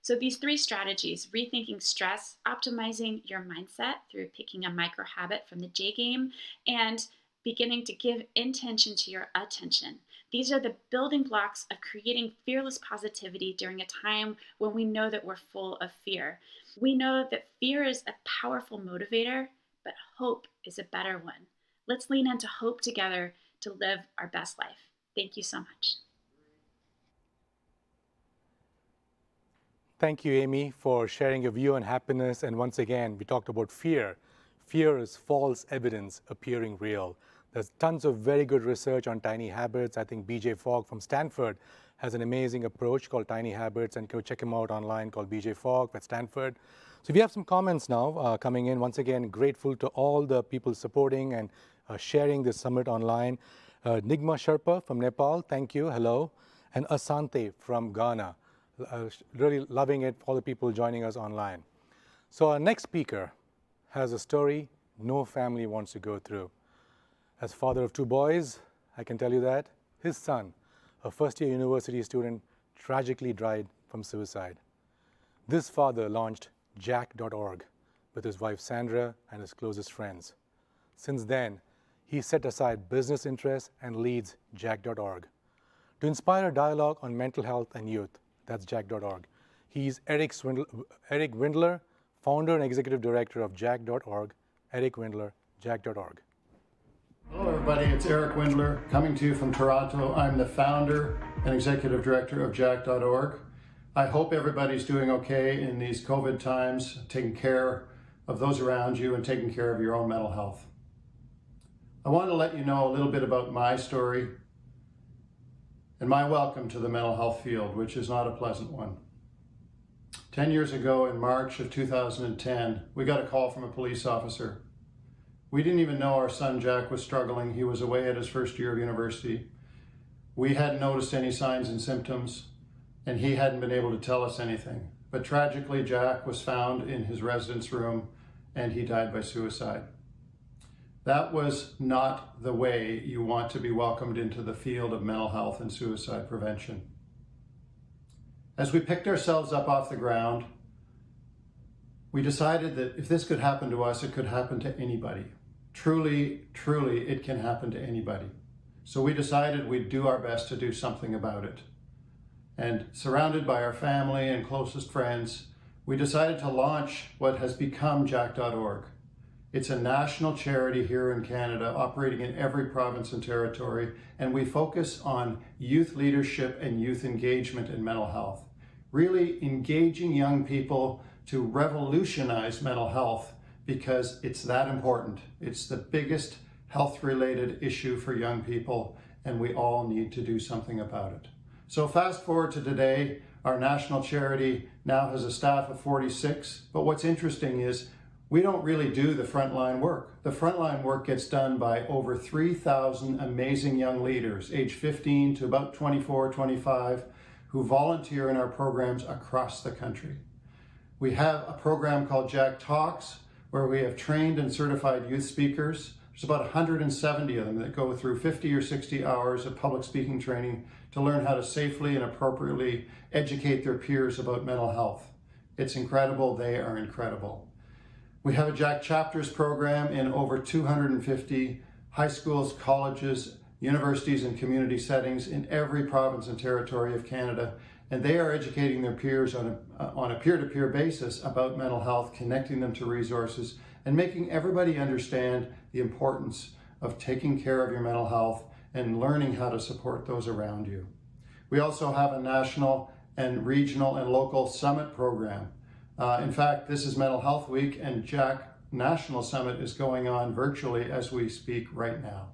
So these 3 strategies, rethinking stress, optimizing your mindset through picking a micro habit from the J game, and beginning to give intention to your attention. These are the building blocks of creating fearless positivity during a time when we know that we're full of fear. We know that fear is a powerful motivator, but hope is a better one. Let's lean into hope together to live our best life. Thank you so much. Thank you, Amy, for sharing your view on happiness. And once again, we talked about fear. Fear is false evidence appearing real. There's tons of very good research on tiny habits. I think BJ Fogg from Stanford has an amazing approach called Tiny Habits, and go check him out online, called BJ Fogg at Stanford. So we have some comments now coming in. Once again, grateful to all the people supporting and sharing this summit online. Nigma Sherpa from Nepal, thank you, hello. And Asante from Ghana. Really loving it, all the people joining us online. So our next speaker has a story no family wants to go through. As father of 2 boys, I can tell you that his son, a first-year university student, tragically died from suicide. This father launched jack.org with his wife Sandra and his closest friends. Since then, he set aside business interests and leads jack.org. To inspire a dialogue on mental health and youth, that's jack.org. He's Eric Windler, founder and executive director of jack.org. Eric Windler, jack.org. Hello everybody, it's Eric Windler coming to you from Toronto. I'm the founder and executive director of jack.org. I hope everybody's doing okay in these COVID times, taking care of those around you and taking care of your own mental health. I want to let you know a little bit about my story and my welcome to the mental health field, which is not a pleasant one. 10 years ago in March of 2010, we got a call from a police officer. We didn't even know our son Jack was struggling. He was away at his first year of university. We hadn't noticed any signs and symptoms, and he hadn't been able to tell us anything. But tragically, Jack was found in his residence room, and he died by suicide. That was not the way you want to be welcomed into the field of mental health and suicide prevention. As we picked ourselves up off the ground, we decided that if this could happen to us, it could happen to anybody. Truly, truly, it can happen to anybody. So we decided we'd do our best to do something about it. And surrounded by our family and closest friends, we decided to launch what has become jack.org. It's a national charity here in Canada, operating in every province and territory, and we focus on youth leadership and youth engagement in mental health. Really engaging young people to revolutionize mental health, because it's that important. It's the biggest health-related issue for young people, and we all need to do something about it. So fast forward to today, our national charity now has a staff of 46, but what's interesting is we don't really do the frontline work. The frontline work gets done by over 3,000 amazing young leaders, age 15 to about 24, 25, who volunteer in our programs across the country. We have a program called Jack Talks, where we have trained and certified youth speakers. There's about 170 of them that go through 50 or 60 hours of public speaking training to learn how to safely and appropriately educate their peers about mental health. It's incredible, they are incredible. We have a Jack Chapters program in over 250 high schools, colleges, universities, and community settings in every province and territory of Canada. And they are educating their peers on a peer-to-peer basis about mental health, connecting them to resources, and making everybody understand the importance of taking care of your mental health and learning how to support those around you. We also have a national and regional and local summit program. In fact, this is Mental Health Week, and Jack National Summit is going on virtually as we speak right now.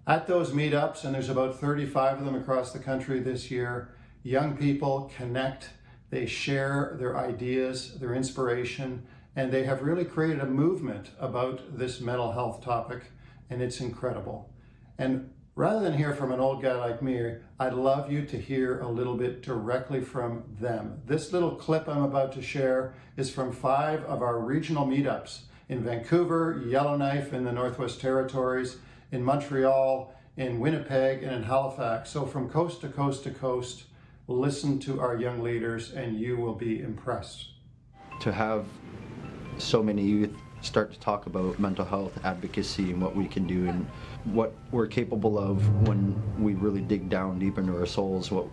At those meetups, and there's about 35 of them across the country this year, young people connect, they share their ideas, their inspiration, and they have really created a movement about this mental health topic, and it's incredible. And rather than hear from an old guy like me, I'd love you to hear a little bit directly from them. This little clip I'm about to share is from 5 of our regional meetups in Vancouver, Yellowknife in the Northwest Territories, in Montreal, in Winnipeg, and in Halifax. So from coast to coast to coast, listen to our young leaders and you will be impressed. To have so many youth start to talk about mental health advocacy and what we can do and what we're capable of when we really dig down deep into our souls, what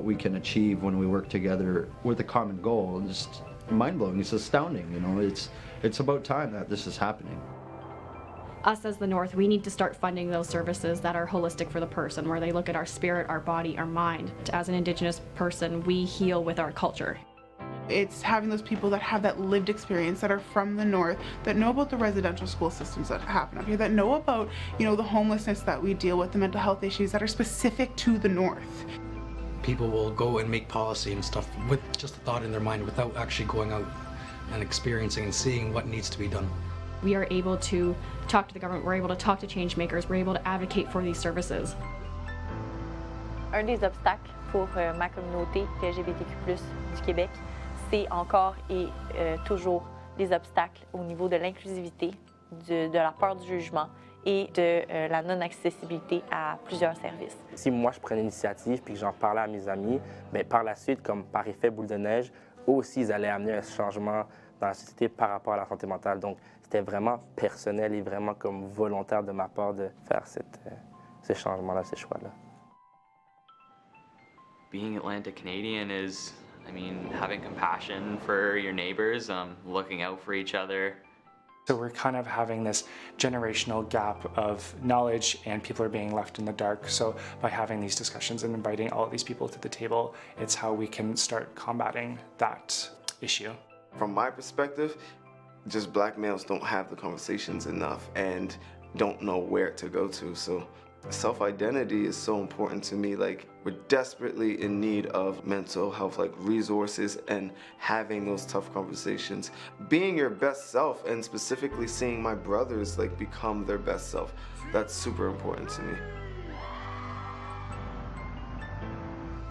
we can achieve when we work together with a common goal. It's just mind-blowing. It's astounding, you know. It's about time that this is happening. Us as the North, we need to start funding those services that are holistic for the person, where they look at our spirit, our body, our mind. As an Indigenous person, we heal with our culture. It's having those people that have that lived experience, that are from the North, that know about the residential school systems that happen up here, that know about, you know, the homelessness that we deal with, the mental health issues that are specific to the North. People will go and make policy and stuff with just a thought in their mind without actually going out and experiencing and seeing what needs to be done. We are able to talk to the government, we're able to talk to change makers, we're able to advocate for these services. Un des obstacles pour ma communauté LGBTQ+ du Québec, c'est encore et toujours des obstacles au niveau de l'inclusivité, de la peur du jugement et de la non-accessibilité à plusieurs services. Si moi je prenais l'initiative puis que j'en parlais à mes amis, bien, par la suite, comme par effet boule de neige, eux aussi ils allaient amener un changement dans la société par rapport à la santé mentale. Donc c'était vraiment personnel et vraiment comme volontaire de ma part de faire ces changements-là, ces choix-là. Being Atlantic Canadian is, I mean, having compassion for your neighbors, looking out for each other. So we're kind of having this generational gap of knowledge and people are being left in the dark. So by having these discussions and inviting all of these people to the table, it's how we can start combating that issue. From my perspective, just black males don't have the conversations enough and don't know where to go to. So self-identity is so important to me. Like, we're desperately in need of mental health, like resources and having those tough conversations. Being your best self and specifically seeing my brothers like become their best self, that's super important to me.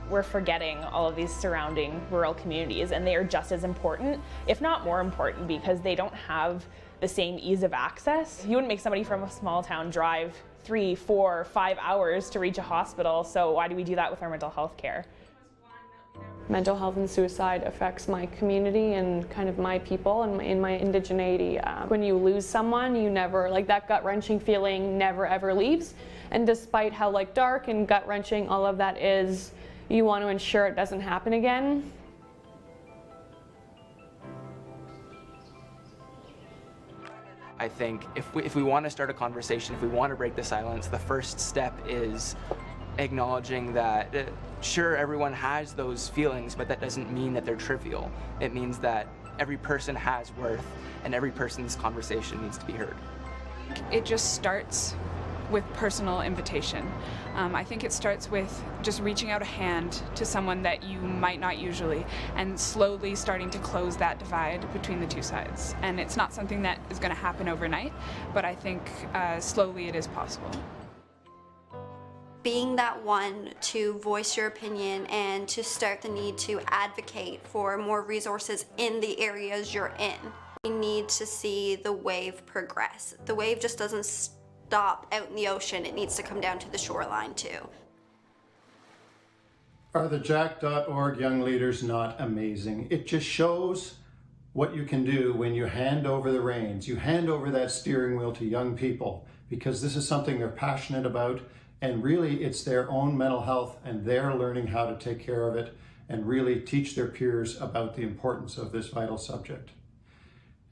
We're forgetting all of these surrounding rural communities, and they are just as important, if not more important, because they don't have the same ease of access. You wouldn't make somebody from a small town drive 3, 4, 5 hours to reach a hospital, so why do we do that with our mental health care? Mental health and suicide affects my community and kind of my people and in my indigeneity. When you lose someone, you never, like, that gut-wrenching feeling never ever leaves. And despite how like dark and gut-wrenching all of that is, you want to ensure it doesn't happen again. I think if we want to start a conversation, if we want to break the silence, the first step is acknowledging that, sure, everyone has those feelings, but that doesn't mean that they're trivial. It means that every person has worth, and every person's conversation needs to be heard. It just starts with personal invitation. I think it starts with just reaching out a hand to someone that you might not usually, and slowly starting to close that divide between the two sides. And it's not something that is going to happen overnight, but I think slowly it is possible. Being that one to voice your opinion and to start the need to advocate for more resources in the areas you're in. We need to see the wave progress. The wave just doesn't stop out in the ocean, it needs to come down to the shoreline too. Are the jack.org young leaders not amazing? It just shows what you can do when you hand over the reins. You hand over that steering wheel to young people, because this is something they're passionate about, and really it's their own mental health, and they're learning how to take care of it and really teach their peers about the importance of this vital subject.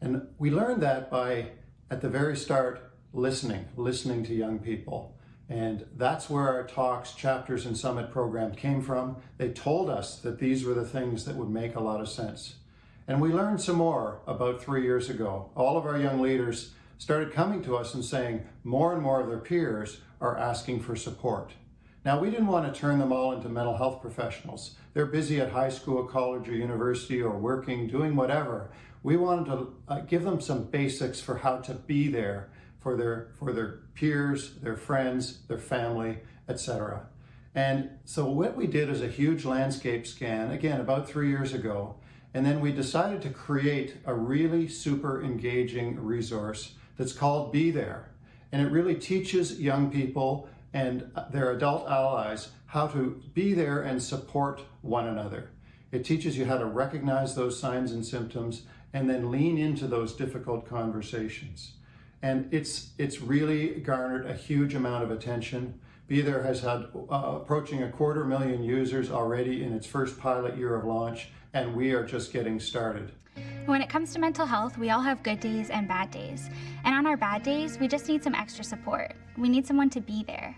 And we learned that by, at the very start, listening to young people. And that's where our talks, chapters, and summit program came from. They told us that these were the things that would make a lot of sense. And we learned some more about 3 years ago. All of our young leaders started coming to us and saying more and more of their peers are asking for support. Now, we didn't want to turn them all into mental health professionals. They're busy at high school, college, or university, or working, doing whatever. We wanted to give them some basics for how to be there for their peers, their friends, their family, etc. And so what we did is a huge landscape scan, again, about 3 years ago, and then we decided to create a really super engaging resource that's called Be There. And it really teaches young people and their adult allies how to be there and support one another. It teaches you how to recognize those signs and symptoms and then lean into those difficult conversations. And it's really garnered a huge amount of attention. Be There has had approaching 250,000 users already in its first pilot year of launch, and we are just getting started. When it comes to mental health, we all have good days and bad days. And on our bad days, we just need some extra support. We need someone to be there.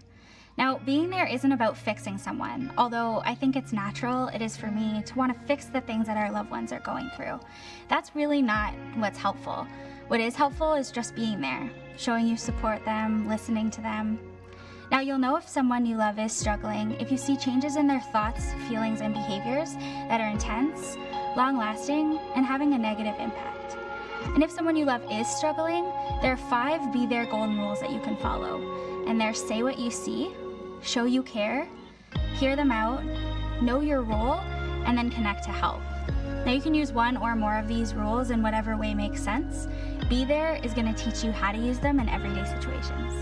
Now, being there isn't about fixing someone, although I think it's natural, it is for me, to want to fix the things that our loved ones are going through. That's really not what's helpful. What is helpful is just being there, showing you support them, listening to them. Now, you'll know if someone you love is struggling if you see changes in their thoughts, feelings, and behaviors that are intense, long-lasting, and having a negative impact. And if someone you love is struggling, there are 5 Be There golden rules that you can follow. And they're say what you see, show you care, hear them out, know your role, and then connect to help. Now, you can use one or more of these rules in whatever way makes sense. Be There is going to teach you how to use them in everyday situations.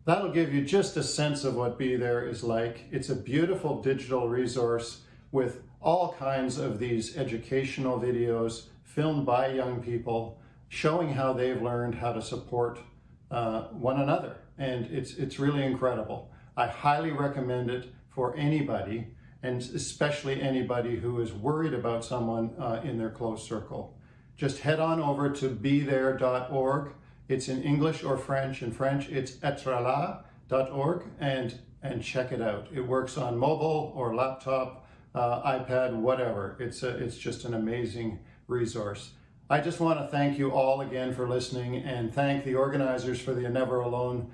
That'll give you just a sense of what Be There is like. It's a beautiful digital resource with all kinds of these educational videos filmed by young people showing how they've learned how to support one another. And it's really incredible. I highly recommend it for anybody, and especially anybody who is worried about someone in their close circle. Just head on over to bethere.org. It's in English or French. In French, it's etrala.org, and check it out. It works on mobile or laptop, iPad, whatever. It's just an amazing resource. I just want to thank you all again for listening, and thank the organizers for the Neveralone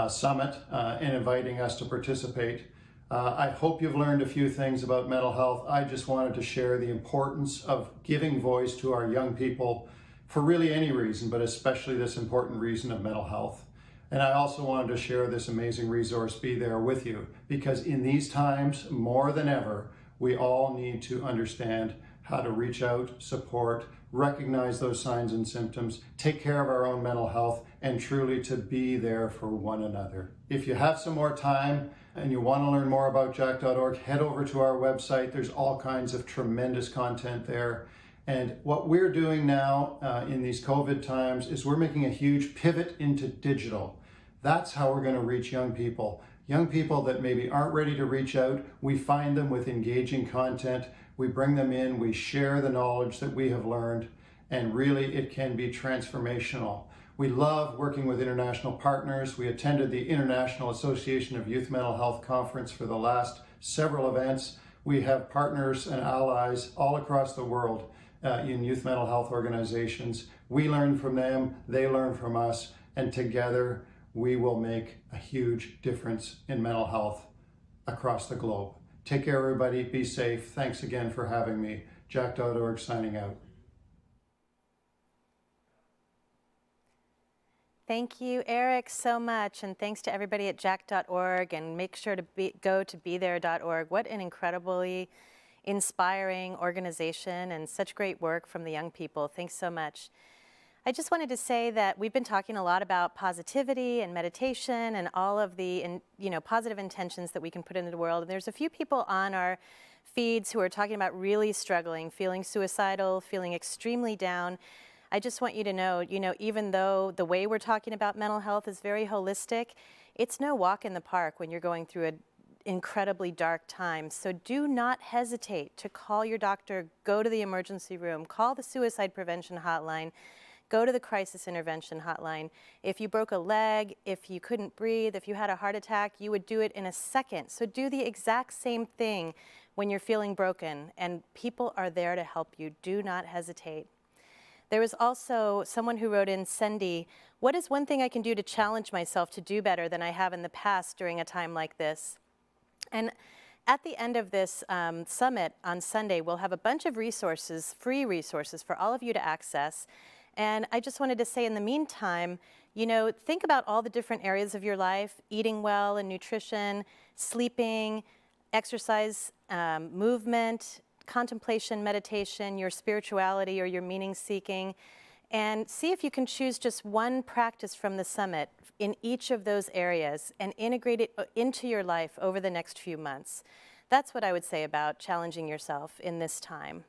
Summit and inviting us to participate. I hope you've learned a few things about mental health. I just wanted to share the importance of giving voice to our young people for really any reason, but especially this important reason of mental health. And I also wanted to share this amazing resource, Be There, with you, because in these times, more than ever, we all need to understand how to reach out, support, recognize those signs and symptoms, take care of our own mental health, and truly to be there for one another. If you have some more time and you want to learn more about jack.org, head over to our website. There's all kinds of tremendous content there. And what we're doing now in these COVID times is we're making a huge pivot into digital. That's how we're going to reach young people. Young people that maybe aren't ready to reach out, we find them with engaging content. We bring them in, we share the knowledge that we have learned, and really it can be transformational. We love working with international partners. We attended the International Association of Youth Mental Health Conference for the last several events. We have partners and allies all across the world in youth mental health organizations. We learn from them, they learn from us, and together we will make a huge difference in mental health across the globe. Take care, everybody. Be safe. Thanks again for having me. Jack.org signing out. Thank you, Eric, so much. And thanks to everybody at jack.org. And make sure to go to bethere.org. What an incredibly inspiring organization and such great work from the young people. Thanks so much. I just wanted to say that we've been talking a lot about positivity and meditation and all of the positive intentions that we can put into the world. And there's a few people on our feeds who are talking about really struggling, feeling suicidal, feeling extremely down. I just want you to know, even though the way we're talking about mental health is very holistic, it's no walk in the park when you're going through an incredibly dark time. So do not hesitate to call your doctor, go to the emergency room, call the suicide prevention hotline, go to the crisis intervention hotline. If you broke a leg, if you couldn't breathe, if you had a heart attack, you would do it in a second. So do the exact same thing when you're feeling broken, and people are there to help you. Do not hesitate. There was also someone who wrote in, Cindy, what is one thing I can do to challenge myself to do better than I have in the past during a time like this? And at the end of this summit on Sunday, we'll have a bunch of resources, free resources for all of you to access. And I just wanted to say in the meantime, think about all the different areas of your life, eating well and nutrition, sleeping, exercise, movement, contemplation, meditation, your spirituality or your meaning seeking. and see if you can choose just one practice from the summit in each of those areas and integrate it into your life over the next few months. That's what I would say about challenging yourself in this time.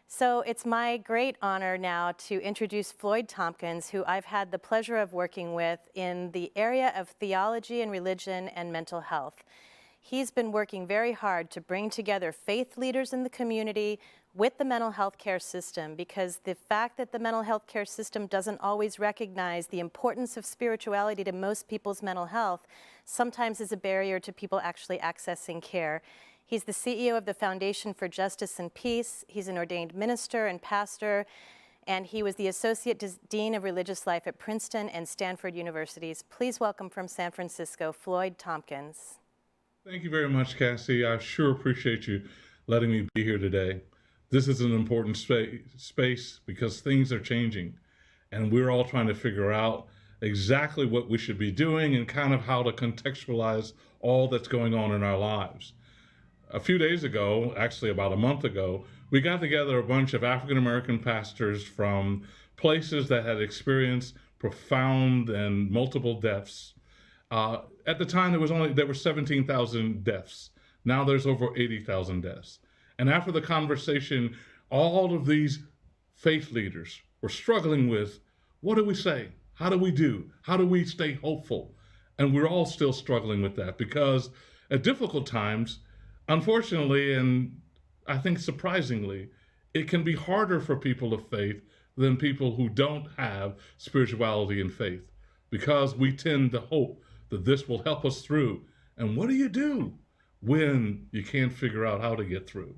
So it's my great honor now to introduce Floyd Tompkins, who I've had the pleasure of working with in the area of theology and religion and mental health. He's been working very hard to bring together faith leaders in the community with the mental health care system, because the fact that the mental health care system doesn't always recognize the importance of spirituality to most people's mental health sometimes is a barrier to people actually accessing care. He's the CEO of the Foundation for Justice and Peace. He's an ordained minister and pastor, and he was the Associate Dean of Religious Life at Princeton and Stanford Universities. Please welcome from San Francisco, Floyd Tompkins. Thank you very much, Cassie. I sure appreciate you letting me be here today. This is an important space because things are changing, and we're all trying to figure out exactly what we should be doing and kind of how to contextualize all that's going on in our lives. A few days ago, actually about a month ago, we got together a bunch of African-American pastors from places that had experienced profound and multiple deaths. At the time, there were 17,000 deaths. Now there's over 80,000 deaths. And after the conversation, all of these faith leaders were struggling with, what do we say? How do we do? How do we stay hopeful? And we're all still struggling with that because at difficult times, unfortunately, and I think surprisingly, it can be harder for people of faith than people who don't have spirituality and faith, because we tend to hope that this will help us through. And what do you do when you can't figure out how to get through?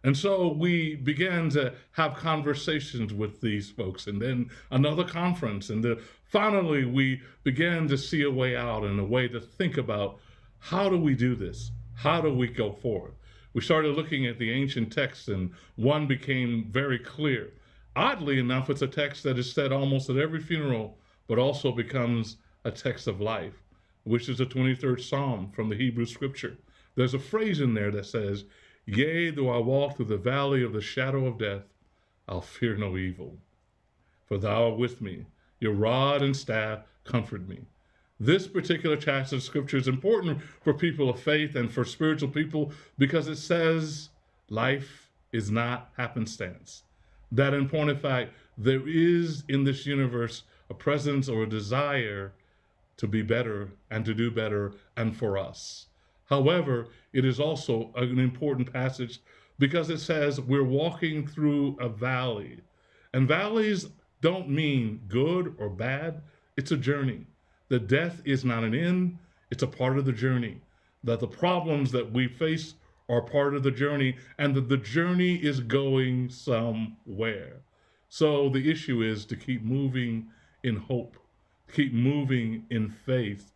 And so we began to have conversations with these folks, and then another conference. And finally, we began to see a way out and a way to think about, how do we do this? How do we go forward? We started looking at the ancient texts, and one became very clear. Oddly enough, it's a text that is said almost at every funeral, but also becomes a text of life, which is the 23rd Psalm from the Hebrew scripture. There's a phrase in there that says, "Yea, though I walk through the valley of the shadow of death, I'll fear no evil. For thou art with me, your rod and staff comfort me." This particular passage of scripture is important for people of faith and for spiritual people because it says life is not happenstance. That in point of fact, there is in this universe a presence or a desire to be better and to do better and for us. However, it is also an important passage because it says we're walking through a valley. And valleys don't mean good or bad. It's a journey. The death is not an end. It's a part of the journey. That the problems that we face are part of the journey, and that the journey is going somewhere. So the issue is to keep moving in hope, keep moving in faith.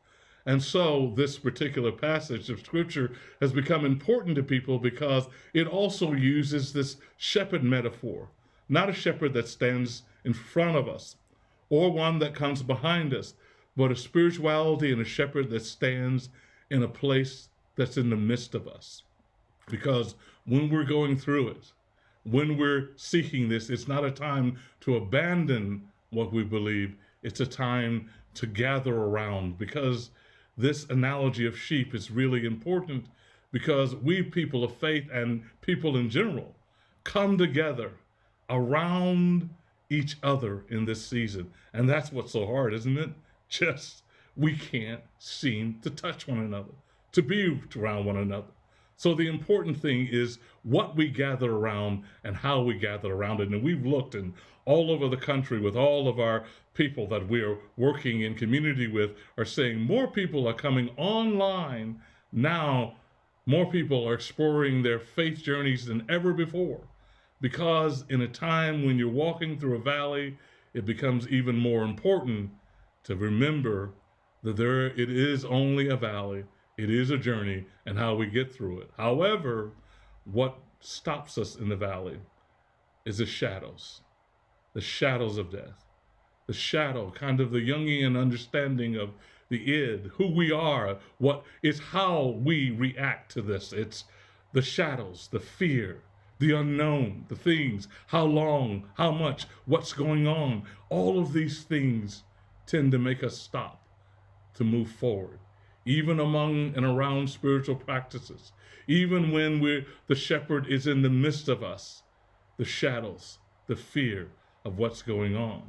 And so this particular passage of scripture has become important to people because it also uses this shepherd metaphor, not a shepherd that stands in front of us or one that comes behind us, but a spirituality and a shepherd that stands in a place that's in the midst of us. Because when we're going through it, when we're seeking this, it's not a time to abandon what we believe. It's a time to gather around, because this analogy of sheep is really important, because we people of faith and people in general come together around each other in this season. And that's what's so hard, isn't it? Just we can't seem to touch one another, to be around one another. So the important thing is what we gather around and how we gather around it. And we've looked in all over the country with all of our people that we're working in community with are saying more people are coming online now. More people are exploring their faith journeys than ever before, because in a time when you're walking through a valley, it becomes even more important to remember that it is only a valley. It is a journey and how we get through it. However, what stops us in the valley is the shadows of death. The shadow, kind of the Jungian understanding of the id, who we are, what is how we react to this. It's the shadows, the fear, the unknown, the things, how long, how much, what's going on. All of these things tend to make us stop to move forward, even among and around spiritual practices, even when the shepherd is in the midst of us, the shadows, the fear of what's going on.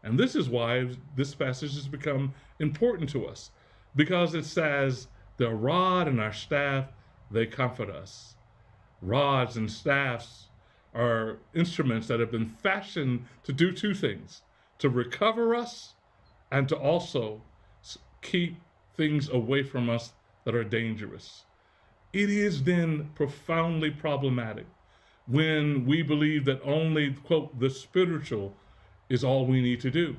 And this is why this passage has become important to us, because it says, the rod and our staff, they comfort us. Rods and staffs are instruments that have been fashioned to do two things: to recover us and to also keep things away from us that are dangerous. It is then profoundly problematic when we believe that only, quote, the spiritual is all we need to do.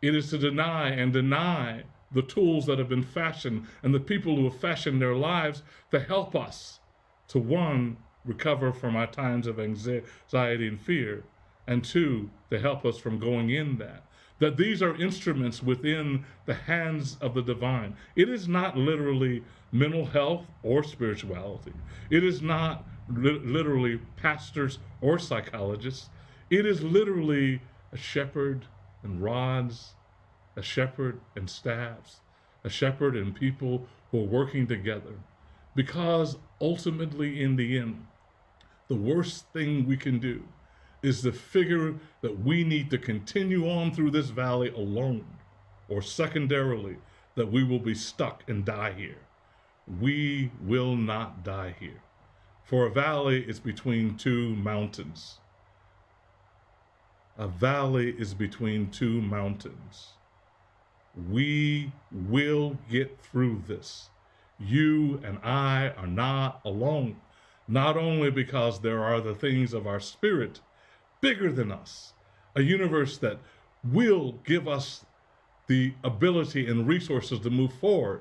It is to deny the tools that have been fashioned and the people who have fashioned their lives to help us to, one, recover from our times of anxiety and fear, and two, to help us from going in that these are instruments within the hands of the divine. It is not literally mental health or spirituality. It is not literally pastors or psychologists. It is literally a shepherd and rods, a shepherd and staffs, a shepherd and people who are working together. Because ultimately, in the end, the worst thing we can do is to figure that we need to continue on through this valley alone, or secondarily, that we will be stuck and die here. We will not die here. For a valley is between two mountains. A valley is between two mountains. We will get through this. You and I are not alone, not only because there are the things of our spirit bigger than us, a universe that will give us the ability and resources to move forward,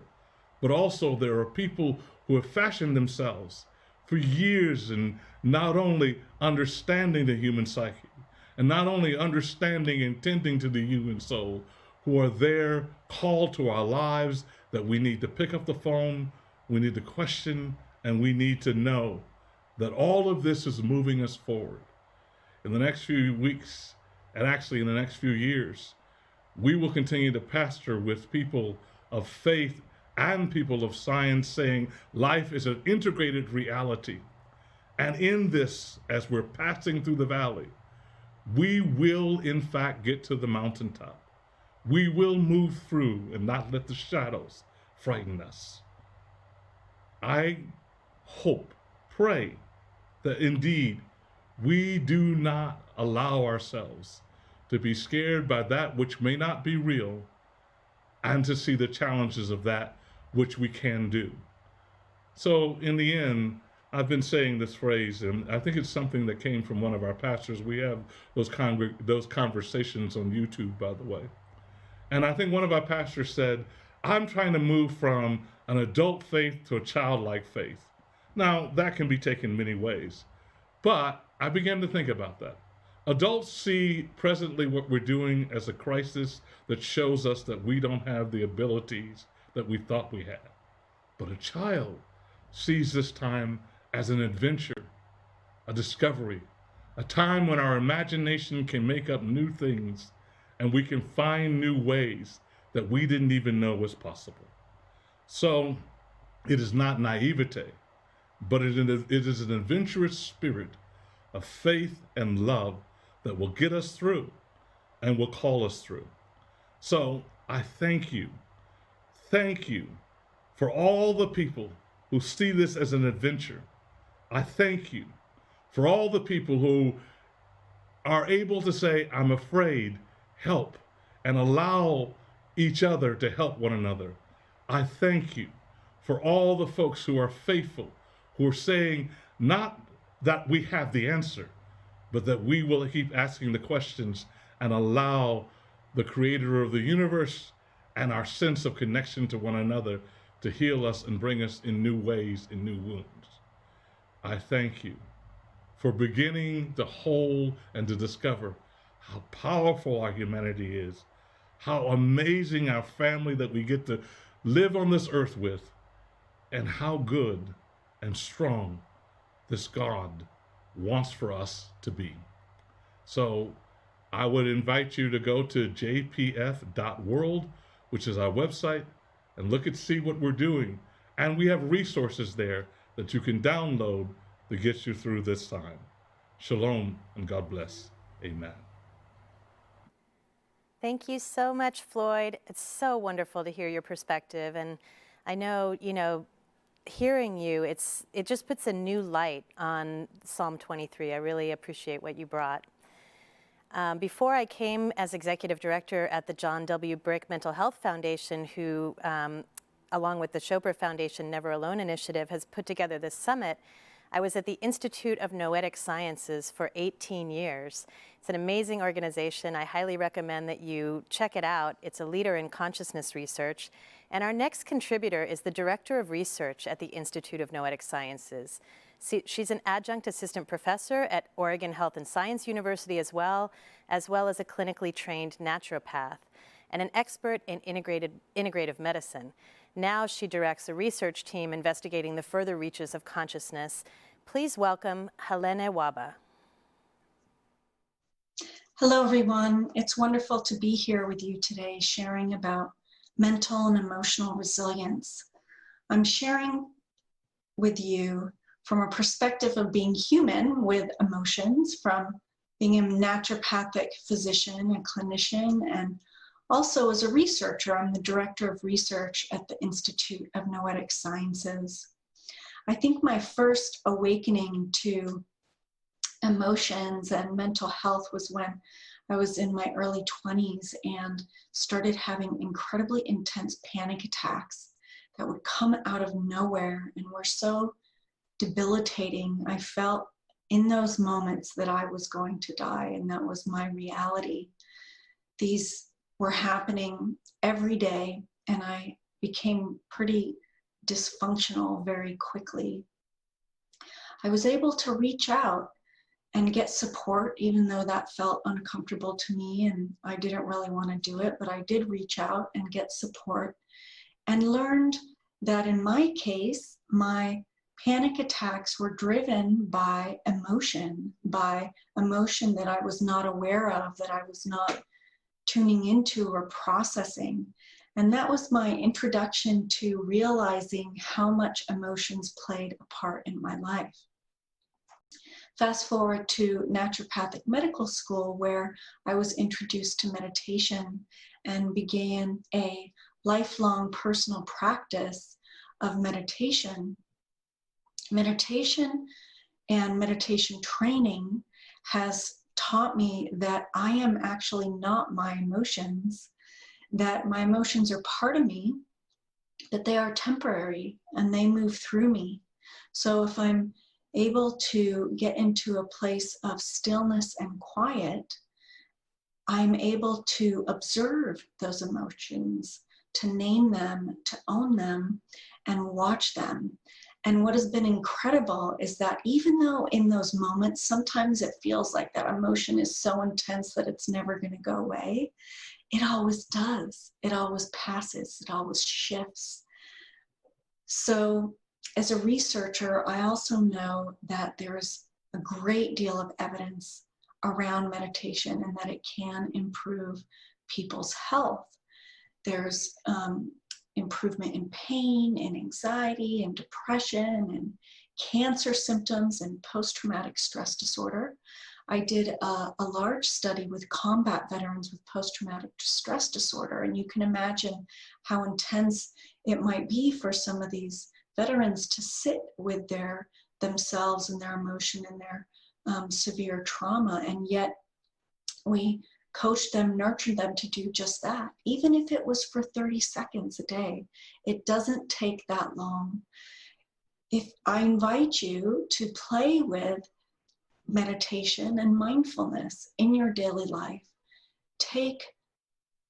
but also there are people who have fashioned themselves for years in not only understanding the human psyche, and not only understanding and tending to the human soul, who are there called to our lives, that we need to pick up the phone, we need to question, and we need to know that all of this is moving us forward. In the next few weeks, and actually in the next few years, we will continue to pastor with people of faith and people of science, saying life is an integrated reality. And in this, as we're passing through the valley, we will in fact get to the mountaintop. We will move through and not let the shadows frighten us. I hope, pray that indeed we do not allow ourselves to be scared by that which may not be real, and to see the challenges of that which we can do. So in the end, I've been saying this phrase, and I think it's something that came from one of our pastors. We have those conversations on YouTube, by the way. And I think one of our pastors said, I'm trying to move from an adult faith to a childlike faith. Now, that can be taken many ways, but I began to think about that. Adults see presently what we're doing as a crisis that shows us that we don't have the abilities that we thought we had. But a child sees this time as an adventure, a discovery, a time when our imagination can make up new things and we can find new ways that we didn't even know was possible. So it is not naivete, but it is an adventurous spirit of faith and love that will get us through and will call us through. So I thank you for all the people who see this as an adventure. I thank you for all the people who are able to say, I'm afraid, help, and allow each other to help one another. I thank you for all the folks who are faithful, who are saying not that we have the answer, but that we will keep asking the questions and allow the creator of the universe and our sense of connection to one another to heal us and bring us in new ways, in new wounds. I thank you for beginning to hold and to discover how powerful our humanity is, how amazing our family that we get to live on this earth with, and how good and strong this God wants for us to be. So I would invite you to go to jpf.world, which is our website, and see what we're doing. And we have resources there that you can download that gets you through this time. Shalom and God bless. Amen. Thank you so much, Floyd. It's so wonderful to hear your perspective. And I know, hearing you, it just puts a new light on Psalm 23. I really appreciate what you brought. Before I came as executive director at the John W. Brick Mental Health Foundation, who, along with the Chopra Foundation Neveralone initiative, has put together this summit, I was at the Institute of Noetic Sciences for 18 years. It's an amazing organization. I highly recommend that you check it out. It's a leader in consciousness research. And our next contributor is the Director of Research at the Institute of Noetic Sciences. She's an adjunct assistant professor at Oregon Health and Science University as well as a clinically trained naturopath and an expert in integrative medicine. Now she directs a research team investigating the further reaches of consciousness. Please welcome Helene Waba. Hello, everyone. It's wonderful to be here with you today, sharing about mental and emotional resilience. I'm sharing with you from a perspective of being human with emotions, from being a naturopathic physician, a clinician, and also as a researcher. I'm the director of research at the Institute of Noetic Sciences. I think my first awakening to emotions and mental health was when I was in my early 20s and started having incredibly intense panic attacks that would come out of nowhere and were so debilitating. I felt in those moments that I was going to die, and that was my reality. These were happening every day, and I became pretty dysfunctional very quickly. I was able to reach out and get support, even though that felt uncomfortable to me and I didn't really want to do it, but I did reach out and get support and learned that in my case, my panic attacks were driven by emotion that I was not aware of, that I was not tuning into or processing. And that was my introduction to realizing how much emotions played a part in my life. Fast forward to naturopathic medical school, where I was introduced to meditation and began a lifelong personal practice of meditation. Meditation and meditation training has taught me that I am actually not my emotions, that my emotions are part of me, that they are temporary and they move through me. So if I'm able to get into a place of stillness and quiet, I'm able to observe those emotions, to name them, to own them, and watch them. And what has been incredible is that even though in those moments, sometimes it feels like that emotion is so intense that it's never going to go away, it always does. It always passes. It always shifts. So as a researcher, I also know that there's a great deal of evidence around meditation and that it can improve people's health. There's improvement in pain and anxiety and depression and cancer symptoms and post-traumatic stress disorder. I did a large study with combat veterans with post-traumatic stress disorder, and you can imagine how intense it might be for some of these veterans to sit with themselves and their emotion and their severe trauma, and yet we coach them, nurture them to do just that. Even if it was for 30 seconds a day, it doesn't take that long. If I invite you to play with meditation and mindfulness in your daily life, take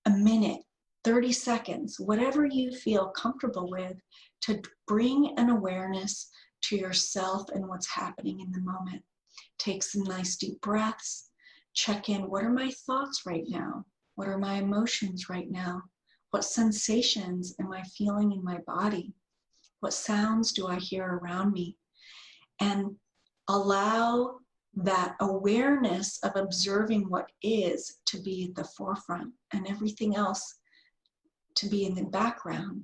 a minute, 30 seconds, whatever you feel comfortable with, to bring an awareness to yourself and what's happening in the moment. Take some nice deep breaths. Check in, what are my thoughts right now? What are my emotions right now? What sensations am I feeling in my body? What sounds do I hear around me? And allow that awareness of observing what is to be at the forefront and everything else to be in the background.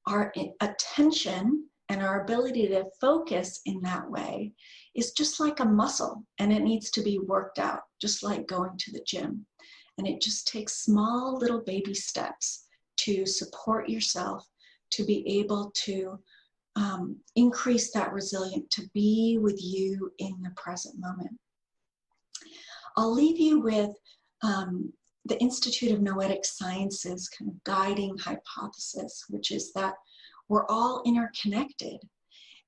Our attention and our ability to focus in that way is just like a muscle, and it needs to be worked out, just like going to the gym. And it just takes small little baby steps to support yourself, to be able to increase that resilience, to be with you in the present moment. I'll leave you with the Institute of Noetic Sciences kind of guiding hypothesis, which is that we're all interconnected.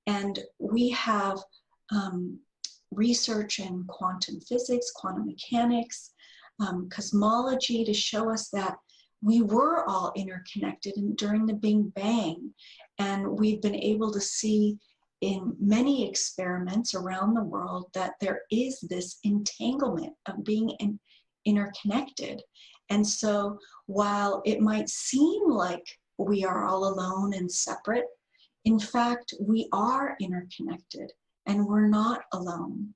And we have research in quantum physics, quantum mechanics, cosmology to show us that we were all interconnected during the Big Bang. And we've been able to see in many experiments around the world that there is this entanglement of being interconnected. And so while it might seem like we are all alone and separate, in fact, we are interconnected and we're not alone.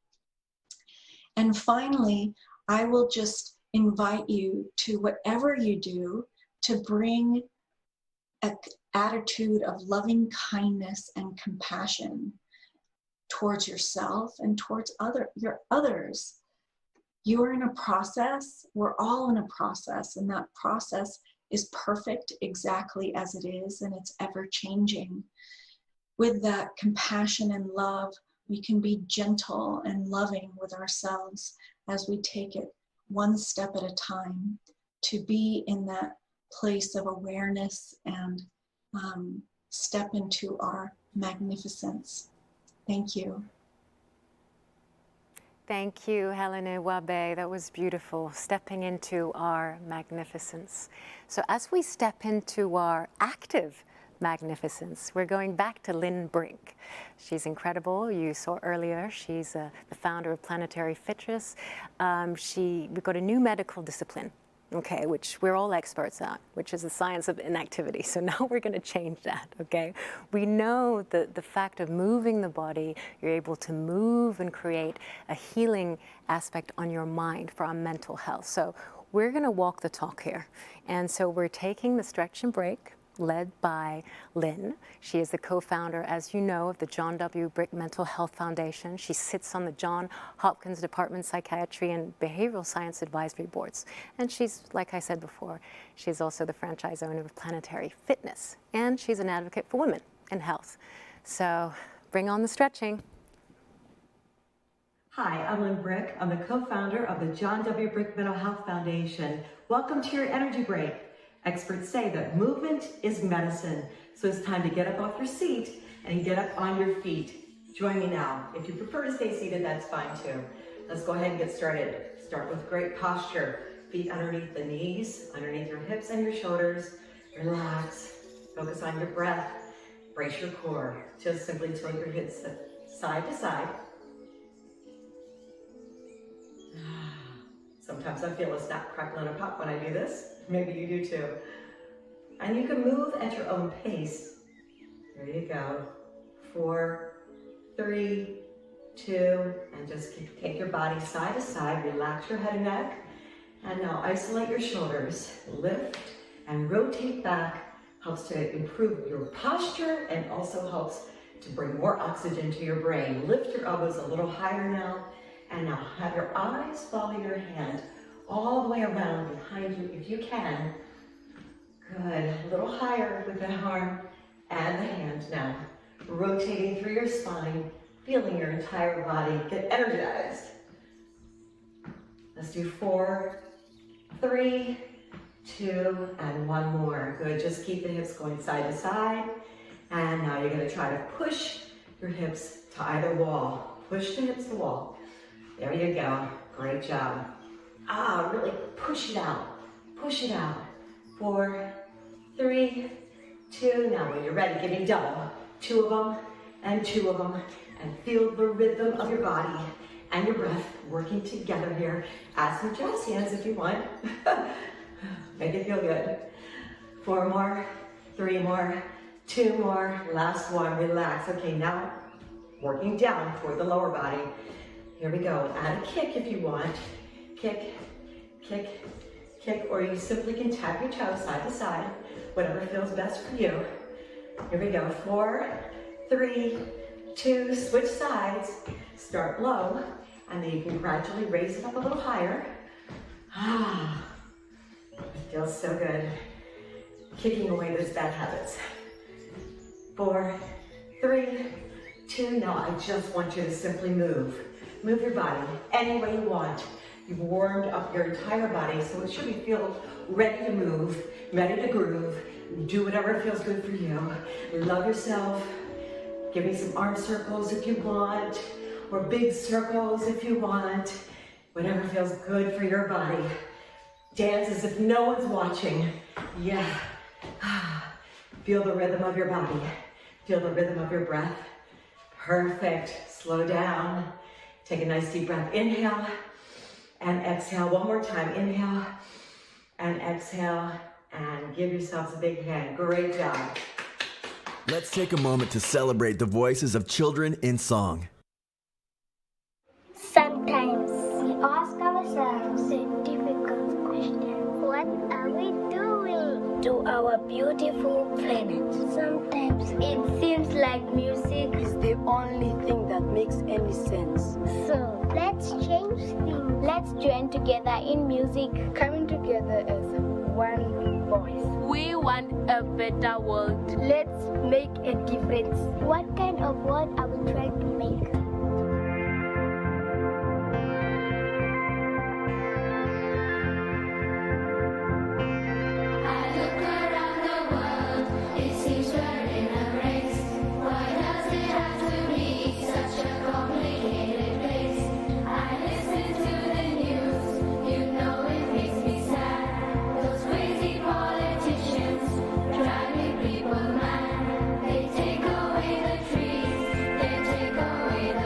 And finally, I will just invite you to, whatever you do, to bring an attitude of loving kindness and compassion towards yourself and towards your others. You're in a process, we're all in a process, and that process is perfect exactly as it is, and it's ever changing. With that compassion and love, we can be gentle and loving with ourselves as we take it one step at a time to be in that place of awareness and step into our magnificence. Thank you. Thank you, Helene Waba. That was beautiful, stepping into our magnificence. So as we step into our active magnificence, we're going back to Lynn Brink. She's incredible. You saw earlier, she's the founder of Planetary Fitness. We've got a new medical discipline, okay, which we're all experts at, which is the science of inactivity. So now we're going to change that, okay? We know that the fact of moving the body, you're able to move and create a healing aspect on your mind for our mental health. So we're going to walk the talk here. And so we're taking the stretch and break, led by Lynn. She is the co-founder, as you know, of the John W. Brick Mental Health Foundation. She sits on the Johns Hopkins Department of Psychiatry and Behavioral Science Advisory Boards. And she's, like I said before, she's also the franchise owner of Planetary Fitness. And she's an advocate for women and health. So bring on the stretching. Hi, I'm Lynn Brick. I'm the co-founder of the John W. Brick Mental Health Foundation. Welcome to your energy break. Experts say that movement is medicine, so it's time to get up off your seat and get up on your feet. Join me now. If you prefer to stay seated, that's fine too. Let's go ahead and get started. Start with great posture. Feet underneath the knees, underneath your hips and your shoulders. Relax. Focus on your breath. Brace your core. Just simply tilt your hips side to side. Sometimes I feel a snap, crackle, and a pop when I do this. Maybe you do too. And you can move at your own pace. There you go. 4, 3, 2, and just take your body side to side. Relax your head and neck. And now isolate your shoulders. Lift and rotate back. Helps to improve your posture and also helps to bring more oxygen to your brain. Lift your elbows a little higher now. And now have your eyes follow your hand all the way around behind you if you can. Good. A little higher with the arm and the hand now. Rotating through your spine, feeling your entire body get energized. Let's do 4, 3, 2, and 1 more. Good. Just keep the hips going side to side. And now you're going to try to push your hips to either wall. Push the hips to the wall. There you go. Great job. Really push it out. Push it out. 4, 3, 2. Now when you're ready, give me double. 2 of them and 2 of them. And feel the rhythm of your body and your breath working together here. Add some jazz hands if you want. Make it feel good. 4 more, 3 more, 2 more. Last one. Relax. Okay, now working down toward the lower body. Here we go. Add a kick if you want. Kick, kick, kick, or you simply can tap your toes side to side, whatever feels best for you. Here we go. 4, 3, 2, switch sides. Start low, and then you can gradually raise it up a little higher. Ah, it feels so good. Kicking away those bad habits. 4, 3, 2, now I just want you to simply move. Move your body any way you want. You've warmed up your entire body, so it should feel ready to move, ready to groove. Do whatever feels good for you. Love yourself. Give me some arm circles if you want, or big circles if you want. Whatever feels good for your body. Dance as if no one's watching. Yeah. Feel the rhythm of your body. Feel the rhythm of your breath. Perfect. Slow down. Take a nice deep breath. Inhale and exhale. One more time. Inhale and exhale. And give yourselves a big hand. Great job. Let's take a moment to celebrate the voices of children in song. Sometimes we ask ourselves a difficult question. What are we doing to our beautiful planet? Sometimes it seems like music is the only thing that makes any sense. So let's change things. Let's join together in music, coming together as one voice. We want a better world. Let's make a difference. What kind of world are we trying to make? They take away the trees, they take away the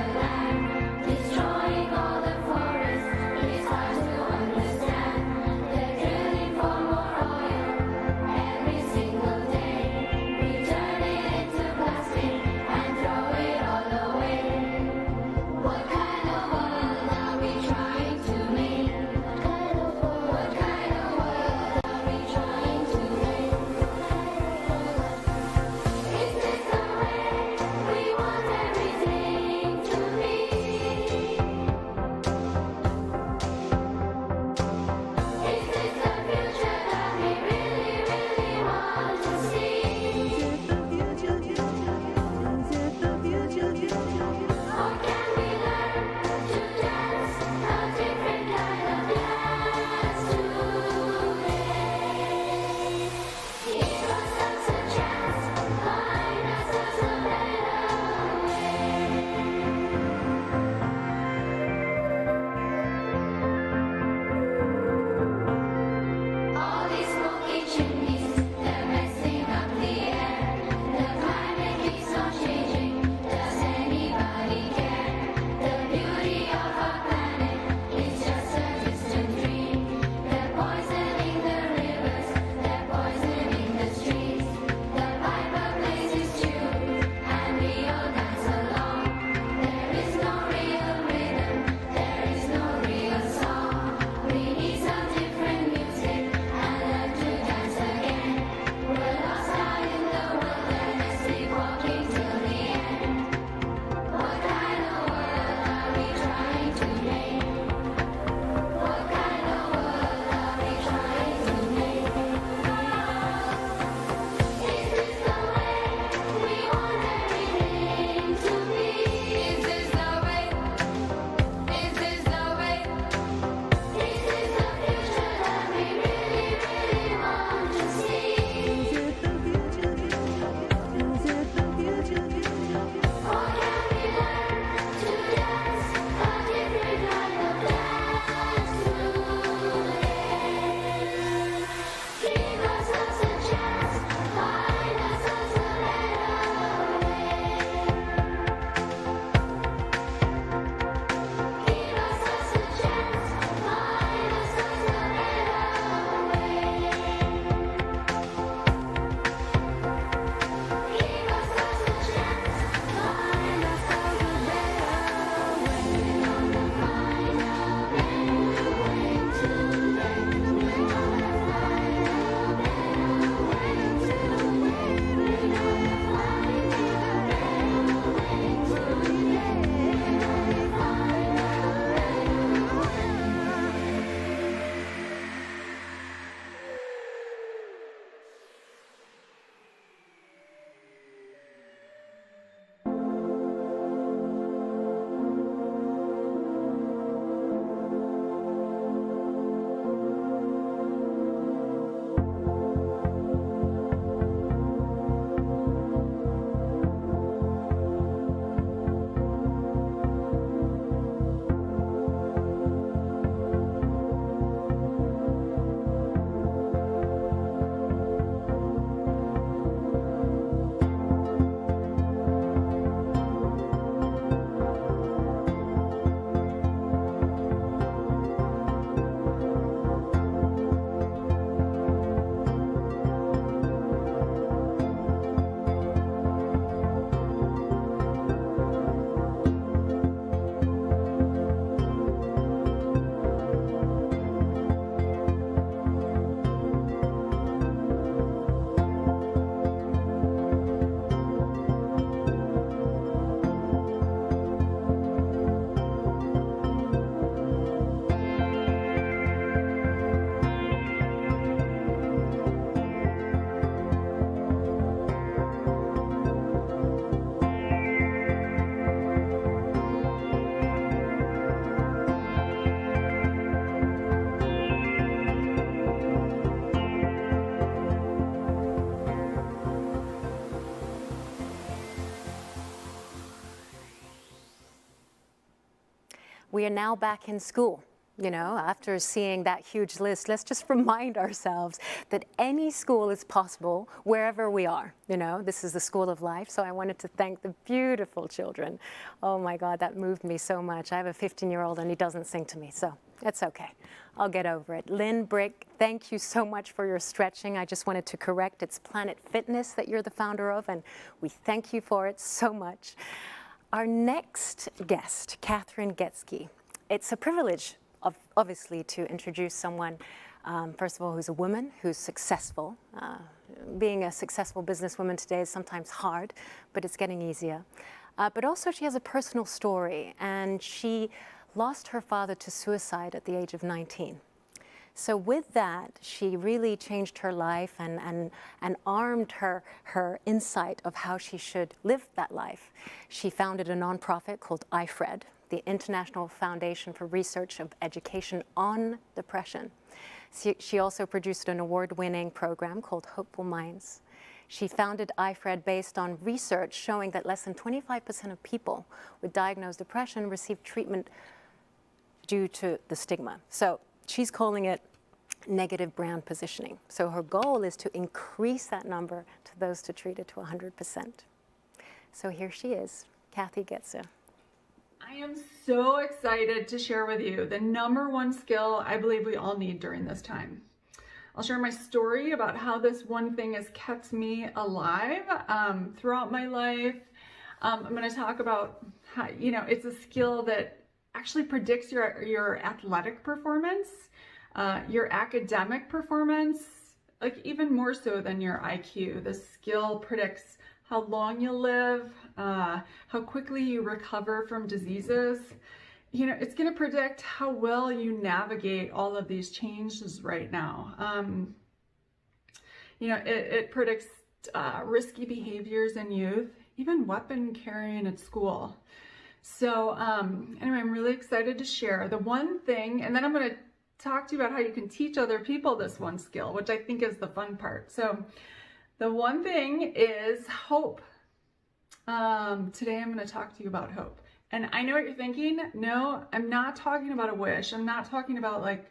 We are now back in school. You know, after seeing that huge list, let's just remind ourselves that any school is possible wherever we are. You know, this is the school of life. So I wanted to thank the beautiful children. Oh my God, that moved me so much. I have a 15-year-old and he doesn't sing to me, so it's okay. I'll get over it. Lynn Brick, thank you so much for your stretching. I just wanted to correct, it's Planet Fitness that you're the founder of, and we thank you for it so much. Our next guest, Catherine Getsky. It's a privilege obviously to introduce someone, first of all, who's a woman, who's successful. Being a successful businesswoman today is sometimes hard, but it's getting easier. But also she has a personal story, and she lost her father to suicide at the age of 19. So with that, she really changed her life and armed her insight of how she should live that life. She founded a nonprofit called IFRED, the International Foundation for Research of Education on Depression. She also produced an award-winning program called Hopeful Minds. She founded IFRED based on research showing that less than 25% of people with diagnosed depression receive treatment due to the stigma. So she's calling it negative brand positioning. So her goal is to increase that number to those to treat it to 100%. So here she is, Kathy Getsky. I am so excited to share with you the #1 skill I believe we all need during this time. I'll share my story about how this one thing has kept me alive throughout my life. I'm going to talk about how, you know, it's a skill that actually predicts your athletic performance, your academic performance, like even more so than your IQ. This skill predicts how long you'll live, how quickly you recover from diseases. You know, it's going to predict how well you navigate all of these changes right now. You know, it predicts risky behaviors in youth, even weapon carrying at school. So anyway, I'm really excited to share the one thing, and then I'm going to talk to you about how you can teach other people this one skill, which I think is the fun part. So the one thing is hope. Today I'm going to talk to you about hope. And I know what you're thinking. No, I'm not talking about a wish. I'm not talking about like,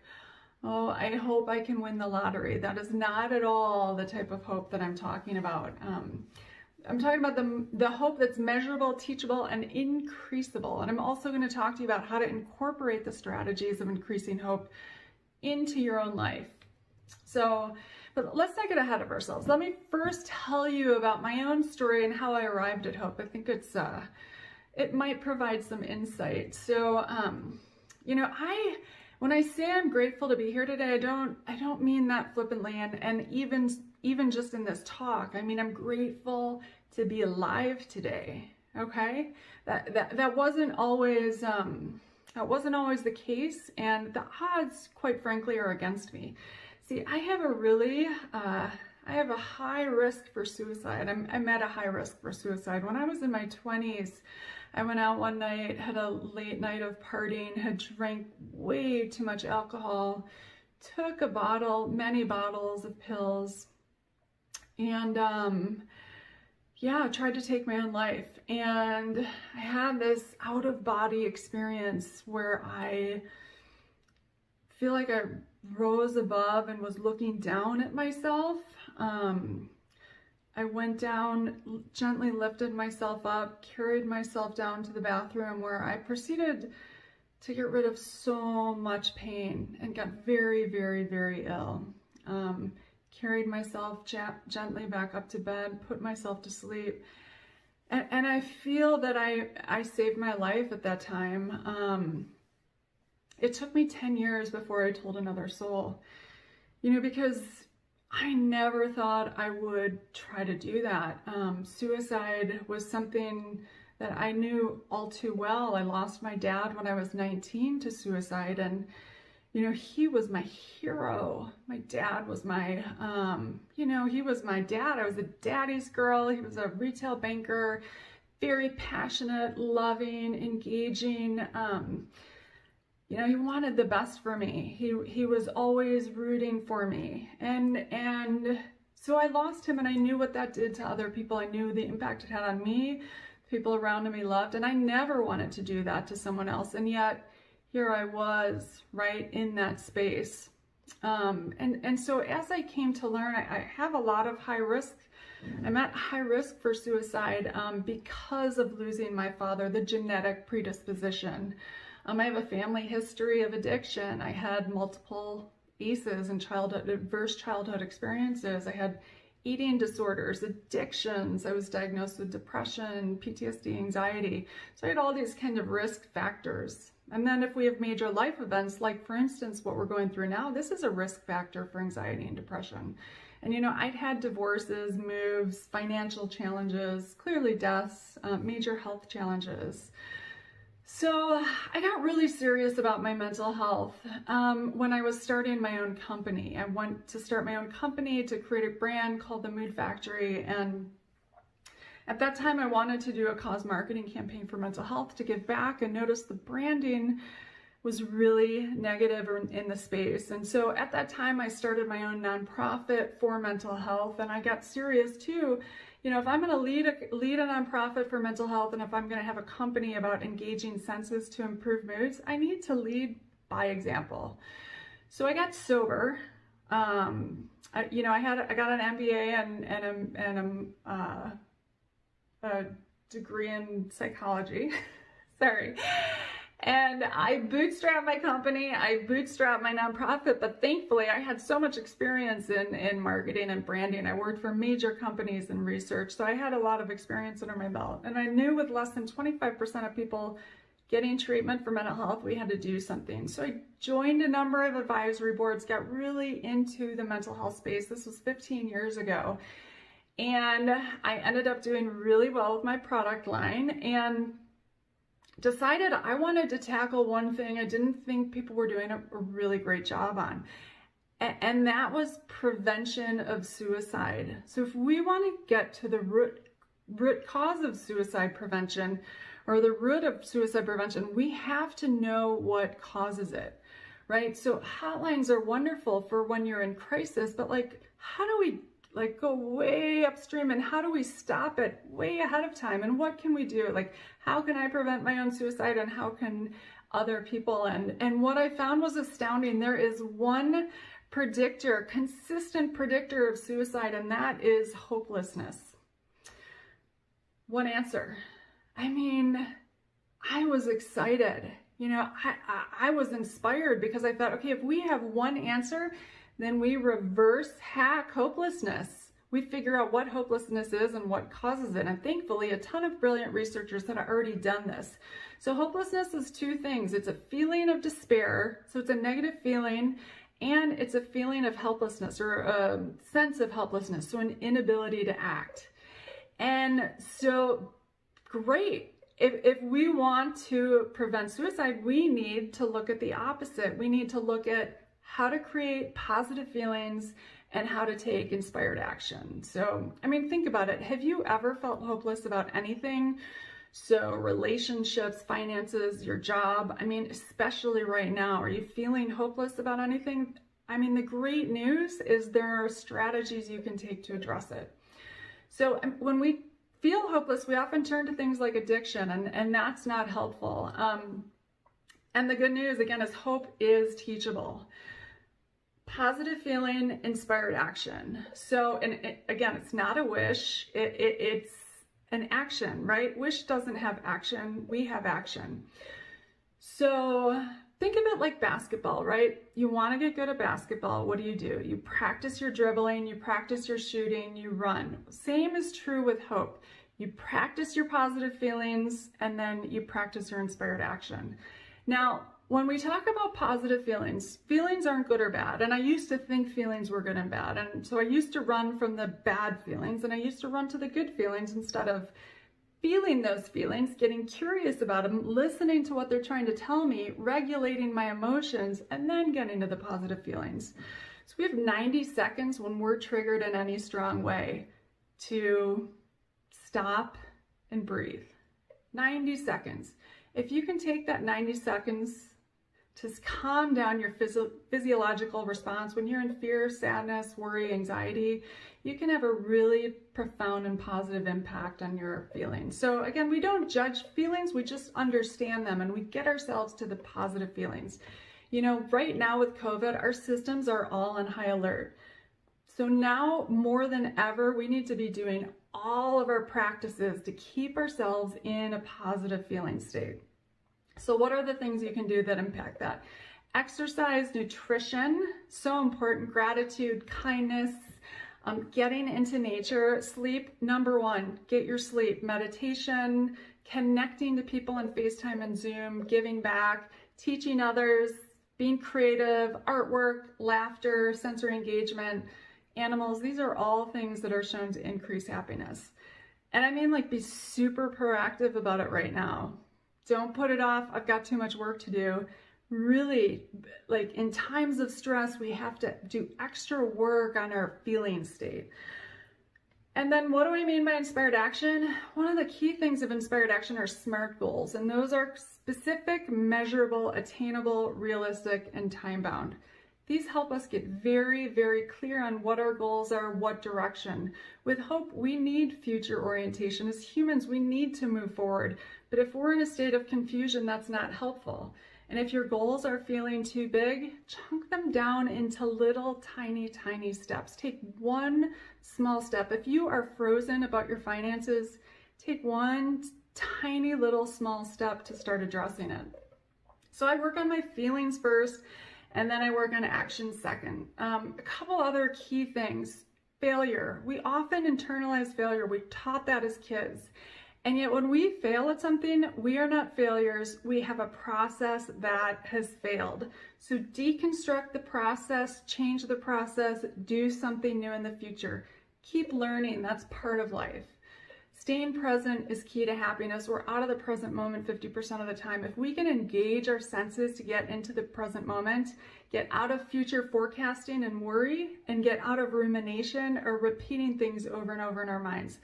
oh, I hope I can win the lottery. That is not at all the type of hope that I'm talking about. I'm talking about the hope that's measurable, teachable, and increasable. And I'm also going to talk to you about how to incorporate the strategies of increasing hope into your own life. So, but let's not get ahead of ourselves. Let me first tell you about my own story and how I arrived at hope. I think it might provide some insight. So, you know, when I say I'm grateful to be here today, I don't mean that flippantly, and even just in this talk, I mean I'm grateful to be alive today. Okay, that wasn't always the case, and the odds, quite frankly, are against me. See, I have a high risk for suicide. I'm at a high risk for suicide. When I was in my 20s, I went out one night, had a late night of partying, had drank way too much alcohol, took many bottles of pills, and yeah, tried to take my own life. And I had this out-of-body experience where I feel like I rose above and was looking down at myself. I went down, gently lifted myself up, carried myself down to the bathroom, where I proceeded to get rid of so much pain and got very, very, very ill. Carried myself gently back up to bed, put myself to sleep. And I feel that I saved my life at that time. It took me 10 years before I told another soul, you know, because I never thought I would try to do that. Suicide was something that I knew all too well. I lost my dad when I was 19 to suicide, and you know, he was my hero. My dad was my, you know, he was my dad. I was a daddy's girl. He was a retail banker, very passionate, loving, engaging. You know, he wanted the best for me. He was always rooting for me. And so I lost him, and I knew what that did to other people. I knew the impact it had on me, people around me loved, and I never wanted to do that to someone else. And yet here I was, right, in that space. And so as I came to learn, I have a lot of high risk. I'm at high risk for suicide because of losing my father, the genetic predisposition. I have a family history of addiction. I had multiple ACEs and adverse childhood experiences. I had eating disorders, addictions. I was diagnosed with depression, PTSD, anxiety. So I had all these kind of risk factors. And then if we have major life events, like for instance, what we're going through now, this is a risk factor for anxiety and depression. And you know, I'd had divorces, moves, financial challenges, clearly deaths, major health challenges. So I got really serious about my mental health when I was starting my own company. I went to start my own company to create a brand called The Mood Factory. And at that time, I wanted to do a cause marketing campaign for mental health to give back, and noticed the branding was really negative in the space. And so at that time, I started my own nonprofit for mental health, and I got serious too. You know, if I'm going to lead a nonprofit for mental health, and if I'm going to have a company about engaging senses to improve moods, I need to lead by example. So I got sober. I got an MBA and a degree in psychology. Sorry. And I bootstrapped my company, I bootstrapped my nonprofit, but thankfully I had so much experience in marketing and branding. I worked for major companies in research, so I had a lot of experience under my belt. And I knew with less than 25% of people getting treatment for mental health, we had to do something. So I joined a number of advisory boards, got really into the mental health space. This was 15 years ago. And I ended up doing really well with my product line and decided I wanted to tackle one thing I didn't think people were doing a really great job on. And that was prevention of suicide. So if we want to get to the root cause of suicide prevention, or the root of suicide prevention, we have to know what causes it, right? So hotlines are wonderful for when you're in crisis, but like, how do we go way upstream, and how do we stop it way ahead of time? And what can we do? Like, how can I prevent my own suicide, and how can other people? And what I found was astounding. There is one predictor, consistent predictor of suicide, and that is hopelessness. One answer. I mean, I was excited. You know, I was inspired because I thought, okay, if we have one answer, then we reverse hack hopelessness. We figure out what hopelessness is and what causes it. And thankfully, a ton of brilliant researchers had already done this. So hopelessness is two things. It's a feeling of despair, so it's a negative feeling, and it's a feeling of helplessness, or a sense of helplessness, so an inability to act. And so, great. If we want to prevent suicide, we need to look at the opposite. We need to look at how to create positive feelings and how to take inspired action. So, I mean, think about it. Have you ever felt hopeless about anything? So relationships, finances, your job, I mean, especially right now, are you feeling hopeless about anything? I mean, the great news is there are strategies you can take to address it. So when we feel hopeless, we often turn to things like addiction, and that's not helpful. And the good news, again, is hope is teachable. Positive feeling, inspired action. So, and again, it's not a wish, it's an action, right? Wish doesn't have action, we have action. So think of it like basketball, right? You want to get good at basketball, what do? You practice your dribbling, you practice your shooting, you run. Same is true with hope. You practice your positive feelings, and then you practice your inspired action. Now, when we talk about positive feelings, feelings aren't good or bad. And I used to think feelings were good and bad. And so I used to run from the bad feelings, and I used to run to the good feelings instead of feeling those feelings, getting curious about them, listening to what they're trying to tell me, regulating my emotions, and then getting to the positive feelings. So we have 90 seconds when we're triggered in any strong way to stop and breathe. 90 seconds. If you can take that 90 seconds to calm down your physiological response. When you're in fear, sadness, worry, anxiety, you can have a really profound and positive impact on your feelings. So again, we don't judge feelings, we just understand them and we get ourselves to the positive feelings. You know, right now with COVID, our systems are all on high alert. So now more than ever, we need to be doing all of our practices to keep ourselves in a positive feeling state. So what are the things you can do that impact that? Exercise, nutrition, so important, gratitude, kindness, getting into nature, sleep, number one, get your sleep, meditation, connecting to people on FaceTime and Zoom, giving back, teaching others, being creative, artwork, laughter, sensory engagement, animals. These are all things that are shown to increase happiness. And I mean, like, be super proactive about it right now. Don't put it off. I've got too much work to do. Really, like, in times of stress, we have to do extra work on our feeling state. And then what do I mean by inspired action? One of the key things of inspired action are SMART goals, and those are specific, measurable, attainable, realistic, and time-bound. These help us get very, very clear on what our goals are, what direction. With hope, we need future orientation. As humans, we need to move forward. But if we're in a state of confusion, that's not helpful. And if your goals are feeling too big, chunk them down into little tiny, tiny steps. Take one small step. If you are frozen about your finances, take one tiny little small step to start addressing it. So I work on my feelings first, and then I work on action second. A couple other key things. Failure. We often internalize failure. We're taught that as kids. And yet when we fail at something, we are not failures. We have a process that has failed. So deconstruct the process, change the process, do something new in the future. Keep learning. That's part of life. Staying present is key to happiness. We're out of the present moment 50% of the time. If we can engage our senses to get into the present moment, get out of future forecasting and worry, and get out of rumination or repeating things over and over in our minds,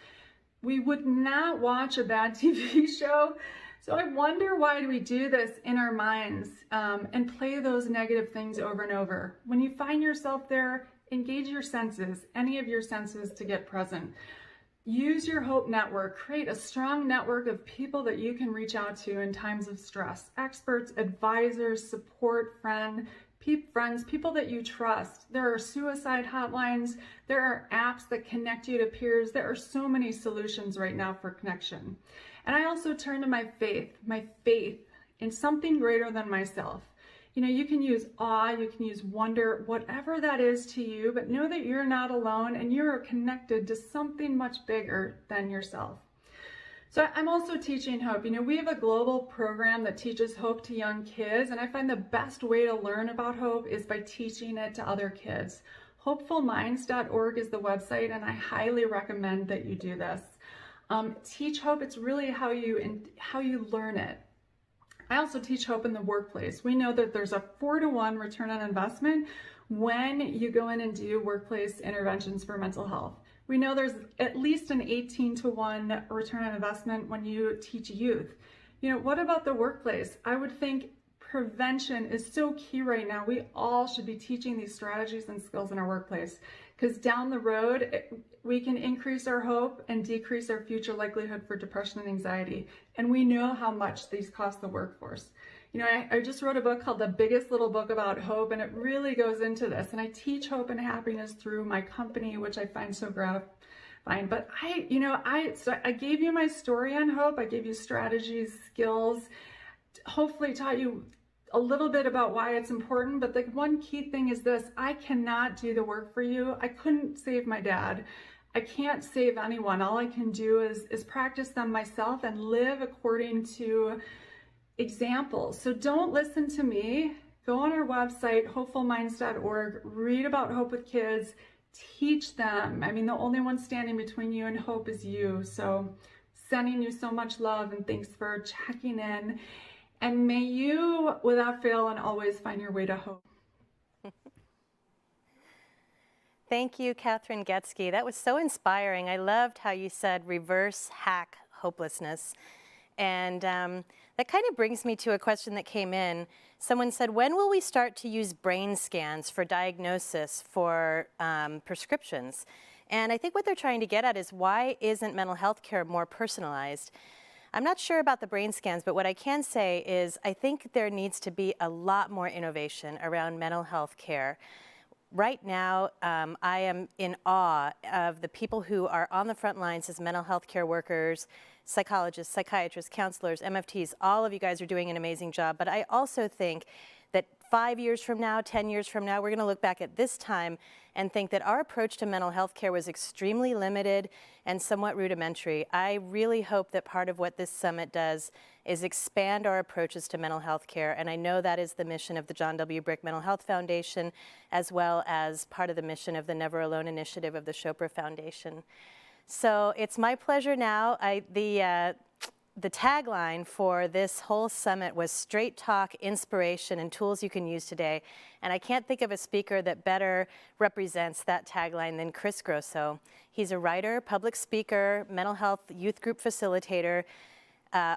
we would not watch a bad TV show. So I wonder, why do we do this in our minds and play those negative things over and over? When you find yourself there, engage your senses, any of your senses, to get present. Use your hope network. Create a strong network of people that you can reach out to in times of stress. Experts, advisors, support, friends, people that you trust. There are suicide hotlines. There are apps that connect you to peers. There are so many solutions right now for connection. And I also turn to my faith in something greater than myself. You know, you can use awe, you can use wonder, whatever that is to you, but know that you're not alone and you're connected to something much bigger than yourself. So I'm also teaching hope. You know, we have a global program that teaches hope to young kids, and I find the best way to learn about hope is by teaching it to other kids. Hopefulminds.org is the website, and I highly recommend that you do this. Teach hope. It's really how you learn it. I also teach hope in the workplace. We know that there's a 4-to-1 return on investment when you go in and do workplace interventions for mental health. We know there's at least an 18-to-1 return on investment when you teach youth. You know, what about the workplace? I would think prevention is so key right now. We all should be teaching these strategies and skills in our workplace, because down the road, we can increase our hope and decrease our future likelihood for depression and anxiety. And we know how much these cost the workforce. You know, I just wrote a book called The Biggest Little Book About Hope, and it really goes into this. And I teach hope and happiness through my company, which I find so gratifying. But I gave you my story on hope. I gave you strategies, skills, hopefully taught you a little bit about why it's important. But the one key thing is this: I cannot do the work for you. I couldn't save my dad. I can't save anyone. All I can do is practice them myself and live according to examples. So don't listen to me. Go on our website, hopefulminds.org, read about hope with kids, teach them. I mean, the only one standing between you and hope is you. So sending you so much love and thanks for checking in. And may you, without fail and always, find your way to hope. Thank you, Catherine Getsky. That was so inspiring. I loved how you said reverse hack hopelessness. And that That kind of brings me to a question that came in. Someone said, when will we start to use brain scans for diagnosis for prescriptions? And I think what they're trying to get at is, why isn't mental health care more personalized? I'm not sure about the brain scans, but what I can say is I think there needs to be a lot more innovation around mental health care. Right now, I am in awe of the people who are on the front lines as mental health care workers, psychologists, psychiatrists, counselors, MFTs. All of you guys are doing an amazing job. But I also think that 5 years from now, 10 years from now, we're going to look back at this time and think that our approach to mental health care was extremely limited and somewhat rudimentary. I really hope that part of what this summit does is expand our approaches to mental health care, and I know that is the mission of the John W. Brick Mental Health Foundation, as well as part of the mission of the Neveralone initiative of the Chopra Foundation. So it's my pleasure now. The tagline for this whole summit was straight talk, inspiration, and tools you can use today. And I can't think of a speaker that better represents that tagline than Chris Grosso. He's a writer, public speaker, mental health youth group facilitator,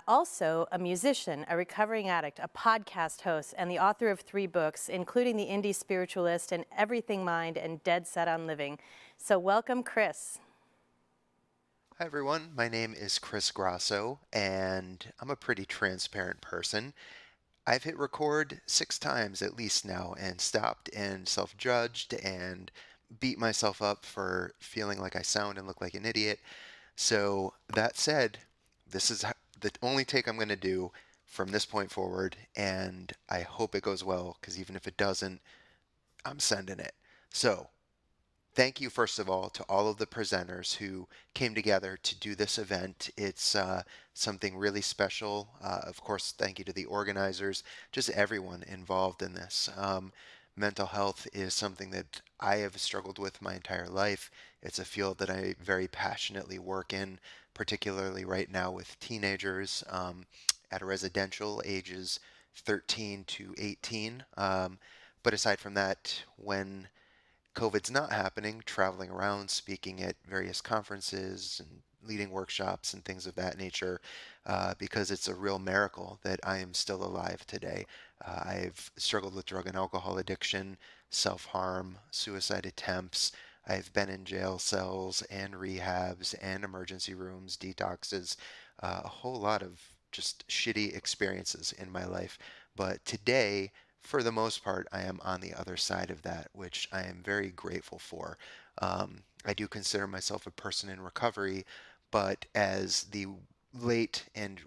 also a musician, a recovering addict, a podcast host, and the author of 3 books, including The Indie Spiritualist and Everything Mind and Dead Set on Living. So welcome, Chris. Hi everyone, my name is Chris Grosso, and I'm a pretty transparent person. I've hit record 6 times at least now and stopped and self-judged and beat myself up for feeling like I sound and look like an idiot. So that said, this is the only take I'm going to do from this point forward, and I hope it goes well, because even if it doesn't, I'm sending it. So thank you, first of all, to all of the presenters who came together to do this event. It's something really special. Of course, thank you to the organizers, just everyone involved in this. Mental health is something that I have struggled with my entire life. It's a field that I very passionately work in, particularly right now with teenagers at a residential, ages 13 to 18. But aside from that, when COVID's not happening, traveling around, speaking at various conferences and leading workshops and things of that nature, because it's a real miracle that I am still alive today. I've struggled with drug and alcohol addiction, self-harm, suicide attempts. I've been in jail cells and rehabs and emergency rooms, detoxes, a whole lot of just shitty experiences in my life. But today, for the most part, I am on the other side of that, which I am very grateful for. I do consider myself a person in recovery, but as the late and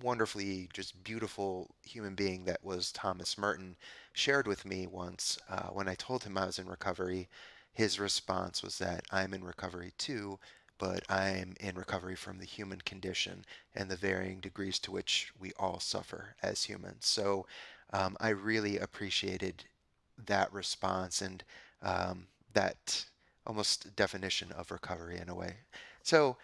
wonderfully just beautiful human being that was Thomas Merton shared with me once, when I told him I was in recovery, his response was that I'm in recovery too, but I'm in recovery from the human condition and the varying degrees to which we all suffer as humans. So I really appreciated that response and that almost definition of recovery in a way. So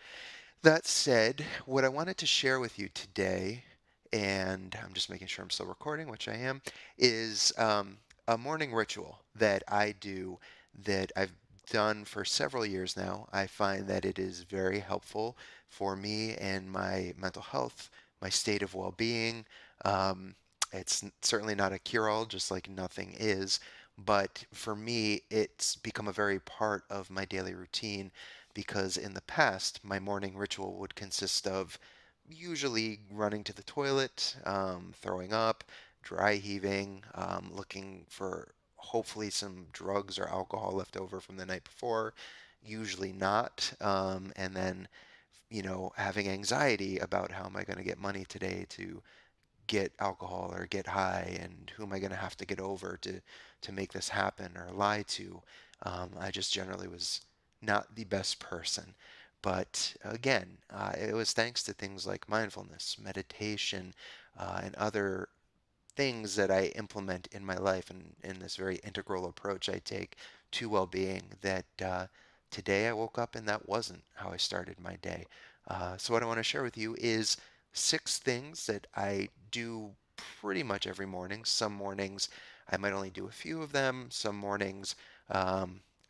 that said, what I wanted to share with you today, and I'm just making sure I'm still recording, which I am, is a morning ritual that I do that I've done for several years now. I find that it is very helpful for me and my mental health, my state of well-being. It's certainly not a cure-all, just like nothing is, but for me, it's become a very part of my daily routine, because in the past, my morning ritual would consist of usually running to the toilet, throwing up, dry heaving, looking for hopefully some drugs or alcohol left over from the night before, usually not, and then, having anxiety about how am I going to get money today to get alcohol or get high, and who am I going to have to get over to make this happen or lie to. I just generally was not the best person. But again, it was thanks to things like mindfulness, meditation, and other things that I implement in my life and in this very integral approach I take to well-being that today I woke up and that wasn't how I started my day. So what I want to share with you is 6 things that I do pretty much every morning. Some mornings I might only do a few of them. Some mornings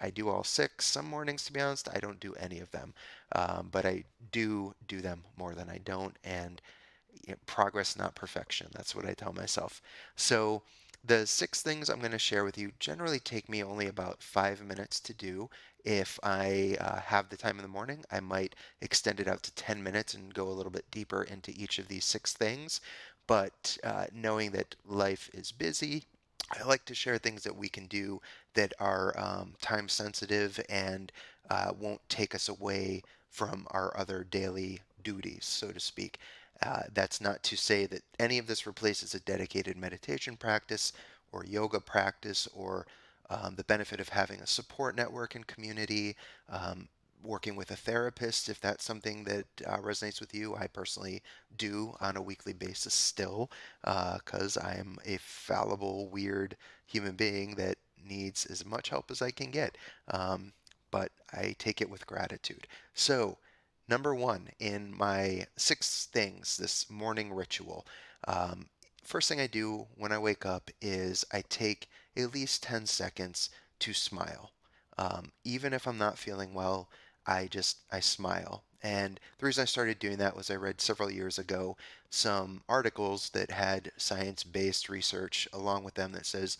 I do all 6. Some mornings, to be honest, I don't do any of them. But I do them more than I don't. And progress, not perfection. That's what I tell myself. So the 6 things I'm going to share with you generally take me only about 5 minutes to do. If I have the time in the morning, I might extend it out to 10 minutes and go a little bit deeper into each of these 6 things. But knowing that life is busy, I like to share things that we can do that are time sensitive and won't take us away from our other daily duties, so to speak. That's not to say that any of this replaces a dedicated meditation practice or yoga practice or the benefit of having a support network and community, working with a therapist if that's something that resonates with you. I personally do on a weekly basis still, because I am a fallible, weird human being that needs as much help as I can get. But I take it with gratitude. So, number 1 in my 6 things, this morning ritual. First thing I do when I wake up is I take at least 10 seconds to smile. Even if I'm not feeling well, I smile. And the reason I started doing that was I read several years ago some articles that had science-based research along with them that says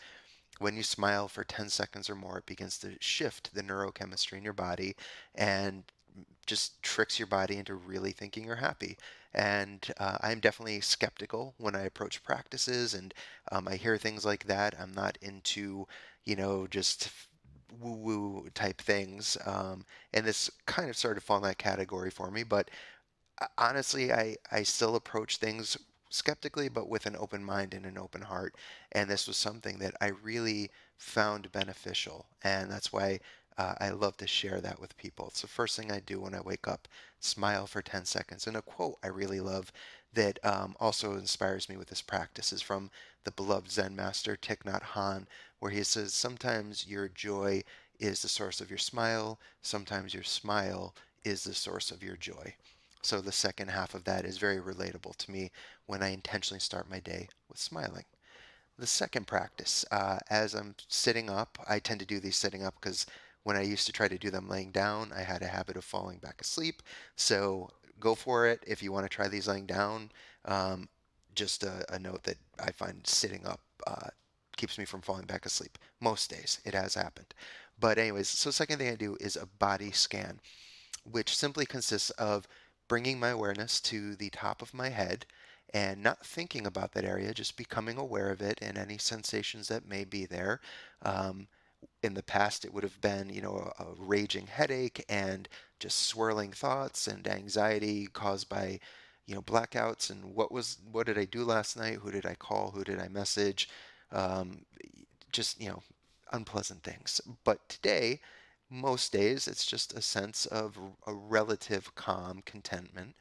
when you smile for 10 seconds or more, it begins to shift the neurochemistry in your body and just tricks your body into really thinking you're happy. And I'm definitely skeptical when I approach practices and I hear things like that. I'm not into, just woo-woo type things. And this kind of started to fall in that category for me. But honestly, I still approach things skeptically, but with an open mind and an open heart. And this was something that I really found beneficial. And that's why I love to share that with people. It's the first thing I do when I wake up, smile for 10 seconds. And a quote I really love that also inspires me with this practice is from the beloved Zen master Thich Nhat Hanh, where he says, sometimes your joy is the source of your smile, sometimes your smile is the source of your joy. So the second half of that is very relatable to me when I intentionally start my day with smiling. The second practice, as I'm sitting up, I tend to do these sitting up because when I used to try to do them laying down, I had a habit of falling back asleep. So go for it if you want to try these laying down. Just a note that I find sitting up keeps me from falling back asleep. Most days it has happened. But anyways, so second thing I do is a body scan, which simply consists of bringing my awareness to the top of my head and not thinking about that area, just becoming aware of it and any sensations that may be there. In the past, it would have been, a raging headache and just swirling thoughts and anxiety caused by, blackouts and what did I do last night? Who did I call? Who did I message? Just, unpleasant things. But today, most days, it's just a sense of a relative calm, contentment.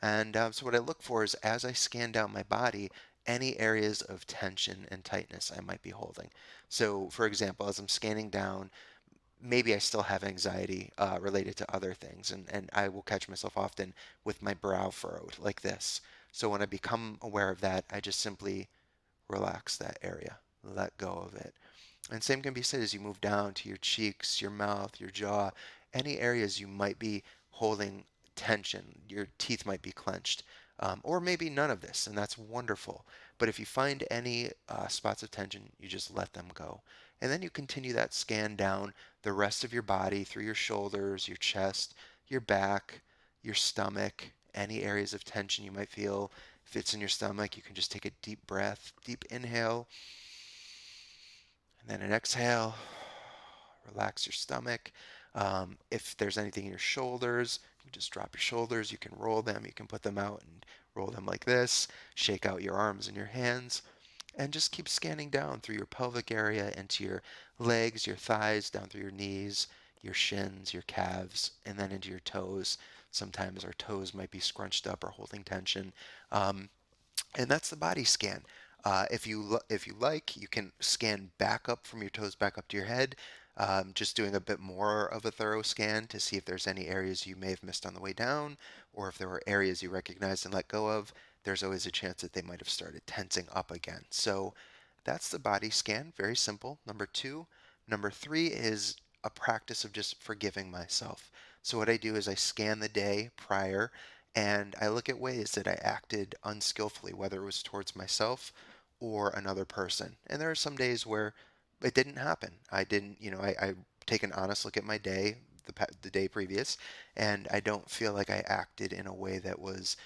And so what I look for is as I scan down my body, any areas of tension and tightness I might be holding. So, for example, as I'm scanning down, maybe I still have anxiety related to other things, and I will catch myself often with my brow furrowed like this. So when I become aware of that, I just simply relax that area, let go of it. And same can be said as you move down to your cheeks, your mouth, your jaw, any areas you might be holding tension. Your teeth might be clenched, or maybe none of this, and that's wonderful. But if you find any spots of tension, you just let them go. And then you continue that scan down the rest of your body through your shoulders, your chest, your back, your stomach, any areas of tension you might feel. If it's in your stomach, you can just take a deep breath, deep inhale, and then an exhale. Relax your stomach. If there's anything in your shoulders, you just drop your shoulders. You can roll them. You can put them out and roll them like this. Shake out your arms and your hands. And just keep scanning down through your pelvic area into your legs, your thighs, down through your knees, your shins, your calves, and then into your toes. Sometimes our toes might be scrunched up or holding tension. And that's the body scan. If you like, you can scan back up from your toes back up to your head, just doing a bit more of a thorough scan to see if there's any areas you may have missed on the way down, or if there were areas you recognized and let go of. There's always a chance that they might have started tensing up again. So that's the body scan, very simple. Number 2. Number 3 is a practice of just forgiving myself. So what I do is I scan the day prior and I look at ways that I acted unskillfully, whether it was towards myself or another person. And there are some days where it didn't happen. I didn't, I take an honest look at my day, the day previous, and I don't feel like I acted in a way that was,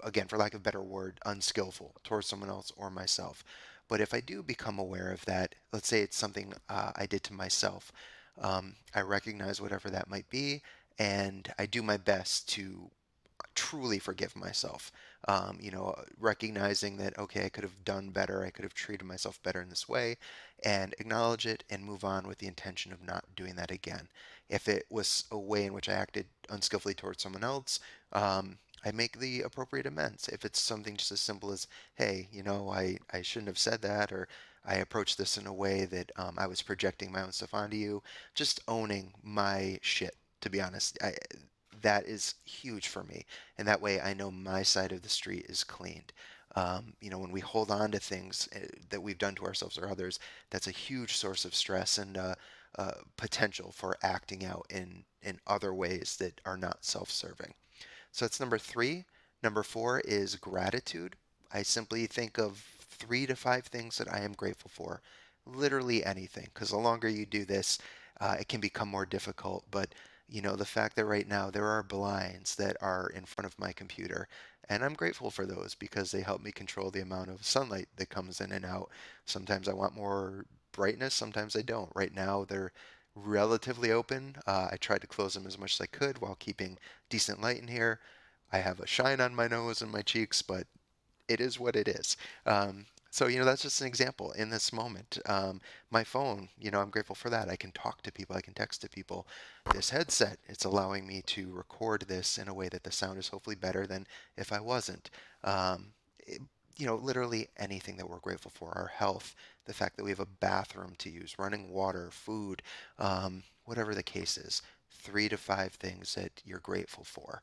again, for lack of a better word, unskillful towards someone else or myself. But if I do become aware of that, let's say it's something I did to myself, I recognize whatever that might be, and I do my best to truly forgive myself. Recognizing that, okay, I could have done better, I could have treated myself better in this way, and acknowledge it and move on with the intention of not doing that again. If it was a way in which I acted unskillfully towards someone else, I make the appropriate amends. If it's something just as simple as, hey, I shouldn't have said that, or I approached this in a way that I was projecting my own stuff onto you, just owning my shit, to be honest. That is huge for me. And that way I know my side of the street is cleaned. When we hold on to things that we've done to ourselves or others, that's a huge source of stress and potential for acting out in other ways that are not self-serving. So that's number 3. Number 4 is gratitude. I simply think of 3 to 5 things that I am grateful for. Literally anything, because the longer you do this, it can become more difficult. But the fact that right now there are blinds that are in front of my computer, and I'm grateful for those because they help me control the amount of sunlight that comes in and out. Sometimes I want more brightness, sometimes I don't. Right now they're relatively open. I tried to close them as much as I could while keeping decent light in here. I have a shine on my nose and my cheeks, but it is what it is. So, that's just an example in this moment. My phone, I'm grateful for that. I can talk to people. I can text to people. This headset, it's allowing me to record this in a way that the sound is hopefully better than if I wasn't. Literally anything that we're grateful for. Our health, the fact that we have a bathroom to use, running water, food, whatever the case is. 3 to 5 things that you're grateful for.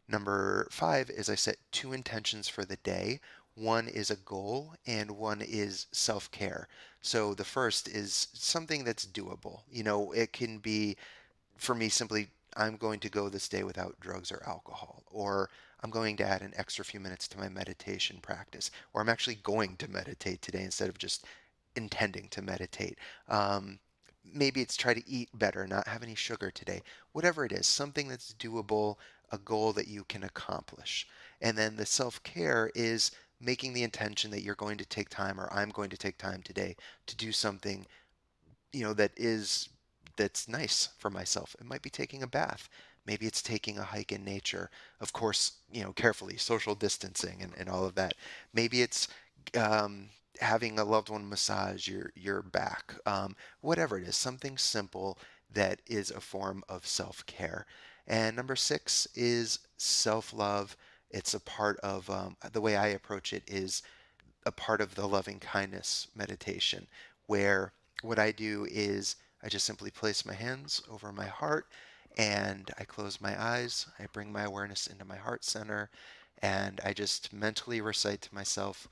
Number 5 is I set 2 intentions for the day. One is a goal and one is self-care. So the first is something that's doable. It can be, for me, simply, I'm going to go this day without drugs or alcohol, or I'm going to add an extra few minutes to my meditation practice, or I'm actually going to meditate today instead of just intending to meditate. Maybe it's try to eat better, not have any sugar today. Whatever it is, something that's doable, a goal that you can accomplish. And then the self-care is making the intention that you're going to take time, or I'm going to take time today to do something, that's nice for myself. It might be taking a bath. Maybe it's taking a hike in nature. Of course, carefully, social distancing and all of that. Maybe it's having a loved one massage your back. Whatever it is, something simple that is a form of self-care. And number 6 is self-love. It's a part of, the way I approach it is a part of the loving kindness meditation, where what I do is I just simply place my hands over my heart and I close my eyes. I bring my awareness into my heart center and I just mentally recite to myself,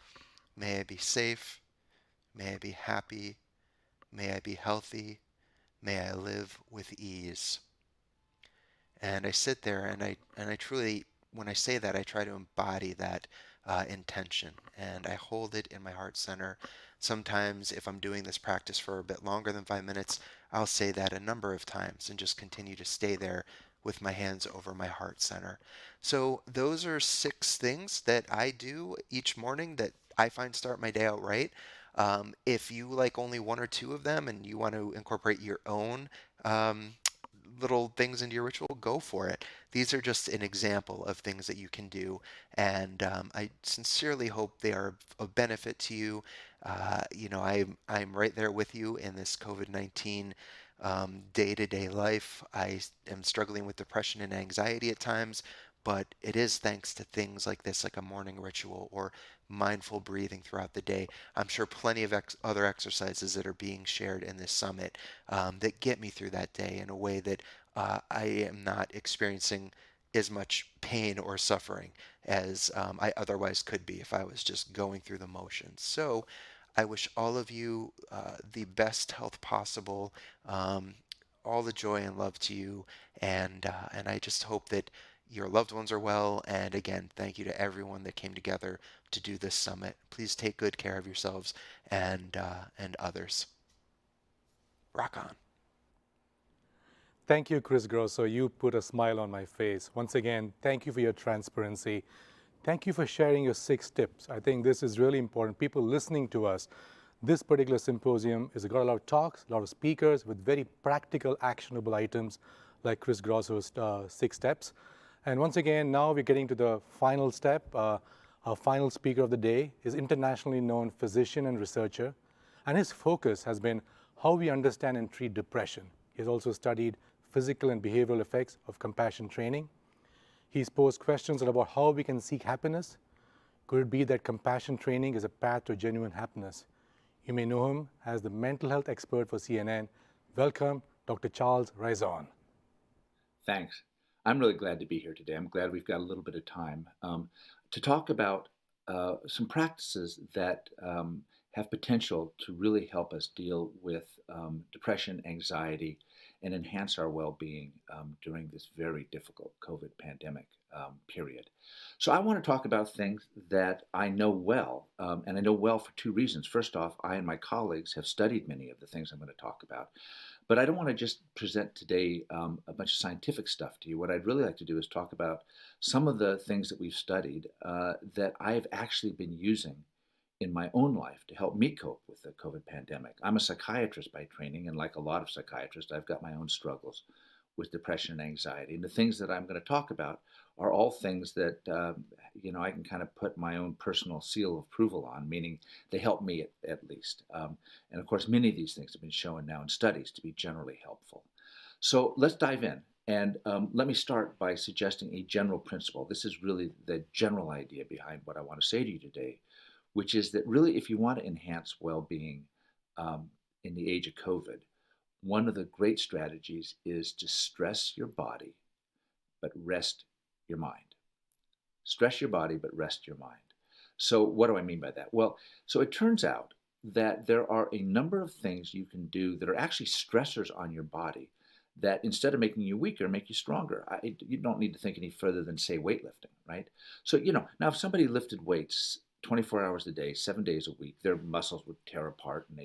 may I be safe, may I be happy, may I be healthy, may I live with ease. And I sit there and I truly, when I say that, I try to embody that intention and I hold it in my heart center. Sometimes if I'm doing this practice for a bit longer than 5 minutes, I'll say that a number of times and just continue to stay there with my hands over my heart center. So those are 6 things that I do each morning that I find start my day out right. If you like only 1 or 2 of them and you want to incorporate your own little things into your ritual, go for it. These are just an example of things that you can do, and I sincerely hope they are of benefit to you. I'm right there with you in this COVID-19 day-to-day life. I am struggling with depression and anxiety at times, but it is thanks to things like this, like a morning ritual or mindful breathing throughout the day. I'm sure plenty of other exercises that are being shared in this summit that get me through that day in a way that I am not experiencing as much pain or suffering as I otherwise could be if I was just going through the motions. So I wish all of you the best health possible, all the joy and love to you, and I just hope that your loved ones are well. And again, thank you to everyone that came together to do this summit. Please take good care of yourselves and others. Rock on. Thank you, Chris Grosso. You put a smile on my face. Once again, thank you for your transparency. Thank you for sharing your 6 tips. I think this is really important. People listening to us, this particular symposium has got a lot of talks, a lot of speakers with very practical, actionable items like Chris Grosso's 6 steps. And once again, now we're getting to the final step. Our final speaker of the day is internationally known physician and researcher, and his focus has been how we understand and treat depression. He's also studied physical and behavioral effects of compassion training. He's posed questions about how we can seek happiness. Could it be that compassion training is a path to genuine happiness? You may know him as the mental health expert for CNN. Welcome, Dr. Charles Raison. Thanks. I'm really glad to be here today. I'm glad we've got a little bit of time to talk about some practices that have potential to really help us deal with depression, anxiety, and enhance our well-being during this very difficult COVID pandemic period. So I want to talk about things that I know well, and I know well for 2 reasons. First off, I and my colleagues have studied many of the things I'm going to talk about. But I don't want to just present today a bunch of scientific stuff to you. What I'd really like to do is talk about some of the things that we've studied that I've actually been using in my own life to help me cope with the COVID pandemic. I'm a psychiatrist by training, and like a lot of psychiatrists, I've got my own struggles with depression and anxiety. And the things that I'm going to talk about are all things that I can kind of put my own personal seal of approval on, meaning they help me at least. And of course, many of these things have been shown now in studies to be generally helpful. So let's dive in. And let me start by suggesting a general principle. This is really the general idea behind what I want to say to you today, which is that really if you want to enhance well-being in the age of COVID, one of the great strategies is to stress your body, but rest your mind. Stress your body, but rest your mind. So what do I mean by that? Well, so it turns out that there are a number of things you can do that are actually stressors on your body that instead of making you weaker, make you stronger. You don't need to think any further than, say, weightlifting, right? So, now if somebody lifted weights 24 hours a day, 7 days a week, their muscles would tear apart and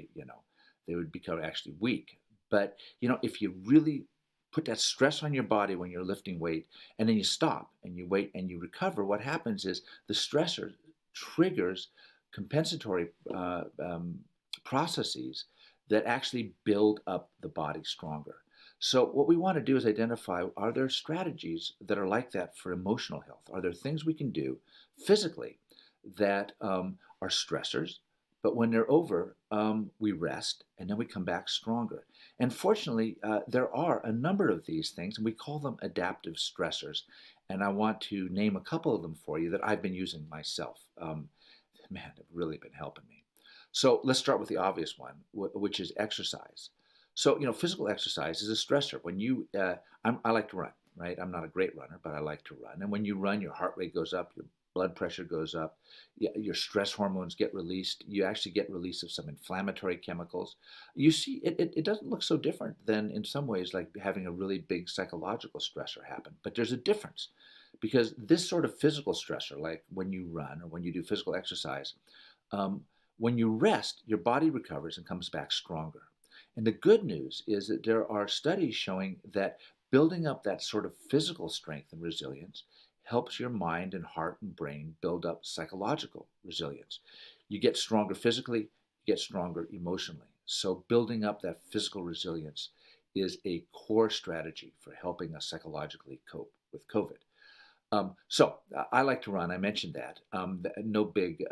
they would become actually weak. But, if you really put that stress on your body when you're lifting weight and then you stop and you wait and you recover, what happens is the stressor triggers compensatory processes that actually build up the body stronger. So what we want to do is identify, are there strategies that are like that for emotional health? Are there things we can do physically that are stressors, but when they're over, we rest and then we come back stronger? And fortunately, there are a number of these things, and we call them adaptive stressors. And I want to name a couple of them for you that I've been using myself. They've really been helping me. So let's start with the obvious one, which is exercise. So, physical exercise is a stressor. When I like to run, right? I'm not a great runner, but I like to run. And when you run, your heart rate goes up, your blood pressure goes up, your stress hormones get released. You actually get release of some inflammatory chemicals. You see, it doesn't look so different than in some ways like having a really big psychological stressor happen. But there's a difference because this sort of physical stressor, like when you run or when you do physical exercise, when you rest, your body recovers and comes back stronger. And the good news is that there are studies showing that building up that sort of physical strength and resilience helps your mind and heart and brain build up psychological resilience. You get stronger physically, you get stronger emotionally. So building up that physical resilience is a core strategy for helping us psychologically cope with COVID. So I like to run. I mentioned that. No big,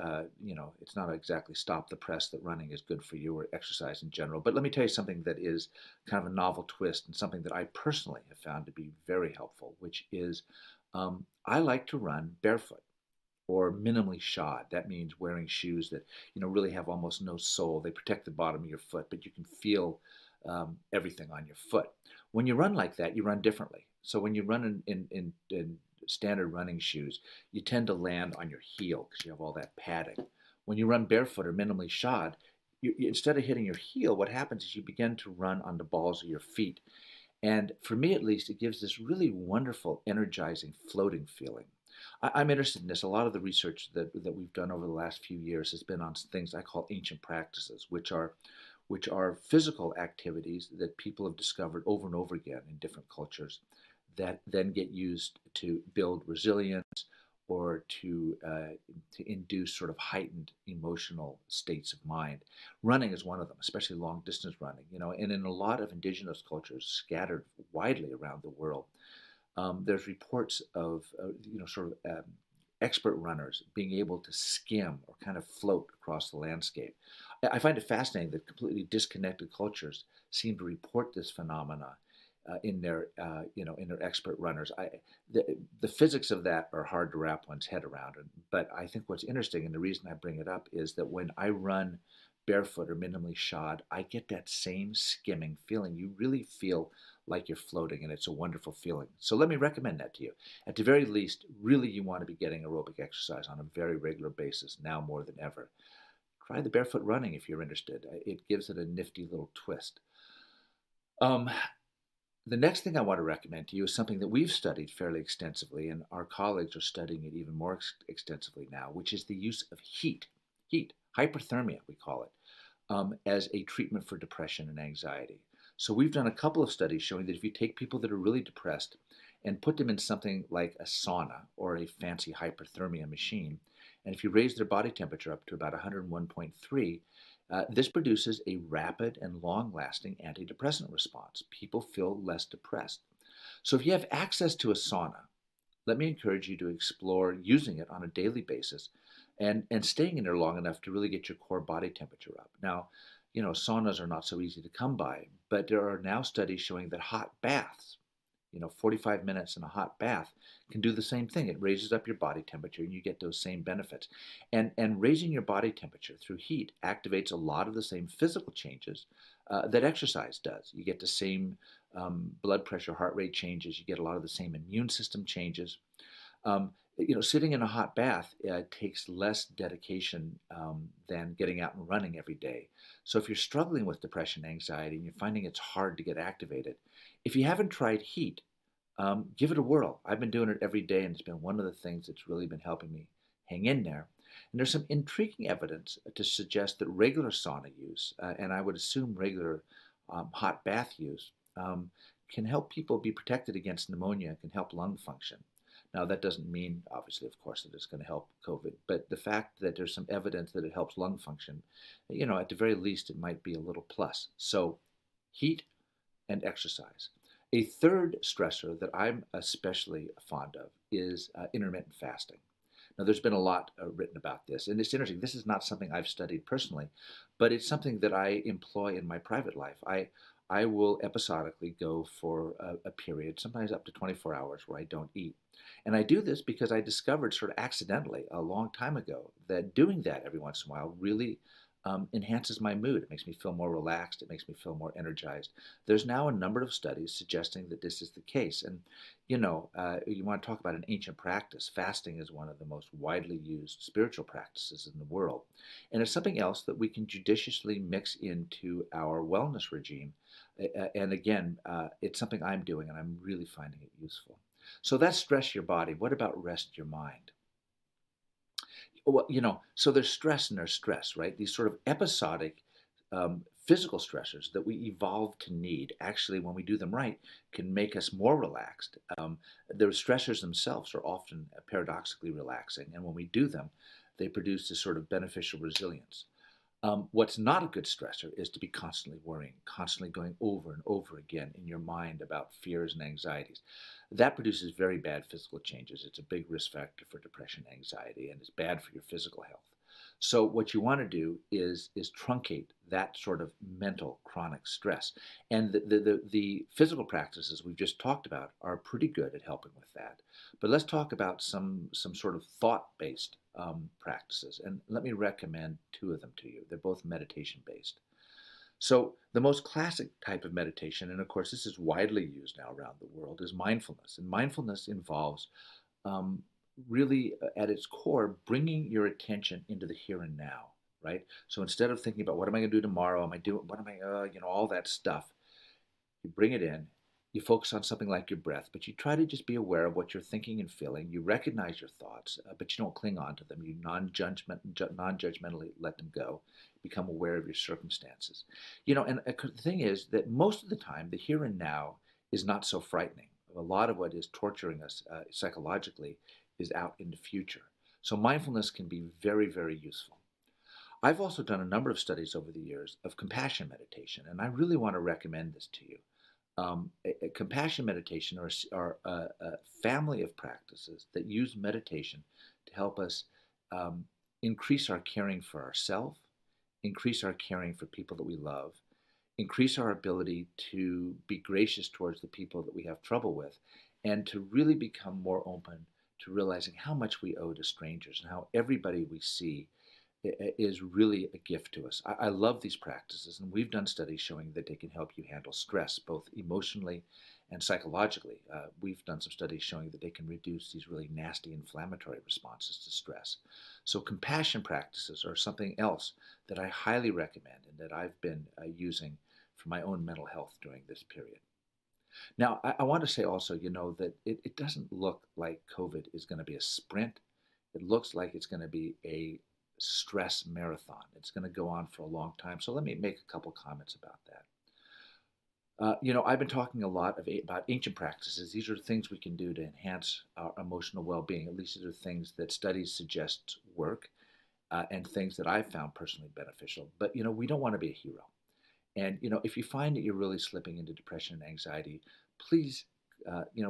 it's not exactly stop the press that running is good for you or exercise in general. But let me tell you something that is kind of a novel twist and something that I personally have found to be very helpful, which is I like to run barefoot or minimally shod. That means wearing shoes that, really have almost no sole. They protect the bottom of your foot, but you can feel everything on your foot. When you run like that, you run differently. So when you run in standard running shoes, you tend to land on your heel because you have all that padding. When you run barefoot or minimally shod, you, instead of hitting your heel, what happens is you begin to run on the balls of your feet. And for me, at least, it gives this really wonderful, energizing, floating feeling. I'm interested in this. A lot of the research that we've done over the last few years has been on things I call ancient practices, which are physical activities that people have discovered over and over again in different cultures that then get used to build resilience or to induce sort of heightened emotional states of mind. Running is one of them, especially long distance running. And in a lot of indigenous cultures scattered widely around the world, there's reports of expert runners being able to skim or kind of float across the landscape. I find it fascinating that completely disconnected cultures seem to report this phenomena in their expert runners. The physics of that are hard to wrap one's head around. But I think what's interesting, and the reason I bring it up, is that when I run barefoot or minimally shod, I get that same skimming feeling. You really feel like you're floating, and it's a wonderful feeling. So let me recommend that to you. At the very least, really you want to be getting aerobic exercise on a very regular basis, now more than ever. Try the barefoot running if you're interested. It gives it a nifty little twist. The next thing I want to recommend to you is something that we've studied fairly extensively, and our colleagues are studying it even more extensively now, which is the use of heat, hyperthermia we call it, as a treatment for depression and anxiety. So we've done a couple of studies showing that if you take people that are really depressed and put them in something like a sauna or a fancy hyperthermia machine, and if you raise their body temperature up to about 101.3, this produces a rapid and long-lasting antidepressant response. People feel less depressed. So if you have access to a sauna, let me encourage you to explore using it on a daily basis and staying in there long enough to really get your core body temperature up. Now, saunas are not so easy to come by, but there are now studies showing that hot baths, 45 minutes in a hot bath can do the same thing. It raises up your body temperature and you get those same benefits. And raising your body temperature through heat activates a lot of the same physical changes that exercise does. You get the same blood pressure, heart rate changes. You get a lot of the same immune system changes. Sitting in a hot bath takes less dedication than getting out and running every day. So if you're struggling with depression, anxiety, and you're finding it's hard to get activated, if you haven't tried heat, give it a whirl. I've been doing it every day, and it's been one of the things that's really been helping me hang in there. And there's some intriguing evidence to suggest that regular sauna use, and I would assume regular hot bath use, can help people be protected against pneumonia, can help lung function. Now, that doesn't mean, obviously, of course, that it's going to help COVID, but the fact that there's some evidence that it helps lung function, at the very least, it might be a little plus. So, heat and exercise. A third stressor that I'm especially fond of is intermittent fasting. Now, there's been a lot written about this, and it's interesting. This is not something I've studied personally, but it's something that I employ in my private life. I will episodically go for a period, sometimes up to 24 hours, where I don't eat. And I do this because I discovered sort of accidentally a long time ago that doing that every once in a while really enhances my mood. It makes me feel more relaxed. It makes me feel more energized. There's now a number of studies suggesting that this is the case. And, you want to talk about an ancient practice. Fasting is one of the most widely used spiritual practices in the world. And it's something else that we can judiciously mix into our wellness regime. And again, it's something I'm doing, and I'm really finding it useful. So that's stress your body. What about rest your mind? Well, so there's stress and there's stress, right? These sort of episodic physical stressors that we evolved to need, actually, when we do them right, can make us more relaxed. The stressors themselves are often paradoxically relaxing, and when we do them, they produce this sort of beneficial resilience. What's not a good stressor is to be constantly worrying, constantly going over and over again in your mind about fears and anxieties. That produces very bad physical changes. It's a big risk factor for depression, anxiety, and it's bad for your physical health. So what you want to do is truncate that sort of mental chronic stress. And the physical practices we've just talked about are pretty good at helping with that. But let's talk about some sort of thought-based practices. And let me recommend two of them to you. They're both meditation-based. So the most classic type of meditation, and of course this is widely used now around the world, is mindfulness. And mindfulness involves really at its core bringing your attention into the here and now, right? So instead of thinking about what am I going to do tomorrow, all that stuff, you bring it in You focus on something like your breath, but you try to just be aware of what you're thinking and feeling. You recognize your thoughts, but you don't cling on to them. You non-judgmentally let them go. Become aware of your circumstances. You know, and the thing is that most of the time, the here and now is not so frightening. A lot of what is torturing us psychologically is out in the future. So mindfulness can be very, very useful. I've also done a number of studies over the years of compassion meditation, and I really want to recommend this to you. Compassion meditation are a family of practices that use meditation to help us increase our caring for ourselves, increase our caring for people that we love, increase our ability to be gracious towards the people that we have trouble with, and to really become more open to realizing how much we owe to strangers and how everybody we see is really a gift to us. I love these practices, and we've done studies showing that they can help you handle stress, both emotionally and psychologically. We've done some studies showing that they can reduce these really nasty inflammatory responses to stress. So compassion practices are something else that I highly recommend and that I've been using for my own mental health during this period. Now, I want to say also, you know, that it doesn't look like COVID is going to be a sprint. It looks like it's going to be a stress marathon. It's going to go on for a long time. So let me make a couple comments about that. You know, I've been talking a lot about ancient practices. These are things we can do to enhance our emotional well-being. At least these are things that studies suggest work and things that I've found personally beneficial. But, you know, we don't want to be a hero. And, you know, if you find that you're really slipping into depression and anxiety, please,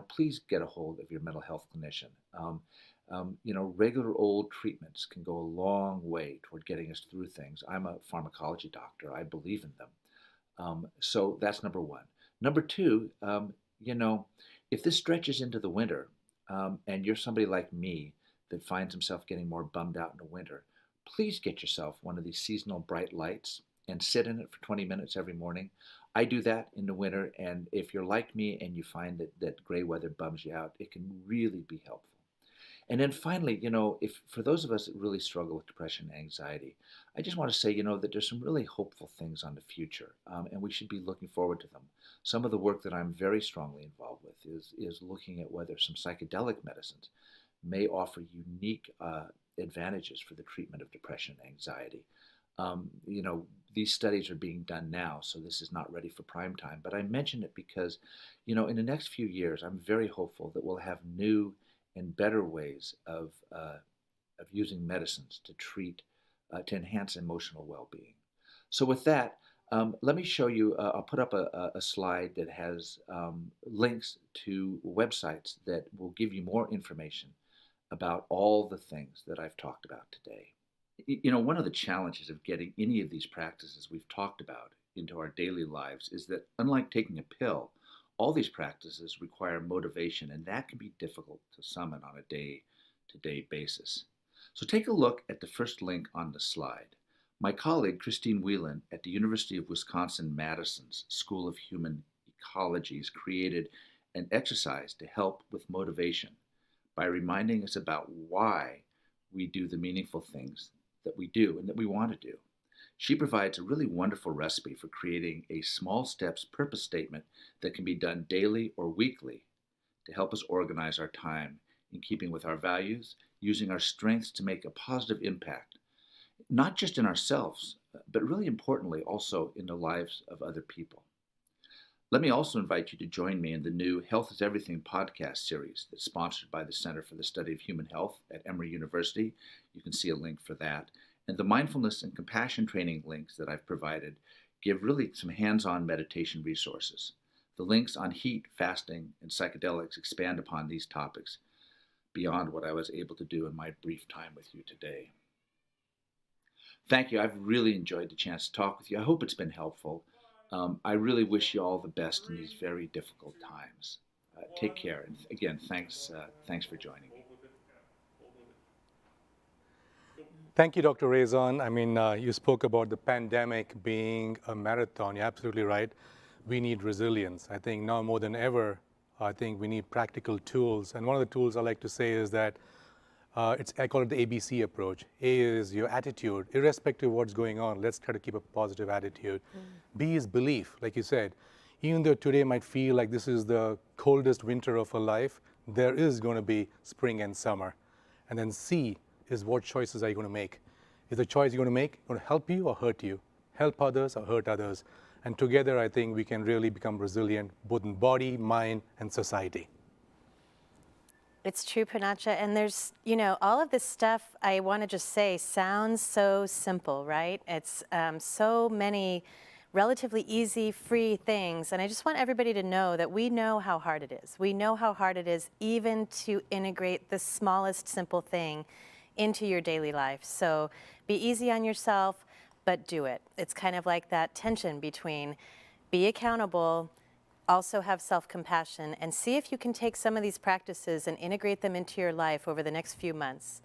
please get a hold of your mental health clinician. You know, regular old treatments can go a long way toward getting us through things. I'm a pharmacology doctor. I believe in them. So that's number one. Number two, you know, if this stretches into the winter and you're somebody like me that finds himself getting more bummed out in the winter, please get yourself one of these seasonal bright lights and sit in it for 20 minutes every morning. I do that in the winter, and if you're like me and you find that gray weather bums you out, it can really be helpful. And then finally, you know, if for those of us that really struggle with depression and anxiety, I just want to say, you know, that there's some really hopeful things on the future, and we should be looking forward to them. Some of the work that I'm very strongly involved with is looking at whether some psychedelic medicines may offer unique advantages for the treatment of depression and anxiety. You know, these studies are being done now, so this is not ready for prime time. But I mention it because, you know, in the next few years, I'm very hopeful that we'll have new and better ways of using medicines to treat, to enhance emotional well-being. So with that, let me show you, I'll put up a slide that has links to websites that will give you more information about all the things that I've talked about today. You know, one of the challenges of getting any of these practices we've talked about into our daily lives is that, unlike taking a pill, all these practices require motivation, and that can be difficult to summon on a day-to-day basis. So take a look at the first link on the slide. My colleague, Christine Whelan, at the University of Wisconsin-Madison's School of Human Ecology, has created an exercise to help with motivation by reminding us about why we do the meaningful things that we do and that we want to do. She provides a really wonderful recipe for creating a small steps purpose statement that can be done daily or weekly to help us organize our time in keeping with our values, using our strengths to make a positive impact, not just in ourselves, but really importantly also in the lives of other people. Let me also invite you to join me in the new Health is Everything podcast series that's sponsored by the Center for the Study of Human Health at Emory University. You can see a link for that. And the mindfulness and compassion training links that I've provided give really some hands-on meditation resources. The links on heat, fasting, and psychedelics expand upon these topics beyond what I was able to do in my brief time with you today. Thank you. I've really enjoyed the chance to talk with you. I hope it's been helpful. I really wish you all the best in these very difficult times. Take care. And again, thanks for joining me. Thank you, Dr. Rezan. I mean, you spoke about the pandemic being a marathon. You're absolutely right. We need resilience. I think now more than ever, I think we need practical tools. And one of the tools I like to say is that I call it the ABC approach. A is your attitude. Irrespective of what's going on, let's try to keep a positive attitude. B is belief. Like you said, Even though today might feel like this is the coldest winter of our life, there is going to be spring and summer. And then C is what choices are you going to make? Is the choice you're going to make going to help you or hurt you? Help others or hurt others? And together, I think we can really become resilient, both in body, mind, and society. It's true, Poonacha. And there's, you know, all of this stuff, I want to just say, sounds so simple, right? It's so many relatively easy, free things. And I just want everybody to know that we know how hard it is. We know how hard it is even to integrate the smallest simple thing into your daily life. So be easy on yourself, but do it. It's kind of like that tension between be accountable, also have self-compassion, and see if you can take some of these practices and integrate them into your life over the next few months.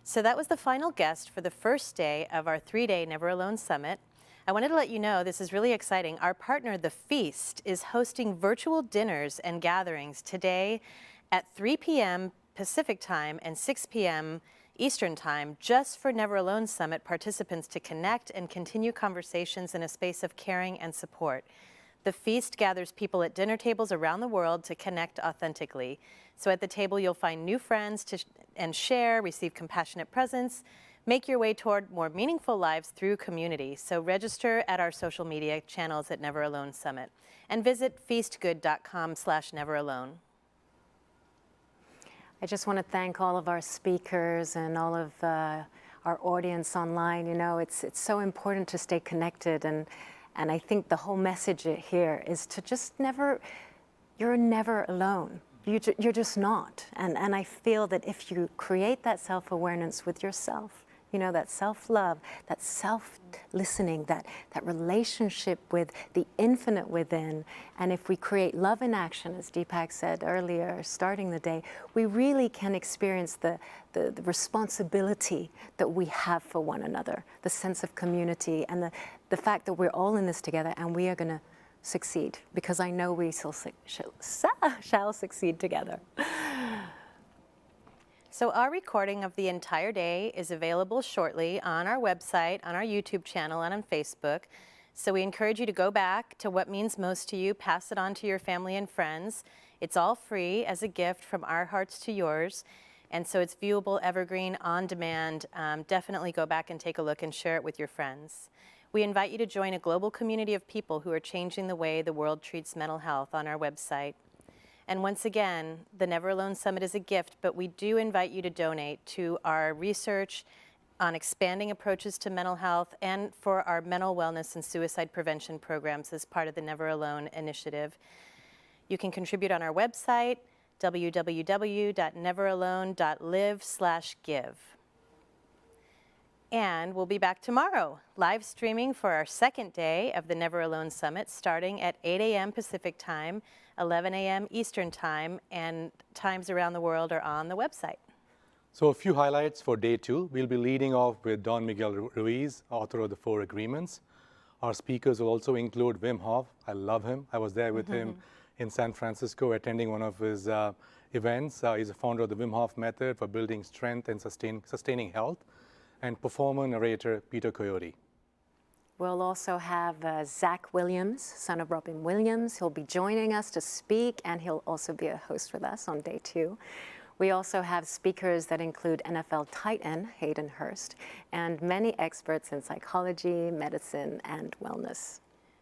So that was the final guest for the first day of our 3-day Never Alone Summit. I wanted to let you know this is really exciting. Our partner, The Feast, is hosting virtual dinners and gatherings today at 3 p.m. Pacific Time and 6 p.m. Eastern Time, just for Never Alone Summit participants to connect and continue conversations in a space of caring and support. The Feast gathers people at dinner tables around the world to connect authentically. So at the table, you'll find new friends and share, receive compassionate presence, make your way toward more meaningful lives through community. So register at our social media channels at Never Alone Summit and visit feastgood.com/neveralone. I just want to thank all of our speakers and all of our audience online. You know, it's so important to stay connected, and I think the whole message here is to just you're never alone. You're just not. And I feel that if you create that self-awareness with yourself, you know, that self-love, that self-listening, that relationship with the infinite within, and if we create love in action, as Deepak said earlier, starting the day, we really can experience the responsibility that we have for one another, the sense of community, and the fact that we're all in this together and we are going to succeed, because I know we shall succeed together. So our recording of the entire day is available shortly on our website, on our YouTube channel, and on Facebook. So we encourage you to go back to what means most to you, pass it on to your family and friends. It's all free as a gift from our hearts to yours. And so it's viewable, evergreen, on demand. Definitely go back and take a look and share it with your friends. We invite you to join a global community of people who are changing the way the world treats mental health on our website. And once again, the Never Alone Summit is a gift, but we do invite you to donate to our research on expanding approaches to mental health and for our mental wellness and suicide prevention programs as part of the Never Alone initiative. You can contribute on our website, www.neveralone.live/give. And we'll be back tomorrow, live streaming for our second day of the Never Alone Summit, starting at 8 a.m. Pacific Time, 11 a.m. Eastern Time, and times around the world are on the website. So a few highlights for day 2. We'll be leading off with Don Miguel Ruiz, author of the 4 Agreements. Our speakers will also include Wim Hof. I love him. I was there with him in San Francisco attending one of his events. He's a founder of the Wim Hof method for building strength and sustaining health. And performer narrator Peter Coyote. We'll also have Zach Williams, son of Robin Williams. He'll be joining us to speak, and he'll also be a host with us on day 2. We also have speakers that include NFL tight end Hayden Hurst and many experts in psychology, medicine, and wellness.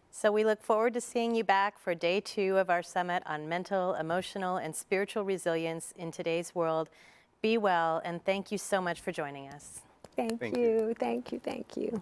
So we look forward to seeing you back for day 2 of our summit on mental, emotional, and spiritual resilience in today's world. Be well, and thank you so much for joining us. Thank you.